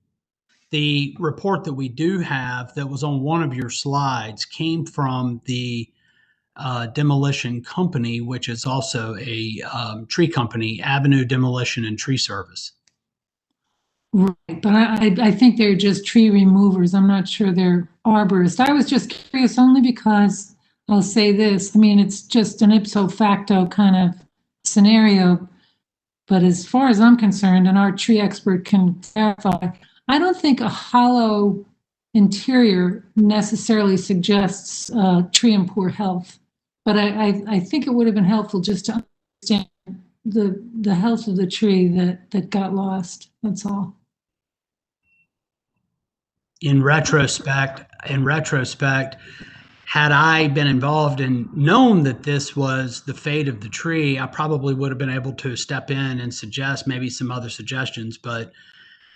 The report that we do have that was on one of your slides came from the demolition company, which is also a tree company, Avenue Demolition and Tree Service. Right, but I think they're just tree removers. I'm not sure they're arborists. I was just curious only because I'll say this. I mean, it's just an ipso facto kind of scenario. But as far as I'm concerned, and our tree expert can clarify, I don't think a hollow interior necessarily suggests tree in poor health. But I think it would have been helpful just to understand the health of the tree that got lost. That's all. In retrospect, had I been involved and known that this was the fate of the tree, I probably would have been able to step in and suggest maybe some other suggestions. But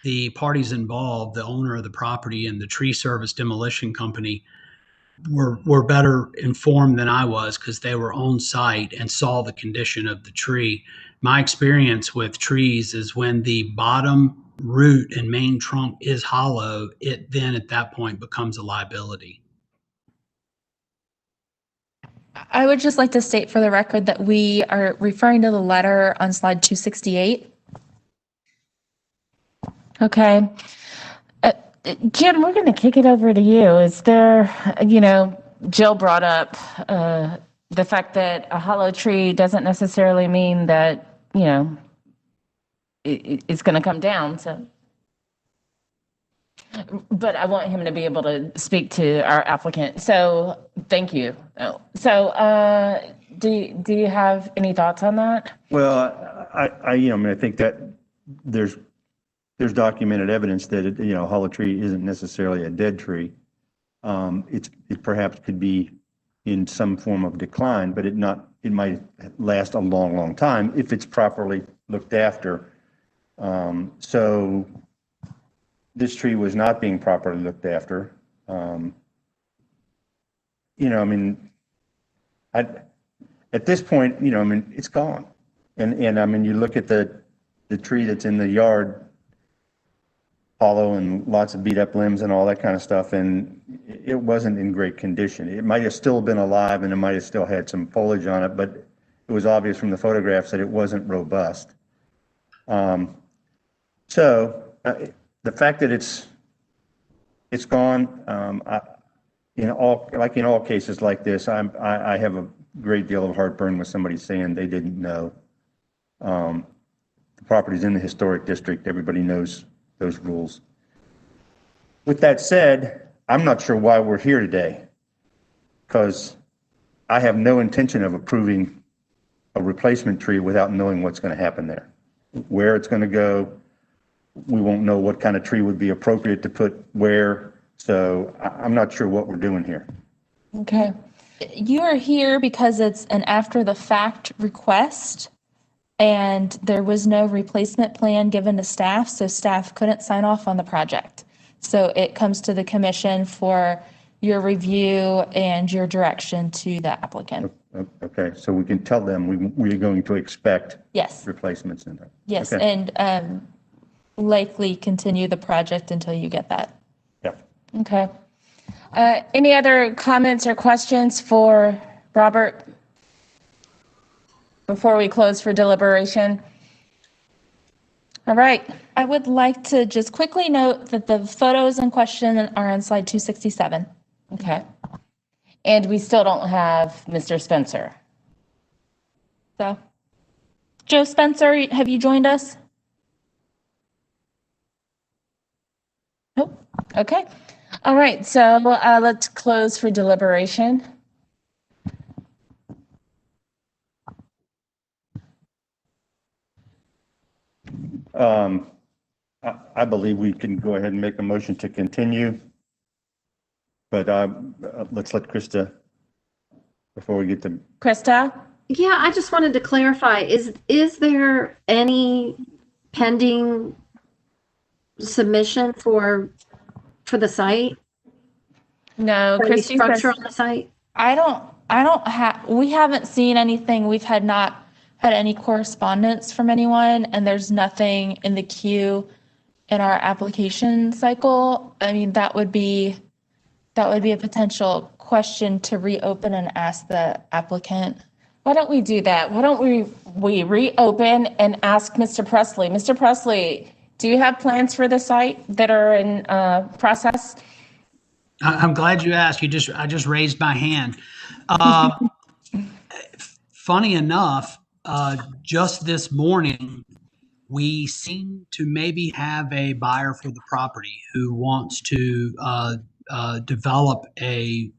the parties involved, the owner of the property and the tree service demolition company, were better informed than I was because they were on site and saw the condition of the tree. My experience with trees is when the bottom root and main trunk is hollow, it then at that point becomes a liability. I would just like to state for the record that we are referring to the letter on slide 268. Okay. Jim, we're going to kick it over to you. Is there, Jill brought up the fact that a hollow tree doesn't necessarily mean that, it's going to come down. So, but I want him to be able to speak to our applicant. So thank you. So do you have any thoughts on that? Well, I think that there's documented evidence that a hollow tree isn't necessarily a dead tree. It perhaps could be in some form of decline, but it might last a long, long time if it's properly looked after. So this tree was not being properly looked after. At this point, it's gone. And you look at the tree that's in the yard, hollow and lots of beat up limbs and all that kind of stuff, and it wasn't in great condition. It might have still been alive and it might have still had some foliage on it, but it was obvious from the photographs that it wasn't robust. So the fact that it's gone, in all cases like this, I have a great deal of heartburn with somebody saying they didn't know. The property's in the historic district. Everybody knows those rules. With that said, I'm not sure why we're here today, because I have no intention of approving a replacement tree without knowing what's going to happen there, where it's going to go. We won't know what kind of tree would be appropriate to put where. So I'm not sure what we're doing here. Okay. You are here because it's an after the fact request and there was no replacement plan given to staff, so staff couldn't sign off on the project. So it comes to the commission for your review and your direction to the applicant. Okay, so we can tell them we're going to expect Yes. replacements in there. Yes, Okay. and likely continue the project until you get that. Yeah. Okay. Any other comments or questions for Robert before we close for deliberation? All right. I would like to just quickly note that the photos in question are on slide 267. Okay. And we still don't have Mr. Spencer. So, Joe Spencer, have you joined us? Nope. Okay. All right. So let's close for deliberation. I believe we can go ahead and make a motion to continue. But let's let Krista, before we get to. Krista? Yeah, I just wanted to clarify, is there any pending submission for the site? No, For any Christy structure says- on the site? We haven't seen anything. We've not had any correspondence from anyone, and there's nothing in the queue in our application cycle. I mean, that would be a potential question to reopen and ask the applicant. Why don't we do that? Why don't we reopen and ask Mr. Presley? Mr. Presley, do you have plans for the site that are in process? I'm glad you asked. I just raised my hand. Funny enough, just this morning, we seem to maybe have a buyer for the property who wants to develop a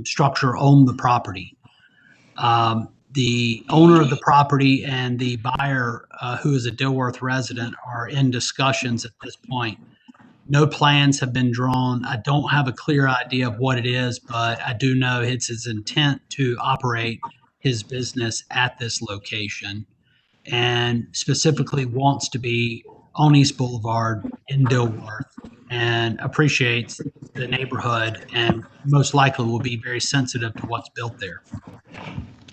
structure on the property. The owner of the property and the buyer, who is a Dilworth resident, are in discussions at this point. No plans have been drawn. I don't have a clear idea of what it is, but I do know it's his intent to operate his business at this location, and specifically wants to be on East Boulevard in Dilworth, and appreciates the neighborhood and most likely will be very sensitive to what's built there.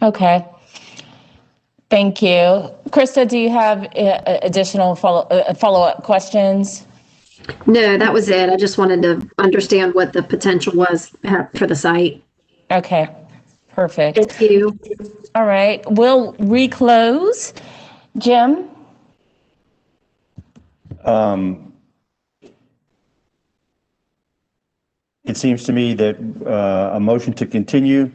Okay. Thank you. Krista, do you have additional follow-up questions? No, that was it. I just wanted to understand what the potential was for the site. Okay, perfect. Thank you. All right, we'll reclose. Jim? It seems to me that a motion to continue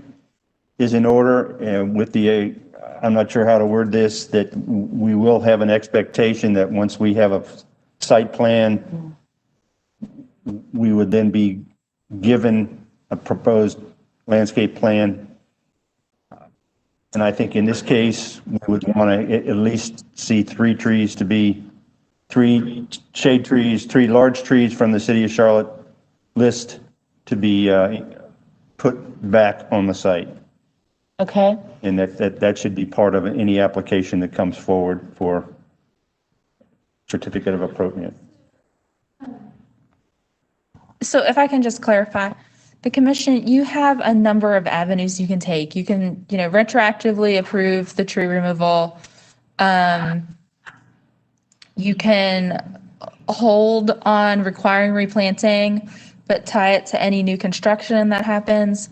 is in order, and with the, I'm not sure how to word this, that we will have an expectation that once we have a site plan, we would then be given a proposed landscape plan. And I think in this case, we would want to at least see 3 trees to be 3 shade trees, 3 large trees from the city of Charlotte list to be put back on the site. Okay. And that should be part of any application that comes forward for certificate of appropriate. So if I can just clarify, the commission, you have a number of avenues you can take. You can, retroactively approve the tree removal. You can hold on requiring replanting, but tie it to any new construction that happens,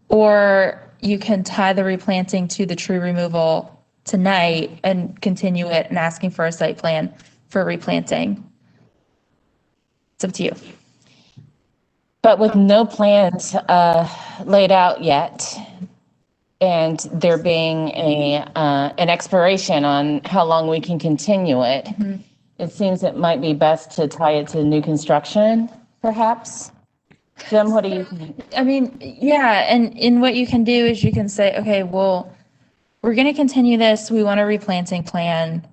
or you can tie the replanting to the tree removal tonight and continue it and asking for a site plan for replanting. It's up to you. But with no plans laid out yet, and there being an expiration on how long we can continue it, it seems it might be best to tie it to new construction, perhaps. Jim, what do you think? I mean, yeah, and what you can do is you can say, okay, well, we're going to continue this. We want a replanting plan.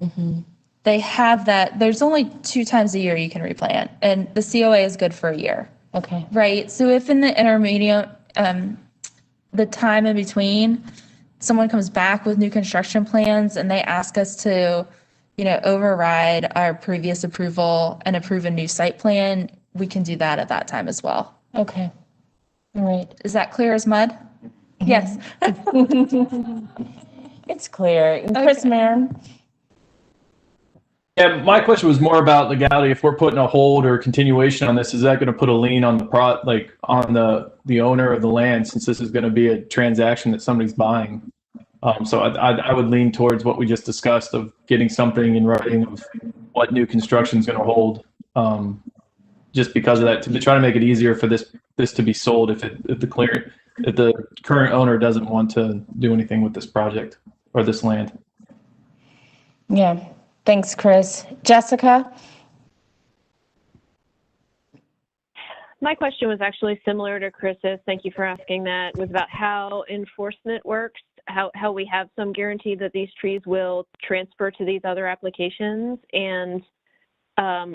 They have that. There's only 2 times a year you can replant, and the COA is good for a year. Okay. Right. So if in the intermediate, the time in between, someone comes back with new construction plans and they ask us to, override our previous approval and approve a new site plan, we can do that at that time as well. Okay. All right. Is that clear as mud? Yes. It's clear. Chris Marin? Yeah, my question was more about legality. If we're putting a hold or continuation on this, is that going to put a lien on the on the owner of the land, since this is going to be a transaction that somebody's buying? So I would lean towards what we just discussed of getting something in writing of what new construction is going to hold, just because of that, to try to make it easier for this to be sold if the current owner doesn't want to do anything with this project or this land. Yeah. Thanks, Chris. Jessica? My question was actually similar to Chris's. Thank you for asking that. It was about how enforcement works, how we have some guarantee that these trees will transfer to these other applications, and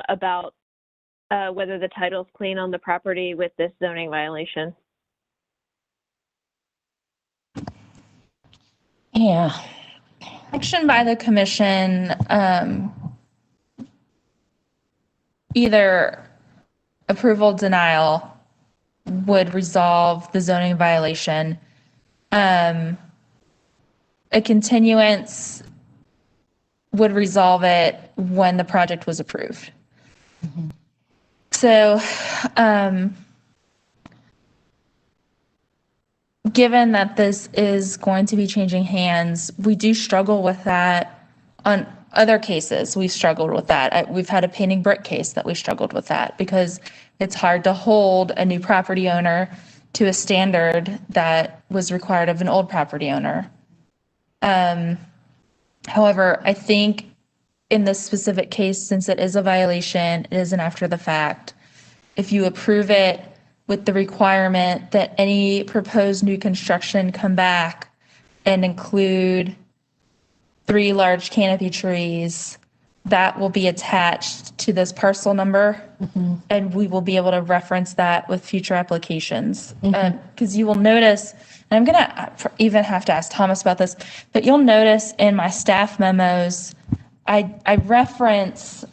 about whether the title's clean on the property with this zoning violation. Yeah. Action by the commission, either approval, denial, would resolve the zoning violation. A continuance would resolve it when the project was approved. So, given that this is going to be changing hands, we do struggle with that. On other cases, we've struggled with that. We've had a painting brick case that we struggled with that because it's hard to hold a new property owner to a standard that was required of an old property owner. However, I think in this specific case, since it is a violation, it isn't after the fact. If you approve it with the requirement that any proposed new construction come back and include 3 large canopy trees that will be attached to this parcel number. And we will be able to reference that with future applications. Because you will notice, and I'm going to even have to ask Thomas about this, but you'll notice in my staff memos, I reference,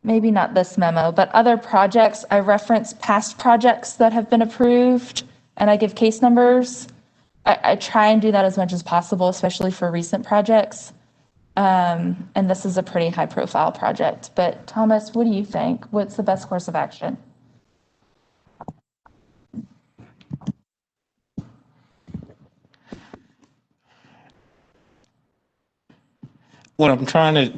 maybe not this memo, but other projects. I reference past projects that have been approved, and I give case numbers. I try and do that as much as possible, especially for recent projects. And this is a pretty high profile project, but Thomas, what do you think? What's the best course of action? What I'm trying to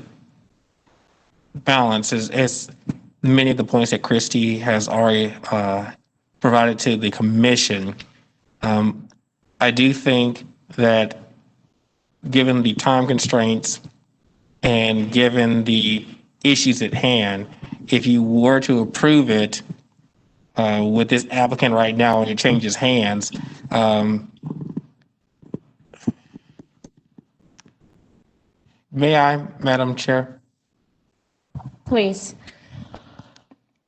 balance is many of the points that Christy has already provided to the commission. I do think that given the time constraints and given the issues at hand, if you were to approve it with this applicant right now and it changes hands, may I, Madam Chair? Please.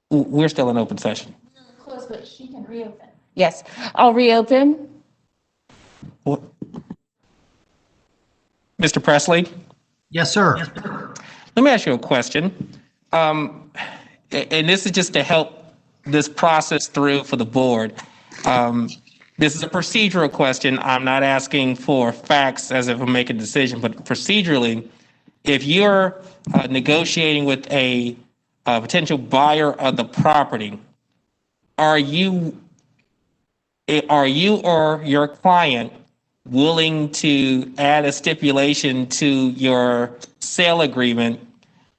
We're still in open session. Close, but she can reopen. Yes, I'll reopen. What? Mr. Presley? Yes, sir. Let me ask you a question. And this is just to help this process through for the board. This is a procedural question. I'm not asking for facts as if I'm making a decision, but procedurally, if you're negotiating with a potential buyer of the property, are you or your client willing to add a stipulation to your sale agreement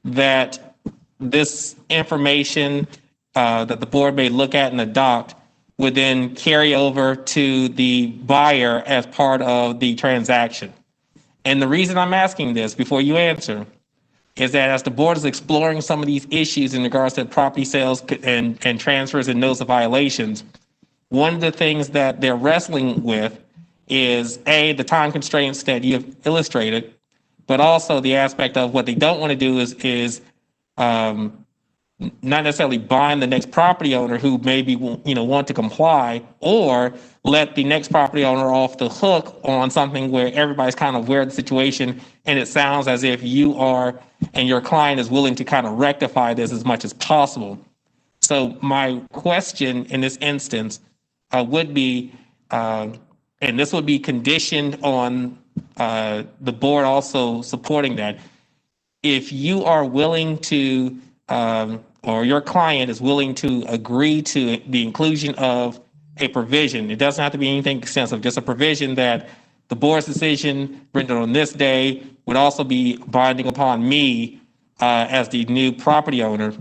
that this information that the board may look at and adopt would then carry over to the buyer as part of the transaction? And the reason I'm asking this before you answer is that as the board is exploring some of these issues in regards to property sales and transfers and notice of violations, one of the things that they're wrestling with is A, the time constraints that you have illustrated, but also the aspect of what they don't want to do is not necessarily bind the next property owner who maybe want to comply, or let the next property owner off the hook on something where everybody's kind of aware of the situation and it sounds as if you are and your client is willing to kind of rectify this as much as possible. So my question in this instance would be, and this would be conditioned on the board also supporting that, if you are willing to or your client is willing to agree to the inclusion of a provision. It doesn't have to be anything extensive, just a provision that the board's decision rendered on this day would also be binding upon me as the new property owner.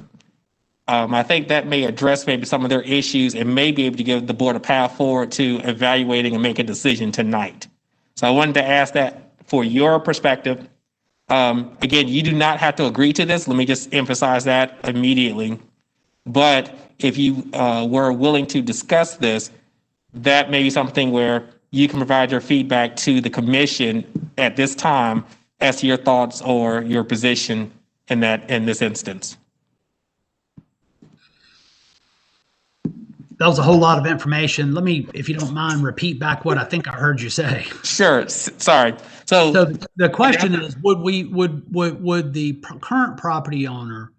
I think that may address maybe some of their issues and may be able to give the board a path forward to evaluating and make a decision tonight. So I wanted to ask that for your perspective. Again, you do not have to agree to this. Let me just emphasize that immediately. But if you were willing to discuss this, that may be something where you can provide your feedback to the commission at this time as to your thoughts or your position in this instance. That was a whole lot of information. Let me, if you don't mind, repeat back what I think I heard you say. Sure. Sorry. So the question is, would the current property owner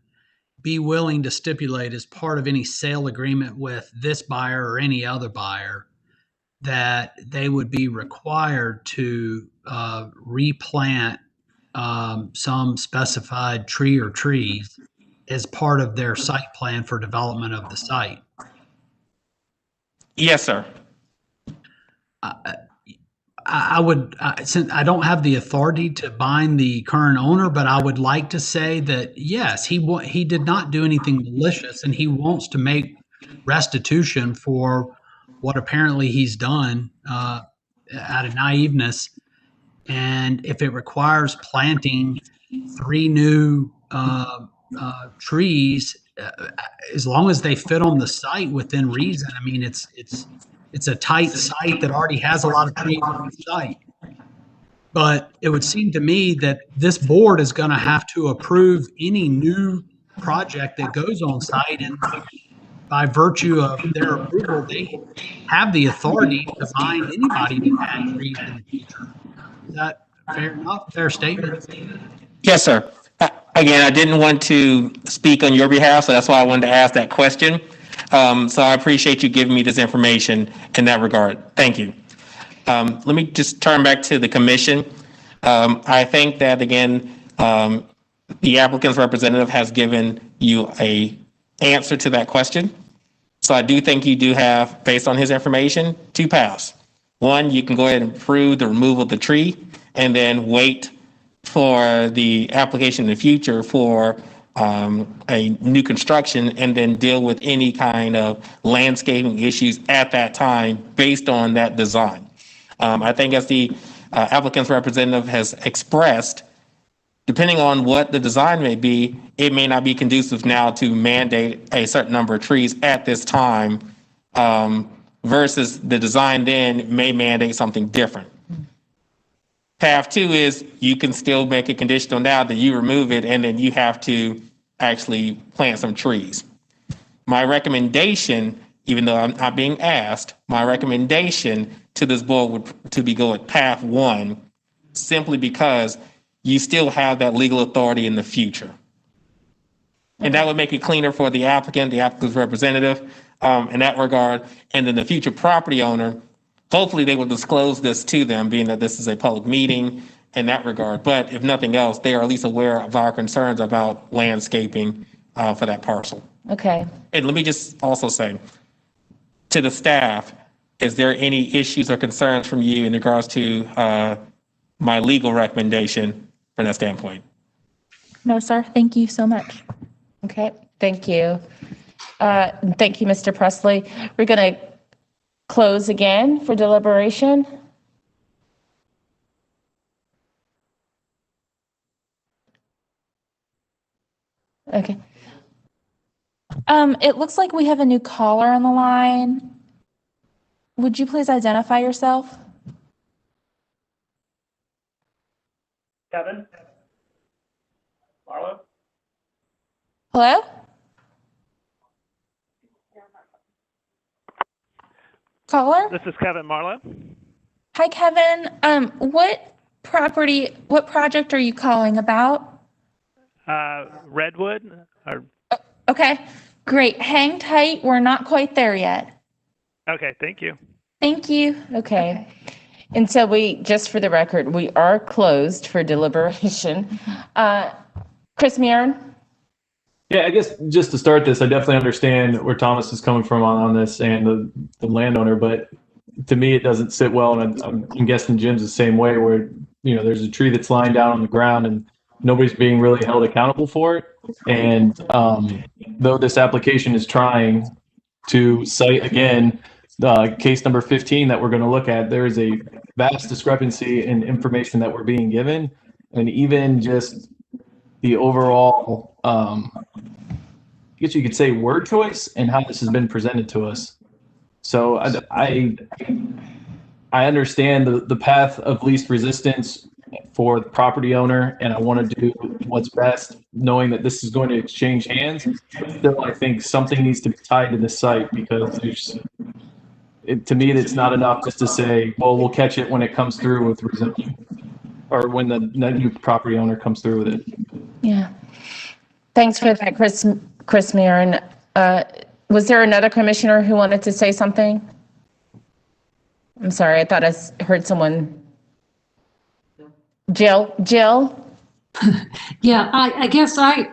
be willing to stipulate as part of any sale agreement with this buyer or any other buyer that they would be required to replant some specified tree or trees as part of their site plan for development of the site? Yes, sir. I would, since I don't have the authority to bind the current owner, but I would like to say that yes, he did not do anything malicious, and he wants to make restitution for what apparently he's done out of naiveness. And if it requires planting 3 new trees, as long as they fit on the site within reason, I mean, It's a tight site that already has a lot of trees on the site. But it would seem to me that this board is going to have to approve any new project that goes on site, and by virtue of their approval, they have the authority to bind anybody to add trees in the future. Is that fair enough? Fair statement? Yes, sir. Again, I didn't want to speak on your behalf, so that's why I wanted to ask that question. So I appreciate you giving me this information in that regard. Thank you. Let me just turn back to the commission. I think that, again, the applicant's representative has given you a answer to that question. So I do think you do have, based on his information, 2 paths. One, you can go ahead and approve the removal of the tree and then wait for the application in the future for a new construction and then deal with any kind of landscaping issues at that time based on that design. I think as the applicant's representative has expressed, depending on what the design may be, it may not be conducive now to mandate a certain number of trees at this time versus the design then may mandate something different. Path 2 is you can still make a conditional now that you remove it and then you have to actually plant some trees. My recommendation, even though I'm not being asked, my recommendation to this board would to be go with path 1, simply because you still have that legal authority in the future. And that would make it cleaner for the applicant's representative in that regard. And then the future property owner, hopefully they will disclose this to them, being that this is a public meeting in that regard. But if nothing else, they are at least aware of our concerns about landscaping for that parcel. Okay. And let me just also say to the staff, is there any issues or concerns from you in regards to my legal recommendation from that standpoint? No, sir. Thank you so much. Okay, thank you. Thank you, Mr. Presley. We're going to close again for deliberation. Okay. It looks like we have a new caller on the line. Would you please identify yourself? Kevin? Marlo? Hello? Caller? This is Kevin Marlowe. Hi, Kevin. What project are you calling about? Redwood? Or... Okay, great. Hang tight. We're not quite there yet. Okay, thank you. Thank you. Okay. And so just for the record, we are closed for deliberation. Chris Meehan? Yeah, I guess just to start this, I definitely understand where Thomas is coming from on this and the landowner, but to me, it doesn't sit well. And I'm guessing Jim's the same way, where, there's a tree that's lying down on the ground and nobody's being really held accountable for it. And though this application is trying to cite, again, case number 15 that we're going to look at, there is a vast discrepancy in information that we're being given, and even just the overall, I guess you could say, word choice and how this has been presented to us. So I understand the path of least resistance for the property owner, and I want to do what's best, knowing that this is going to exchange hands. Still, I think something needs to be tied to the site, because to me, it's not enough just to say, well, we'll catch it when it comes through with rezoning, or when the new property owner comes through with it. Yeah. Thanks for that, Chris Meehan. Was there another commissioner who wanted to say something? I'm sorry, I thought I heard someone. Jill? Yeah, I guess I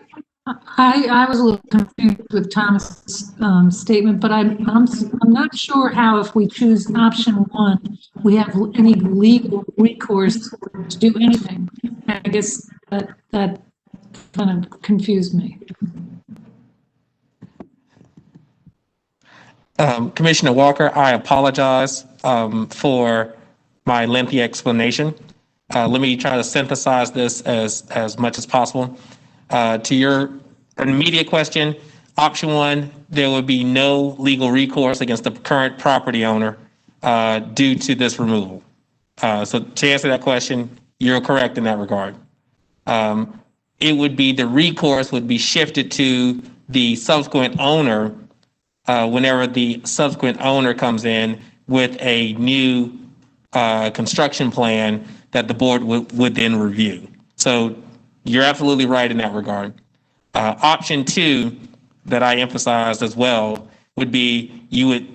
was a little confused with Thomas's statement, but I'm not sure how, if we choose option 1, we have any legal recourse to do anything. I guess that kind of confused me. Commissioner Walker, I apologize for my lengthy explanation. Let me try to synthesize this as much as possible. To your immediate question, option 1, there would be no legal recourse against the current property owner due to this removal. So to answer that question, you're correct in that regard. It would be the recourse would be shifted to the subsequent owner whenever the subsequent owner comes in with a new construction plan that the board would then review. So you're absolutely right in that regard. Option 2 that I emphasized as well would be you would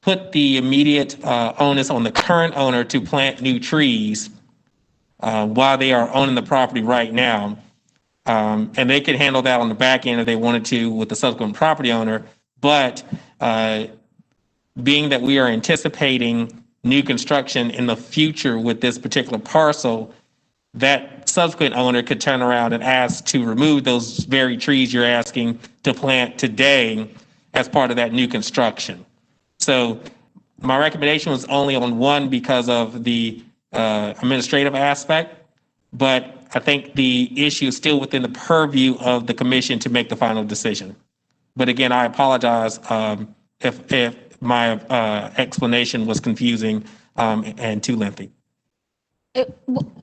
put the immediate onus on the current owner to plant new trees while they are owning the property right now. And they could handle that on the back end if they wanted to with the subsequent property owner. But being that we are anticipating new construction in the future with this particular parcel, that subsequent owner could turn around and ask to remove those very trees you're asking to plant today as part of that new construction. So my recommendation was only on one because of the administrative aspect, but I think the issue is still within the purview of the commission to make the final decision. But again, I apologize if my explanation was confusing and too lengthy.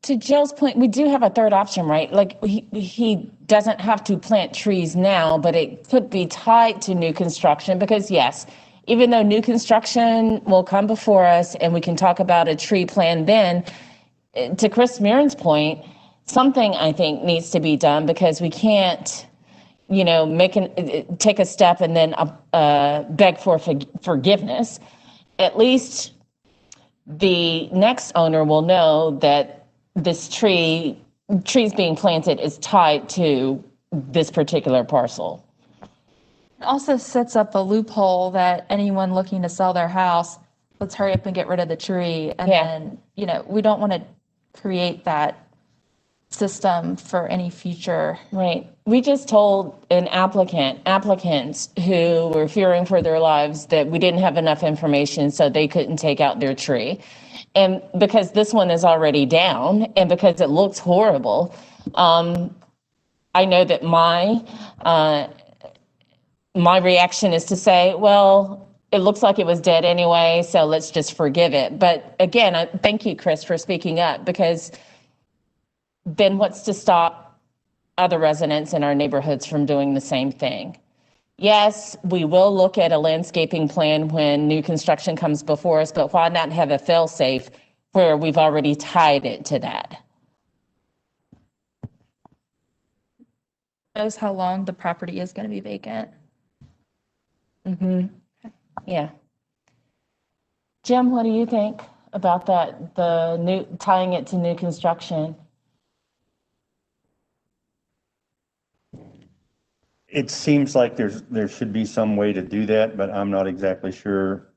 To Jill's point, we do have a third option, right? Like he doesn't have to plant trees now, but it could be tied to new construction because yes, even though new construction will come before us and we can talk about a tree plan then, to Chris Mirren's point, something I think needs to be done because we can't, you know, take a step and then beg for forgiveness. At least the next owner will know that this trees being planted is tied to this particular parcel. It also sets up a loophole that anyone looking to sell their house, let's hurry up and get rid of the tree. And then, you know, we don't want to create that system for any future. Right. We just told applicants who were fearing for their lives that we didn't have enough information, so they couldn't take out their tree. And because this one is already down and because it looks horrible, I know that my reaction is to say, well, it looks like it was dead anyway, so let's just forgive it. But again, thank you, Chris, for speaking up, because then what's to stop other residents in our neighborhoods from doing the same thing? Yes, we will look at a landscaping plan when new construction comes before us, but why not have a fail-safe where we've already tied it to that? Knows how long the property is going to be vacant. Yeah. Jim, what do you think about that? Tying it to new construction? It seems like there should be some way to do that, but I'm not exactly sure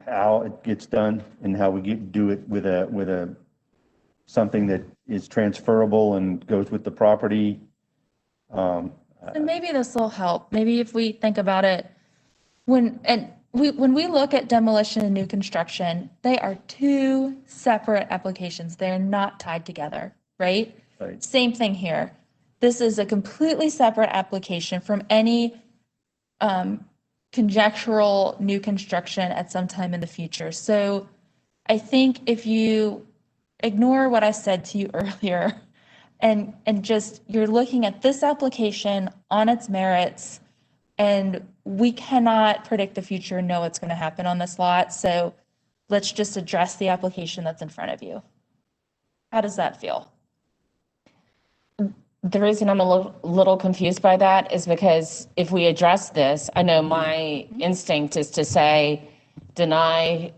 how it gets done and how we do it with something that is transferable and goes with the property. And maybe this will help. Maybe if we think about it, when we look at demolition and new construction, they are two separate applications. They're not tied together, right? Right. Same thing here. This is a completely separate application from any conjectural new construction at some time in the future. So I think if you ignore what I said to you earlier and just you're looking at this application on its merits, and we cannot predict the future, know what's going to happen on this lot. So let's just address the application that's in front of you. How does that feel? The reason I'm a little confused by that is because if we address this, I know my instinct is to say, deny,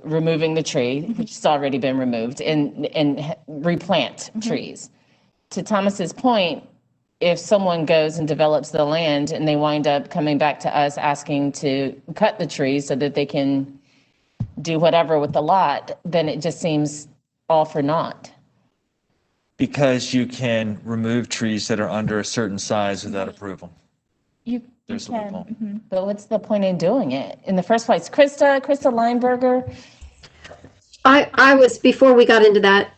removing the tree, which has already been removed, and replant trees. To Thomas's point, if someone goes and develops the land and they wind up coming back to us asking to cut the trees so that they can do whatever with the lot, then it just seems all for naught. Because you can remove trees that are under a certain size without approval. There's a loophole. But what's the point in doing it in the first place? Krista Lineberger? I was, before we got into that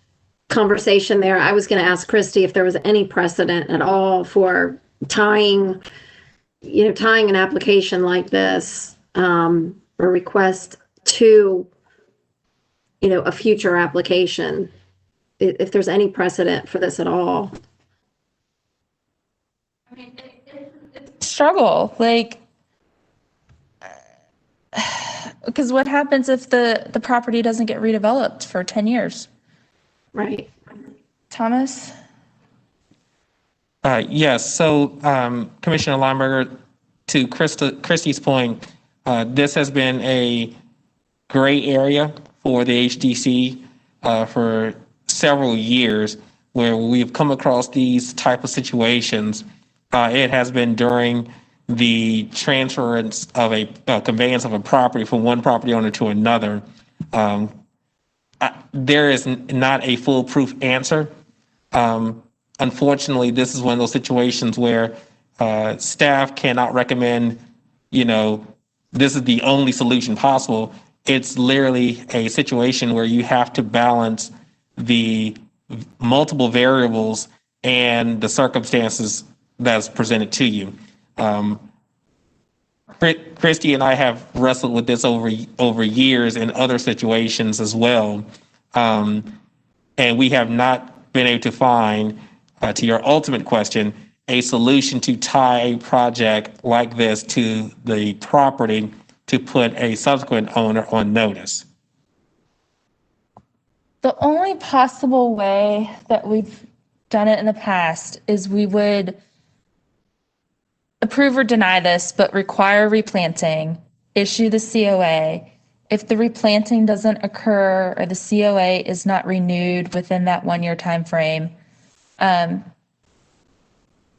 conversation there, I was going to ask Christy if there was any precedent at all for tying tying an application like this, or request to, a future application, if there's any precedent for this at all. Struggle, like, because what happens if the property doesn't get redeveloped for 10 years? Right. Thomas? Yes, so Commissioner Lineberger, to Christie's point, this has been a gray area for the HDC for several years, where we've come across these type of situations. It has been during the transference of a conveyance of a property from one property owner to another. There is not a foolproof answer. Unfortunately, this is one of those situations where staff cannot recommend, this is the only solution possible. It's literally a situation where you have to balance the multiple variables and the circumstances that's presented to you. Christy and I have wrestled with this over years in other situations as well. And we have not been able to find, to your ultimate question, a solution to tie a project like this to the property to put a subsequent owner on notice. The only possible way that we've done it in the past is we would approve or deny this, but require replanting, issue the COA. If the replanting doesn't occur or the COA is not renewed within that 1-year time frame,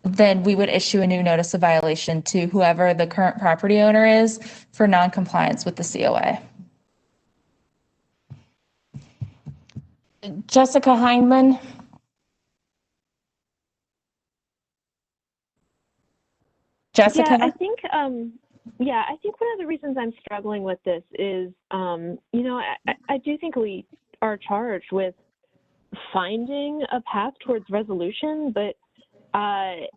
then we would issue a new notice of violation to whoever the current property owner is for non-compliance with the COA. Jessica Heinlein. Jessica? Yeah, I think one of the reasons I'm struggling with this is, I do think we are charged with finding a path towards resolution, but I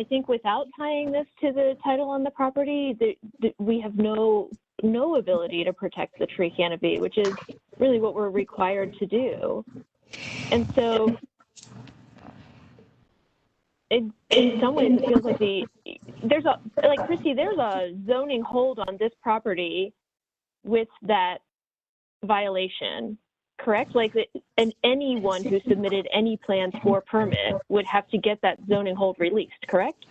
think without tying this to the title on the property, we have no ability to protect the tree canopy, which is really what we're required to do. And so in some ways it feels like Christy, there's a zoning hold on this property with that violation, correct? And anyone who submitted any plans for permit would have to get that zoning hold released, correct?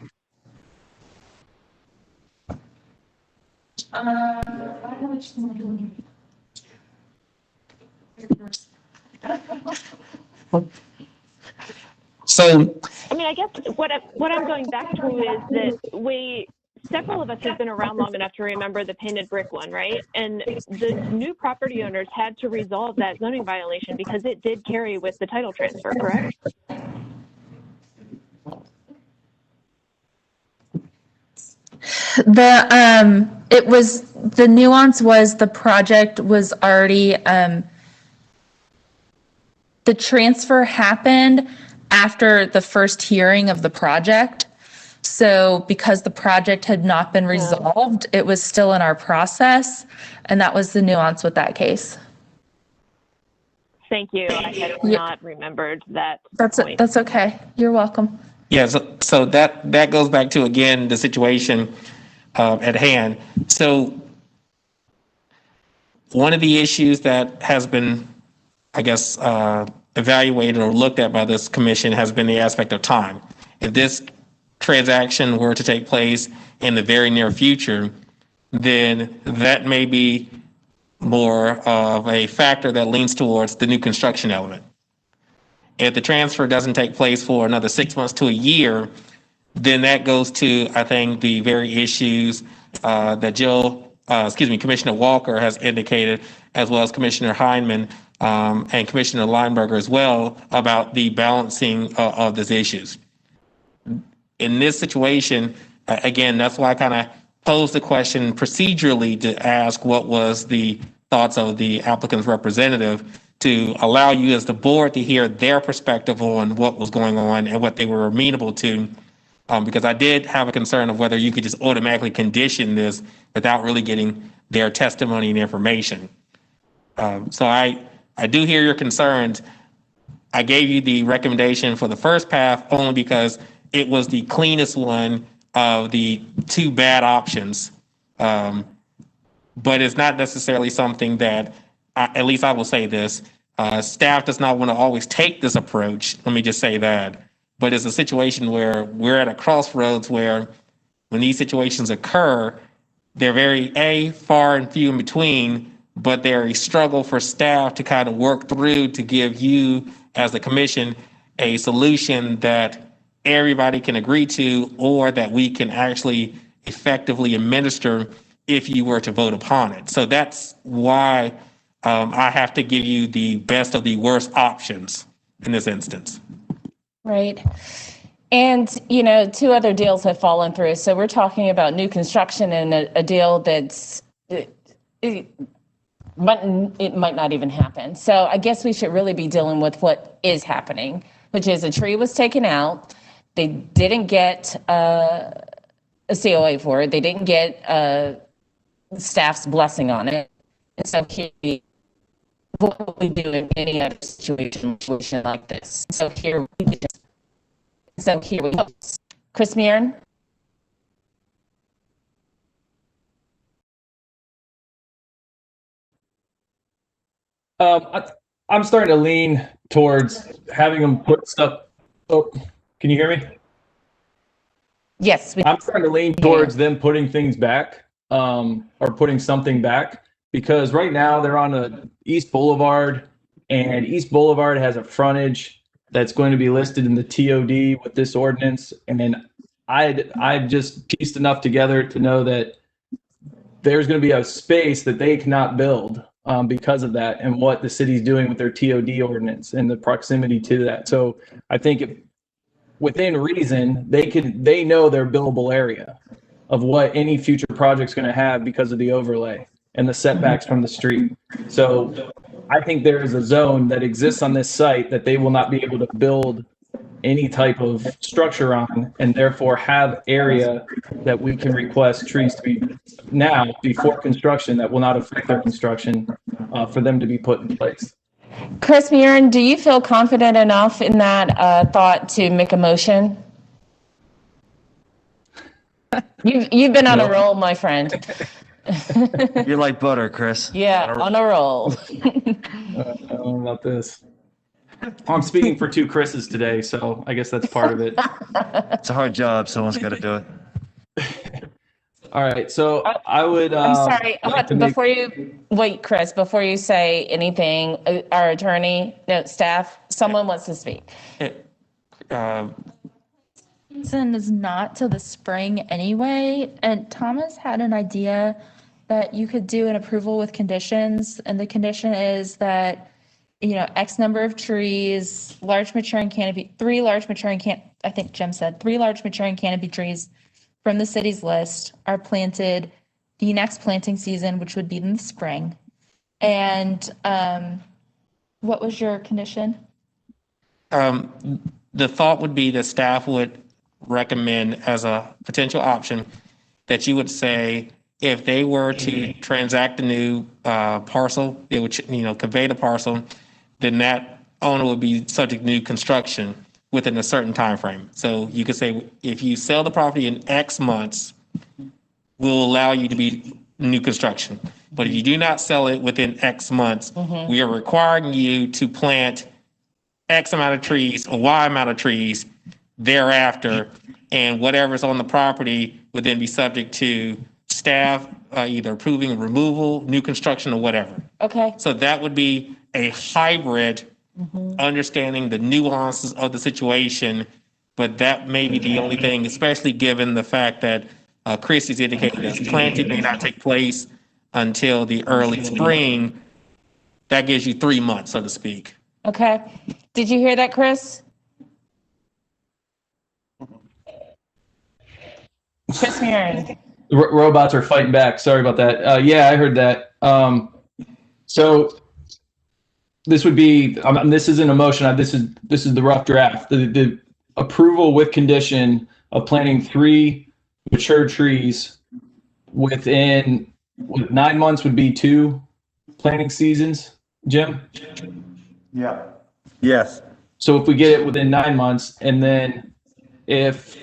So, I mean, I guess what I'm going back to is that several of us have been around long enough to remember the painted brick one, right? And the new property owners had to resolve that zoning violation because it did carry with the title transfer, correct? The nuance was the project was already, the transfer happened after the first hearing of the project. So because the project had not been resolved, it was still in our process. And that was the nuance with that case. Thank you. I had not remembered that. That's okay. You're welcome. Yeah, so that goes back to, again, the situation at hand. So one of the issues that has been, I guess, evaluated or looked at by this commission has been the aspect of time. If this transaction were to take place in the very near future, then that may be more of a factor that leans towards the new construction element. If the transfer doesn't take place for another 6 months to a year, then that goes to, I think, the very issues that Commissioner Walker has indicated, as well as Commissioner Heinlein and Commissioner Lineberger as well, about the balancing of these issues. In this situation, again, that's why I kind of posed the question procedurally to ask what was the thoughts of the applicant's representative, to allow you as the board to hear their perspective on what was going on and what they were amenable to. because I did have a concern of whether you could just automatically condition this without really getting their testimony and information. So I do hear your concerns. I gave you the recommendation for the first path only because it was the cleanest one of the two bad options. But it's not necessarily something that, at least I will say this, staff does not want to always take this approach. Let me just say that. But it's a situation where we're at a crossroads where when these situations occur, they're very, far and few in between, but they're a struggle for staff to kind of work through to give you, as the commission, a solution that everybody can agree to or that we can actually effectively administer if you were to vote upon it. So that's why I have to give you the best of the worst options in this instance. Right. And, two other deals have fallen through. So we're talking about new construction and a deal that's, it might not even happen. So I guess we should really be dealing with what is happening, which is a tree was taken out. They didn't get a COA for it. They didn't get staff's blessing on it. And so what we do in any other situation like this. So here we go. Chris Meehan. I'm starting to lean towards having them put stuff. Oh, can you hear me? Yes. I'm starting to lean towards them putting things back, or putting something back, because right now they're on a East Boulevard, and East Boulevard has a frontage that's going to be listed in the TOD with this ordinance. And then I've just pieced enough together to know that there's going to be a space that they cannot build because of that and what the city's doing with their TOD ordinance and the proximity to that. So I think if, within reason, they know their buildable area of what any future project's going to have because of the overlay and the setbacks from the street. So I think there is a zone that exists on this site that they will not be able to build any type of structure on, and therefore have area that we can request trees to be now before construction that will not affect their construction for them to be put in place. Chris Meehan, do you feel confident enough in that thought to make a motion? You've been on a roll, my friend. You're like butter, Chris. Yeah, on a roll. I don't know about this. I'm speaking for two Chris's today, so I guess that's part of it. It's a hard job. Someone's got to do it. All right, so I would. I'm sorry. Before you wait, Chris, before you say anything, our attorney, staff, someone wants to speak. Season is not till the spring anyway, and Thomas had an idea that you could do an approval with conditions, and the condition is that X number of trees, large maturing canopy, I think Jim said 3 large maturing canopy trees from the city's list are planted the next planting season, which would be in the spring. And what was your condition? The thought would be that staff would recommend as a potential option that you would say, if they were to transact a new parcel, they would convey the parcel, then that owner would be subject to new construction within a certain time frame. So you could say, if you sell the property in X months, we'll allow you to be new construction. But if you do not sell it within X months, we are requiring you to plant X amount of trees or Y amount of trees thereafter, and whatever's on the property would then be subject to staff either approving removal, new construction, or whatever. Okay. So that would be a hybrid, understanding the nuances of the situation, but that may be the only thing, especially given the fact that Chris has indicated that planting may not take place until the early spring. That gives you 3 months, so to speak. Okay. Did you hear that, Chris? Chris Meehan. Robots are fighting back. Sorry about that. Yeah, I heard that. So this would be, this isn't a motion. This is the rough draft. The approval with condition of planting 3 mature trees with 9 months would be 2 planting seasons, Jim? Yeah. Yes. So if we get it within 9 months, and then if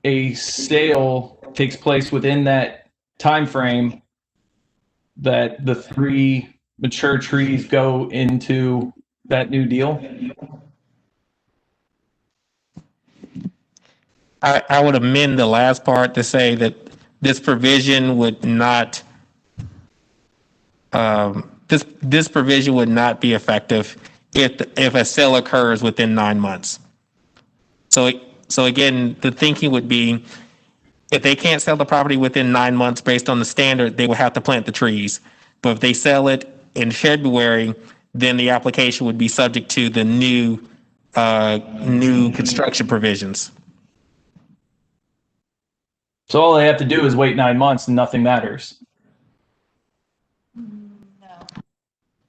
a sale takes place within that time frame, that the 3 mature trees go into that new deal? I would amend the last part to say that this provision would not, this provision would not be effective if a sale occurs within 9 months. So again, the thinking would be, if they can't sell the property within 9 months based on the standard, they would have to plant the trees. But if they sell it in February, then the application would be subject to the new construction provisions. So all they have to do is wait 9 months and nothing matters.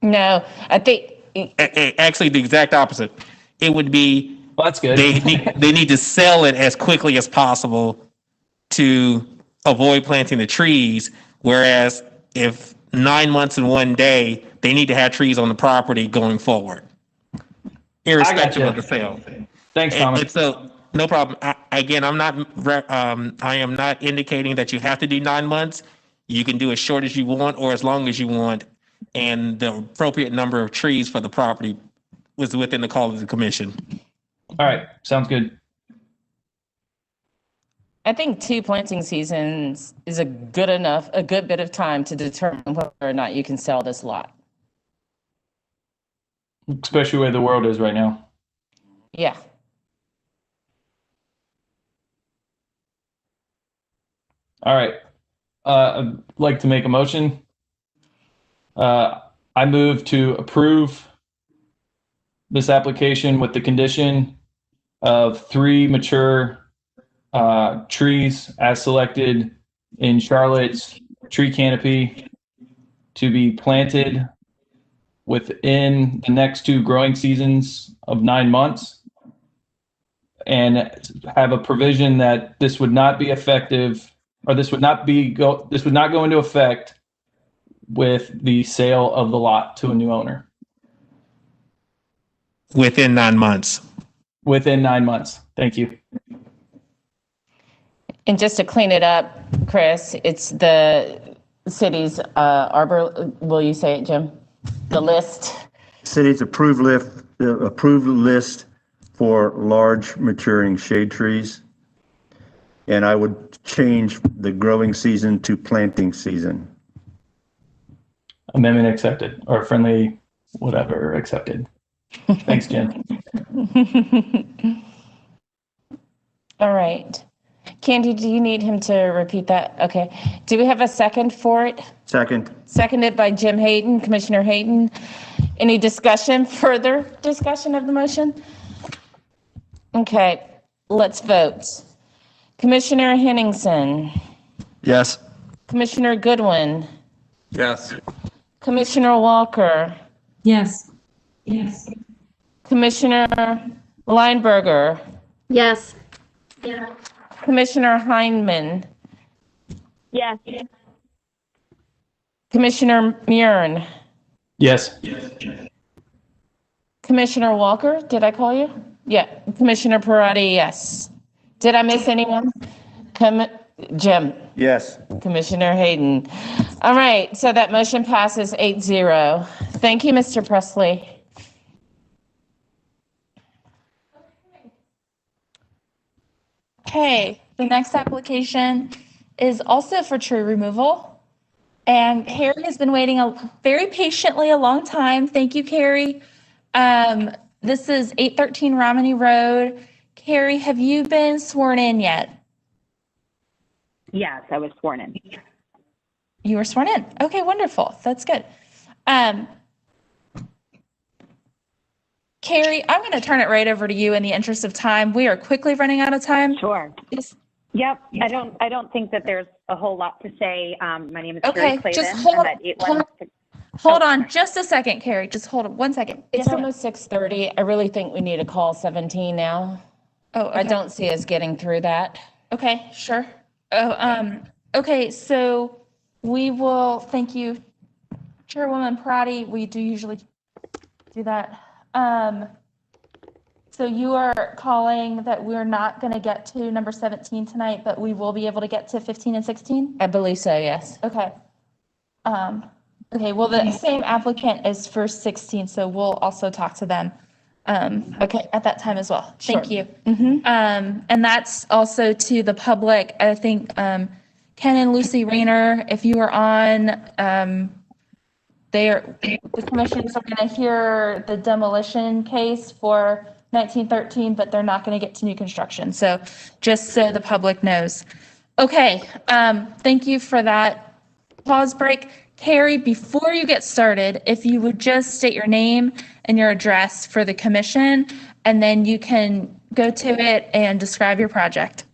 No, I think. Actually, the exact opposite. It would be, well, that's good. They need to sell it as quickly as possible to avoid planting the trees. Whereas if 9 months and 1 day, they need to have trees on the property going forward, irrespective of the sale. Thanks, Thomas. And so, no problem. Again, I am not indicating that you have to do 9 months. You can do as short as you want or as long as you want. And the appropriate number of trees for the property was within the call of the commission. All right, sounds good. I think 2 planting seasons is a good bit of time to determine whether or not you can sell this lot. Especially where the world is right now. Yeah. All right. I'd like to make a motion. I move to approve this application with the condition of 3 mature trees as selected in Charlotte's tree canopy to be planted within the next 2 growing seasons of 9 months, and have a provision that this would not be effective, or this would not go into effect with the sale of the lot to a new owner. Within 9 months. Within 9 months. Thank you. And just to clean it up, Chris, it's the city's arbor, will you say it, Jim? The list. City's approved list for large maturing shade trees. And I would change the growing season to planting season. Amendment accepted, or friendly, whatever, accepted. Thanks, Jen. All right. Candy, do you need him to repeat that? Okay. Do we have a second for it? Second. Seconded by Jim Hayden, Commissioner Hayden. Any further discussion of the motion? Okay, let's vote. Commissioner Henningsen. Yes. Commissioner Goodwin. Yes. Commissioner Walker. Yes. Yes. Commissioner Lineberger. Yes. Commissioner Heineman. Yes. Commissioner Murin. Yes. Commissioner Walker, did I call you? Yeah. Commissioner Parati, yes. Did I miss anyone? Jim. Yes. Commissioner Hayden. All right, so that motion passes 8-0. Thank you, Mr. Presley. Okay, the next application is also for tree removal. And Harry has been waiting very patiently a long time. Thank you, Carrie. This is 813 Romney Road. Carrie, have you been sworn in yet? Yes, I was sworn in. You were sworn in. Okay, wonderful. That's good. Carrie, I'm going to turn it right over to you in the interest of time. We are quickly running out of time. Sure. Yep. I don't think that there's a whole lot to say. My name is Carrie Clavin. Just hold on just a second, Carrie. Just hold on 1 second. It's almost 6:30. I really think we need to call 17 now. Oh, I don't see us getting through that. Okay, sure. Okay, so we will, thank you, Chairwoman Parati. We do usually do that. So you are calling that we're not going to get to number 17 tonight, but we will be able to get to 15 and 16? I believe so, yes. Okay. Okay, well, the same applicant is for 16, so we'll also talk to them. Okay, at that time as well. Thank Sure. you. And that's also to the public. I think Ken and Lucy Rayner, if you are on, the commissioners are going to hear the demolition case for 1913, but they're not going to get to new construction. So just so the public knows. Okay, thank you for that pause break. Carrie, before you get started, if you would just state your name and your address for the commission, and then you can go to it and describe your project.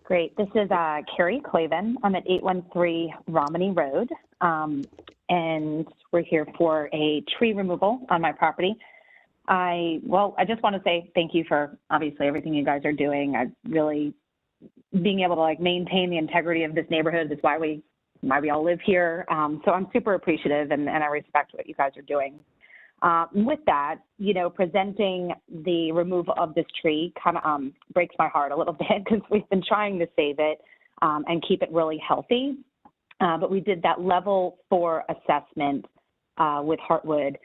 Great. This is Carrie Clavin. I'm at 813 Romney Road, and we're here for a tree removal on my property. I just want to say thank you for obviously everything you guys are doing. I really being able to like maintain the integrity of this neighborhood is why we all live here. So I'm super appreciative and I respect what you guys are doing. With that, you know, presenting the removal of this tree kind of breaks my heart a little bit because we've been trying to save it and keep it really healthy. But we did that level 4 assessment with Heartwood,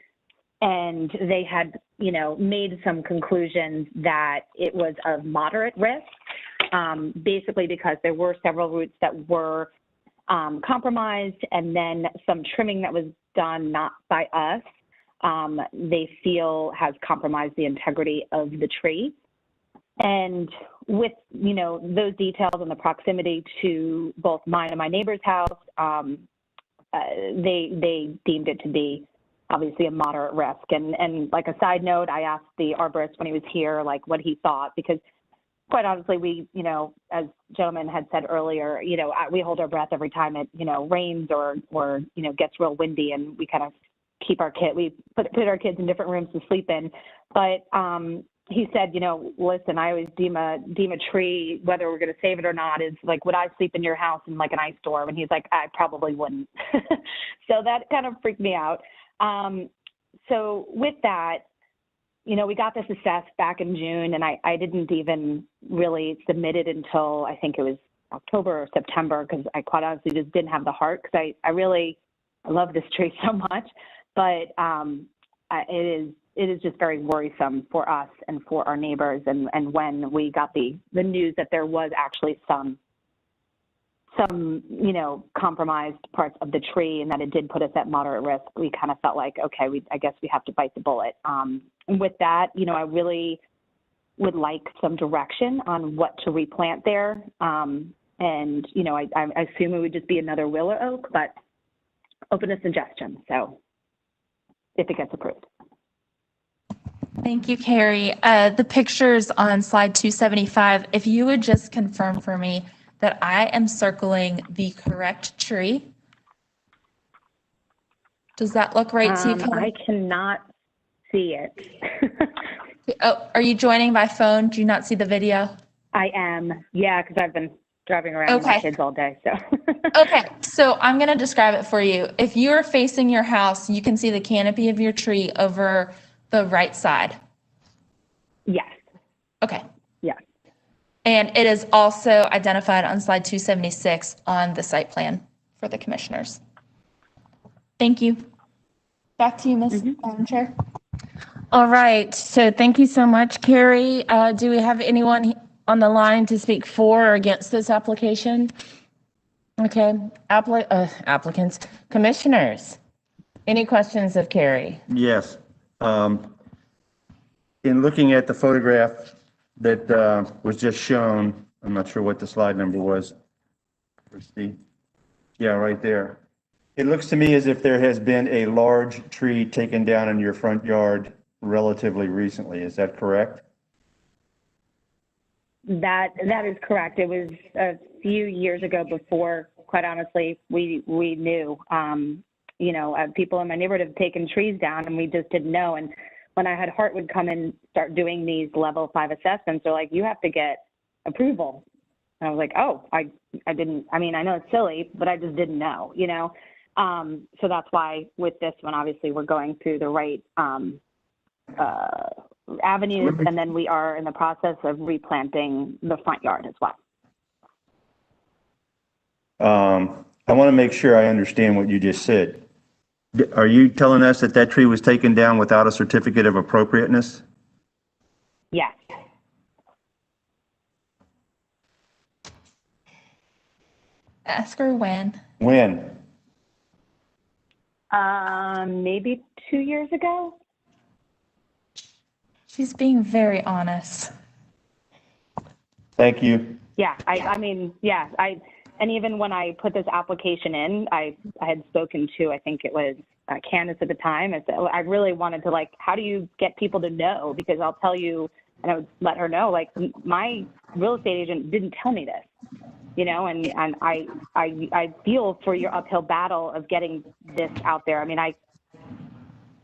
and they had, you know, made some conclusions that it was of moderate risk, basically because there were several roots that were compromised, and then some trimming that was done not by us, they feel has compromised the integrity of the tree. And with, you know, those details and the proximity to both mine and my neighbor's house, they deemed it to be obviously a moderate risk. And like a side note, I asked the arborist when he was here, like what he thought, because quite honestly, we, you know, as gentleman had said earlier, you know, we hold our breath every time it, you know, rains or you know, gets real windy, and we kind of keep our we put our kids in different rooms to sleep in. But he said, you know, listen, I always deem a tree, whether we're going to save it or not, is like, would I sleep in your house in like an ice storm? And he's like, I probably wouldn't. So that kind of freaked me out. So with that, you know, we got this assessed back in June, and I didn't even really submit it until I think it was October or September, because I quite honestly just didn't have the heart, because I love this tree so much, but it is just very worrisome for us and for our neighbors. And when we got the news that there was actually some, you know, compromised parts of the tree and that it did put us at moderate risk, we kind of felt like, okay, I guess we have to bite the bullet. And with that, you know, I really would like some direction on what to replant there. And, you know, I assume it would just be another willow oak, but open to suggestion. So if it gets approved. Thank you, Carrie. The pictures on slide 275, if you would just confirm for me that I am circling the correct tree. Does that look right to you, Kelly? I cannot see it. Oh, are you joining by phone? Do you not see the video? I am. Yeah, because I've been driving around with my kids all day. So. Okay, so I'm going to describe it for you. If you are facing your house, you can see the canopy of your tree over the right side. Yes. Okay. Yes. And it is also identified on slide 276 on the site plan for the commissioners. Thank you. Back to you, Ms. Madam Chair. All right, so thank you so much, Carrie. Do we have anyone on the line to speak for or against this application? Okay, applicants, commissioners, any questions of Carrie? Yes. In looking at the photograph that was just shown, I'm not sure what the slide number was. Yeah, right there. It looks to me as if there has been a large tree taken down in your front yard relatively recently. Is that correct? That is correct. It was a few years ago before, quite honestly, we knew, you know, people in my neighborhood have taken trees down and we just didn't know. And when I had Heartwood come and start doing these level 5 assessments, they're like, you have to get approval. And I was like, oh, I didn't, I mean, I know it's silly, but I just didn't know, you know? So that's why with this one, obviously we're going through the right avenues, and then we are in the process of replanting the front yard as well. I want to make sure I understand what you just said. Are you telling us that that tree was taken down without a certificate of appropriateness? Yes. Ask her when. When? Maybe 2 years ago. She's being very honest. Thank you. Yeah, I mean, yeah, and even when I put this application in, I had spoken to, I think it was Candace at the time. I really wanted to, like, how do you get people to know? Because I'll tell you, and I would let her know, like, my real estate agent didn't tell me this, you know, and I feel for your uphill battle of getting this out there. I mean, I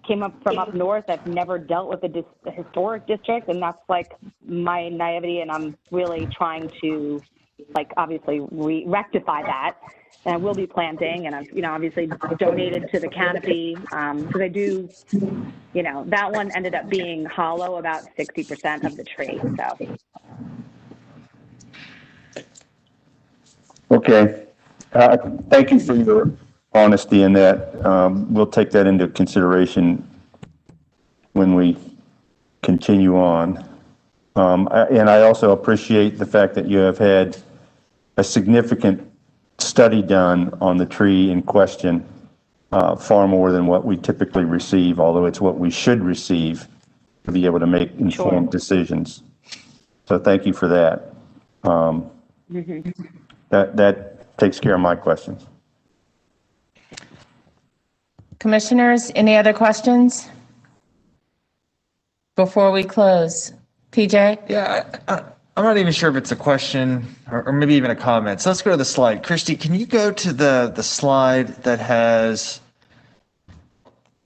came up from up north. I've never dealt with a historic district, and that's like my naivety, and I'm really trying to, like, obviously rectify that. And I will be planting, and I've, you know, obviously donated to the canopy, because I do, you know, that one ended up being hollow about 60% of the tree, so. Okay. Thank you for your honesty in that. We'll take that into consideration when we continue on. And I also appreciate the fact that you have had a significant study done on the tree in question, far more than what we typically receive, although it's what we should receive to be able to make informed decisions. So thank you for that. That takes care of my questions. Commissioners, any other questions before we close? PJ? Yeah, I'm not even sure if it's a question or maybe even a comment. So let's go to the slide. Christy, can you go to the slide that has,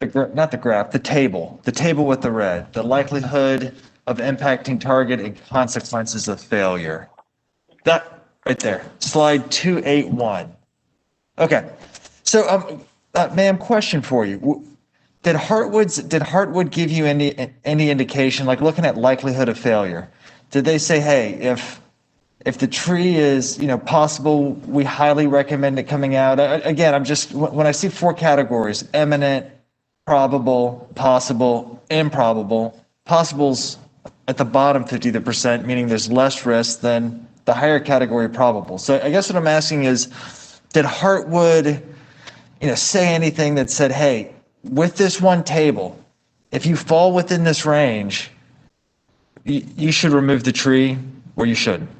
not the graph, the table with the red, the likelihood of impacting target and consequences of failure. That right there, slide 281. Okay, so ma'am, question for you. Did Heartwood give you any indication, like looking at likelihood of failure? Did they say, hey, if the tree is, you know, possible, we highly recommend it coming out? Again, I'm just, when I see 4 categories, imminent, probable, possible, improbable, possible's at the bottom 50%, meaning there's less risk than the higher category probable. So I guess what I'm asking is, did Heartwood, you know, say anything that said, hey, with this one table, if you fall within this range, you should remove the tree or you shouldn't?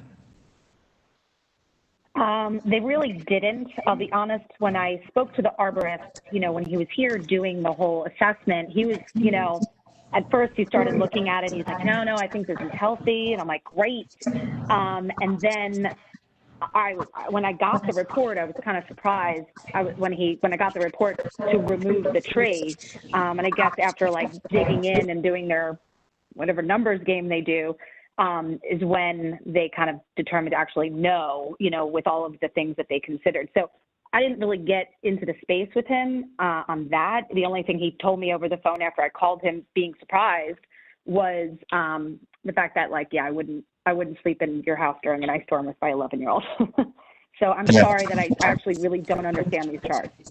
They really didn't. I'll be honest, when I spoke to the arborist, you know, when he was here doing the whole assessment, he was, you know, at first he started looking at it and he's like, no, I think this is healthy. And I'm like, great. And then when I got the report, I was kind of surprised when I got the report to remove the tree. And I guess after like digging in and doing their whatever numbers game they do, is when they kind of determined to actually know, you know, with all of the things that they considered. So I didn't really get into the space with him on that. The only thing he told me over the phone after I called him being surprised was the fact that, like, yeah, I wouldn't sleep in your house during an ice storm with my 11-year-old. So I'm sorry that I actually really don't understand these charts.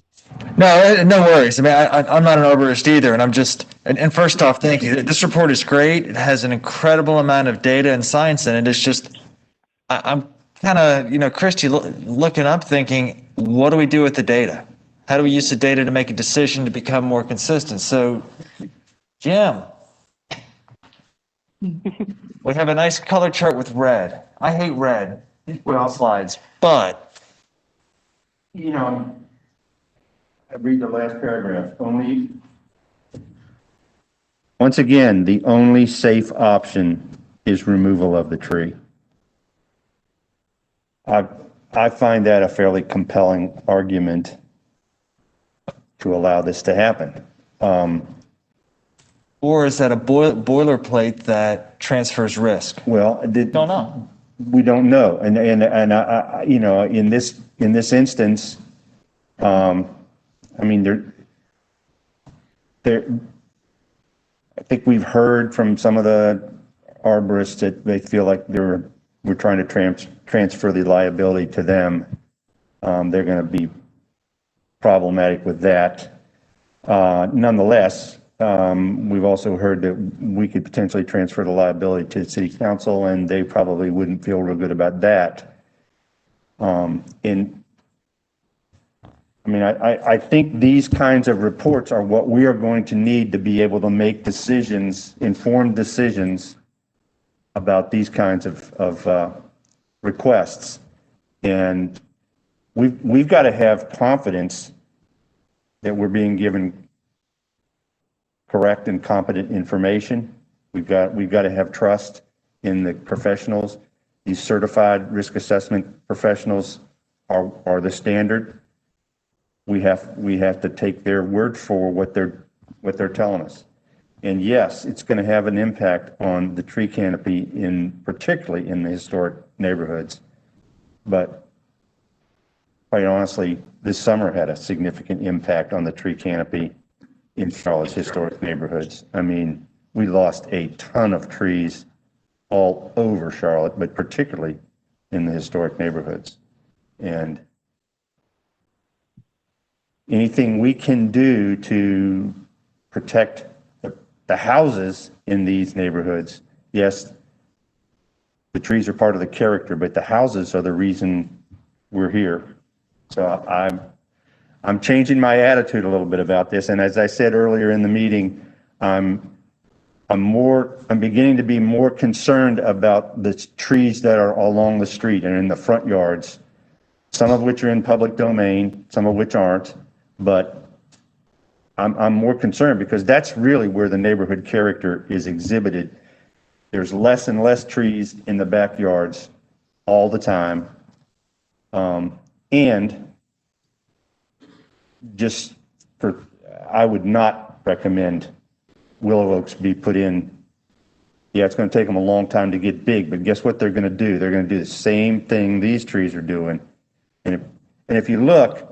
No worries. I mean, I'm not an arborist either, and I'm just, and first off, thank you. This report is great. It has an incredible amount of data and science in it. It's just, I'm kind of, you know, Christy, looking up thinking, what do we do with the data? How do we use the data to make a decision to become more consistent? So, Jim, we have a nice color chart with red. I hate red. Well, slides, but you know, I read the last paragraph. Once again, the only safe option is removal of the tree. I find that a fairly compelling argument to allow this to happen. Or is that a boilerplate that transfers risk? Well, Don't know. we don't know. And I, you know, in this instance, I mean, I think we've heard from some of the arborists that they feel like we're trying to transfer the liability to them. They're going to be problematic with that. Nonetheless, we've also heard that we could potentially transfer the liability to the city council, and they probably wouldn't feel real good about that. I mean, I think these kinds of reports are what we are going to need to be able to make decisions, informed decisions about these kinds of requests. And we've got to have confidence that we're being given correct and competent information. We've got to have trust in the professionals. These certified risk assessment professionals are the standard. We have to take their word for what they're telling us. And yes, it's going to have an impact on the tree canopy particularly in the historic neighborhoods. But quite honestly, this summer had a significant impact on the tree canopy in Charlotte's historic neighborhoods. I mean, we lost a ton of trees all over Charlotte, but particularly in the historic neighborhoods. And anything we can do to protect the houses in these neighborhoods, yes, the trees are part of the character, but the houses are the reason we're here. So I'm changing my attitude a little bit about this. And as I said earlier in the meeting, I'm beginning to be more concerned about the trees that are along the street and in the front yards, some of which are in public domain, some of which aren't. But I'm more concerned because that's really where the neighborhood character is exhibited. There's less and less trees in the backyards all the time. And I would not recommend willow oaks be put in. Yeah, it's going to take them a long time to get big, but guess what they're going to do? They're going to do the same thing these trees are doing. And if you look,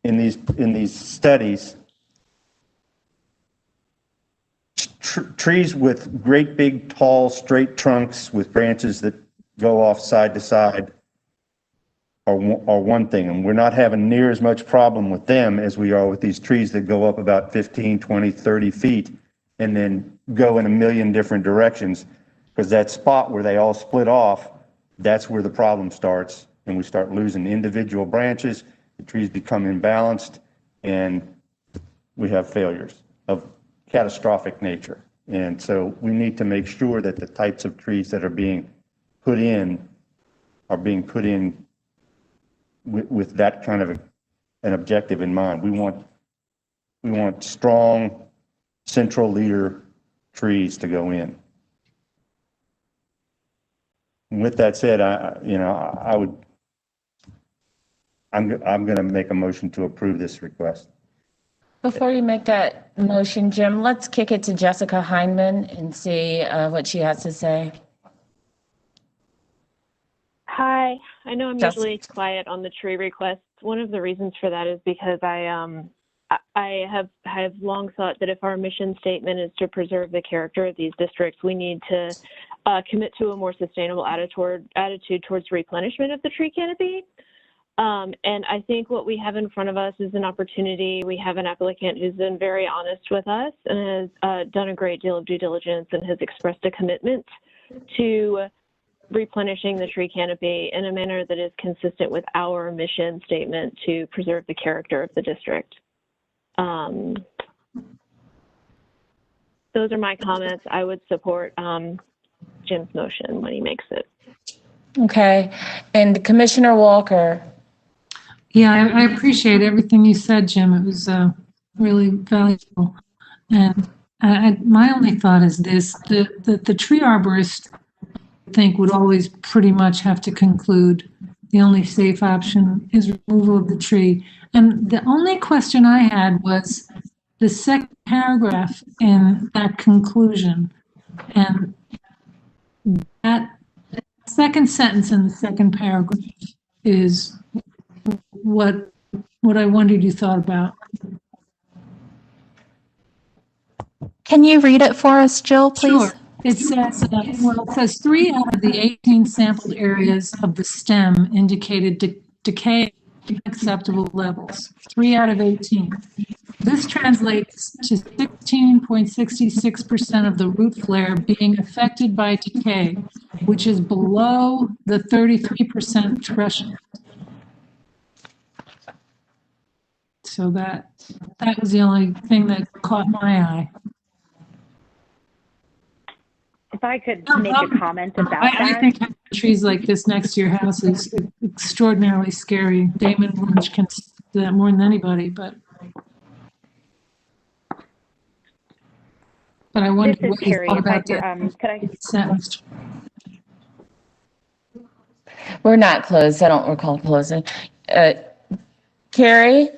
in these studies, trees with great big, tall, straight trunks with branches that go off side to side are one thing, and we're not having near as much problem with them as we are with these trees that go up about 15, 20, 30 feet and then go in a million different directions, because that spot where they all split off, that's where the problem starts, and we start losing individual branches. The trees become imbalanced, and we have failures of catastrophic nature. And so we need to make sure that the types of trees that are being put in are being put in with that kind of an objective in mind. We want strong central leader trees to go in. And with that said, I'm going to make a motion to approve this request. Before you make that motion, Jim, let's kick it to Jessica Heineman and see what she has to say. Hi, I know I'm usually quiet on the tree requests. One of the reasons for that is because I have long thought that if our mission statement is to preserve the character of these districts, we need to commit to a more sustainable attitude towards replenishment of the tree canopy. And I think what we have in front of us is an opportunity. We have an applicant who's been very honest with us and has done a great deal of due diligence and has expressed a commitment to replenishing the tree canopy in a manner that is consistent with our mission statement to preserve the character of the district. Those are my comments. I would support Jim's motion when he makes it. Okay. And Commissioner Walker. Yeah, I appreciate everything you said, Jim. It was really valuable. And my only thought is this, the tree arborist, I think, would always pretty much have to conclude the only safe option is removal of the tree. And the only question I had was, the second paragraph in that conclusion, and that second sentence in the second paragraph is what I wondered you thought about. Can you read it for us, Jill, please? Sure. It says, it says 3 out of the 18 sampled areas of the stem indicated decay at acceptable levels. 3 out of 18. This translates to 16.66% of the root flare being affected by decay, which is below the 33% threshold. So that was the only thing that caught my eye. If I could make a comment about that. I think having trees like this next to your house is extraordinarily scary. Damon Lynch can do that more than anybody, but I wonder This is what you Carrie. thought If I about could, that could I? sentence. We're not closed. I don't recall closing. Carrie?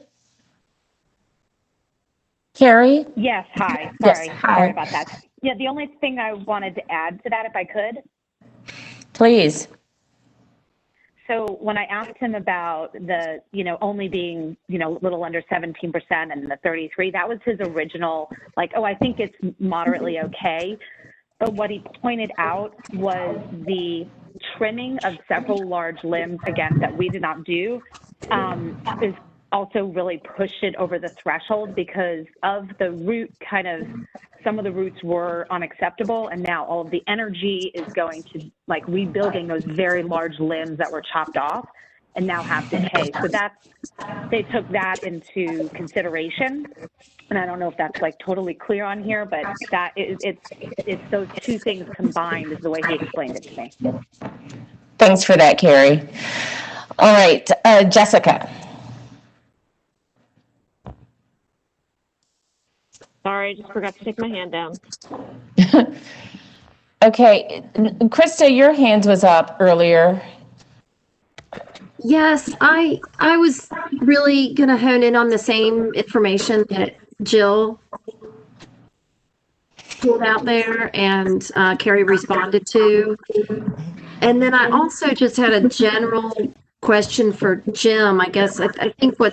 Carrie? Yes, hi. Yes, Sorry. hi. Sorry about that. Yeah, the only thing I wanted to add to that, if I could. Please. So when I asked him about the, only being, a little under 17% and the 33, that was his original, I think it's moderately okay. But what he pointed out was the trimming of several large limbs, again, that we did not do, is also really pushed it over the threshold because of the root some of the roots were unacceptable, and now all of the energy is going to rebuilding those very large limbs that were chopped off and now have decay. So they took that into consideration. And I don't know if that's totally clear on here, but it's those two things combined is the way he explained it to me. Thanks for that, Carrie. All right, Jessica. Sorry, I just forgot to take my hand down. Okay, Krista, your hand was up earlier. Yes, I was really going to hone in on the same information that Jill pulled out there and Carrie responded to. And then I also just had a general question for Jim. I guess I think one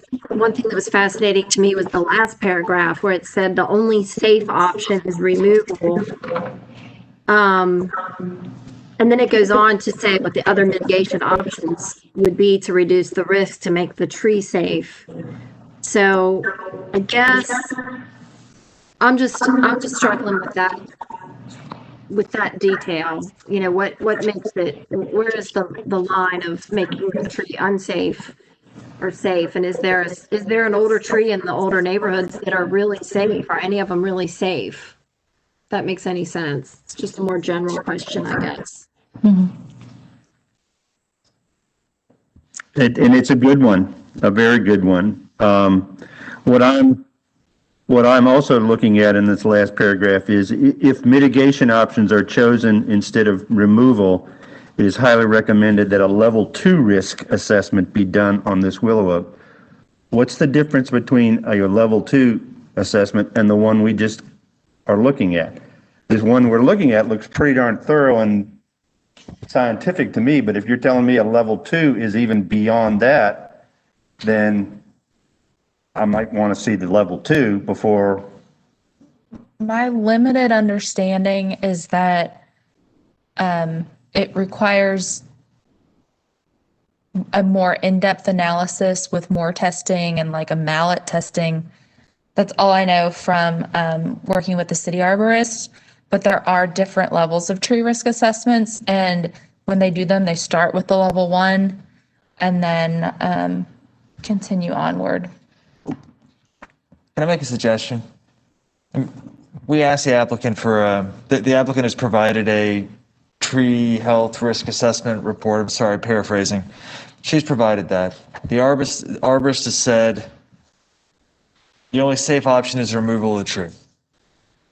thing that was fascinating to me was the last paragraph where it said the only safe option is removable. And then it goes on to say what the other mitigation options would be to reduce the risk to make the tree safe. So I guess I'm just struggling with that detail. What makes it, where is the line of making the tree unsafe or safe? And is there an older tree in the older neighborhoods that are really safe? Are any of them really safe? If that makes any sense. It's just a more general question, I guess. Mm-hmm. And it's a good one, a very good one. What I'm also looking at in this last paragraph is if mitigation options are chosen instead of removal, it is highly recommended that a level 2 risk assessment be done on this willow oak. What's the difference between a level 2 assessment and the one we just are looking at? This one we're looking at looks pretty darn thorough and scientific to me, but if you're telling me a level 2 is even beyond that, then I might want to see the level 2 before. My limited understanding is that it requires a more in-depth analysis with more testing and a mallet testing. That's all I know from working with the city arborist, but there are different levels of tree risk assessments, and when they do them, they start with the level 1 and then continue onward. Can I make a suggestion? We asked the applicant for, the applicant has provided a tree health risk assessment report. I'm sorry, paraphrasing. She's provided that. The arborist has said the only safe option is removal of the tree.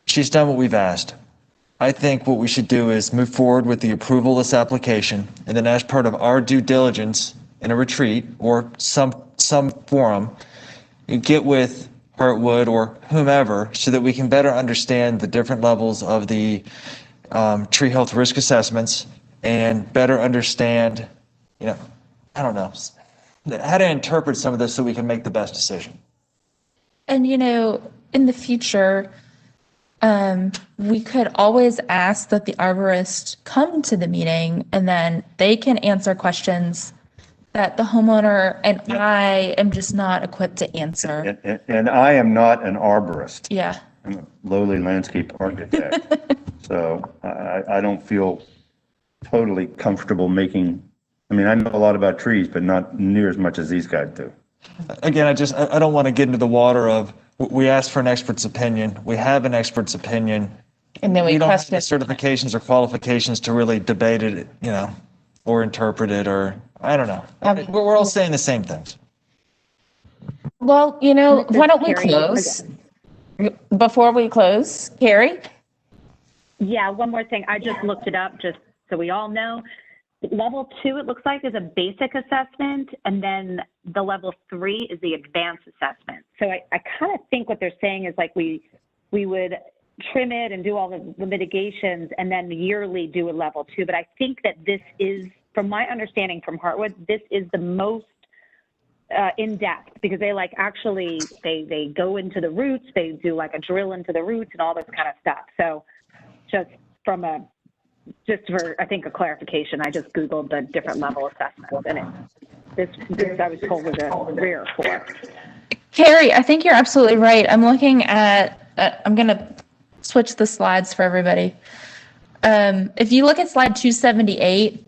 She's done what we've asked. I think what we should do is move forward with the approval of this application, and then as part of our due diligence in a retreat or some forum, get with Heartwood or whomever so that we can better understand the different levels of the tree health risk assessments and better understand, I don't know, how to interpret some of this so we can make the best decision. And, in the future, we could always ask that the arborist come to the meeting and then they can answer questions that the homeowner and I am just not equipped to answer. And I am not an arborist. Yeah. I'm a lowly landscape architect. So I don't feel totally comfortable I know a lot about trees, but not near as much as these guys do. Again, I don't want to get into the water of, we asked for an expert's opinion. We have an expert's opinion. And then we don't have question the certifications or qualifications to really debate it, or interpret it, or I don't know. We're all saying the same things. Well, why don't we Carrie, close? Before we close, Carrie? Yeah, one more thing. I just looked it up just so we all know. Level 2, it looks like, is a basic assessment, and then the level 3 is the advanced assessment. So I kind of think what they're saying is like we would trim it and do all the mitigations and then yearly do a level 2. But I think that this is, from my understanding from Heartwood, this is the most in depth because they actually they go into the roots, they do like a drill into the roots and all this kind of stuff. So just for, I think, a clarification, I just Googled the different level assessments, and this I was told was a 3 or 4. Carrie, I think you're absolutely right. I'm looking at, I'm going to switch the slides for everybody. If you look at slide 278,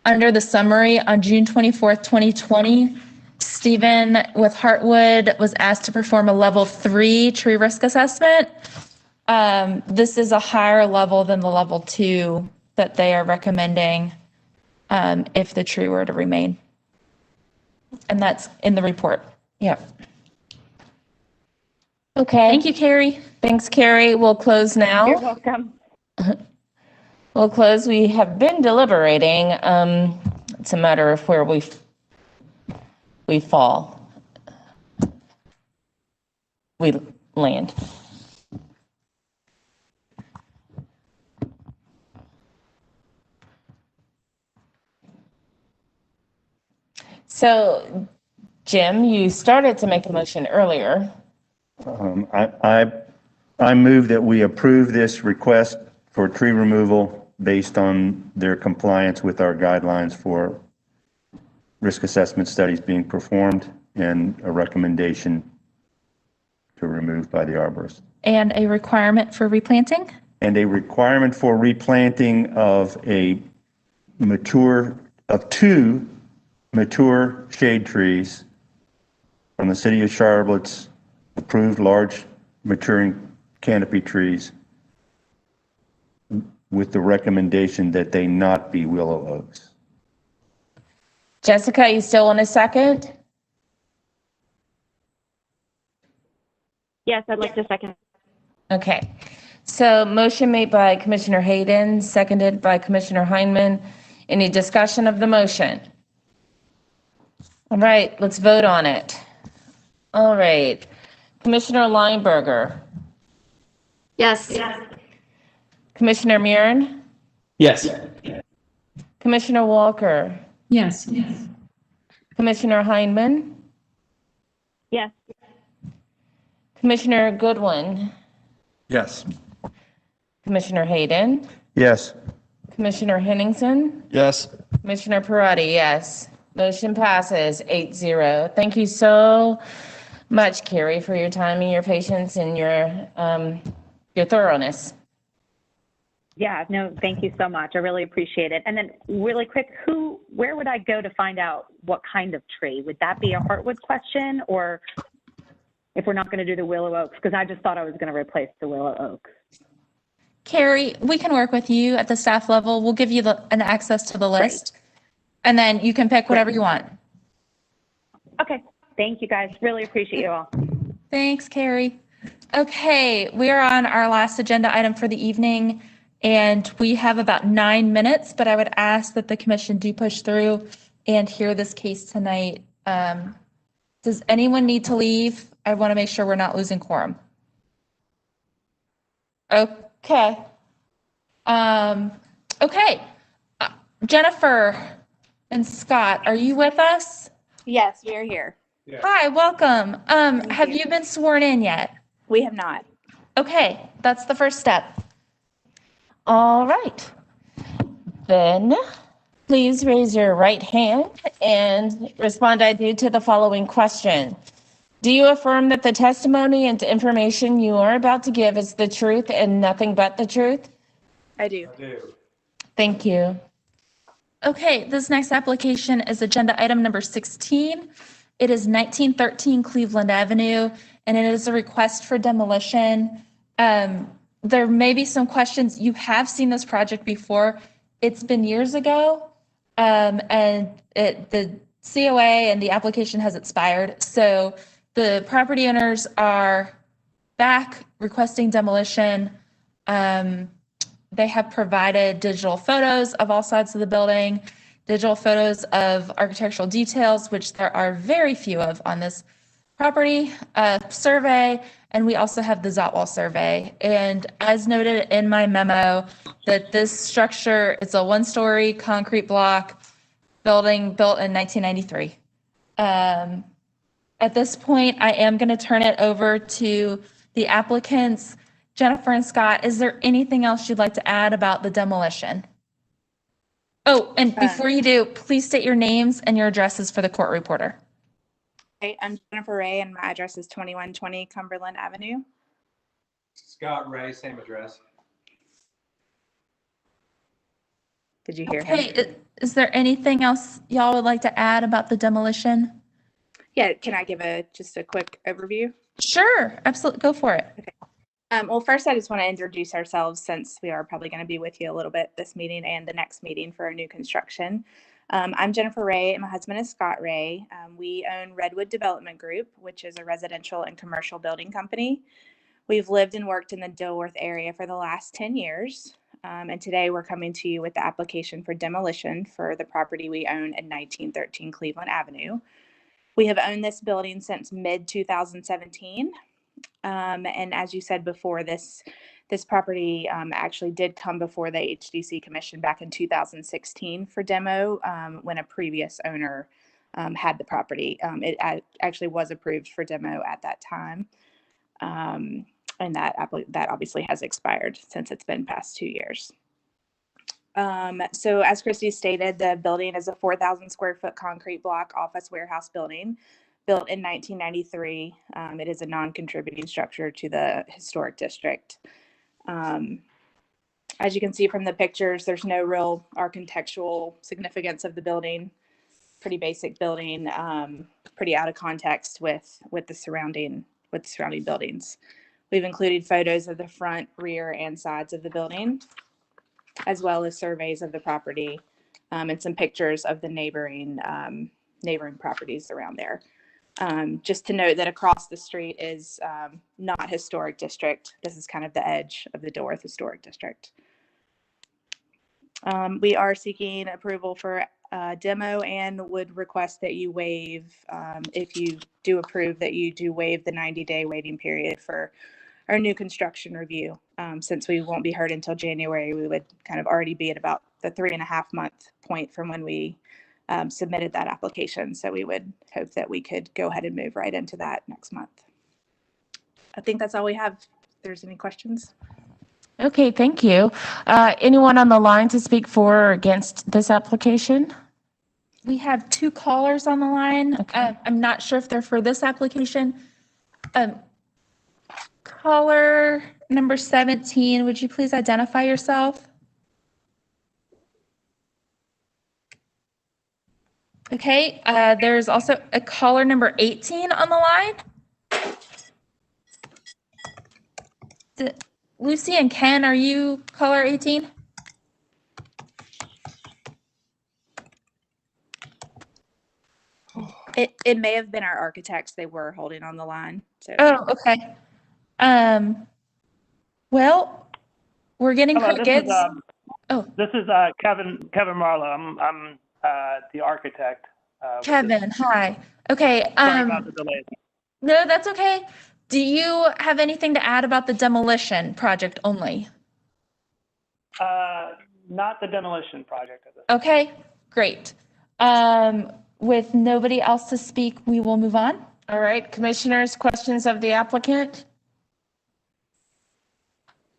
under the summary on June 24th, 2020, Stephen with Heartwood was asked to perform a level 3 tree risk assessment. This is a higher level than the level 2 that they are recommending if the tree were to remain. And that's in the report. Yeah. Okay. Thank you, Carrie. Thanks, Carrie. We'll close now. You're welcome. We'll close. We have been deliberating. It's a matter of where we fall. We land. So, Jim, you started to make a motion earlier. I move that we approve this request for tree removal based on their compliance with our guidelines for risk assessment studies being performed and a recommendation to remove by the arborist. And a requirement for replanting? And a requirement for replanting of 2 mature shade trees from the city of Charlotte's approved large maturing canopy trees with the recommendation that they not be willow oaks. Jessica, you still want a second? Yes, I'd like to second. Okay. So motion made by Commissioner Hayden, seconded by Commissioner Heineman. Any discussion of the motion? All right, let's vote on it. All right. Commissioner Lineberger. Yes. Commissioner Murin. Yes. Commissioner Walker. Yes. Commissioner Heineman. Yes. Commissioner Goodwin. Yes. Commissioner Hayden. Yes. Commissioner Henningsen. Yes. Commissioner Parati, yes. Motion passes 8-0. Thank you so much, Carrie, for your time and your patience and your thoroughness. Yeah, no, thank you so much. I really appreciate it. And then really quick, where would I go to find out what kind of tree? Would that be a Heartwood question, or if we're not going to do the willow oaks? Because I just thought I was going to replace the willow oaks. Carrie, we can work with you at the staff level. We'll give you an access to the list. Great. And then you can pick whatever you want. Okay. Thank you, guys. Really appreciate you all. Thanks, Carrie. Okay, we are on our last agenda item for the evening, and we have about 9 minutes, but I would ask that the commission do push through and hear this case tonight Does anyone need to leave? I want to make sure we're not losing quorum. Okay. Okay. Jennifer and Scott, are you with us? Yes, we are here. Hi, welcome. Have you been sworn in yet? We have not. Okay, that's the first step. All right. Then please raise your right hand and respond I do to the following question. Do you affirm that the testimony and information you are about to give is the truth and nothing but the truth? I do. Thank you. Okay, this next application is agenda item number 16. It is 1913 Cleveland Avenue, and it is a request for demolition. There may be some questions. You have seen this project before. It's been years ago, and the COA and the application has expired. So the property owners are back requesting demolition. They have provided digital photos of all sides of the building, digital photos of architectural details, which there are very few of on this property, survey, and we also have the Zotwall survey. And as noted in my memo, that this structure is a one-story concrete block building built in 1993. At this point, I am going to turn it over to the applicants. Jennifer and Scott, is there anything else you'd like to add about the demolition? Oh, and before you do, please state your names and your addresses for the court reporter. Hey, I'm Jennifer Ray, and my address is 2120 Cumberland Avenue. Scott Ray, same address. Did you hear him? Okay, is there anything else y'all would like to add about the demolition? Yeah, can I give just a quick overview? Sure, absolutely, go for it. Okay. Well, first, I just want to introduce ourselves since we are probably going to be with you a little bit this meeting and the next meeting for our new construction. I'm Jennifer Ray, and my husband is Scott Ray. We own Redwood Development Group, which is a residential and commercial building company. We've lived and worked in the Dilworth area for the last 10 years. And today we're coming to you with the application for demolition for the property we own at 1913 Cleveland Avenue. We have owned this building since mid-2017. And as you said before, this property actually did come before the HDC Commission back in 2016 for demo when a previous owner had the property. It actually was approved for demo at that time. And that obviously has expired since it's been past 2 years. So as Christy stated, the building is a 4,000 square foot concrete block office warehouse building built in 1993. It is a non-contributing structure to the historic district. As you can see from the pictures, there's no real architectural significance of the building. Pretty basic building, pretty out of context with the surrounding buildings. We've included photos of the front, rear, and sides of the building, as well as surveys of the property and some pictures of the neighboring properties around there. Just to note that across the street is not historic district. This is kind of the edge of the Dilworth Historic District. We are seeking approval for demo and would request that you waive, if you do approve, that you do waive the 90-day waiting period for our new construction review. Since we won't be heard until January, we would kind of already be at about the 3.5 month point from when we submitted that application. So we would hope that we could go ahead and move right into that next month. I think that's all we have. If there's any questions. Okay, thank you. Anyone on the line to speak for or against this application? We have 2 callers on the line. Okay. I'm not sure if they're for this application. Caller number 17, would you please identify yourself? Okay, there's also a caller number 18 on the line. Lucy and Ken, are you caller 18? It may have been our architects they were holding on the line. So. Oh, okay. Well, we're getting crickets. This is Kevin Marlowe. I'm the architect. with this. Kevin, hi. Okay, Sorry about the delay. no, that's okay. Do you have anything to add about the demolition project only? Not the demolition project of this. Okay, great. With nobody else to speak, we will move on. All right, commissioners, questions of the applicant?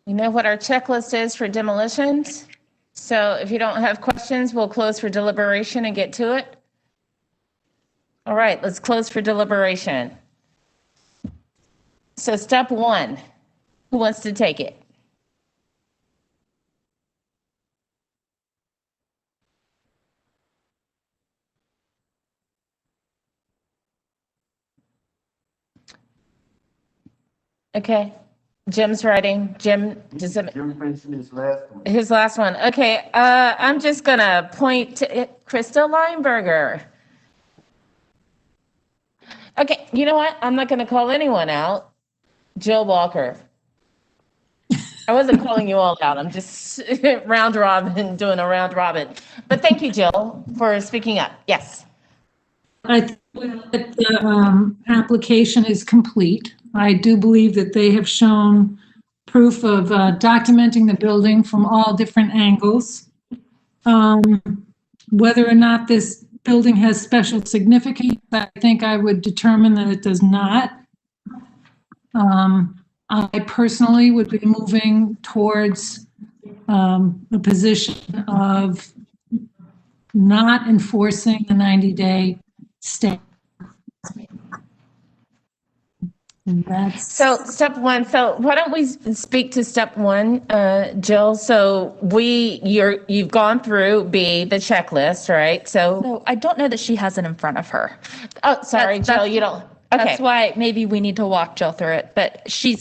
You know what our checklist is for demolitions? So if you don't have questions, we'll close for deliberation and get to it. All right, let's close for deliberation. So step one, who wants to take it? Okay, Jim's writing. Jim, does it? Jim mentioned his last one. His last one. Okay, I'm just gonna point to it, Krista Lineberger. Okay, you know what? I'm not gonna call anyone out. Jill Walker. I wasn't calling you all out. I'm just round robin, doing a round robin. But thank you, Jill, for speaking up. Yes. I think that the application is complete. I do believe that they have shown proof of documenting the building from all different angles. Whether or not this building has special significance, I think I would determine that it does not. I personally would be moving towards a position of not enforcing the 90-day stay. That's So step one, so why don't we speak to step one, Jill? So you've gone through B, the checklist, right? So I don't know that she has it in front of her. Oh, sorry, Jill, you don't. Okay. That's why maybe we need to walk Jill through it, but she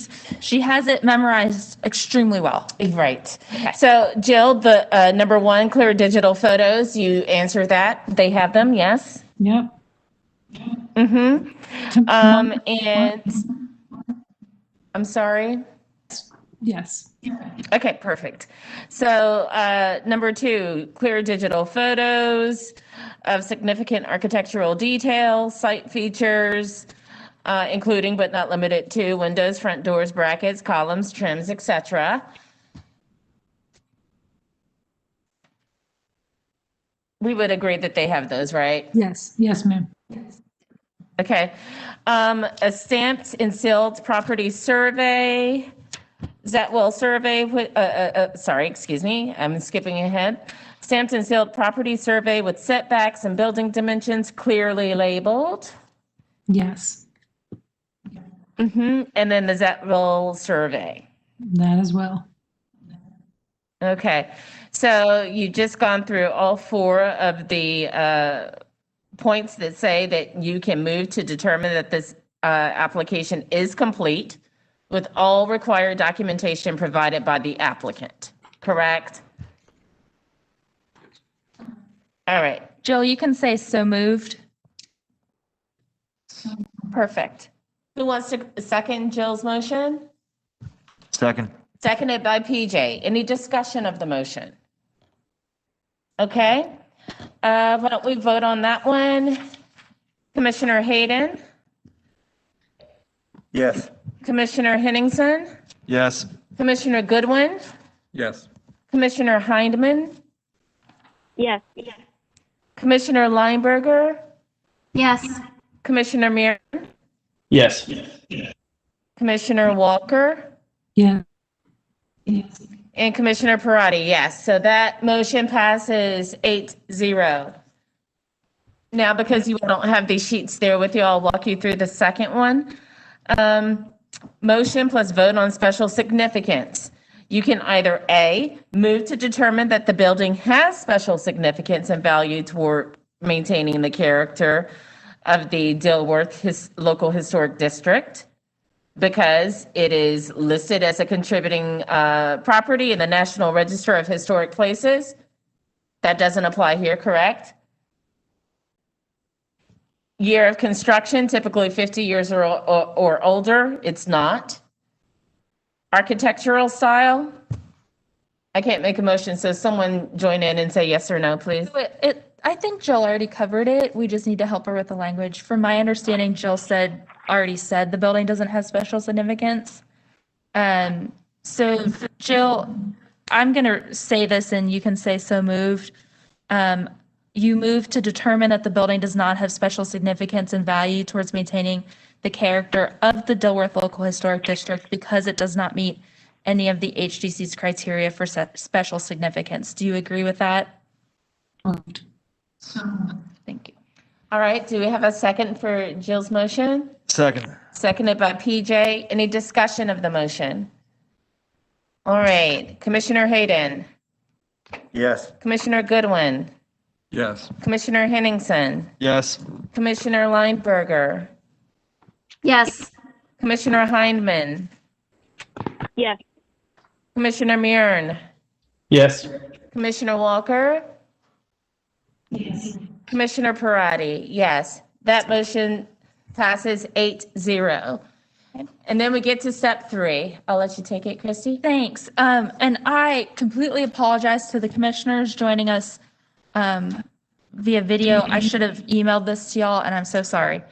has it memorized extremely well. Right. So Jill, the number one, clear digital photos, you answered that. They have them, yes? Yep. Mm-hmm. And I'm sorry. Yes. Okay, perfect. So number two, clear digital photos of significant architectural details, site features, including but not limited to windows, front doors, brackets, columns, trims, etc. We would agree that they have those, right? Yes. Yes, ma'am. Okay. A stamped and sealed property survey. Zatwell survey, sorry, excuse me, I'm skipping ahead. Stamped and sealed property survey with setbacks and building dimensions clearly labeled. Yes, And then the Zatwell survey. that as well. Okay, so you've just gone through all four of the points that say that you can move to determine that this application is complete with all required documentation provided by the applicant, correct? All right, Jill, you can say so moved. perfect. Who wants to second Jill's motion? Second. Seconded by PJ. Any discussion of the motion? Okay, why don't we vote on that one? Commissioner Hayden, Yes. Commissioner Henningsen, Yes. Commissioner Goodwin, Yes. Commissioner Hindman, Yes. Commissioner Lineberger, Yes. Commissioner Mears, Yes. Commissioner Walker, Yeah. and Commissioner Parati, yes. So that motion passes 8-0. Now, because you don't have these sheets there with you, I'll walk you through the second one. Motion plus vote on special significance. You can either A, move to determine that the building has special significance and value toward maintaining the character of the Dilworth Local Historic District because it is listed as a contributing property in the National Register of Historic Places. That doesn't apply here, correct? Year of construction, typically 50 years or older. It's not. Architectural style. I can't make a motion, so someone join in and say yes or no, please. I think Jill already covered it. We just need to help her with the language. From my understanding, Jill already said the building doesn't have special significance. So Jill, I'm going to say this and you can say so moved. You move to determine that the building does not have special significance and value towards maintaining the character of the Dilworth Local Historic District because it does not meet any of the HDC's criteria for special significance. Do you agree with that? Moved. Thank you. All right, do we have a second for Jill's motion? Second. Seconded by PJ. Any discussion of the motion? All right, Commissioner Hayden, Yes. Commissioner Goodwin, Yes. Commissioner Henningsen, Yes. Commissioner Lineberger, Yes. Commissioner Hindman, Yes. Commissioner Murin, Yes. Commissioner Walker, Yes. Commissioner Parati, yes. That motion passes 8-0. And then we get to step 3. I'll let you take it, Christy. Thanks. And I completely apologize to the commissioners joining us via video. I should have emailed this to y'all, and I'm so sorry.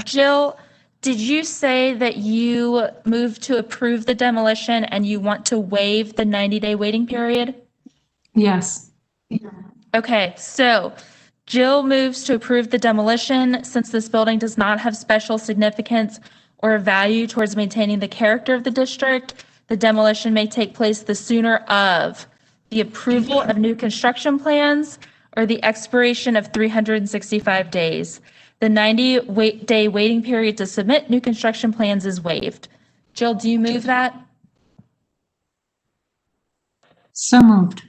Jill, did you say that you moved to approve the demolition and you want to waive the 90-day waiting period? Yes. Okay, so Jill moves to approve the demolition since this building does not have special significance or value towards maintaining the character of the district. The demolition may take place the sooner of the approval of new construction plans or the expiration of 365 days. The 90-day waiting period to submit new construction plans is waived. Jill, do you move that? So moved.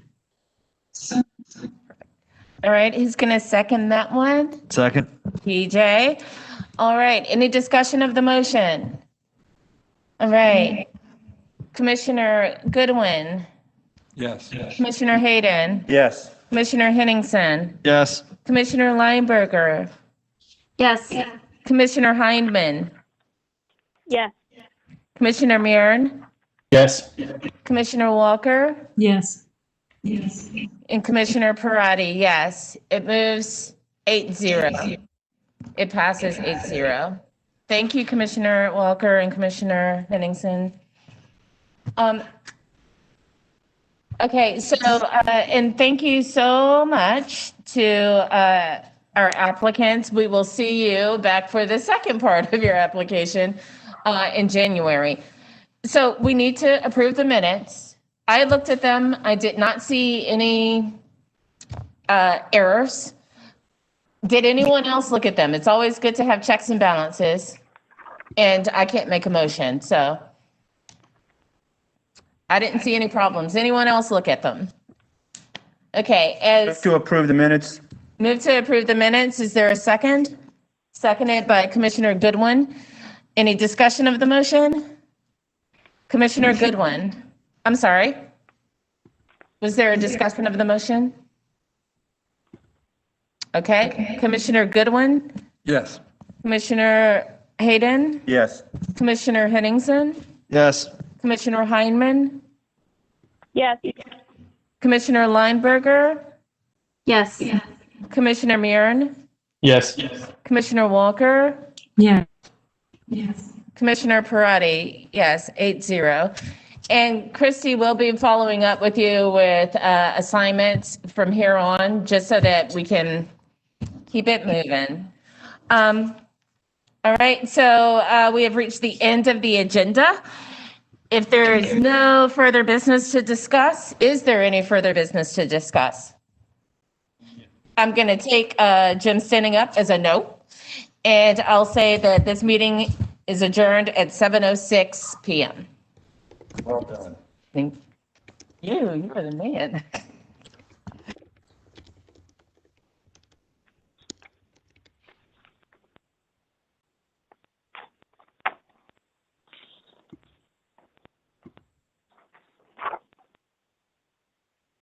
All right, who's going to second that one? Second. PJ. All right, any discussion of the motion? All right. Commissioner Goodwin, Yes. Commissioner Hayden, Yes. Commissioner Henningsen, Yes. Commissioner Lineberger, Yes. Commissioner Hindman, Yes. Commissioner Murin, Yes. Commissioner Walker, Yes. Yes. and Commissioner Parati, yes. It moves 8-0. It passes 8-0. Thank you, Commissioner Walker and Commissioner Henningsen. Okay, so, and thank you so much to our applicants. We will see you back for the second part of your application in January. So we need to approve the minutes. I looked at them. I did not see any errors. Did anyone else look at them? It's always good to have checks and balances. And I can't make a motion, so. I didn't see any problems. Anyone else look at them? Okay, as To approve the minutes? move to approve the minutes, is there a second? Seconded by Commissioner Goodwin. Any discussion of the motion? Commissioner Goodwin, I'm sorry. Was there a discussion of the motion? Okay, Commissioner Goodwin, Yes. Commissioner Hayden, Yes. Commissioner Henningsen, Yes. Commissioner Hindman, Yes. Commissioner Lineberger, Yes. Commissioner Murin, Yes. Commissioner Walker, Yes. Yes. Commissioner Parati, yes, 8-0. And Christy will be following up with you with assignments from here on, just so that we can keep it moving. All right, so we have reached the end of the agenda. If there is no further business to discuss, is there any further business to discuss? I'm going to take Jim standing up as a no. And I'll say that this meeting is adjourned at 7:06 p.m. Well done. Thank you. You are the man.